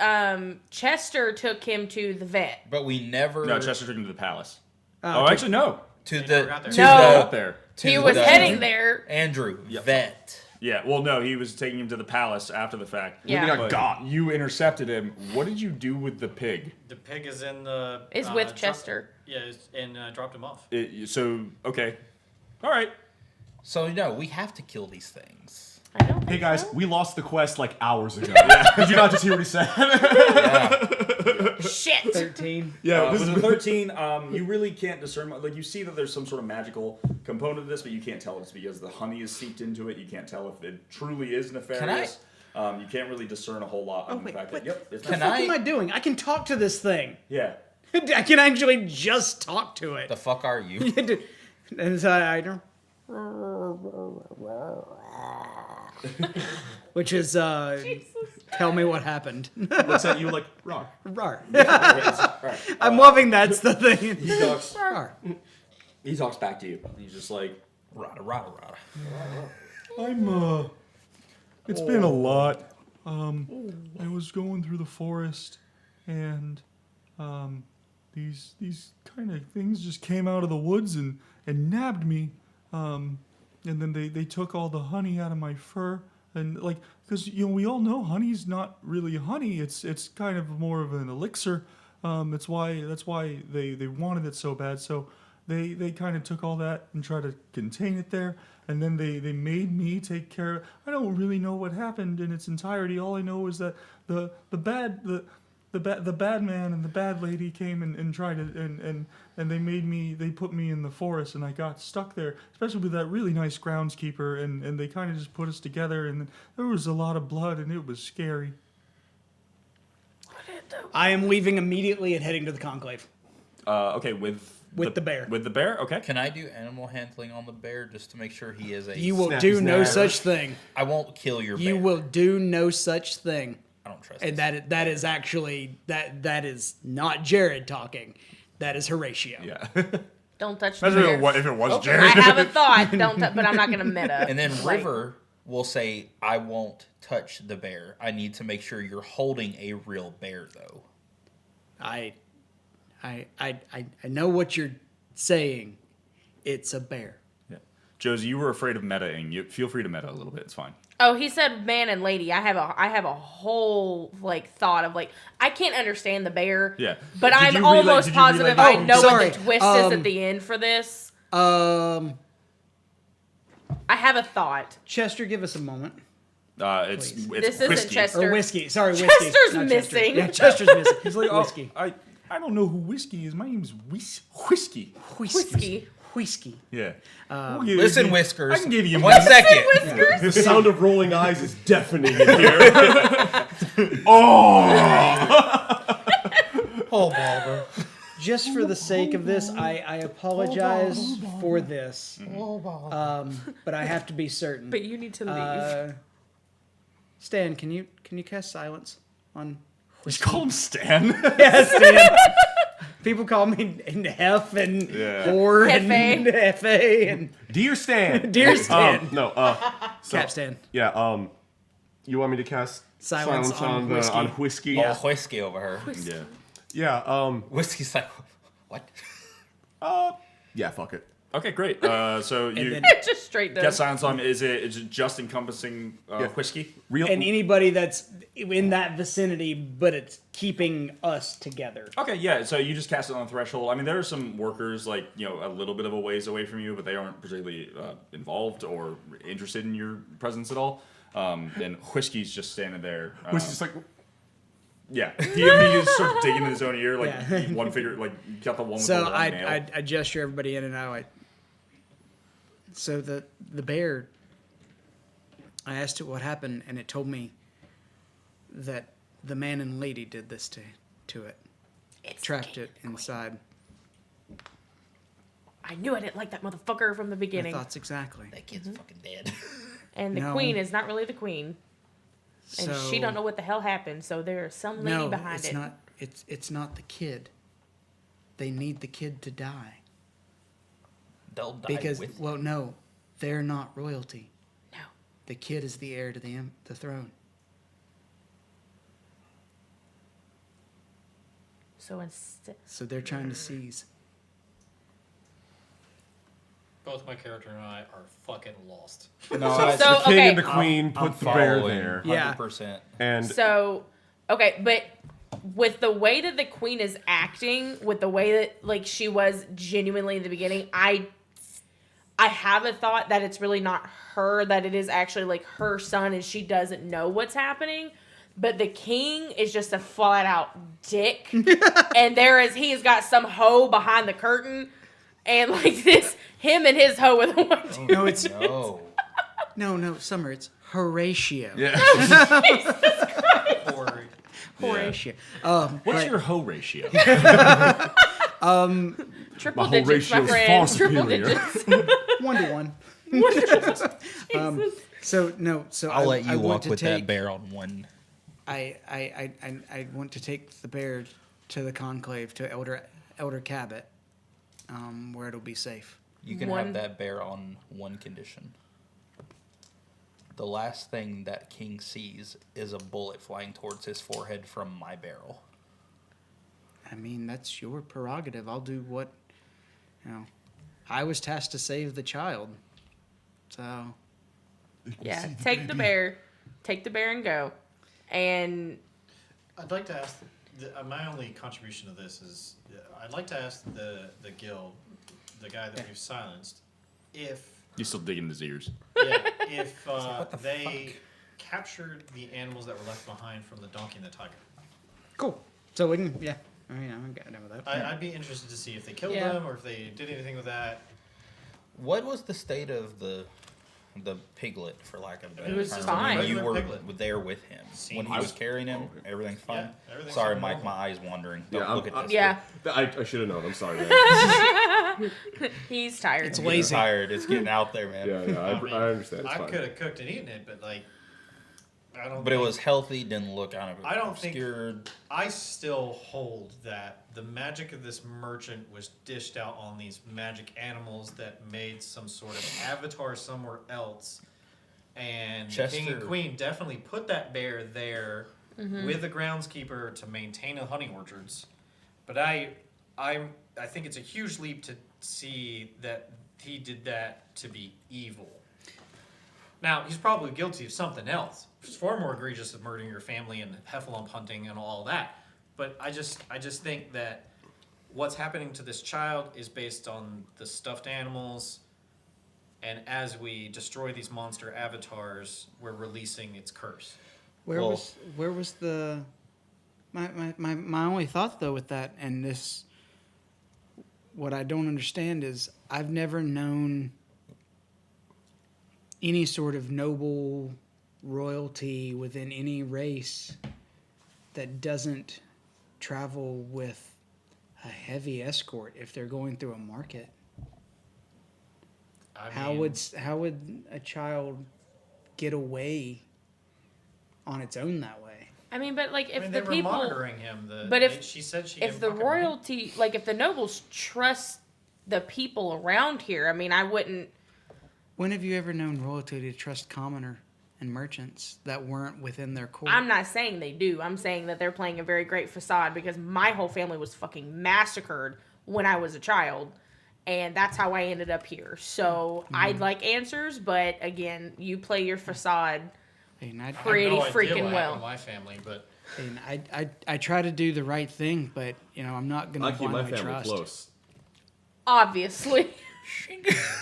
Chester took him to the vet. But we never. No, Chester took him to the palace. Oh, Actually, no. to never the got there. to No. Out the there. to He was the- heading there. Andrew vet. Yeah, well, no, he was taking him to the palace after the fact. Yeah. But you intercepted him. What did you do with the pig? The pig is in the. Is with drop- Chester. Yeah, and dropped him off. Okay. All right. So no, we have to kill these things. I don't think Hey guys, so. we lost the quest like hours ago. Did you not just hear what he said? Shit. 13. Yeah, with 13, you really can't discern. Like, you see that there's some sort of magical component to this, but you can't tell it's because the honey is seeped into it. You can't tell if it truly is nefarious. You can't really discern a whole lot on the wait, fact what? that, yep, it's What the not. fuck am I doing? I can talk to this thing. Yeah. I can actually just talk to it. The fuck are you? And so I don't. Which is, tell me what happened. Looks at you like, Rawr. Rawr. Right. I'm loving that's the thing. He talks, Rawr. he talks back to you. He's just like, Rada rada rada. It's been a lot. I was going through the forest, and these kind of things just came out of the woods and nabbed me. And then they took all the honey out of my fur, and like, because we all know honey's not really honey. It's kind of more of an elixir. That's why they wanted it so bad. So they kind of took all that and tried to contain it there, and then they made me take care of. I don't really know what happened in its entirety. All I know is that the bad man and the bad lady came and tried to and they put me in the forest, and I got stuck there, especially with that really nice groundskeeper, and they kind of just put us together, and there was a lot of blood, and it was scary. I am leaving immediately and heading to the conclave. okay, with the bear. With the bear, okay. Can I do animal handling on the bear just to make sure he is a? You will Snap do his no neck. such thing. I won't kill your. You bear. will do no such thing. I don't trust. And this. that is actually that is not Jared talking. That is Horatio. Yeah. Don't touch the Imagine bear. if it was I Jared. have a thought. But I'm not gonna meta. And then Like, River will say, "I won't touch the bear. I need to make sure you're holding a real bear, though." I know what you're saying. It's a bear. Yeah. Josie, you were afraid of metaing. You feel free to meta a little bit. It's fine. Oh, he said man and lady. I have a whole like thought of like I can't understand the bear. Yeah. But Did I'm you relay- almost did you relay- positive Oh, I know sorry. what the twist is at the end for this. I have a thought. Chester, give us a moment. It's Please. it's This isn't whiskey. Chester. Or whiskey. Sorry, whiskey. Chester's not Chester. missing. Yeah, Chester's missing. He's like, oh, whiskey. I don't know who whiskey is. My name's Whiskey. Whiskey. Whiskey. Yeah. Listen, Whiskers. I can give you 1 second. Whiskers. The sound of rolling eyes is deafening in here. Oh, Barbara. Just for the sake of this, I apologize for this. But I have to be certain. But you need to leave. Stan, can you cast silence on Just call him Stan. Yeah, Stan. People call me Hef and Yeah. Whore and Hefe. Hefe and Dear Stan. Dear Stan. No, so, Cap Stan. yeah, you want me to cast Silence on whiskey. on whiskey? Yeah. Oh, whiskey over her. Yeah. Yeah, Whiskey's like, what? yeah, fuck it. Okay, great. So you then- Just straight get down. silence on. Is it just encompassing whiskey? Real And anybody that's in that vicinity, but it's keeping us together. Okay, yeah. So you just cast it on the threshold. I mean, there are some workers like a little bit of a ways away from you, but they aren't particularly involved or interested in your presence at all. And whiskey's just standing there. whiskey's just like, Yeah, he just starts digging in his own ear, like Yeah. one finger, like you got the one with So the long nail. I gesture everybody in and out. So the bear, I asked it what happened, and it told me that the man and lady did this to it. It's Trapped the it king. inside. I knew I didn't like that motherfucker from the My beginning. thoughts exactly. That kid's fucking dead. And the No. queen is not really the queen. And she don't know what the hell happened, so there's some lady No, behind it's it. not. It's not the kid. They need the kid to die They'll die because with well, no, they're not royalty. No. The kid is the heir to the throne. So instead, So they're trying to seize. Both my character and I are fucking lost. No, I, So- The king okay. and the queen I'm put the bear following there. Yeah. 100%. And so okay, but with the way that the queen is acting, with the way that like she was genuinely in the beginning, I have a thought that it's really not her, that it is actually like her son and she doesn't know what's happening. But the king is just a flat out dick. And he has got some hoe behind the curtain. And like this, him and his hoe are the ones. No, it's No. no, Summer. It's Horatio. Yeah. Or Horatio. What's but- your hoe ratio? Triple My whole digits, my ratio is friend. far Triple superior. digits. 1-1? So I'll let I you want walk to with take, that bear on one. I want to take the bear to the conclave to Elder Cabot, where it'll be safe. You can One- have that bear on one condition. The last thing that king sees is a bullet flying towards his forehead from my barrel. I mean, that's your prerogative. I'll do what, I was tasked to save the child. So, Yeah, take the bear and go. And I'd like to ask. My only contribution to this is I'd like to ask the guild, the guy that we've silenced, if You're still digging his ears. if they captured the animals that were left behind from the donkey and the tiger. cool. So we can, yeah. I mean, I'm getting done with that. I'd be interested to see if they killed Yeah. them or if they did anything with that. What was the state of the piglet, for lack of a better It was term? fine. When you Regular were piglet. there with him. When he I was carrying him, everything's fine? Yeah, everything's Sorry, fine. Mike, my eyes wandering. Don't Yeah, look at this. yeah, I should have known. I'm sorry, man. he's tired. It's I'm lazy. getting tired. It's getting out there, man. Yeah, I understand. It's I fine. could have cooked and eaten it, but like, I don't. But it think- was healthy, didn't look kind of I don't think- obscured. I still hold that the magic of this merchant was dished out on these magic animals that made some sort of avatar somewhere else. And the king and Chester- queen definitely put that bear there with the groundskeeper to maintain the honey orchards. But I think it's a huge leap to see that he did that to be evil. Now, he's probably guilty of something else. It's far more egregious than murdering your family and heffalump hunting and all that. But I just think that what's happening to this child is based on the stuffed animals, and as we destroy these monster avatars, we're releasing its curse. Where Well- was the my only thought though with that, and this, what I don't understand is I've never known any sort of noble royalty within any race that doesn't travel with a heavy escort if they're going through a market. I How mean, would a child get away on its own that way? I mean, but like if they the were people, monitoring him. but if- she said she if didn't the fucking read. royalty, like if the nobles trust the people around here, I mean, I wouldn't. When have you ever known royalty to trust commoner and merchants that weren't within their court? I'm not saying they do. I'm saying that they're playing a very great facade because my whole family was fucking massacred when I was a child. And that's how I ended up here. So I'd like answers, but again, you play your facade. And I have pretty no idea freaking what well. happened to my family, but and I try to do the right thing, but I'm not I gonna keep my blindly family trust. close. Obviously.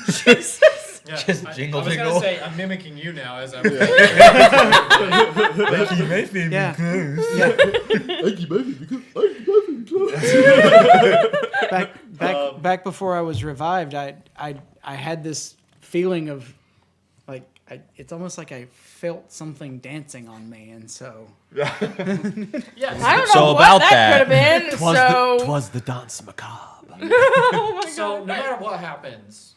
Jesus. yeah, Just I jingle, was jingle. gonna say I'm mimicking you now as I'm. Yeah. Back before I was revived, I had this feeling of like it's almost like I felt something dancing on me, and so Yeah. I don't know So what about that could that- have been. So Twas the dance macabre. oh my So god. no matter what happens,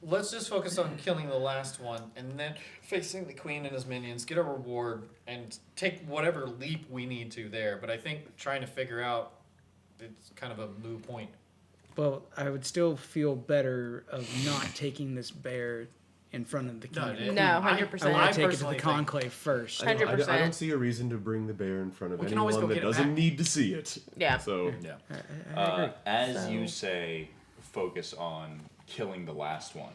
let's just focus on killing the last one, and then facing the queen and his minions, get a reward, and take whatever leap we need to there. But I think trying to figure out, it's kind of a moot point. well, I would still feel better of not taking this bear in front of the king. No, and it- queen. No, I 100%. want to take it to personally the think- conclave first. I don't 100%. see a reason to bring the bear in front of We can always anyone go that get it doesn't back. need to see it. Yeah. So Yeah. As So- you say, focus on killing the last one.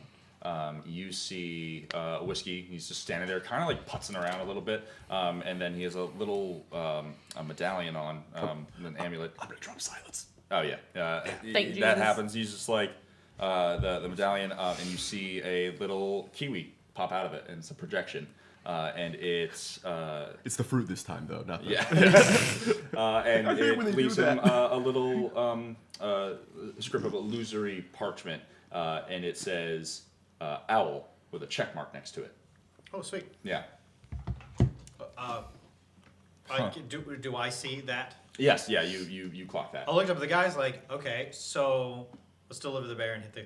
You see Whiskey. He's just standing there, kind of like putzing around a little bit, and then he has a little a medallion on, an amulet. I'm gonna drop silence. Oh yeah, Thank that Jesus. happens. He's just like the medallion, and you see a little kiwi pop out of it, and it's a projection, and it's It's the fruit this time, though, not the. yeah, and I hate when it they do leaves him that. a little script of illusory parchment, and it says owl with a check mark next to it. Oh, sweet. Yeah. Do I see that? Yes. Yeah. You clock that. I looked up at the guys like, okay, so let's deliver the bear and hit the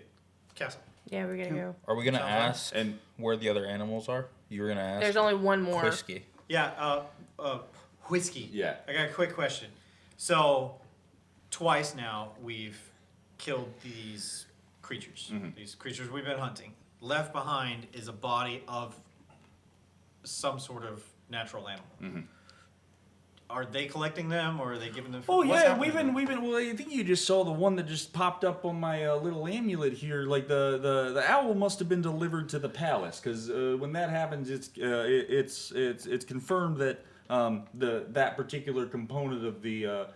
castle. Yeah, we're gonna go. Are we gonna Sounds right. ask And where the other animals are? You were gonna ask. There's only one more. Whiskey. Yeah, whiskey. Yeah. I got a quick question. So, twice now we've killed these creatures. These creatures we've been hunting. Left behind is a body of some sort of natural animal. Are they collecting them, or are they giving them? oh what's yeah, happening to them? we've been. Well, I think you just saw the one that just popped up on my little amulet here. Like the owl must have been delivered to the palace, because when that happens, it's confirmed that that particular component of the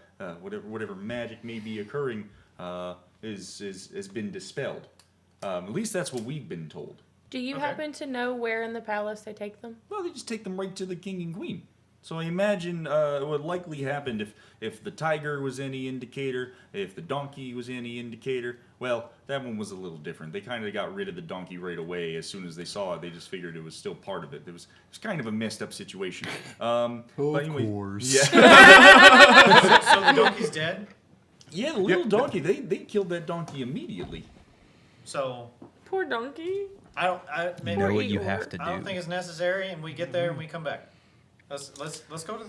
whatever magic may be occurring has been dispelled. At least that's what we've been told. Do you Okay. happen to know where in the palace they take them? Well, they just take them right to the king and queen. So I imagine what likely happened if the tiger was any indicator, if the donkey was any indicator. Well, that one was a little different. They kind of got rid of the donkey right away as soon as they saw it. They just figured it was still part of it. It was kind of a messed up situation. But anyway, course. Yeah, So the donkey's dead. yeah. The little donkey. They killed that donkey immediately. So Poor donkey. I maybe know what Igor. you have to I don't do. think it's necessary, and we get there and we come back. Let's go to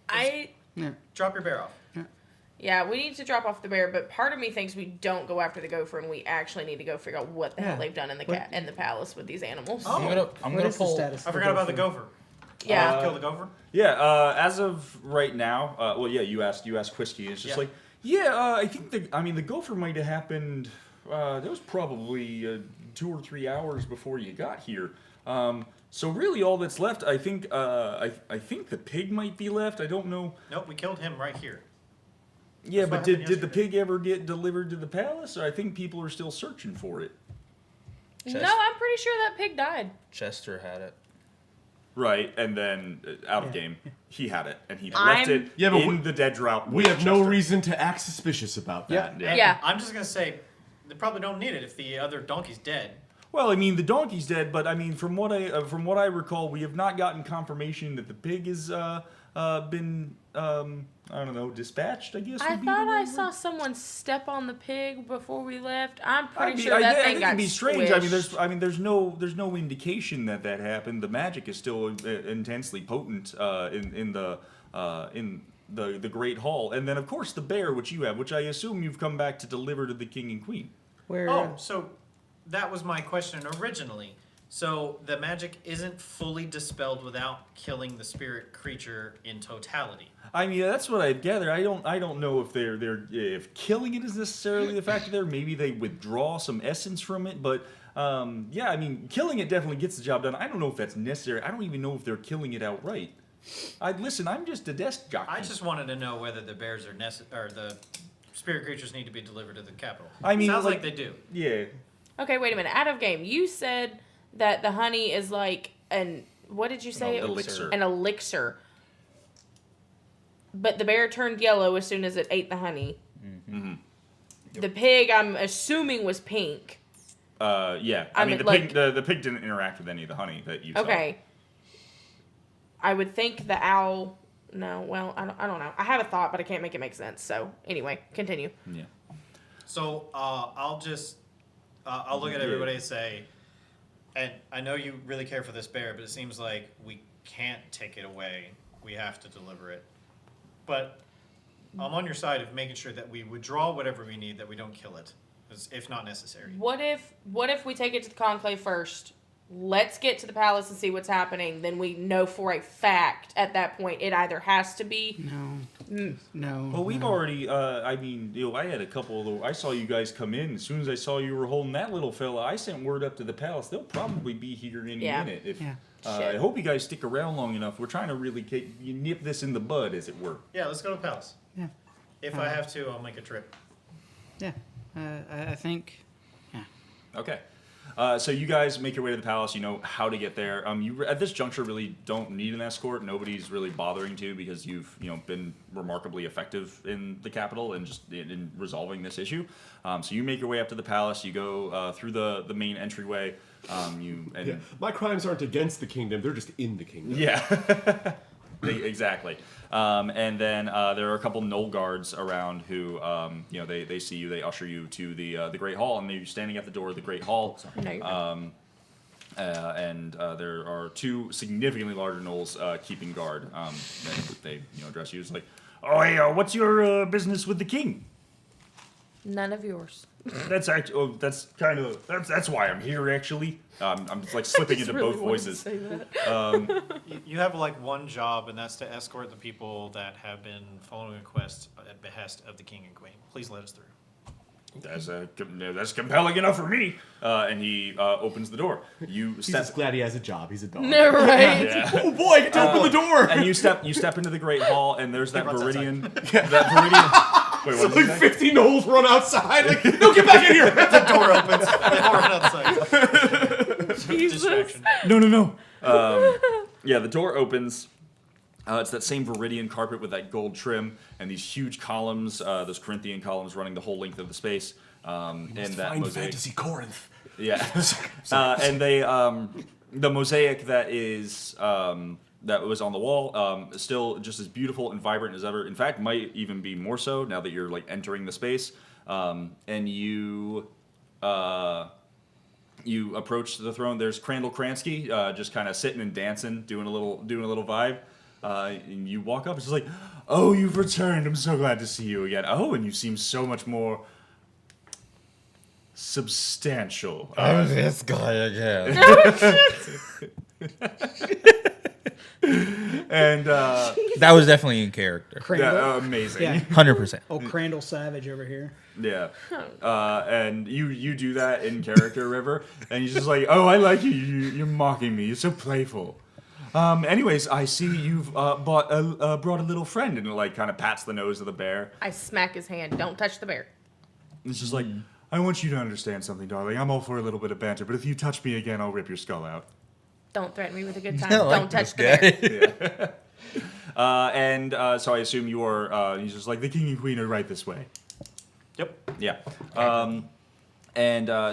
I drop your bear off. Yeah, we need to drop off the bear, but part of me thinks we don't go after the gopher, and we actually need to go figure out what the hell Yeah. they've done in the palace with these animals. Oh. I'm What gonna is the pull. status? I of forgot about the gopher? gopher. Yeah. Kill the gopher. Yeah, as of right now, well, yeah, you asked Whiskey. It's just Yeah. like, I think the gopher might have happened. That was probably 2 or 3 hours before you got here. So really, all that's left, I think, I think the pig might be left. I don't know. Nope, we killed him right here. Yeah, That's but what did happened the pig ever get delivered to the palace? Or I think people are still searching for it. No, I'm pretty sure that pig died. Chester had it. Right, and then out of game, he had it, and he left I'm- it Yeah, but in the dead drought. We with have no Chester. reason to act suspicious about that. Yeah. And Yeah. I'm just gonna say, they probably don't need it if the other donkey's dead. Well, I mean, the donkey's dead, but I mean, from what I recall, we have not gotten confirmation that the pig has been I don't know, dispatched. I guess. I would be thought the I right saw word. someone step on the pig before we left. I'm I pretty mean, sure that I thing think got it'd be strange. I mean, squished. there's no indication that happened. The magic is still intensely potent in the Great Hall, and then of course the bear, which you have, which I assume you've come back to deliver to the king and queen. Where? Oh, so that was my question originally. So the magic isn't fully dispelled without killing the spirit creature in totality. I mean, that's what I gather. I don't know if if killing it is necessarily the factor there. Maybe they withdraw some essence from it, but yeah, I mean, killing it definitely gets the job done. I don't know if that's necessary. I don't even know if they're killing it outright. Listen, I'm just a desk jockey. I just wanted to know whether the bears are or the spirit creatures need to be delivered to the capital. I mean, sounds like- like they do. Yeah. Okay, wait a minute. Out of game, you said that the honey is like what did you say? elixir. An elixir. But the bear turned yellow as soon as it ate the honey. Mm-hmm. The pig, I'm assuming, was pink. Yeah. I I mean, mean, the pig didn't interact with any of the honey that you saw. Okay. I would think the owl. No, well, I don't know. I have a thought, but I can't make it make sense. So anyway, continue. Yeah. So I'll just I'll look at everybody and say, and I know you really care for this bear, but it seems like we can't take it away. We have to deliver it. But I'm on your side of making sure that we withdraw whatever we need, that we don't kill it, if not necessary. What if we take it to the conclave first? Let's get to the palace and see what's happening. Then we know for a fact at that point it either has to be No. Well, we've already. I mean, I had a couple of. I saw you guys come in. As soon as I saw you were holding that little fella, I sent word up to the palace. They'll probably be here any minute. If I hope you guys stick around long enough. We're trying to really nip this in the bud, as it were. Yeah, let's go to the palace. Yeah. If I have to, I'll make a trip. Yeah. I think. Yeah. Okay. So you guys make your way to the palace. You know how to get there. You at this juncture really don't need an escort. Nobody's really bothering to because you've been remarkably effective in the capital and just in resolving this issue. So you make your way up to the palace. You go through the main entryway. My crimes aren't against the kingdom; they're just in the kingdom. Yeah. Exactly. And then there are a couple knoll guards around who, they see you, they usher you to the Great Hall, and you're standing at the door of the Great Hall. And there are two significantly larger gnolls keeping guard. And they address you as like, "Oh, hey, what's your business with the king?" None of yours. That's actually. That's why I'm here. Actually, I'm just like slipping into really both wanted to voices. say that. You have like one job, and that's to escort the people that have been following a quest at behest of the king and queen. Please let us through. That's compelling enough for me. And he opens the door. He's just glad he has a job. He's a dog. No, right? Yeah. Oh boy, I get to open the door. And you step into the Great Hall, and there's that Viridian. That Viridian. Wait, what did you Like say? 50 gnolls run outside. Like, no, get back in here. The door opens. They all run outside. Jesus. Distraction. No. Yeah, the door opens. It's that same Viridian carpet with that gold trim and these huge columns, those Corinthian columns running the whole length of the space. And that Find mosaic. fantasy Corinth. Yeah. And they, the mosaic that is, that was on the wall, is still just as beautiful and vibrant as ever. In fact, might even be more so now that you're like entering the space. And you approach the throne. There's Crandall Kransky, just kind of sitting and dancing, doing a little vibe. And you walk up. It's just like, "Oh, you've returned. I'm so glad to see you again. Oh, and you seem so much more substantial." This guy again. And That was definitely in character. Crandall. amazing. Yeah. 100%. Oh, Crandall Savage over here. Yeah. And you do that in character, River, and he's just like, "Oh, I like you. You're mocking me. You're so playful." Anyways, I see you've brought a little friend, and it like kind of pats the nose of the bear. I smack his hand. Don't touch the bear. It's just like, "I want you to understand something, darling. I'm all for a little bit of banter, but if you touch me again, I'll rip your skull out." Don't threaten me with a good time. I like Don't touch the this bear. And so I assume you're. He's just like, "The king and queen are right this way." Yep. Yeah.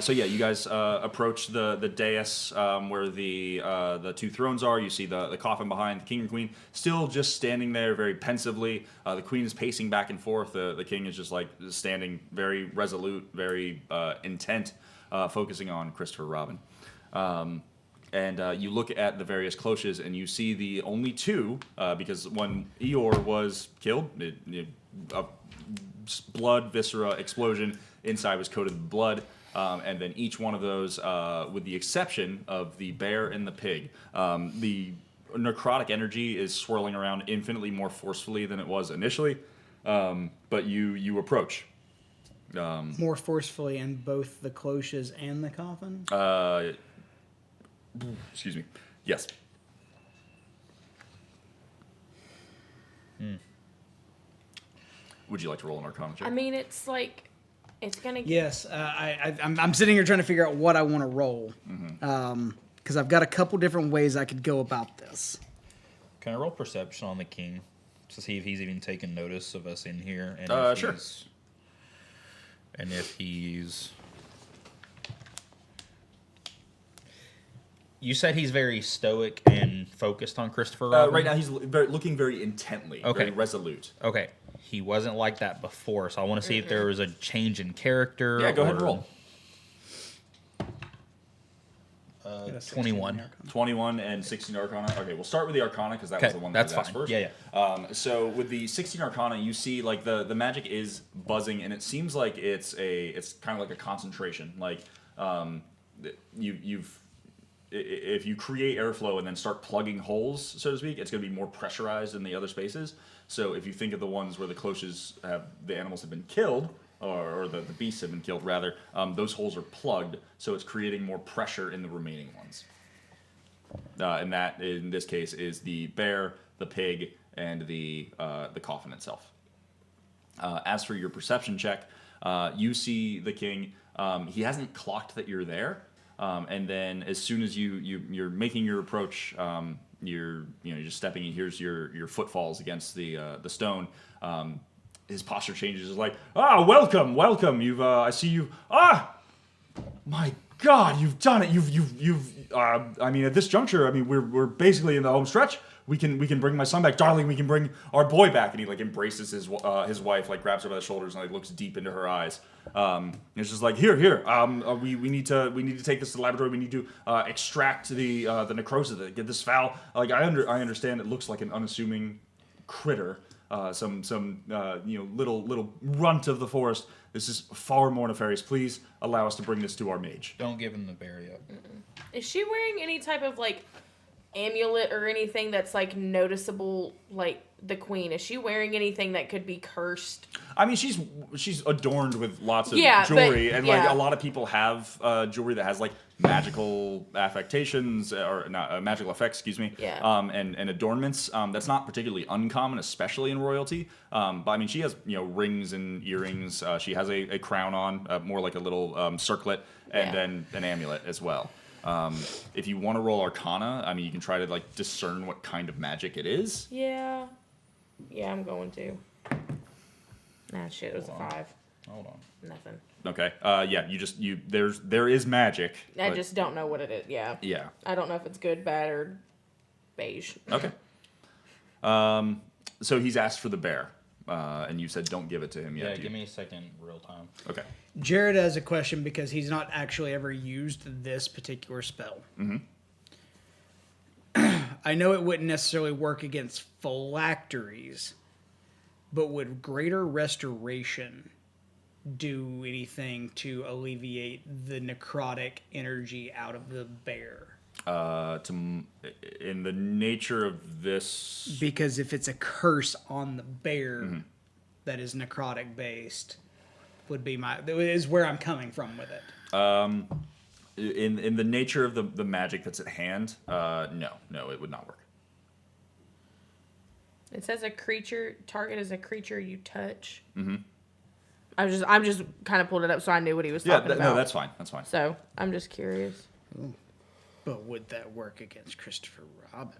So yeah, you guys approach the dais where the two thrones are. You see the coffin behind the king and queen, still just standing there very pensively. The queen is pacing back and forth. The king is just like standing very resolute, very intent, focusing on Christopher Robin. And you look at the various cloches, and you see the only two, because when Eeyore was killed, a blood, viscera, explosion, inside was coated with blood, and then each one of those, with the exception of the bear and the pig, the necrotic energy is swirling around infinitely more forcefully than it was initially, but you approach. More forcefully in both the cloches and the coffin? Excuse me. Yes. Would you like to roll an Arcana check? I mean, it's like, it's gonna. Yes. I'm sitting here trying to figure out what I want to roll. Because I've got a couple different ways I could go about this. Can I roll perception on the king to see if he's even taken notice of us in here? And Sure. And if he's You said he's very stoic and focused on Christopher Robin? Right now, he's looking very intently, very resolute. Okay. He wasn't like that before, so I want to see if there was a change in character. Yeah, go ahead and roll. 21. 21 and 16 Arcana. Okay, we'll start with the Arcana because that was the one that was asked first. Yeah. So with the 16 Arcana, you see like the magic is buzzing, and it seems like it's kind of like a concentration. Like if you create airflow and then start plugging holes, so to speak, it's going to be more pressurized than the other spaces. So if you think of the ones where the closest the animals have been killed, or the beasts have been killed rather, those holes are plugged, so it's creating more pressure in the remaining ones. And that, in this case, is the bear, the pig, and the coffin itself. As for your perception check, you see the king. He hasn't clocked that you're there, and then as soon as you're making your approach, you're just stepping. He hears your footfalls against the stone. His posture changes. Is like, welcome. You've I see you. My God, you've done it. You've. I mean, at this juncture, I mean, we're basically in the home stretch. We can bring my son back, darling. We can bring our boy back, and he like embraces his wife, like grabs her by the shoulders and like looks deep into her eyes. It's just like here. We need to take this to the laboratory. We need to extract the necrosis, get this foul. Like I understand it looks like an unassuming critter, some little runt of the forest. This is far more nefarious. Please allow us to bring this to our mage. Don't give him the bear yet. Is she wearing any type of like amulet or anything that's like noticeable, like the queen? Is she wearing anything that could be cursed? I mean, she's adorned with lots of Yeah, jewelry, but- and yeah. like a lot of people have jewelry that has like magical affectations or not magical effects, excuse me. Yeah. And adornments. That's not particularly uncommon, especially in royalty. But I mean, she has rings and earrings. She has a crown on, more like a little circlet, and Yeah. then an amulet as well. If you want to roll Arcana, I mean, you can try to like discern what kind of magic it is. Yeah, I'm going to. Nah, shit, it was a 5. Hold on. Nothing. Okay. There is magic. I but- just don't know what it is. Yeah. Yeah. I don't know if it's good, bad, or beige. Okay. So he's asked for the bear, and you said don't give it to him yet. Yeah, do give you? me a second, real time. Okay. Jared has a question because he's not actually ever used this particular spell. Mm-hmm. I know it wouldn't necessarily work against phylacteries, but would Greater Restoration do anything to alleviate the necrotic energy out of the bear? In the nature of this, Because if it's a curse on the bear Mm-hmm. that is necrotic based, is where I'm coming from with it. in the nature of the magic that's at hand, no, it would not work. It says target is a creature you touch. Mm-hmm. I'm just kind of pulled it up so I knew what he was talking about. No, that's fine. That's fine. So I'm just curious. But would that work against Christopher Robin?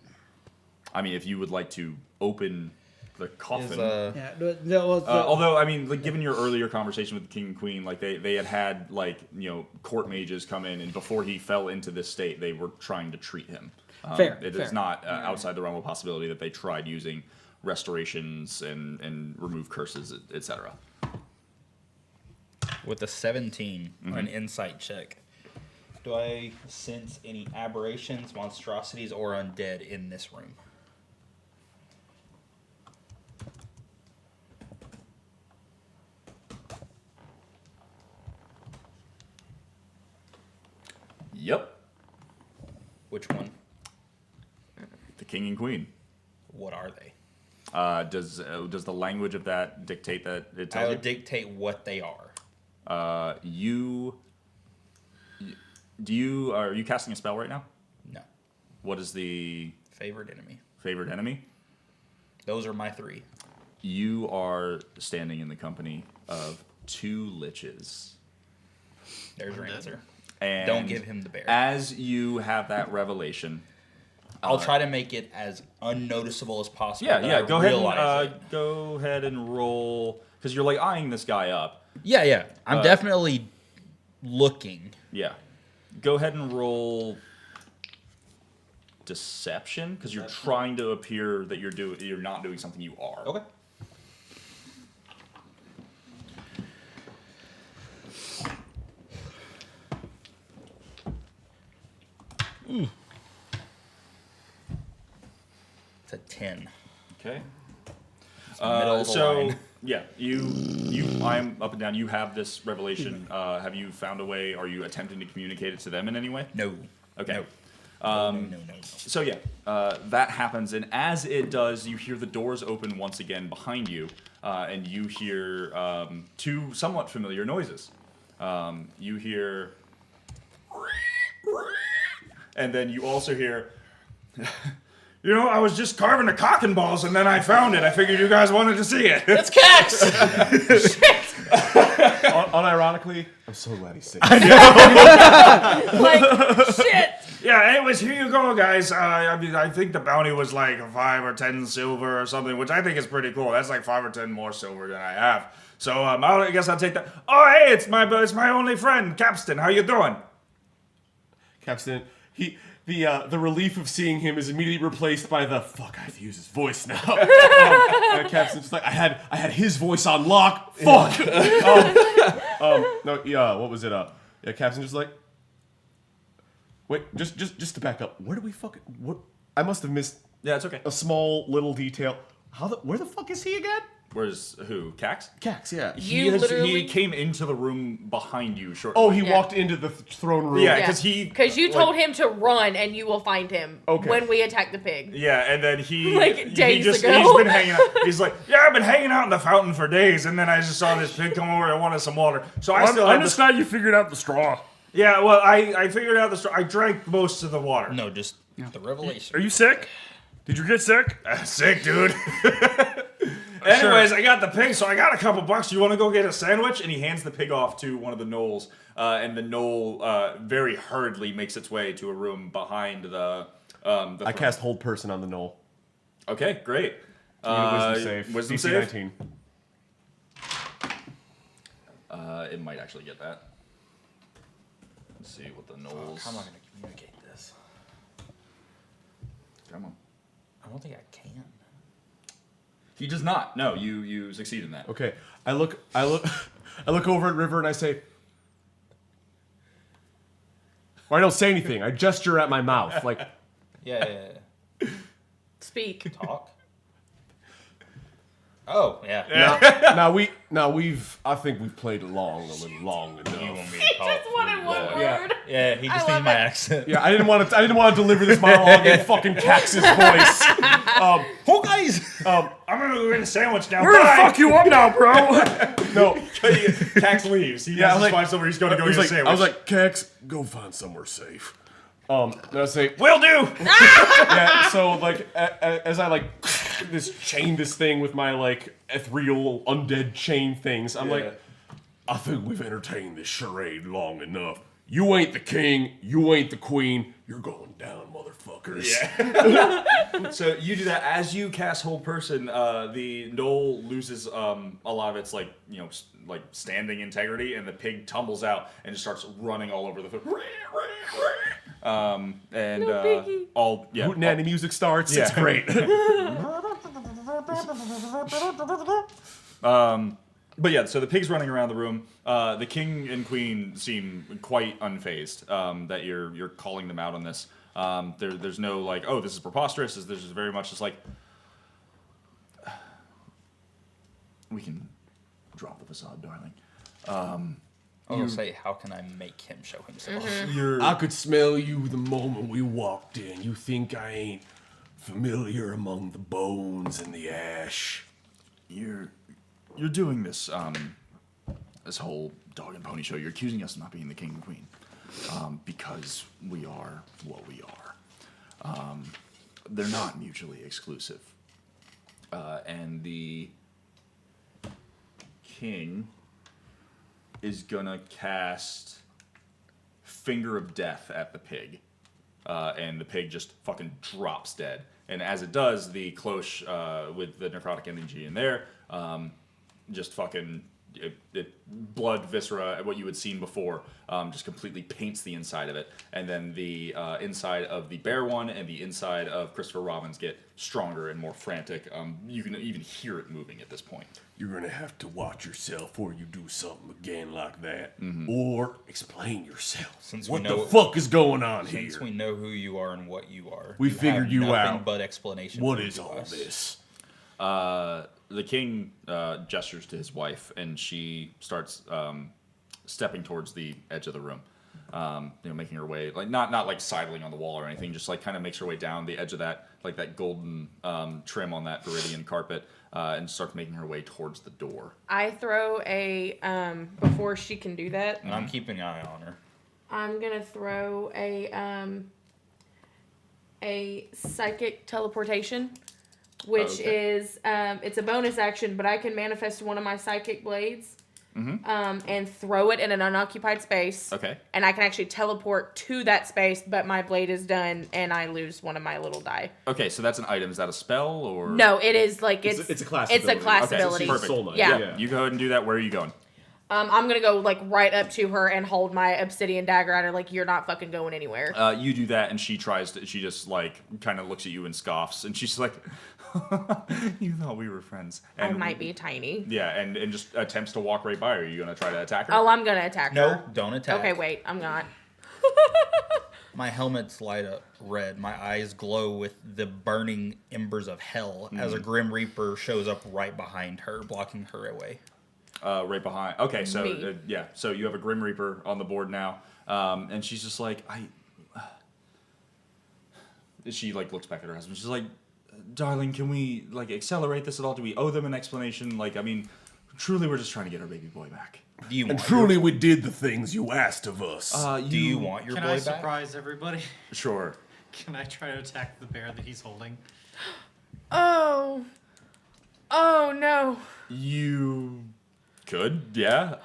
I mean, if you would like to open the coffin. Although I mean, like, given your earlier conversation with the king and queen, like they had like court mages come in, and before he fell into this state, they were trying to treat him. Fair. It is not outside the realm of possibility that they tried using restorations and remove curses, etc. With a 17 on an insight check, do I sense any aberrations, monstrosities, or undead in this room? Yep. Which one? The king and queen. What are they? Does the language of that dictate that it I tells would dictate what they are. are you casting a spell right now? No. What is the Favorite enemy. favorite enemy? Those are my 3. You are standing in the company of 2 liches. There's your answer. And Don't give him the bear. As you have that revelation, I'll try to make it as unnoticeable as possible. yeah. that I Go realize it. go ahead and roll, because you're like eyeing this guy up. Yeah. I'm definitely looking. Yeah. Go ahead and roll deception because you're trying to appear that you're not doing something you are. Okay. It's a 10. Okay. Middle of the line. Yeah, I'm up and down. You have this revelation. Have you found a way? Are you attempting to communicate it to them in any way? No. Okay. No. So yeah, that happens, and as it does, you hear the doors open once again behind you, and you hear two somewhat familiar noises. You hear, and then you also hear. You know, I was just carving a cock and balls, and then I found it. I figured you guys wanted to see it. It's Cax! Unironically, I'm so glad he's sick. Like, shit. Yeah, anyways, here you go, guys. I mean, I think the bounty was like 5 or 10 silver or something, which I think is pretty cool. That's like 5 or 10 more silver than I have. So I guess I'll take that. Oh, hey, it's my only friend, Capstan. How you doing? Capstan, the relief of seeing him is immediately replaced by the fuck. I have to use his voice now. And Capstan's just like I had his voice on lock. Fuck. What was it? Yeah, Capstan just like. Wait, just to back up. Where do we what? I must have missed. Yeah, it's okay. A small little detail. Where the fuck is he again? Where's who? Cax? Cax, yeah. He came into the room behind you shortly. Oh, he walked into the throne room. Yeah, because you told him to run, and you will find him when we attack the pig. Yeah, and then he days he's ago. been hanging out. He's like, yeah, I've been hanging out in the fountain for days, and then I just saw this pig come over and wanted some water. So I just thought you figured out the straw. Yeah, well, I figured out the straw. I drank most of the water. No, just the revelation. Are you sick? Did you get sick? Sick, dude. Anyways, I got the pig, so I got a couple bucks. You want to go get a sandwich? And he hands the pig off to one of the gnolls, and the gnoll very hurriedly makes its way to a room behind the I cast Hold Person on the gnoll. Okay, great. Wisdom save. Wisdom DC save? 19. It might actually get that. Let's see what the gnolls... How am I going to communicate this? Come on. I don't think I can. He does not. No, you succeed in that. Okay, I look over at River and I say, or I don't say anything. I gesture at my mouth, like, Yeah. Speak. Talk. Oh, yeah. I think we've played along a little long enough. You want me He to talk? just wanted one Yeah. word. Yeah, he just I needs my love it. accent. Yeah, I didn't want to deliver this monologue in fucking Cax's voice. Oh, guys! I'm gonna go get a sandwich now. We're gonna fuck you up now, bro. No. Cax leaves. He Yeah, I has was to like- find somewhere he's gonna go get a sandwich. I was like, Cax, go find somewhere safe. And I say, will do. yeah. So like, as I like chain this thing with my like ethereal undead chain things, I'm like, I think we've entertained this charade long enough. You ain't the king. You ain't the queen. You're going down, motherfuckers. Yeah. So you do that as you cast Hold Person. The gnoll loses a lot of its like standing integrity, and the pig tumbles out and just starts running all over the foot. Hootenanny music starts. Yeah. It's great. But yeah, so the pig's running around the room. The king and queen seem quite unfazed that you're calling them out on this. There's no like, oh, this is preposterous. This is very much just like, we can drop the facade, darling. I was gonna say, how can I make him show himself? I could smell you the moment we walked in. You think I ain't familiar among the bones and the ash? You're doing this this whole dog and pony show. You're accusing us of not being the king and queen because we are what we are. They're not mutually exclusive, and the king is gonna cast Finger of Death at the pig, and the pig just fucking drops dead. And as it does, the cloche with the necrotic energy in there just fucking blood, viscera, what you had seen before, just completely paints the inside of it. And then the inside of the bear one and the inside of Christopher Robin's get stronger and more frantic. You can even hear it moving at this point. You're gonna have to watch yourself before you do something again like that, or explain yourself. Since what we know the fuck is going on here? Since we know who you are and what you are, We you figured have you nothing out. But explanation. What for is to all us. this? The king gestures to his wife, and she starts stepping towards the edge of the room. Making her way, like not like sidling on the wall or anything, just like kind of makes her way down the edge of that, like that golden trim on that Viridian carpet, and starts making her way towards the door. I throw a before she can do that. And I'm keeping an eye on her. I'm gonna throw a psychic teleportation, which is it's a bonus action, but I can manifest one of my psychic blades. And throw it in an unoccupied space. Okay. And I can actually teleport to that space, but my blade is done, and I lose one of my little die. Okay, so that's an item. Is that a spell or? No, it is like It's a class It's a ability. class Okay, ability. perfect. Soul Knight. Yeah. You go ahead and do that. Where are you going? I'm gonna go like right up to her and hold my obsidian dagger at her, like you're not fucking going anywhere. You do that, and she just like kind of looks at you and scoffs, and she's like, "You thought we were friends." I And might be tiny. Yeah, and just attempts to walk right by her. Are you gonna try to attack her? Oh, I'm gonna attack No, her. don't attack. Okay, wait, I'm not. My helmets light up red. My eyes glow with the burning embers of hell as a Grim Reaper shows up right behind her, blocking her away. Right behind. Okay, so Me. yeah, so you have a Grim Reaper on the board now, and she's just like, she like looks back at her husband. She's like, "Darling, can we like accelerate this at all? Do we owe them an explanation? Like, I mean, truly, we're just trying to get our baby boy back." Do you And want truly, we did the things you asked of us. do you want your Can boy I back? surprise everybody? Sure. Can I try to attack the bear that he's holding? Oh no. You could, yeah.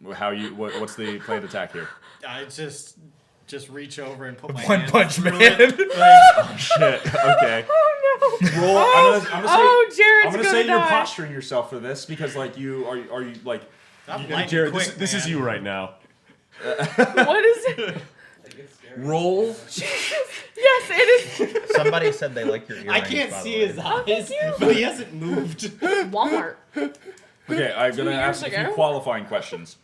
What's the planned attack here? I just reach over and put my One hand Punch through Man. it, like, Shit. Okay. Oh no. Roll. I'm gonna say. Oh, Jared's I'm gonna gonna say you're die. posturing yourself for this because like you are you like. I'm lightning Jared, quick, this is man. you right now. What is it? Roll. Yes, it is. Somebody said they like your earrings. I can't by the see way. his thank eyes, you. but he hasn't moved. Walmart. Okay, I'm gonna years ask a few ago? qualifying questions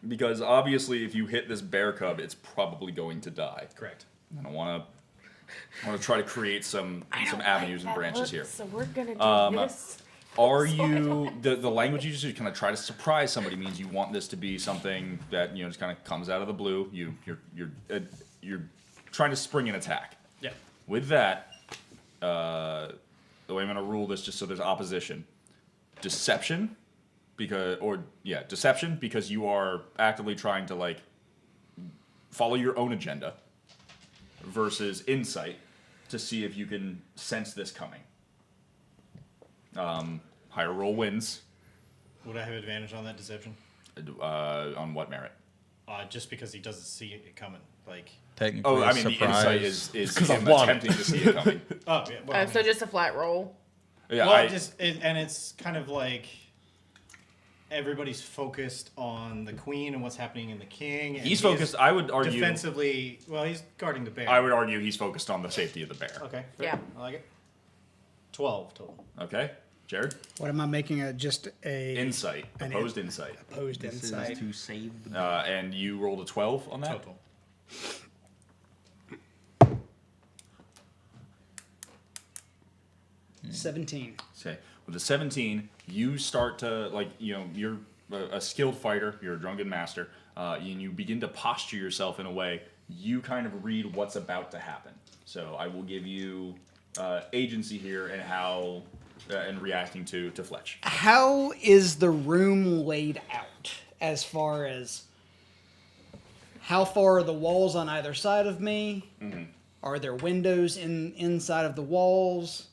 because obviously, if you hit this bear cub, it's probably going to die. Correct. And I want to try to create some avenues and branches here. So we're gonna do this. Are you the language you use to kind of try to surprise somebody means you want this to be something that just kind of comes out of the blue. You're trying to spring an attack. Yeah. With that, the way I'm going to rule this, just so there's opposition, deception because you are actively trying to like follow your own agenda, versus insight to see if you can sense this coming. Higher roll wins. Would I have advantage on that deception? On what merit? Just because he doesn't see it coming. Like. Technically, Oh, I mean, surprise. the insight is 'cause I him want it. attempting to see it coming. Oh yeah. Well, So just a flat roll. Yeah, well, and it's kind of like everybody's focused on the queen and what's happening in the king. And he's he is focused. I would argue. defensively. Well, he's guarding the bear. I would argue he's focused on the safety of the bear. Okay. Fair. Yeah. I like it. 12 total. Okay, Jared. What am I making just a Insight. An Opposed insight. opposed This insight? is to save the And you rolled a 12 on that. Total. Mm. 17. Okay. With a 17, you start to you're a skilled fighter. You're a drunken master, and you begin to posture yourself in a way you kind of read what's about to happen. So I will give you agency here and how and reacting to Fletch. How is the room laid out as far as how far are the walls on either side of me? Mm-hmm. Are there windows inside of the walls?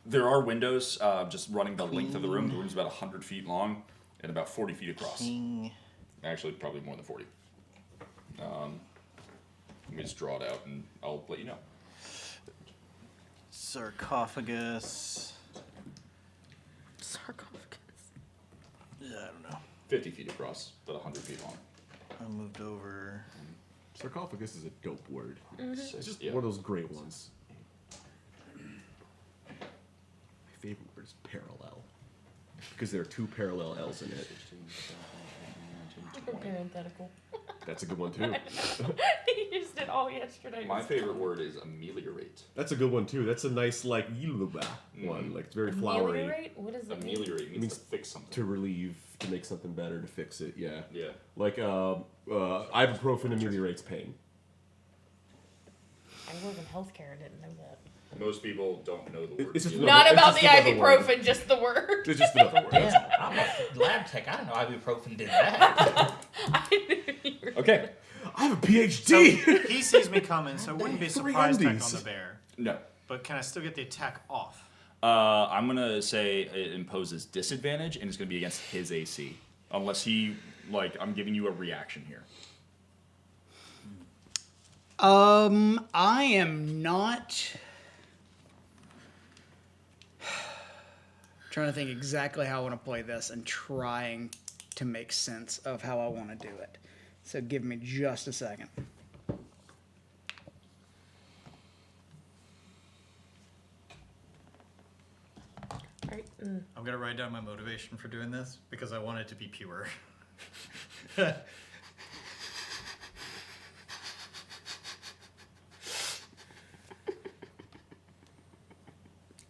There are windows just running the length of the room. The room's about 100 feet long and about 40 feet across. Actually, probably more than 40. Let me just draw it out and I'll let you know. Sarcophagus. don't know. 50 feet across, but 100 feet long. I moved over. Sarcophagus is a dope word. Mm-hmm. It's just Yeah. one of those great ones. My favorite word is parallel. Because there are 2 parallel L's in it. Parenthetical. That's a good one too. You used it all yesterday. My favorite word is ameliorate. That's a good one too. That's a nice like one. Like it's very flowery. Ameliorate? What does it mean? Ameliorate means means to fix something. To relieve, to make something better, to fix it. Yeah. Yeah. Like ibuprofen ameliorates pain. I work in healthcare. I didn't know that. Most people don't know the word. It's just either. Not It's about the just another word. ibuprofen, just the word. It's just another word. Damn, I'm a lab tech. I don't know ibuprofen did that. I knew you were. Okay. I have a PhD. He sees me coming, so I wouldn't be Three surprised back undies. on the bear. No. But can I still get the attack off? I'm gonna say it imposes disadvantage, and it's gonna be against his AC, unless he I'm giving you a reaction here. I am not trying to think exactly how I want to play this and trying to make sense of how I want to do it. So give me just a second. Right. I'm gonna write down my motivation for doing this because I want it to be pure.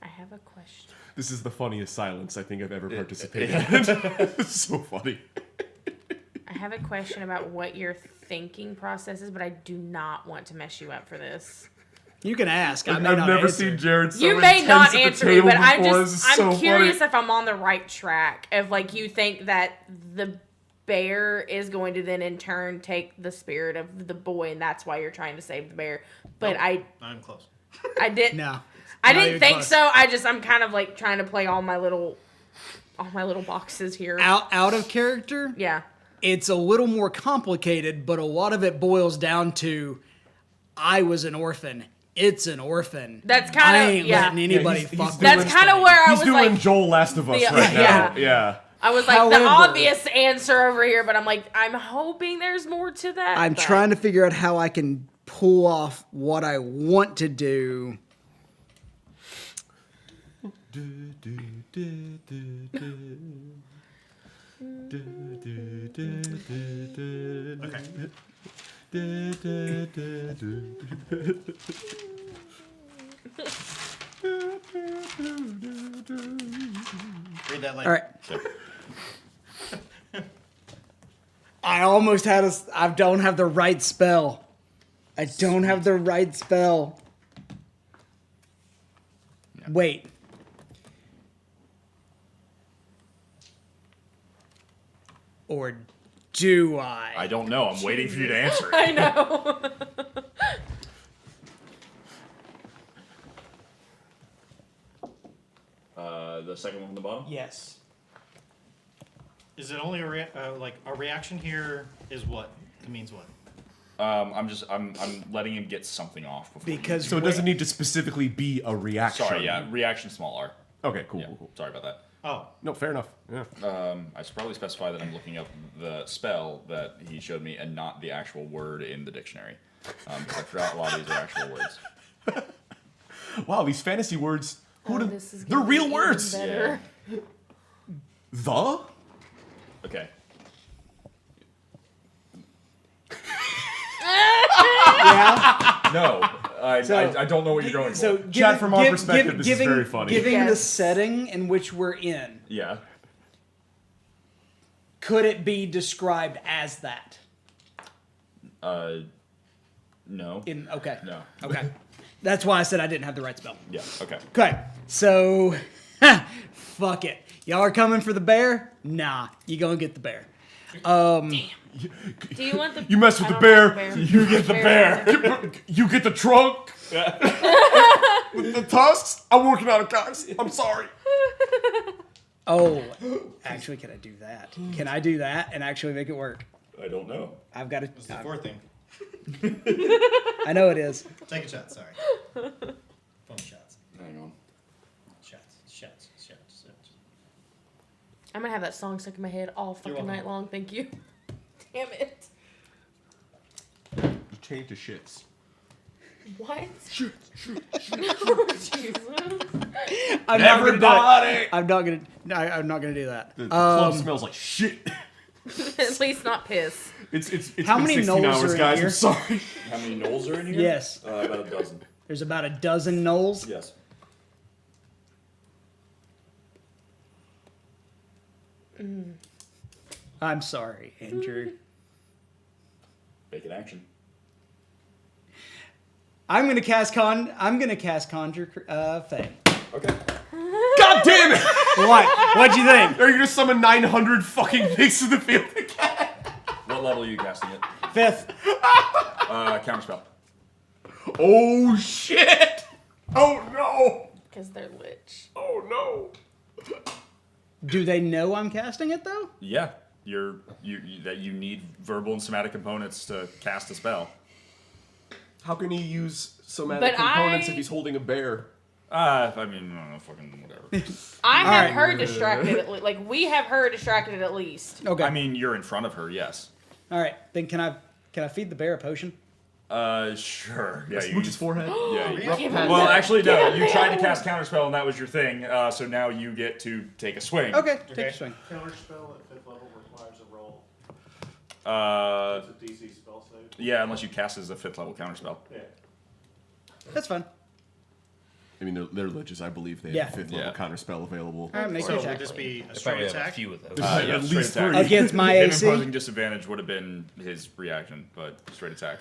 I have a question. This is the funniest silence I think I've ever participated in. It's so funny. I have a question about what your thinking process is, but I do not want to mess you up for this. You can ask. I may I've not never answer. seen Jared so You may intense not at the answer me, table but I'm before. just This is I'm so curious funny. if I'm on the right track. If you think that the bear is going to then in turn take the spirit of the boy, and that's why you're trying to save the bear. But Not even close. I didn't. No. I Not didn't even think close. so. I'm kind of like trying to play all my little boxes here. Out of character, Yeah. it's a little more complicated, but a lot of it boils down to I was an orphan. It's an orphan. That's I kind ain't of yeah. letting anybody he's fuck with That's this kind of thing. where I He's was doing like. Joel Last of Us Yeah, right now. yeah. Yeah. I was like the However- obvious answer over here, but I'm like, I'm hoping there's more to that. I'm but- trying to figure out how I can pull off what I want to do. Okay. Read that like All right. I almost had I don't have the right spell. I don't have the right spell. Wait. Or do I? I don't know. I'm waiting for you to answer it. I know. The second one from the bottom. Yes. Is it only like a reaction here is what? It means what? I'm letting him get something off before. Because So it doesn't need to specifically be a reaction. Sorry, yeah, reaction small r. Okay, cool, Yeah, cool, cool. sorry about that. Oh, No, fair enough. Yeah. I should probably specify that I'm looking up the spell that he showed me and not the actual word in the dictionary. I forgot a lot of these are actual words. Wow, these fantasy words. This is They're gonna be real even words. better. The? Okay. Yeah. No, I don't know what you're going So for. Chad, from our perspective, this is very funny. Giving the Yes. setting in which we're in, Yeah. could it be described as that? No. Okay. No. Okay. That's why I said I didn't have the right spell. Yeah. Okay. Okay. So, fuck it. Y'all are coming for the bear? Nah, you gonna get the bear. Do you want the? You mess with I the don't bear, want you get the bear. You get the trunk. With the tusks. I'm working out of guys. I'm sorry. Oh, actually, can I do that? Can I do that and actually make it work? I don't know. I've got to. it's the fourth thing. I know it is. Take a shot. Sorry. Phone shots. Hang on. Shots. I'm gonna have that song stuck in my head all fucking night long. Thank you. Damn it. You change to shits. What? Shit. Oh, Jesus. I'm Everybody! I'm not gonna. I'm not gonna do that. The club smells like shit. At least not piss. It's How been many 16 Knolls hours, are in guys. here? I'm sorry. How many Knolls are in here? Yes. About a dozen. There's about a dozen Knolls. Yes. I'm sorry, Andrew. Make it action. I'm gonna cast Conjure Fey. Okay. God damn it! What? What'd you think? Are you gonna summon 900 fucking things to the field again? What level are you casting it? 5th. Counterspell. Oh shit! Oh no! Because they're lich. Oh no! Do they know I'm casting it though? Yeah. That you need verbal and somatic components to cast a spell. How can he use somatic But components I- if he's holding a bear? I mean, I don't know, fucking whatever. I have right. her distracted. Like we have her distracted at least. Okay. I mean, you're in front of her, yes. All right. Then can I feed the bear a potion? Sure. Yeah. Smooch his forehead. Yeah. Give her Well, that. actually, no. Give You her tried to that. cast counterspell, and that was your thing. So now you get to take a swing. Okay. Take a swing. Counterspell at 5th level requires a roll. Uh, It's a DC spell save. yeah, unless you cast it as a 5th level counterspell. Yeah. That's fine. I mean, they're liches. I believe they Yeah. have a 5th Yeah. level counterspell available. All right. Make So an would attack. this be a They straight probably have a attack? few of those. Yeah, At straight least attack. three. Against my Him AC. imposing disadvantage would have been his reaction, but straight attack.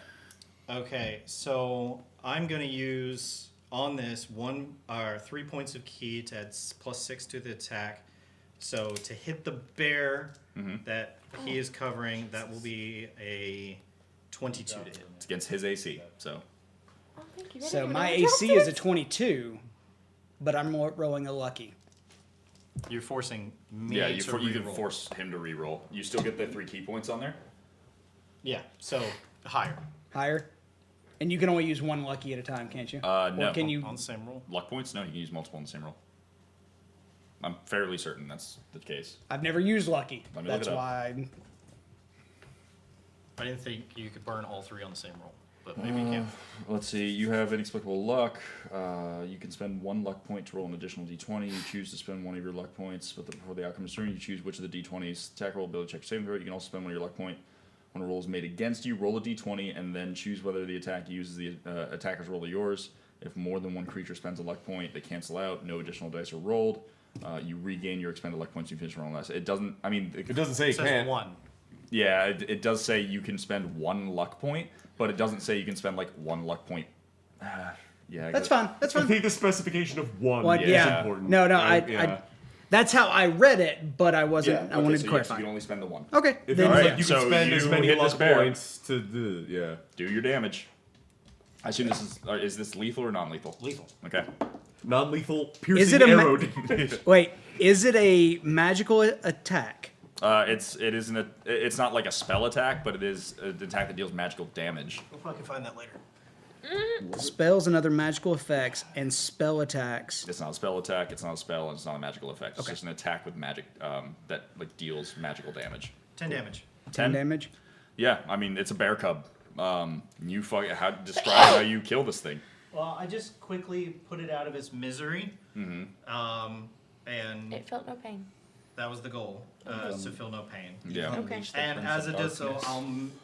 Okay, so I'm gonna use on this 3 points of key to add +6 to the attack. So to hit the bear that he is covering, that will be a 22 to hit. It's against his AC, so. Oh, thank you. I So didn't my even know AC what is a 22, but I'm rolling a lucky. You're forcing me Yeah, to you can reroll. force him to reroll. You still get the 3 key points on there? Yeah, so higher Higher. And you can only use one lucky at a time, can't you? No. Or can you? on the same roll. Luck points? No, you can use multiple in the same roll. I'm fairly certain that's the case. I've never used lucky. Let me look That's it up. why. I didn't think you could burn all 3 on the same roll, but maybe you can. Let's see. You have inexplicable luck. You can spend 1 luck point to roll an additional d20. You choose to spend one of your luck points, but before the outcome is determined, you choose which of the d20s. Attack roll, ability check, saving throw. You can also spend one of your luck point. When a roll is made against you, roll a d20 and then choose whether the attack uses the attacker's roll or yours. If more than one creature spends a luck point, they cancel out. No additional dice are rolled. You regain your expended luck points. You finish rolling less. It doesn't. I mean, It doesn't say It you says can't. 1. yeah, it does say you can spend 1 luck point, but it doesn't say you can spend like 1 luck point. Yeah, That's fine. That's I fine. think the specification of one Well, is yeah. important. No, Yeah. that's how I read it, but I wasn't. Yeah, I wanted so to you clarify. can only spend the 1. Okay. If Then, it's Alright, like you so can spend as you many hit this luck bear. points to the Do your damage. I assume is this lethal or non-lethal? Lethal. Okay. non-lethal piercing Is it a arrow. Wait, is it a magical attack? It's not like a spell attack, but it is an attack that deals magical damage. We'll probably find that later. Spells and other magical effects and spell attacks. It's not a spell attack. It's not a spell, and it's not a magical effect. It's Okay. just an attack with magic that like deals magical damage. 10 damage. 10 damage. Yeah, I mean it's a bear cub. Describe how you kill this thing. Well, I just quickly put it out of its misery. And It felt no pain. that was the goal, is to feel no pain. Yeah. Okay. And as it does so,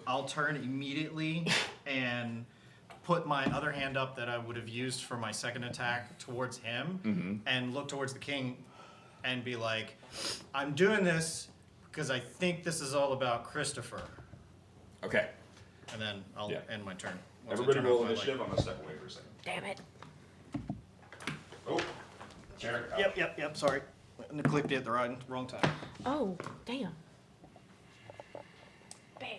I'll turn immediately and put my other hand up that I would have used for my second attack towards him and look towards the king and be like, I'm doing this because I think this is all about Christopher. Okay. And then I'll Yeah. end my turn. Once I Everybody turn roll off my light. initiative. I'm gonna step away for a second. Damn it. Oh. Jared. Yep, sorry. I clicked it at the wrong time. Oh, damn. Bam.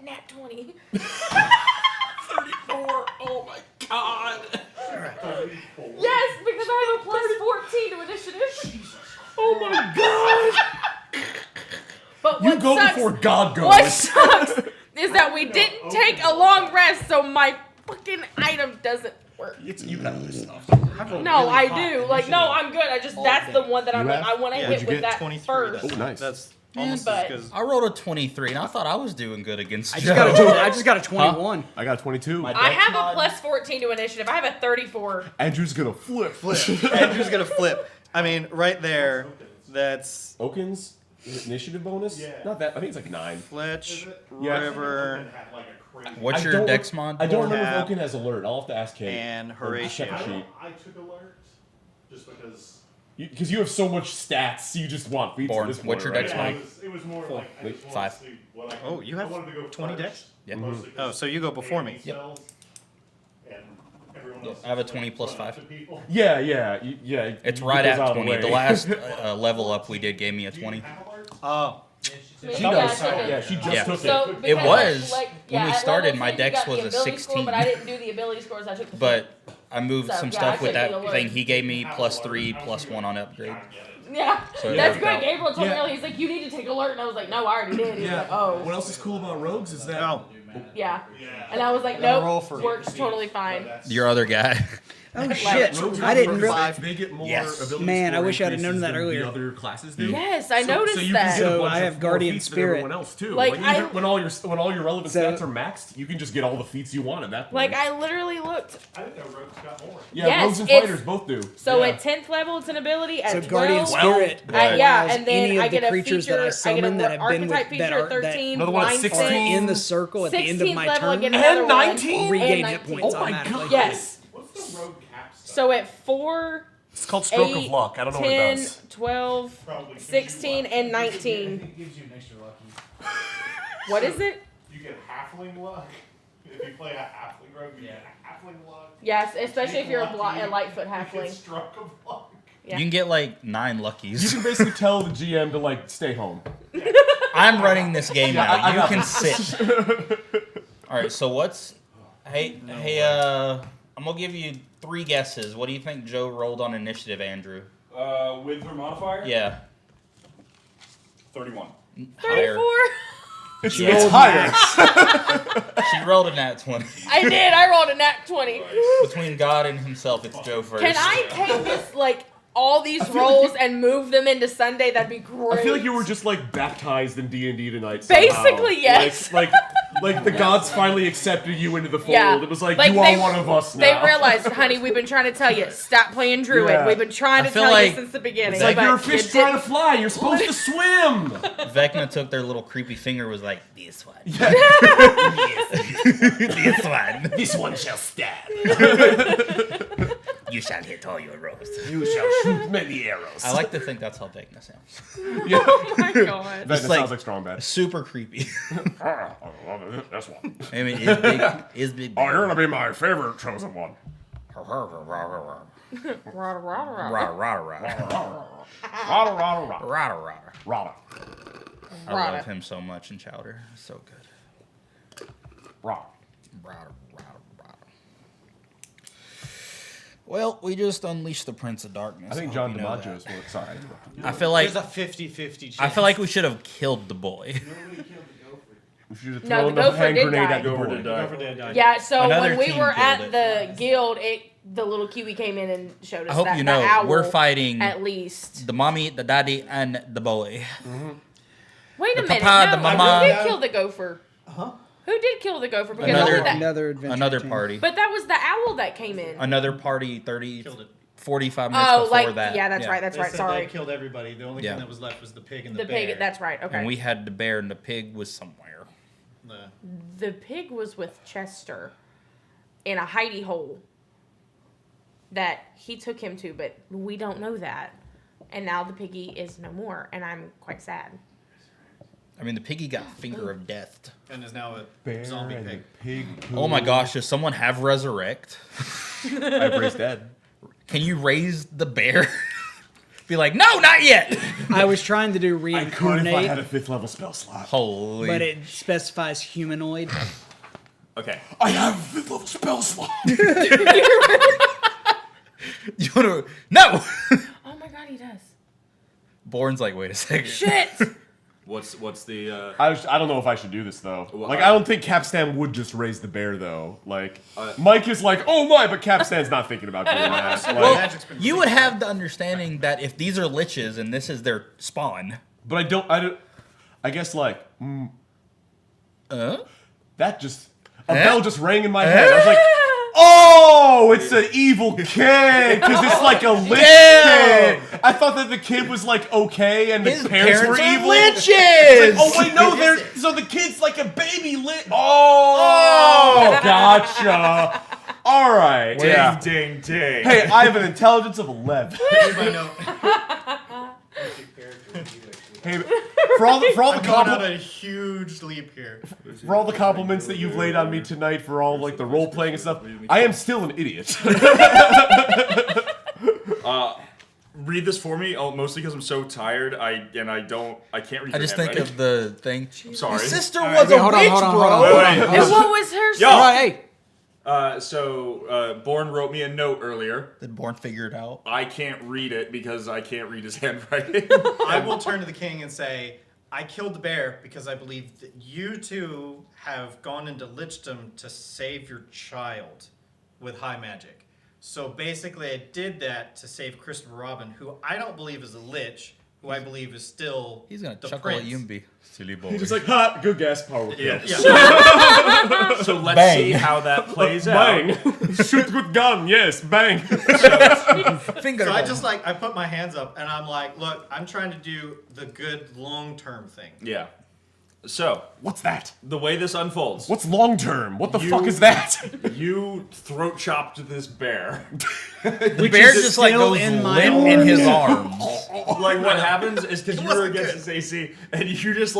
Nat 20. 34. Oh my god. Yes, because I have a plus 14 to initiative. Oh my god. But You what go sucks, before God goes. What sucks is that we didn't take a long rest, so my fucking item doesn't work. You got other stuff. No, I do. Like, no, I'm good. I just that's the one that I'm You like, have? I want to Yeah, hit what'd with you get? that 23. first. Oh, nice. That's Man, almost but- as good. I rolled a 23, and I thought I was doing good against I Joe. just got a 21. I got 22. I have a plus 14 to initiative. I have a 34. Andrew's gonna flip. Andrew's gonna flip. I mean, right there. That's Oaken's initiative bonus? Yeah. Not that. I think it's like 9. Fletch, Yeah. River, What's I your don't dex re- mod? I don't Born remember half. if Oaken has alert. I'll have to ask him. and Or check Horatio. a sheet. I took alert just because. Because you have so much stats, you just want feats Born. at this point, What's your right? dex Yeah, mod? it was more like I just wanted 5. to see what I could, Oh, you have I wanted to go 20 first, decks? Yeah. mostly 'cause Oh, so you go before me. Yep. And everyone else I have a is 20 like plus running 5. to people. Yeah. It's it right goes at out of the 20. The way. last level up we did gave me a Do you 20. have alerts? Oh, Maybe She I does. took it. Yeah, she just Yeah. took So, it. because, was. like, When we at started, level my 10, dex you got was the a ability Score, but I 16. didn't do the ability scores. I took the But I moved So, some yeah, stuff I with took the that alert. thing. He gave me plus 3, plus 1 on upgrade. Yeah, So that's yeah. great. Gabriel told me Yeah. earlier, he's like, you need to take alert. And I was like, no, I already did. He's like, oh. What else is cool about rogues is that no. Yeah. And I was like, Gotta roll nope, for- works totally fine. Your other guy. Oh shit! rogues I didn't remember realize. they get more Yes. ability Man, I score wish I'd have known increases that than earlier. The other classes do. Yes, I noticed so you that. Can get a So bunch I of have more Guardian feats than Spirit. everyone else too. Like, even I- when all your relevant So- stats are maxed, you can just get all the feats you want at that point. Like, I literally looked. I didn't know rogues got more. yeah, Yes, rogues and it's- fighters both do. So yeah. at 10th level, it's an ability. At So 12, Guardian Spirit yeah, allows and then any of I the get a creatures feature. that I I get summon a that have been with archetype feature that at are that 13. Another one at blind 16. are sense. in the circle at the end of 16th my level, I turn. get another And one. 19? Regain And hit 19. points Oh my automatically. God. Yes. What's the rogue capstone? So at 4, It's called Stroke 8, of Luck. I don't know 10, what it does. 12, Probably gives you 16, luck. and I 19. think it gives you an extra lucky. What is it? You get halfling luck. If you play a halfling rogue, you get halfling luck. Yes, especially if you're a, Lucky, a Lightfoot You get halfling. struck of luck. Yeah. You can get like 9 You luckies. can basically tell the GM to like stay home. I'm running this game now. I You got can this. sit. All right. So what's? Hey. I'm gonna give you 3 guesses. What do you think Joe rolled on initiative, Andrew? With her modifier? Yeah. 31. Higher. 34? It's Yeah. higher. She rolled a nat 20. I did. I rolled a nat 20. Between God and himself, it's Joe first. Can I take this, like, all these rolls and move them into Sunday? That'd be great. I feel like you were just like baptized in D&D tonight. Basically, yes. Like the gods finally accepted you into the fold. Yeah. It was like, Like, you are one of us They now. realized, honey, we've been trying to tell you, stop playing Druid. Yeah. We've been trying I to feel tell like- you since the beginning. It's like but you're a fish you trying to didn't- fly. You're supposed to swim. Vecna took their little creepy finger, was like, this one. Yeah. This one. This one shall stab. You shall hit all your rows. You shall shoot many arrows. I like to think that's how Vecna sounds. Oh my god. That It's like- sounds like strong bad. Super creepy. That's one. I mean, is big. Is big. Oh, you're gonna be my favorite chosen one. Rah, rah, rah. Rah, rah, rah. Rada, rada, rada. Rah, rah. Rada. I Rada. love him so much in Chowder. So good. Rada. Rah, rah, rah. Well, we just unleashed the Prince of Darkness. I think hope John you know DiMaggio's that. more. Sorry. I feel like There's a 50-50 chance. I feel like we should have killed the boy. We should have No, thrown the the gopher hand did grenade die. at the Gopher boy. did die. Gopher did die. Yeah, so Another when we team were at killed the guild, the little Kiwi came in and showed us I hope that you the know owl, we're fighting at least. the mommy, the daddy, and the boy. Wait a the minute, papa, no, the mama. who did kill the gopher? Huh? Who did kill the gopher? Because Another- only that, Another adventure Another team. party. but that was the owl that came in. Another party 30, Killed it. 45 minutes Oh, before like that. yeah, that's right. That's They right. said Sorry, they killed everybody. The only Yeah. thing that was left was the pig and the bear. pig. That's right. Okay. And we had the bear, and the pig was somewhere. The pig was with Chester in a hidey hole that he took him to, but we don't know that. And now the piggy is no more, and I'm quite sad. I mean, the piggy got finger of death. And is now a Bear zombie and pig. the pig. Oh my gosh, does someone have resurrect? I've raised dead. Can you raise the bear? Be like, no, not yet. I was trying to do I could if I had a reincarnate, 5th level spell slot. Holy. but it specifies humanoid. Okay. I have a 5th level spell slot. You wanna... No! Oh my god, he does. Born's like, wait a second. Shit. What's the? I don't know if I should do this though. Well, I don't think Capstan would just raise the bear though. Mike is like, oh my, but Capstan's not thinking about doing that. Magic's been You would have the understanding that if these are liches and this is their spawn, but I don't. I guess that just a bell just rang in my head. I was like, oh, it's an evil kid because it's like a lich kid. I thought that the kid was like okay and his the parents were are evil. liches. It's like, oh wait, no, so the kid's like a baby lich. Oh, gotcha. All right. Ding, ding, ding. Hey, I have an intelligence of 11. Hey, for all the I'm going on compliments. a huge leap here. For all the compliments that you've laid on me tonight, for all like the role playing and stuff, I am still an idiot. Read this for me, mostly because I'm so tired. I can't read. I your just think handwriting. of the thing. I'm sorry. His sister All was right, a hold on, witch, hold on, bro. hold on. And what was her? Yo! All right, hey. So Born wrote me a note earlier. Did Born figure it out? I can't read it because I can't read his handwriting. I will turn to the king and say, I killed the bear because I believe that you two have gone into lichdom to save your child with high magic. So basically, I did that to save Christopher Robin, who I don't believe is a lich, who I believe is still He's gonna the chuckle prince. at you and be silly boy. He's just like, ha, good guess, power kill. Yeah. So let's Bang. see how that plays out. Bang. Shoot with gun, yes, bang. Finger. So I bang. just I put my hands up and I'm like, look, I'm trying to do the good long-term thing. Yeah. So What's that? the way this unfolds, What's long term? What the You- fuck is that? you throat chopped this bear. the bear is just like still goes in my limp in his arms. Like what happens is because you're against his AC, and you just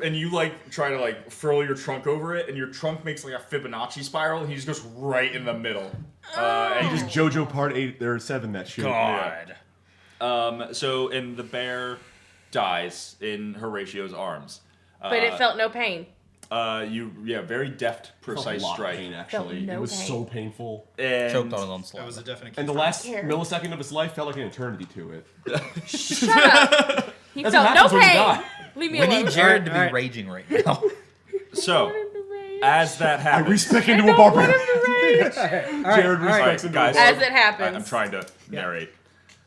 and you try to furl your trunk over it, and your trunk makes like a Fibonacci spiral, and he just goes right in the middle. And Just JoJo Part 8 or 7 that shit. God. and the bear dies in Horatio's arms. But it felt no pain. Very deft, precise strike. Pain, actually. no it was pain. so painful. And Choked on his own That saliva. was a definite And the kick. last care. millisecond of his life felt like an eternity to it. Shut up. He That's felt what no happens when you pain. die. Leave me We alone. need Jared to be Alright. raging right now. So, as that I happens, respec into a barbarian. all Jared right, respects into a guys. As barbarian. it happens. I'm trying to narrate.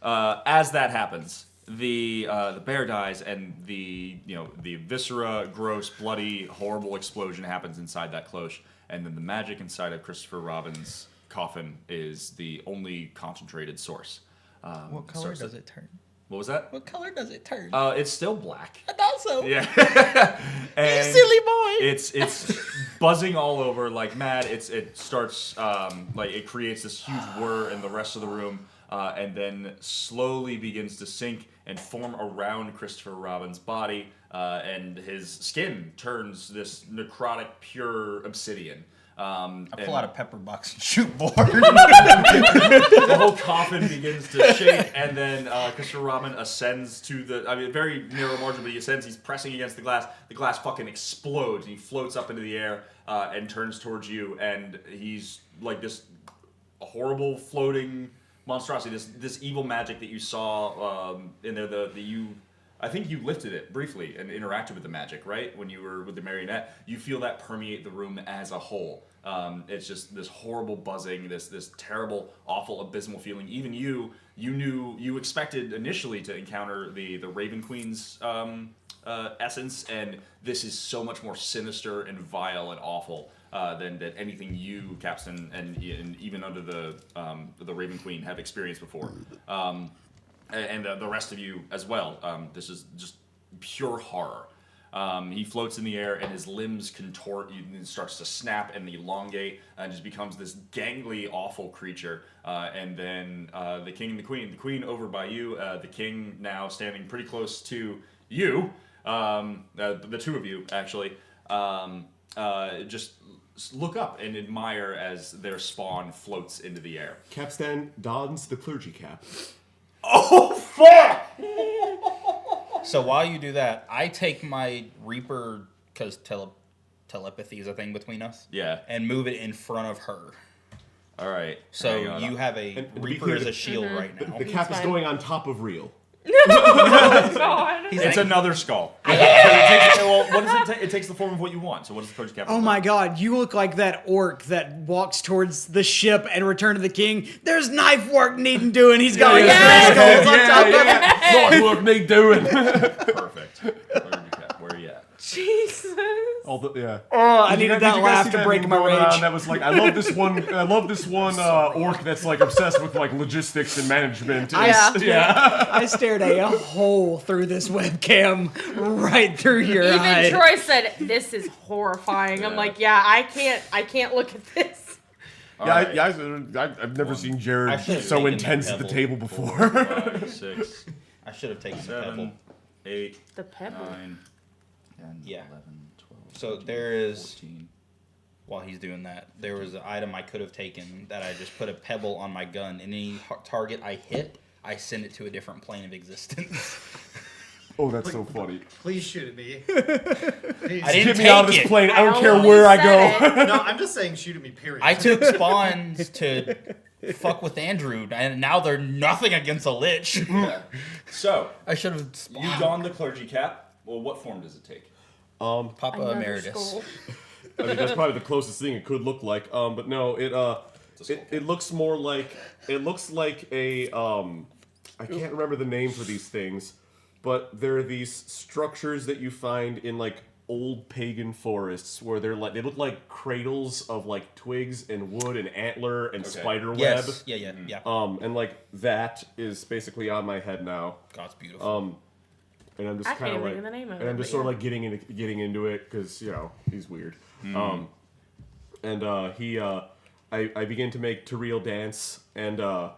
As that happens, the bear dies, and the viscera, gross, bloody, horrible explosion happens inside that cloche, and then the magic inside of Christopher Robin's coffin is the only concentrated source. What color does it turn? What was that? What color does it turn? It's still black. I thought so. Yeah. You And silly boy. It's buzzing all over like mad. It starts it creates this huge whir in the rest of the room, and then slowly begins to sink and form around Christopher Robin's body, and his skin turns this necrotic, pure obsidian. I pull out a pepper box and shoot board. The whole coffin begins to shake, and then Christopher Robin ascends to very narrow margin, but he ascends, he's pressing against the glass. The glass fucking explodes, and he floats up into the air and turns towards you, and he's like this horrible floating monstrosity, this evil magic that you saw in there, I think you lifted it briefly and interacted with the magic, right? When you were with the marionette, you feel that permeate the room as a whole. It's just this horrible buzzing, this terrible, awful, abysmal feeling. Even you expected initially to encounter the Raven Queen's essence, and this is so much more sinister and vile and awful than anything you, Capstan, and even under the Raven Queen have experienced before. And the rest of you as well. This is just pure horror. He floats in the air, and his limbs contort. He starts to snap and elongate, and just becomes this gangly, awful creature. And then the king and the queen over by you. The king now standing pretty close to you. The two of you actually just look up and admire as their spawn floats into the air. Capstan dons the clergy cap. Oh fuck! So while you do that, I take my Reaper, because telepathy is a thing between us. Yeah. And move it in front of her. All right. So Hang on. you have a And to be Reaper clear, as a shield right now. The cap is fine. going on top of real. Oh, God. It's another skull. What does it take? It takes the form of what you want. So what does the clergy cap? Oh my god, you look like that orc that walks towards the ship and Return of the King. There's knife work needing doing. He's got like Yes! skulls on top of it. What work need doing? Perfect. Clergy cap. Where are you at? Jesus. Oh, I Oh, I needed that laugh to break my rage. That was like, I love this one orc that's like obsessed with like logistics and management. I stared a hole through this webcam right through your eye. Even Troy said, "This is horrifying." I'm like, "Yeah, I can't look at this." I've never seen Jared so taken intense the at the pebble. table before. 5, 6, I should have taken the pebble. 7, 8, The pebble. 9, 10, Yeah. 11, 12. So 13, there is, 14. while he's doing that, there was an item I could have taken that I just put a pebble on my gun, and any target I hit, I send it to a different plane of existence. Oh, that's so funny. Please shoot at me. I didn't Get me out of take this it. plane. I don't I care only where I said go. No, I'm just saying shoot at me, period. I took spawns to fuck with Andrew, and now they're nothing against a lich. So I should have you don the clergy cap. Well, what form does it take? Papa Another Emeritus. skull. I mean, that's probably the closest thing it could look like. But no, it looks more like a I can't remember the name for these things, but there are these structures that you find in like old pagan forests where they look like cradles of like twigs and wood and antler and spider web. Yes. Yeah. And like that is basically on my head now. God's beautiful. And I'm just I kind can't of even like, think of the name of and it, I'm just but sort of yeah. like getting into it because he's weird. I begin to make Tariel dance, and I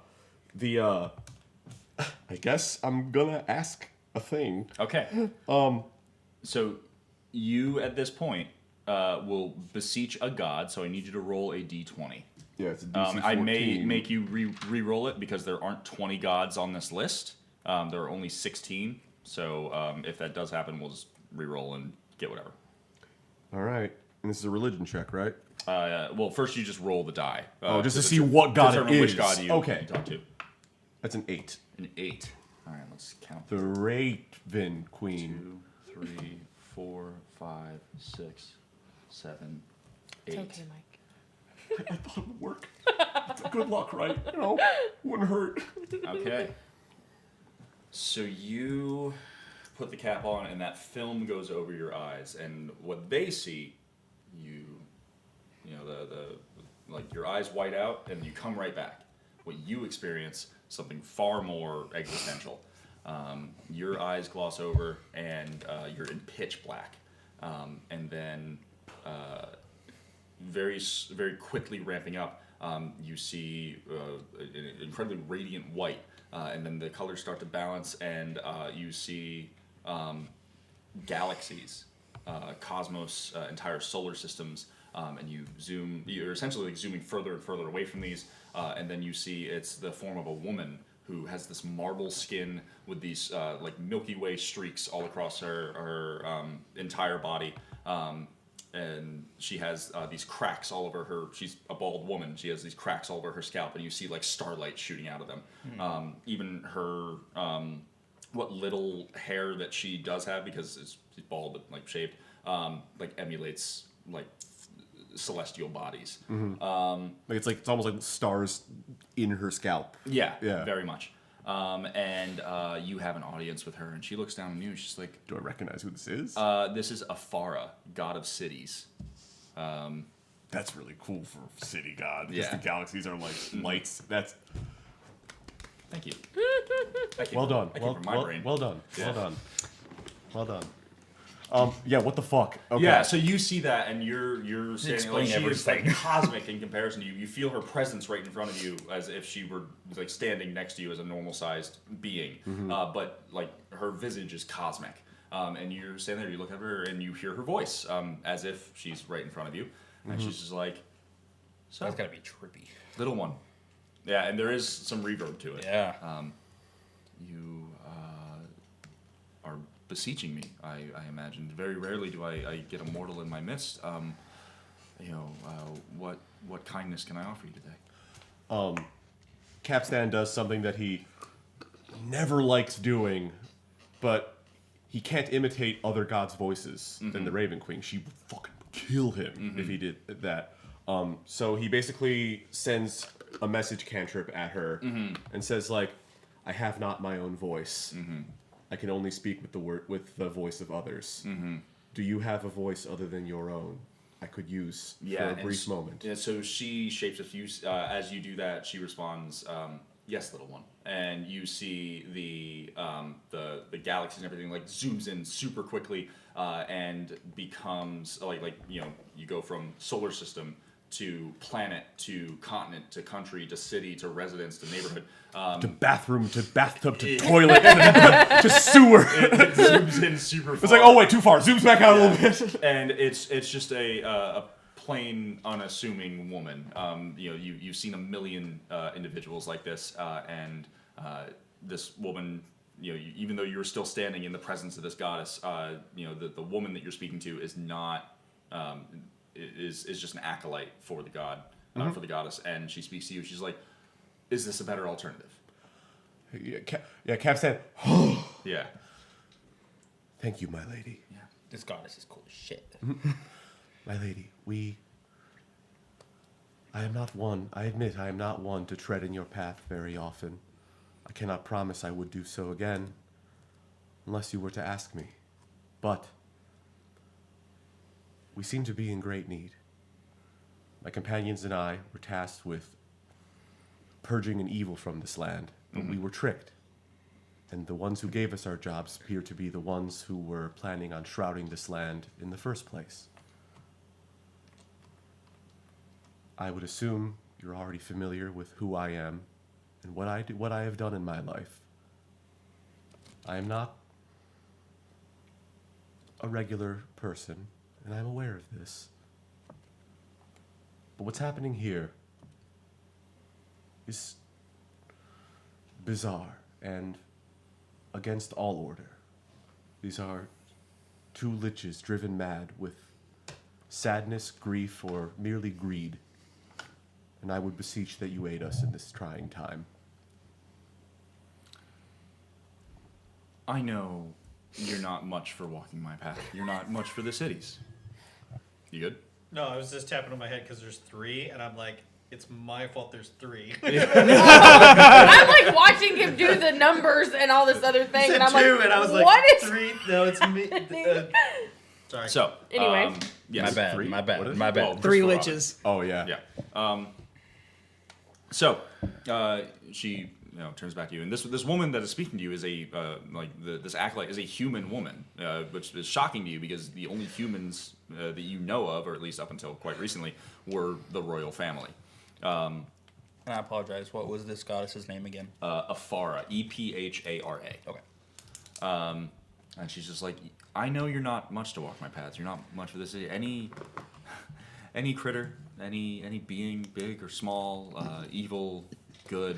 guess I'm gonna ask a thing. Okay. So you at this point will beseech a god. So I need you to roll a d20. Yeah, it's a DC 14. I may make you re-roll it because there aren't 20 gods on this list. There are only 16. So if that does happen, we'll just re-roll and get whatever. All right, and this is a religion check, right? Well, first you just roll the die. Just to see what god it determine is. which god you Okay. talk to. That's an 8. An 8. All right, let's count. The Raven Queen. 2, 3, 4, 5, 6, 7, 8. It's okay, Mike. I thought it would work. Good luck, right? Wouldn't hurt. Okay. So you put the cap on, and that film goes over your eyes, and what they see, you know, the like your eyes white out, and you come right back. What you experience, something far more existential. Your eyes gloss over, and you're in pitch black, and then very quickly ramping up, you see an incredibly radiant white. And then the colors start to balance, and you see galaxies, cosmos, entire solar systems, and you're essentially like zooming further and further away from these, and then you see it's the form of a woman who has this marble skin with these like Milky Way streaks all across her entire body. And she has these cracks all over her. She's a bald woman. She has these cracks all over her scalp, and you see like starlight shooting out of them. Even her, what little hair that she does have, because she's bald but like shaved, like emulates like celestial bodies. It's almost like stars in her scalp. Yeah, Yeah. very much. And you have an audience with her, and she looks down on you, and she's like, Do I recognize who this is? this is Afara, god of cities. That's really cool for city god. Because Yeah. the galaxies are like lights. That's Thank you. well done. That came from my brain. Well done. Yeah. Well done. Well done. Yeah. What the fuck? Okay. Yeah, so you see that, and you're standing Explain like she is like everything. cosmic in comparison to you. You feel her presence right in front of you, as if she were like standing next to you as a normal-sized being. But like her visage is cosmic, and you're standing there. You look at her, and you hear her voice, as if she's right in front of you, and she's just like, "So That's gotta be trippy. little one." Yeah, and there is some reverb to it. Yeah. You are beseeching me, I imagine. Very rarely do I get a mortal in my midst. What kindness can I offer you today? Capstan does something that he never likes doing, but he can't imitate other gods' voices than the Raven Queen. She would fucking kill him if he did that. So he basically sends a message cantrip at her and says like, I have not my own voice. I can only speak with the voice of others. Do you have a voice other than your own? I could use for a brief moment. Yeah, so she shapeshifts you. As you do that, she responds, "Yes, little one." And you see the galaxy and everything like zooms in super quickly and becomes like you go from solar system to planet to continent to country to city to residence to neighborhood. To bathroom to bathtub to toilet to sewer. It zooms in super far. It's like, oh wait, too far. Zooms back out a little bit. And it's just a plain, unassuming woman. You've seen a million individuals like this, and this woman, even though you're still standing in the presence of this goddess, the woman that you're speaking to is not is just an acolyte for the god, for the goddess, and she speaks to you. She's like, "Is this a better alternative?" Cap said, Yeah. Thank you, my lady. Yeah, this goddess is cool as shit. My lady, I admit I am not one to tread in your path very often. I cannot promise I would do so again, unless you were to ask me. But we seem to be in great need. My companions and I were tasked with purging an evil from this land, but we were tricked. And the ones who gave us our jobs appear to be the ones who were planning on shrouding this land in the first place. I would assume you're already familiar with who I am and what I have done in my life. I am not a regular person, and I'm aware of this. But what's happening here is bizarre and against all order. These are two liches driven mad with sadness, grief, or merely greed. And I would beseech that you aid us in this trying time. I know you're not much for walking my path. You're not much for the cities. You good? No, I was just tapping on my head because there's 3, and I'm like, it's my fault there's 3. I'm like watching him do the numbers and all this other thing, and I'm 2, like, and I was like, what is 3? No, it's me. Sorry. So, Anyway. yes. My bad. Three? My What bad. is My it? bad. Well, Three just for liches. Oh, yeah. Yeah. She turns back to you, and this woman that is speaking to you is this acolyte is a human woman, which is shocking to you because the only humans that you know of, or at least up until quite recently, were the royal family. And I apologize. What was this goddess's name again? Ephara, Ephara. Okay. And she's just like, I know you're not much to walk my paths. You're not much for this. Any critter, any being, big or small, evil, good,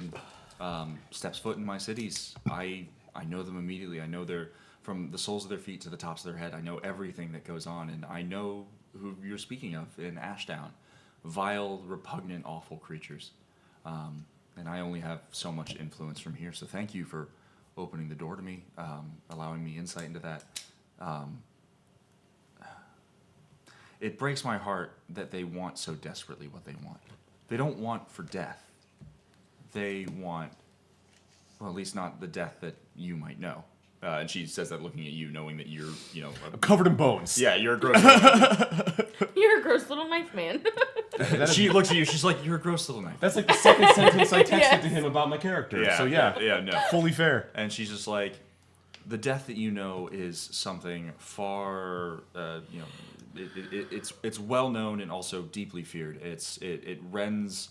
steps foot in my cities, I know them immediately. I know their from the soles of their feet to the tops of their head. I know everything that goes on, and I know who you're speaking of in Ashdown. Vile, repugnant, awful creatures. And I only have so much influence from here. So thank you for opening the door to me, allowing me insight into that. It breaks my heart that they want so desperately what they want. They don't want for death. They want, well, at least not the death that you might know. And she says that looking at you, knowing that you're, Covered in bones. yeah, you're a gross. You're a gross little knife man. She looks at you. She's like, "You're a gross little knife." That's like the second sentence I texted Yes. to him about my character. Yeah. So yeah, No. fully fair. And she's just like, the death that you know is something far, it's well known and also deeply feared. It rends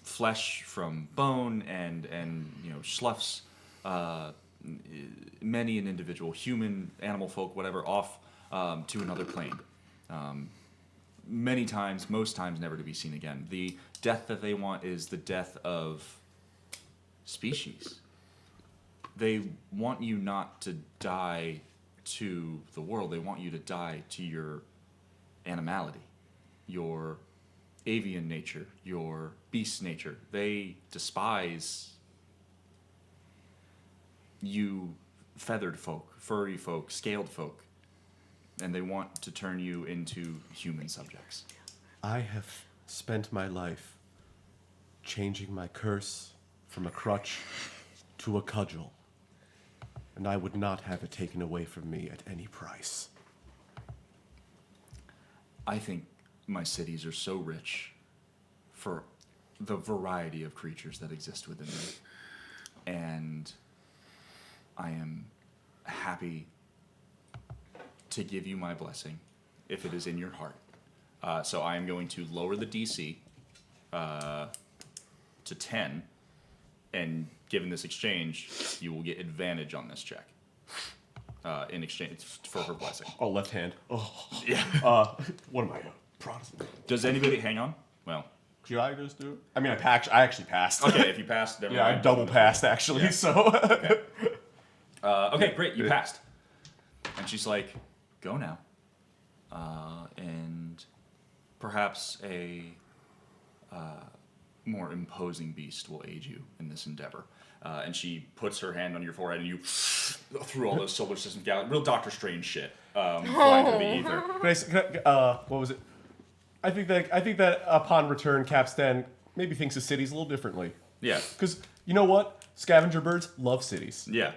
flesh from bone and sloughs many an individual, human, animal folk, whatever, off to another plane. Many times, most times, never to be seen again. The death that they want is the death of species. They want you not to die to the world. They want you to die to your animality, your avian nature, your beast nature. They despise you feathered folk, furry folk, scaled folk, and they want to turn you into human subjects. I have spent my life changing my curse from a crutch to a cudgel, and I would not have it taken away from me at any price. I think my cities are so rich for the variety of creatures that exist within them. And I am happy to give you my blessing if it is in your heart. So I am going to lower the DC to 10, and given this exchange, you will get advantage on this check in exchange for her blessing. Oh, left hand. Oh, Yeah. what am I, a Protestant? Does anybody hang on? Well, Should I just do it? I mean, I actually passed. okay. If you passed, never Yeah, I mind. double passed actually. Yeah. So. Okay. Okay, great. You passed. And she's like, "Go now, and perhaps a more imposing beast will aid you in this endeavor." And she puts her hand on your forehead, and you through all those solar system galaxies, real Doctor Strange shit, flying through the ether. What was it? I think that upon return, Capstan maybe thinks of cities a little differently. Yeah, Because you know what? Scavenger birds love cities. yeah.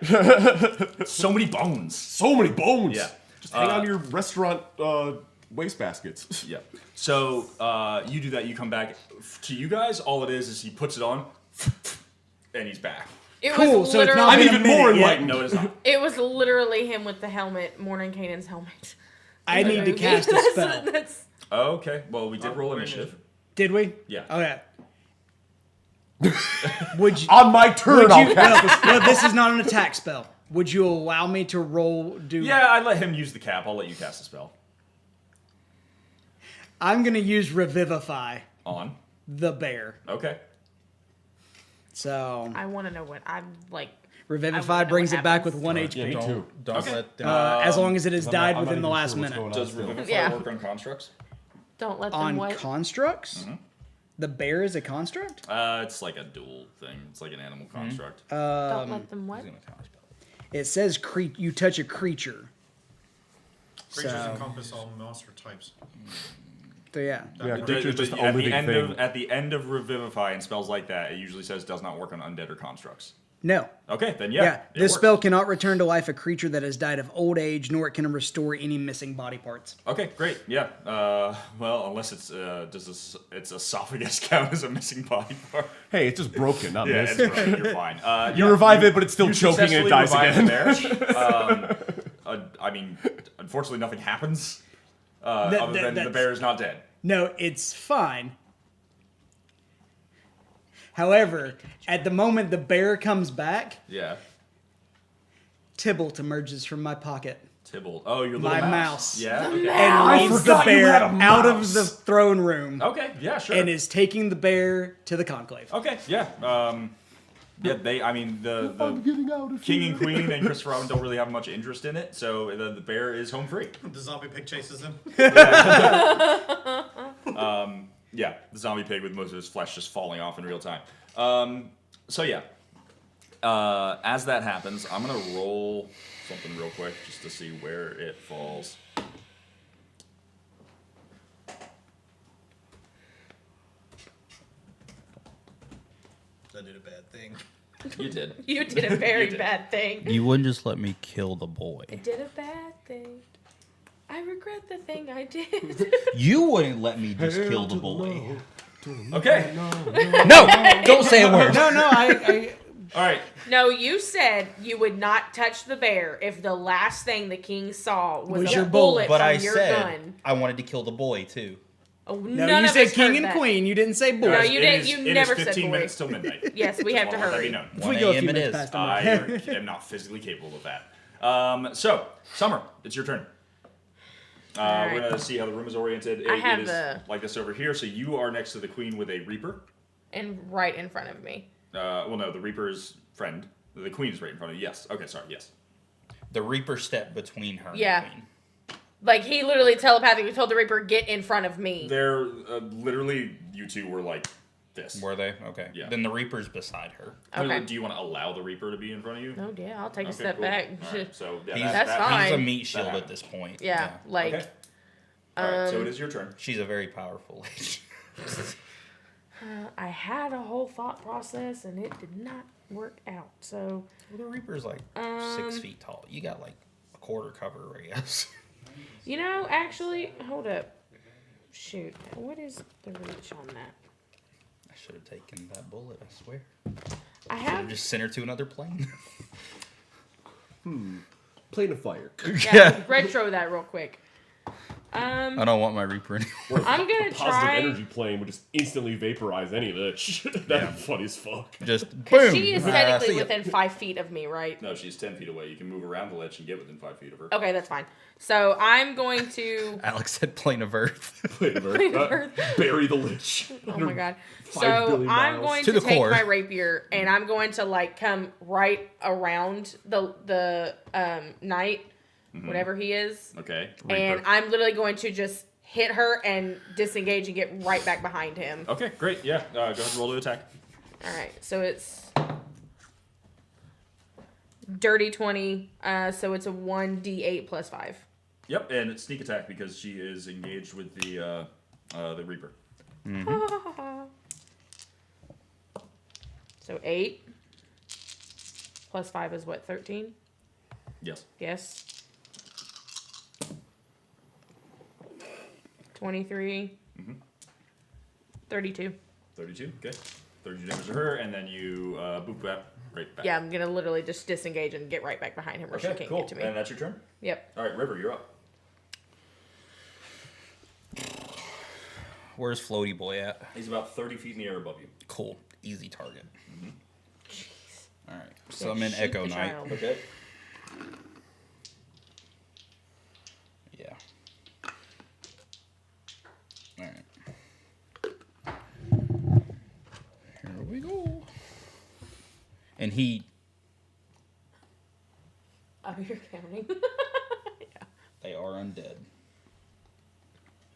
So many bones. So many bones. Yeah. Just hang on your restaurant waste baskets. Yeah. So you do that. You come back. To you guys, all it is he puts it on, and he's back. It Cool, was so it's literally, not I'm been a even more minute yet. enlightened. No, it is not. it was literally him with the helmet, Morning Canaan's helmet. I need to cast a spell. That's Okay. Well, we did roll initiative. Did we? Yeah. Okay. Would you? On my turn, Would I'll you cast no, this is not an attack spell. Would you allow me to do? Yeah, I let him use the cap. I'll let you cast a spell. I'm gonna use Revivify On. the bear. Okay. So I want to know what I'm like. I Revivify wanna know brings what it back with happens. 1 HP. me too. Don't Okay. let them. As long as it has I'm died not within the even last sure what's minute. going on Does still. Revivify Yeah. work on constructs? Don't let them On what? constructs? The bear is a construct? It's like a dual thing. It's like an animal construct. Don't let them what? It says you touch a creature. Creatures So- encompass all monster types. So yeah. Yeah, But creature's just a at the living end thing. at the end of Revivify and spells like that, it usually says does not work on undead or constructs. No. Okay, then Yeah. it This works. spell cannot return to life a creature that has died of old age, nor it can restore any missing body parts. Okay, great. Yeah. Well, unless it's its esophagus count as a missing body part. Hey, it's just broken, not Yeah, missed. it's right. You're fine. You revive it, but it's still you choking and it successfully dies revive again. the bear. I mean, unfortunately, nothing happens other than the that's- bear is not dead. No, it's fine. However, at the moment the bear comes back, Yeah. Tybalt emerges from my pocket Tybalt. Oh, your little My mouse. mouse. Yeah. Okay. and leads the forgot you bear had a out of mouse. the throne room Okay. Yeah. Sure. and is taking the bear to the conclave. Okay. Yeah. Yeah. They. I mean, the Getting out of king and queen and Christopher Robin don't really have much interest in it, so the bear is home free. The zombie pig chases him. Yeah, the zombie pig with most of his flesh just falling off in real time. So yeah, as that happens, I'm gonna roll something real quick just to see where it falls. I did a bad thing. You did. You did a very You did. bad thing. You wouldn't just let me kill the boy. I did a bad thing. I regret the thing I did. You wouldn't let me just kill the boy. Okay. No, don't say a word. No, I All right. No, you said you would not touch the bear if the last thing the king saw was Was a your bullet But from I your said gun. I wanted to kill the boy too. Oh, no, none you of said us king heard and that. queen. You didn't say boy. No, Guys, you it didn't. is- You it is never said 15 boy. minutes till midnight. Yes, we have to Just wanna let that be hurry. known. If we 1 go a few a.m. it minutes is. past, I'm I like, am not physically capable of that. So, Summer, it's your turn. We're Alright. gonna see how the room is oriented. I It have is the- like this over here. So you are next to the queen with a reaper. And right in front of me. Well, no, the reaper's friend. The queen is right in front of you. Yes. Okay. Sorry. Yes. The Reaper stepped between her Yeah. and the Queen. Like, he literally telepathically told the Reaper, get in front of me. They're literally you two were like this. Were they? Okay. Yeah. Then the Reaper's beside her. Okay. Do you want to allow the Reaper to be in front of you? Oh yeah, I'll take a Okay, step cool. back. All right, so yeah, He's, That's he's fine. a meat shield That at this point. Yeah, like Okay. All right, so it is your turn. She's a very powerful lady. I had a whole thought process and it did not work out. So Well, the Reaper's like 6 feet tall. You got like a quarter cover radius. you know, actually, hold up. Shoot, what is the reach on that? I should have taken that bullet, I swear. I Should have have just sent her to another plane. Plane of fire. yeah, retro that real quick. I don't want my Reaper anymore. I'm gonna Positive try. energy plane would just instantly vaporize any of that shit. That'd be funny as fuck. Just Because boom. she is See technically ya. within 5 feet of me, right? No, she's 10 feet away. You can move around the ledge and get within 5 feet of her. Okay, that's fine. So I'm going to. Alex said plane of Earth. Plane of Plane of Earth. Bury the lich. Oh my god. 5 So billion I'm miles. going To to the take core. my rapier and I'm going to like come right around the knight, whatever he is, Okay. and I'm literally going to just hit her and disengage and get right back behind him. Okay, great. Yeah, go ahead and roll to attack. All right, so it's dirty 20. So it's a 1d8 plus 5. Yep, and it's sneak attack because she is engaged with the Reaper. So 8 plus 5 is what, 13? Yes. Yes. 23. 32. 32. Okay. 32 damage to her, and then you boop that right back. Yeah, I'm gonna literally just disengage and get right back behind him where she Okay, can't cool. get to me. And that's your turn? Yep. All right, River, you're up. Where's Floaty Boy at? He's about 30 feet in the air above you. Cool. Easy target. Jeez. Alright. So I'm in Shoot Echo the Knight. child. Okay. Yeah. Alright. Here we go. And he. Oh, you're counting. They are undead.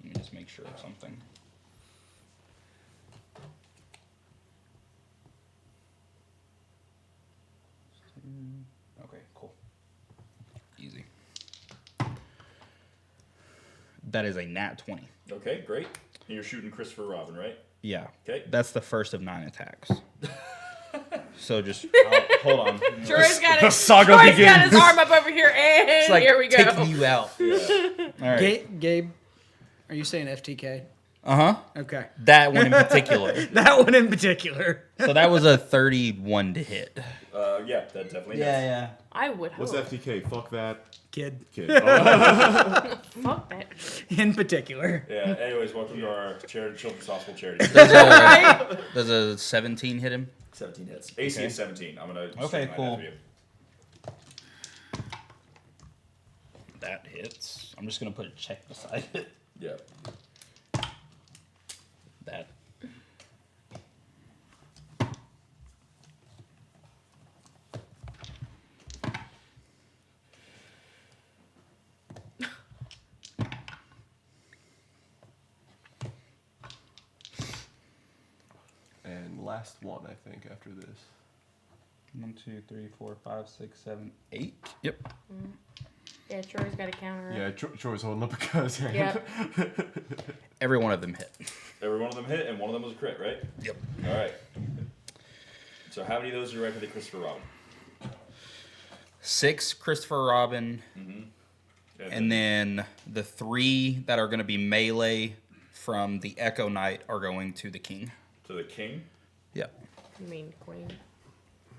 Let me just make sure of something. Okay, cool. Easy. That is a nat 20. Okay, great. And you're shooting Christopher Robin, right? Yeah. Okay. That's the first of 9 attacks. So just hold on. Troy's got The his, saga Troy's got begins. his arm up over here, and It's like here we go. taking you out. All right. Gabe, are you saying FTK? Uh huh. Okay. That one in particular. That one in particular. So that was a 31 to hit. Yeah, that definitely hits. yeah. I would hope. What's FTK? Fuck that. Kid. Kid. Fuck that. In particular. Yeah, anyways, welcome to our Children's Hospital charity. Right? Does a 17 hit him? 17 hits. AC Okay. is 17. I'm going to Okay, cool. That hits. I'm just going to put a check beside it. Yeah. That. And last one, I think, after this. 1, 2, 3, 4, 5, 6, 7, 8. Yep. Yeah, Troy's got a counter. Yeah, Troy's holding up a guy's hand. Yep. Every one of them hit. Every one of them hit, and one of them was a crit, right? Yep. All right. So how many of those are directed at Christopher Robin? 6 Christopher Robin, and then the 3 that are going to be melee from the Echo Knight are going to the King. To the king? Yep. You mean queen?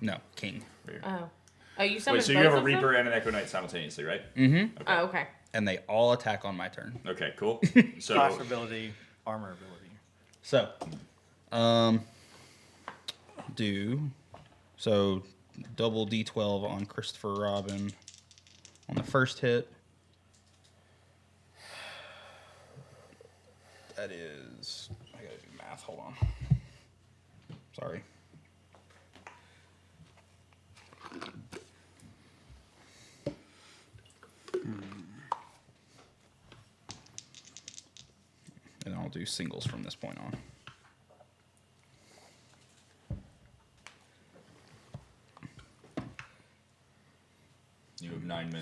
No, King. Oh. Oh, you summoned Wait, so you both have a of them? Reaper and an Echo Knight simultaneously, right? Mm-hmm. Oh, okay. And they all attack on my turn. Okay, cool. So Class ability, armor ability. So, so double D12 on Christopher Robin on the first hit. That is, I gotta do math. Hold on. Sorry. And I'll do singles from this point on.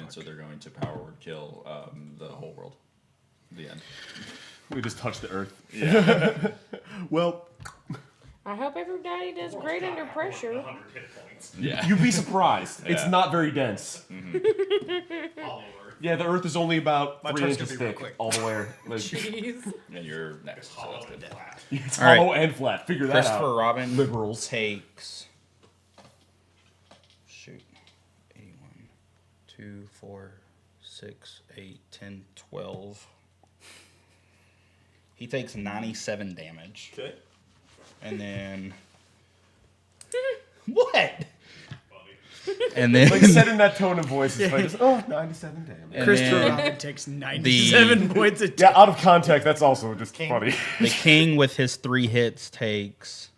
and so they're going to power word kill the whole world. The end. We just touched the earth. Yeah. Well, I hope everybody does great under pressure. 100 hit points. Yeah. you'd be surprised. It's Yeah. not very dense. All over. Yeah, the earth is only about My 3 turn's inches gonna be real thick quick. all the way. Like, Jeez. And you're next. So Hollow that's and good. flat. it's All right. hollow and flat. Figure that Christopher out. Robin Liberals. takes. Shoot. 81. 2, 4, 6, 8, 10, 12. He takes 97 damage. Okay. And then. What? Funny. And then. Like said in that tone of voice, it's like, oh, 97 damage. and Christopher then Robin takes 97 points of Yeah, out of context, that's also just funny. the king with his 3 hits takes.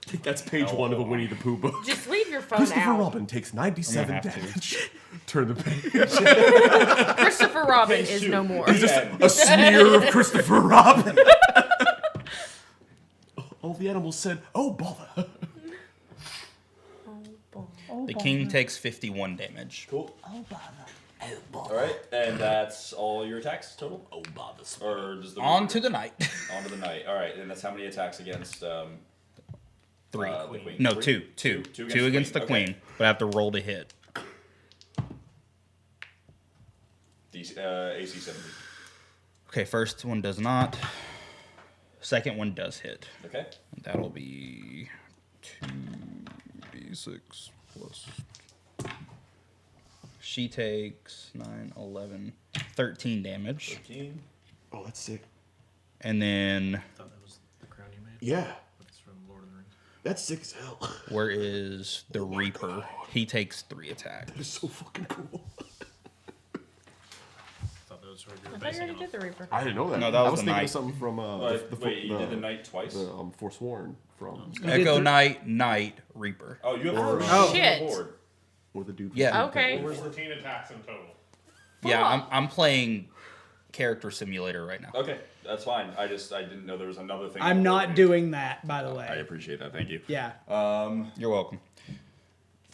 I think that's page 1 of a Winnie the Pooh book. Just leave your phone Christopher out. Robin takes 97 I'm gonna have damage. Turn the page. Christopher Robin is no more. It's just a smear of Christopher Robin. All the animals said, oh, bother. The king takes 51 damage. Cool. All right, and that's all your attacks total. Oh, bother. Or does the On to the night. on to the knight? All right, and that's how many attacks against 3. the queen? No, Three? 2. Two 2 against the Okay. queen, but I have to roll to hit. DC, AC 70. Okay, first one does not. Second one does hit. Okay. That'll be 2d6 plus. She takes 9, 11, 13 damage. 13. Oh, that's sick. And then, I thought that was the crown you made. Yeah, It's from Lord of the Rings. that's sick as hell. where is the Reaper? He takes 3 attacks. It's so fucking cool. I thought that was what you I were thought you basing already it did on. the Reaper. I didn't know that. No, that I was was the thinking knight. of something from Wait, you did the knight twice? The Forsworn from Echo Knight, Knight, Reaper. Oh, you have Oh, three oh. on the shit. board. or the dude. Yeah. Okay. 14 attacks in total. Yeah, I'm playing Character Simulator right now. Okay, that's fine. I didn't know there was another thing. I'm not doing that, by the I way. appreciate that. Thank you. Yeah. You're welcome.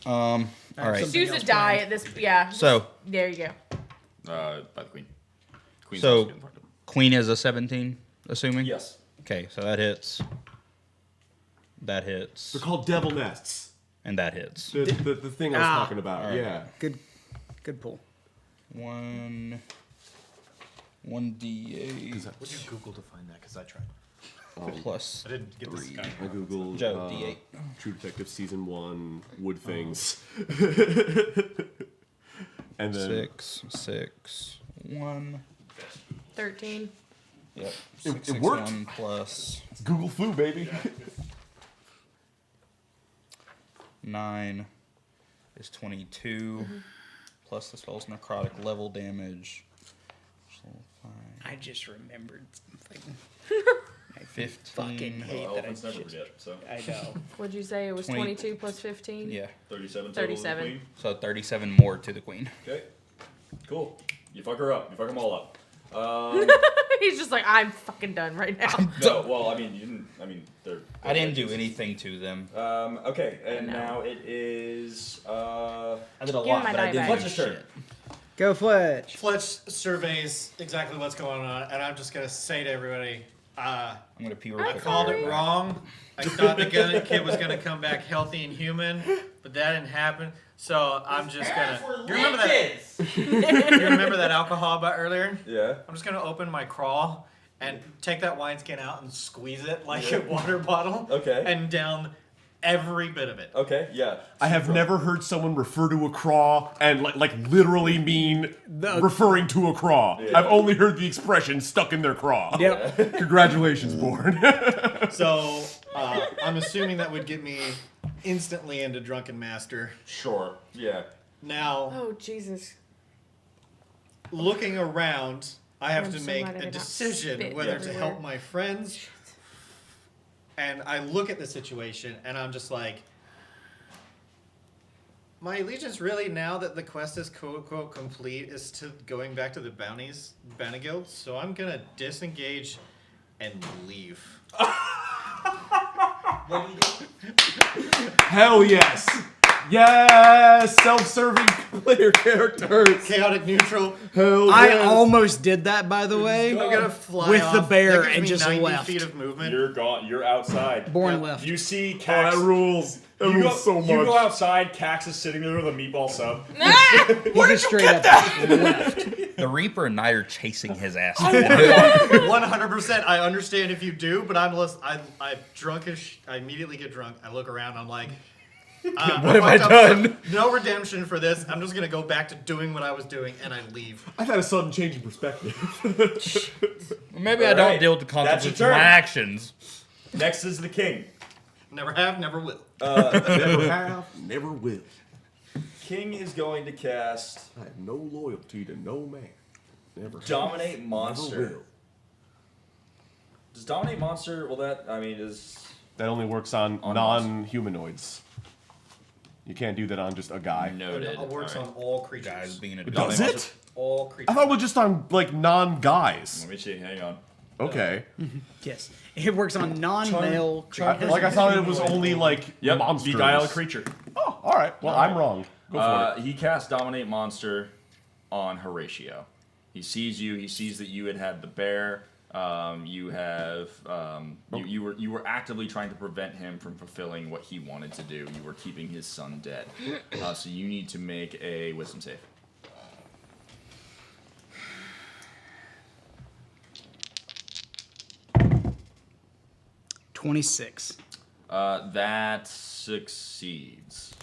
All right. Just use a die at this. Yeah. So, There you go. By the queen. Queen's So- also getting fucked up. Queen is a 17, assuming? Yes. Okay, so that hits. That hits. They're called devil nests. And that hits. The thing I was talking about. Alright. Yeah. Good pull. 1d8 Would you Google to find that? Because I tried. plus I didn't get this. 3. I googled Joe, D8. True Detective season 1 wood things. And then 6, 1. 13. Yep. It 6, 6, worked. 1 plus it's Google flu, baby. 9 is 22. Plus the spell's necrotic level damage. So 5, I just remembered something. 15. Fucking hate that I Elephants never just. forget. So I know. What'd you say? It was 20 22 plus 15? Yeah. 37 total. 37. To the queen. So 37 more to the queen. Okay. Cool. You fuck her up. You fuck them all up. He's just like, I'm fucking done right now. No, well, I mean, you didn't. I mean, they're. I didn't do anything to them. Okay, and No. now it is. I did a Give me lot, my but I die didn't back. do Fletcher's turn. shit. Go Fletch. Fletch surveys exactly what's going on, and I'm just gonna say to everybody, I'm gonna pee real I I quick. called it Sorry. wrong. I thought the kid was gonna come back healthy and human, but that didn't happen. So I'm just gonna. You remember that? You remember that alcohol about earlier? Yeah. I'm just gonna open my crawl and take that wineskin out and squeeze it like a water bottle. Okay. And down every bit of it. Okay. Yeah. I have never heard someone refer to a craw and like literally mean referring to a craw. Yeah. I've only heard the expression stuck in their craw. Yep. Congratulations, Born. So I'm assuming that would get me instantly into Drunken Master. Sure. Yeah. Now, Oh, Jesus. looking around, I have I'm to so make glad I a did not decision spit whether to everywhere. help my friends. And I look at the situation and I'm just like, my allegiance really, now that the quest is quote unquote complete, is to going back to the bounty guild. So I'm gonna disengage and leave. What do you do? Hell yes. Yes, self-serving player characters. Chaotic neutral. Hell I yes. almost did that, by the way. I'm gonna fly With off. the bear That gives and me just 90 left. feet of movement. You're gone. You're outside. Born Yeah. left. You see Oh, Cax. that rules. That You go, rules so much. you go outside. Cax is sitting there with a meatball sub. Where did straight up left. The Reaper and I are chasing his ass. 100%. I understand if you do, but I'm drunk as I immediately get drunk. I look around. I'm like, What have I done? No redemption for this. I'm just gonna go back to doing what I was doing, and I leave. I've had a sudden change in perspective. Maybe I All don't right. deal with the That's consequences your of my turn. actions. Next is the king. Never have, never will. Never have, never will. King is going to cast I have no loyalty to no man. Never have, Dominate Monster. never will. Does Dominate Monster? Well, that I mean is That only works on On non-humanoids. You can't do that on just a guy. noted. It works All right. on all creatures. Guys being a Does dumbass. it? All creatures. I thought it was just on like non-guys. Let me see. Hang on. Okay. Yes. It works on non-male creatures. Like I thought it was only like Yep. monsters. Beguile a creature. Oh, all right. Well, I'm wrong. Go for it. He cast Dominate Monster on Horatio. He sees you. He sees that you had the bear. You have you were actively trying to prevent him from fulfilling what he wanted to do. You were keeping his son dead. So you need to make a wisdom save. 26. That succeeds.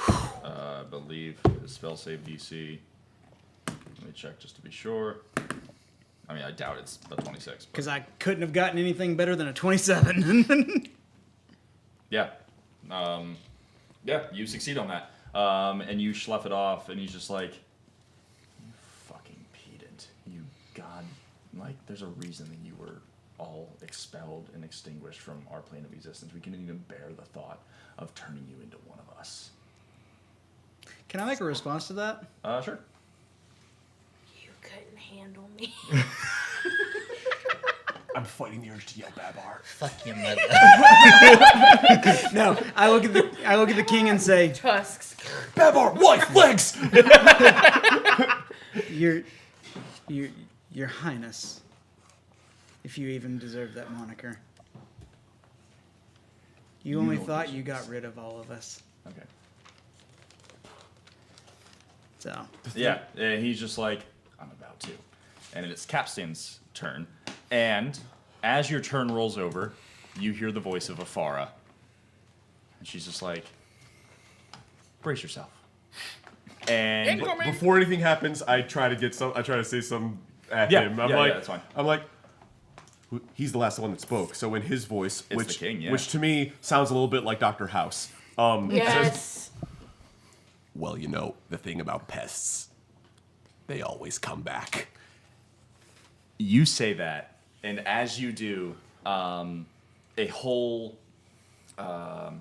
I believe the spell save DC. Let me check just to be sure. I mean, I doubt it's the 26. Because I couldn't have gotten anything better than a 27. Yeah. Yeah, you succeed on that. And you slough it off, and he's just like, you fucking pedant. You god. Like, there's a reason that you were all expelled and extinguished from our plane of existence. We couldn't even bear the thought of turning you into one of us. Can I make a response to that? Sure. You couldn't handle me. I'm fighting the urge to yell Babar. Fuck you, mother. No, I look at the king and say, Tusks. Babar, wife, legs! Your Highness, if you even deserve that moniker. You only don't thought deserve you got this. rid of all of us. Okay. So, Yeah, and he's just like, I'm about to. And it's Capstain's turn. And as your turn rolls over, you hear the voice of Afara. And she's just like, brace yourself. And Before anything happens, I try to say some at Yeah, him. I'm yeah, like, that's fine. I'm like, he's the last one that spoke. So in his voice, It's which the king, yeah. which to me sounds a little bit like Dr. House. Yes. Well, you know, the thing about pests, they always come back. you say that, and as you do, a whole the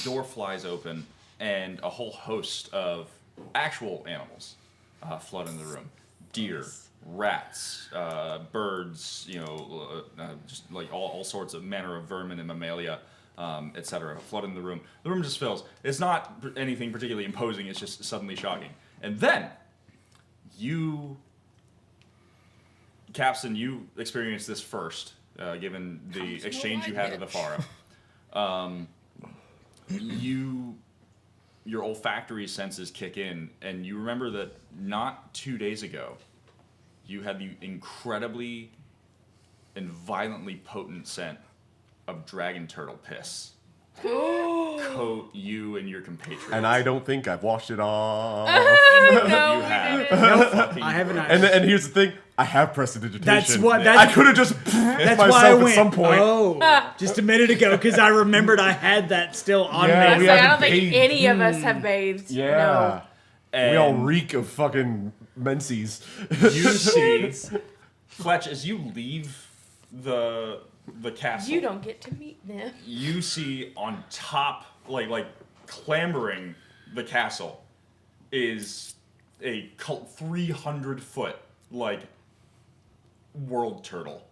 door flies open, and a whole host of actual animals flood in the room. Deer, rats, birds, just like all sorts of manner of vermin and mammalia, etc. flood in the room. The room just fills. It's not anything particularly imposing. It's just suddenly shocking. And then you, Capstan, you experienced this first, given the exchange you had with Afara. Your olfactory senses kick in, and you remember that not 2 days ago, you had the incredibly and violently potent scent of dragon turtle piss coat you and your compatriots. And I don't think I've washed it off. And No, you we have. didn't. Fucking I haven't. And here's the thing, I have prestidigitation. That's what- I that's- could have just That's myself why I at went. some point. Oh, just a minute ago, because I remembered I had that still on Yeah, I me. was like, I haven't don't think bathed. any of us have bathed. Yeah. And We all reek of fucking menses. you see, Fletch, as you leave the No. castle, You don't get to meet them. you see on top, like clambering the castle, is a 300-foot world turtle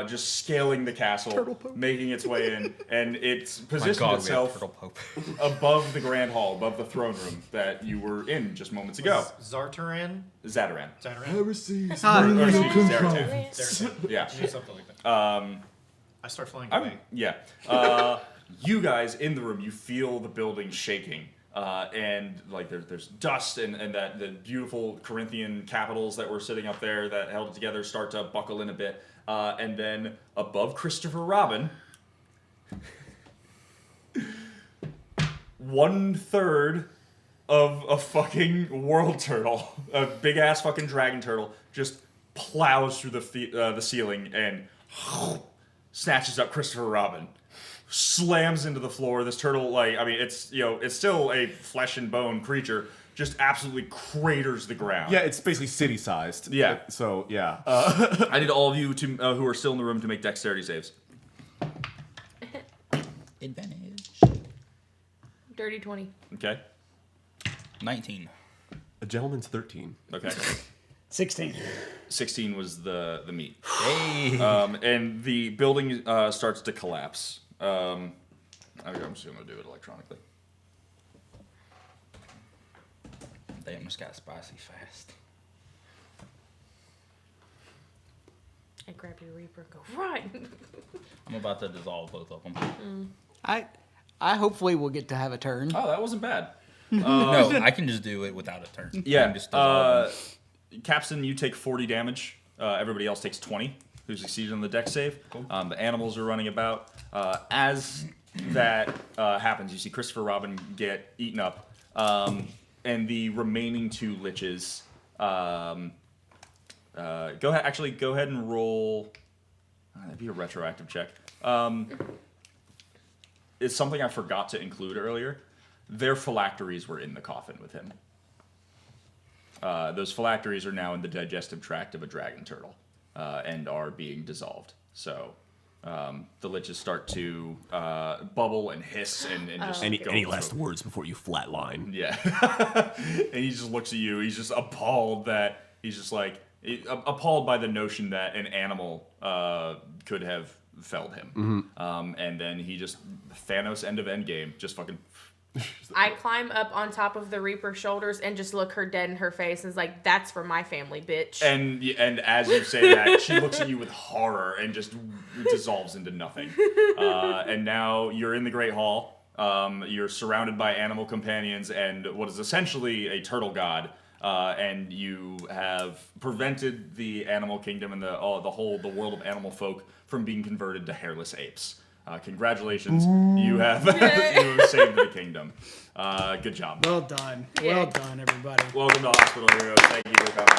just scaling the castle, making its way in, and it's positioned itself above the Grand Hall, above the throne room that you were in just moments ago. Zataran? Zataran. Heresy. Zaratan. Yeah. Something like that. I start flying away. Yeah. You guys in the room, you feel the building shaking. And like there's dust and that the beautiful Corinthian capitals that were sitting up there that held it together start to buckle in a bit. And then above Christopher Robin, 1/3 of a fucking world turtle, a big ass fucking dragon turtle, just plows through the ceiling and snatches up Christopher Robin. Slams into the floor. This turtle, it's still a flesh and bone creature, just absolutely craters the ground. Yeah, it's basically city-sized. Yeah. So, yeah. I need all of you to who are still in the room to make dexterity saves. Advantage. Dirty 20. Okay. 19. A gentleman's 13. Okay. 16. 16 was the meat. Hey. And the building starts to collapse. I'm just going to do it electronically. They almost got spicy fast. And grab your Reaper and go, run! I'm about to dissolve both of them. I hopefully will get to have a turn. Oh, that wasn't bad. No, I can just do it without a turn. I Yeah. can just dissolve them. Capstan, you take 40 damage. Everybody else takes 20. Who succeeded on the dex save. Cool. The animals are running about. As that happens, you see Christopher Robin get eaten up. And the remaining 2 liches. Go ahead and roll. That'd be a retroactive check. It's something I forgot to include earlier. Their phylacteries were in the coffin with him. Those phylacteries are now in the digestive tract of a dragon turtle and are being dissolved. So the liches start to bubble and hiss and just Any last words before you flatline? Yeah. And he just looks at you. He's just appalled that he's just like appalled by the notion that an animal could have felled him. And then he just Thanos end of Endgame just fucking. I climb up on top of the Reaper's shoulders and just look her dead in her face and is like, that's for my family, bitch. And as you say that, she looks at you with horror and just dissolves into nothing. And now you're in the Great Hall. You're surrounded by animal companions and what is essentially a turtle god. And you have prevented the animal kingdom and the world of animal folk from being converted to hairless apes. Congratulations, you have saved the kingdom. Good job. Well done. Well done, everybody. Welcome to Hospital Heroes. Thank you for coming.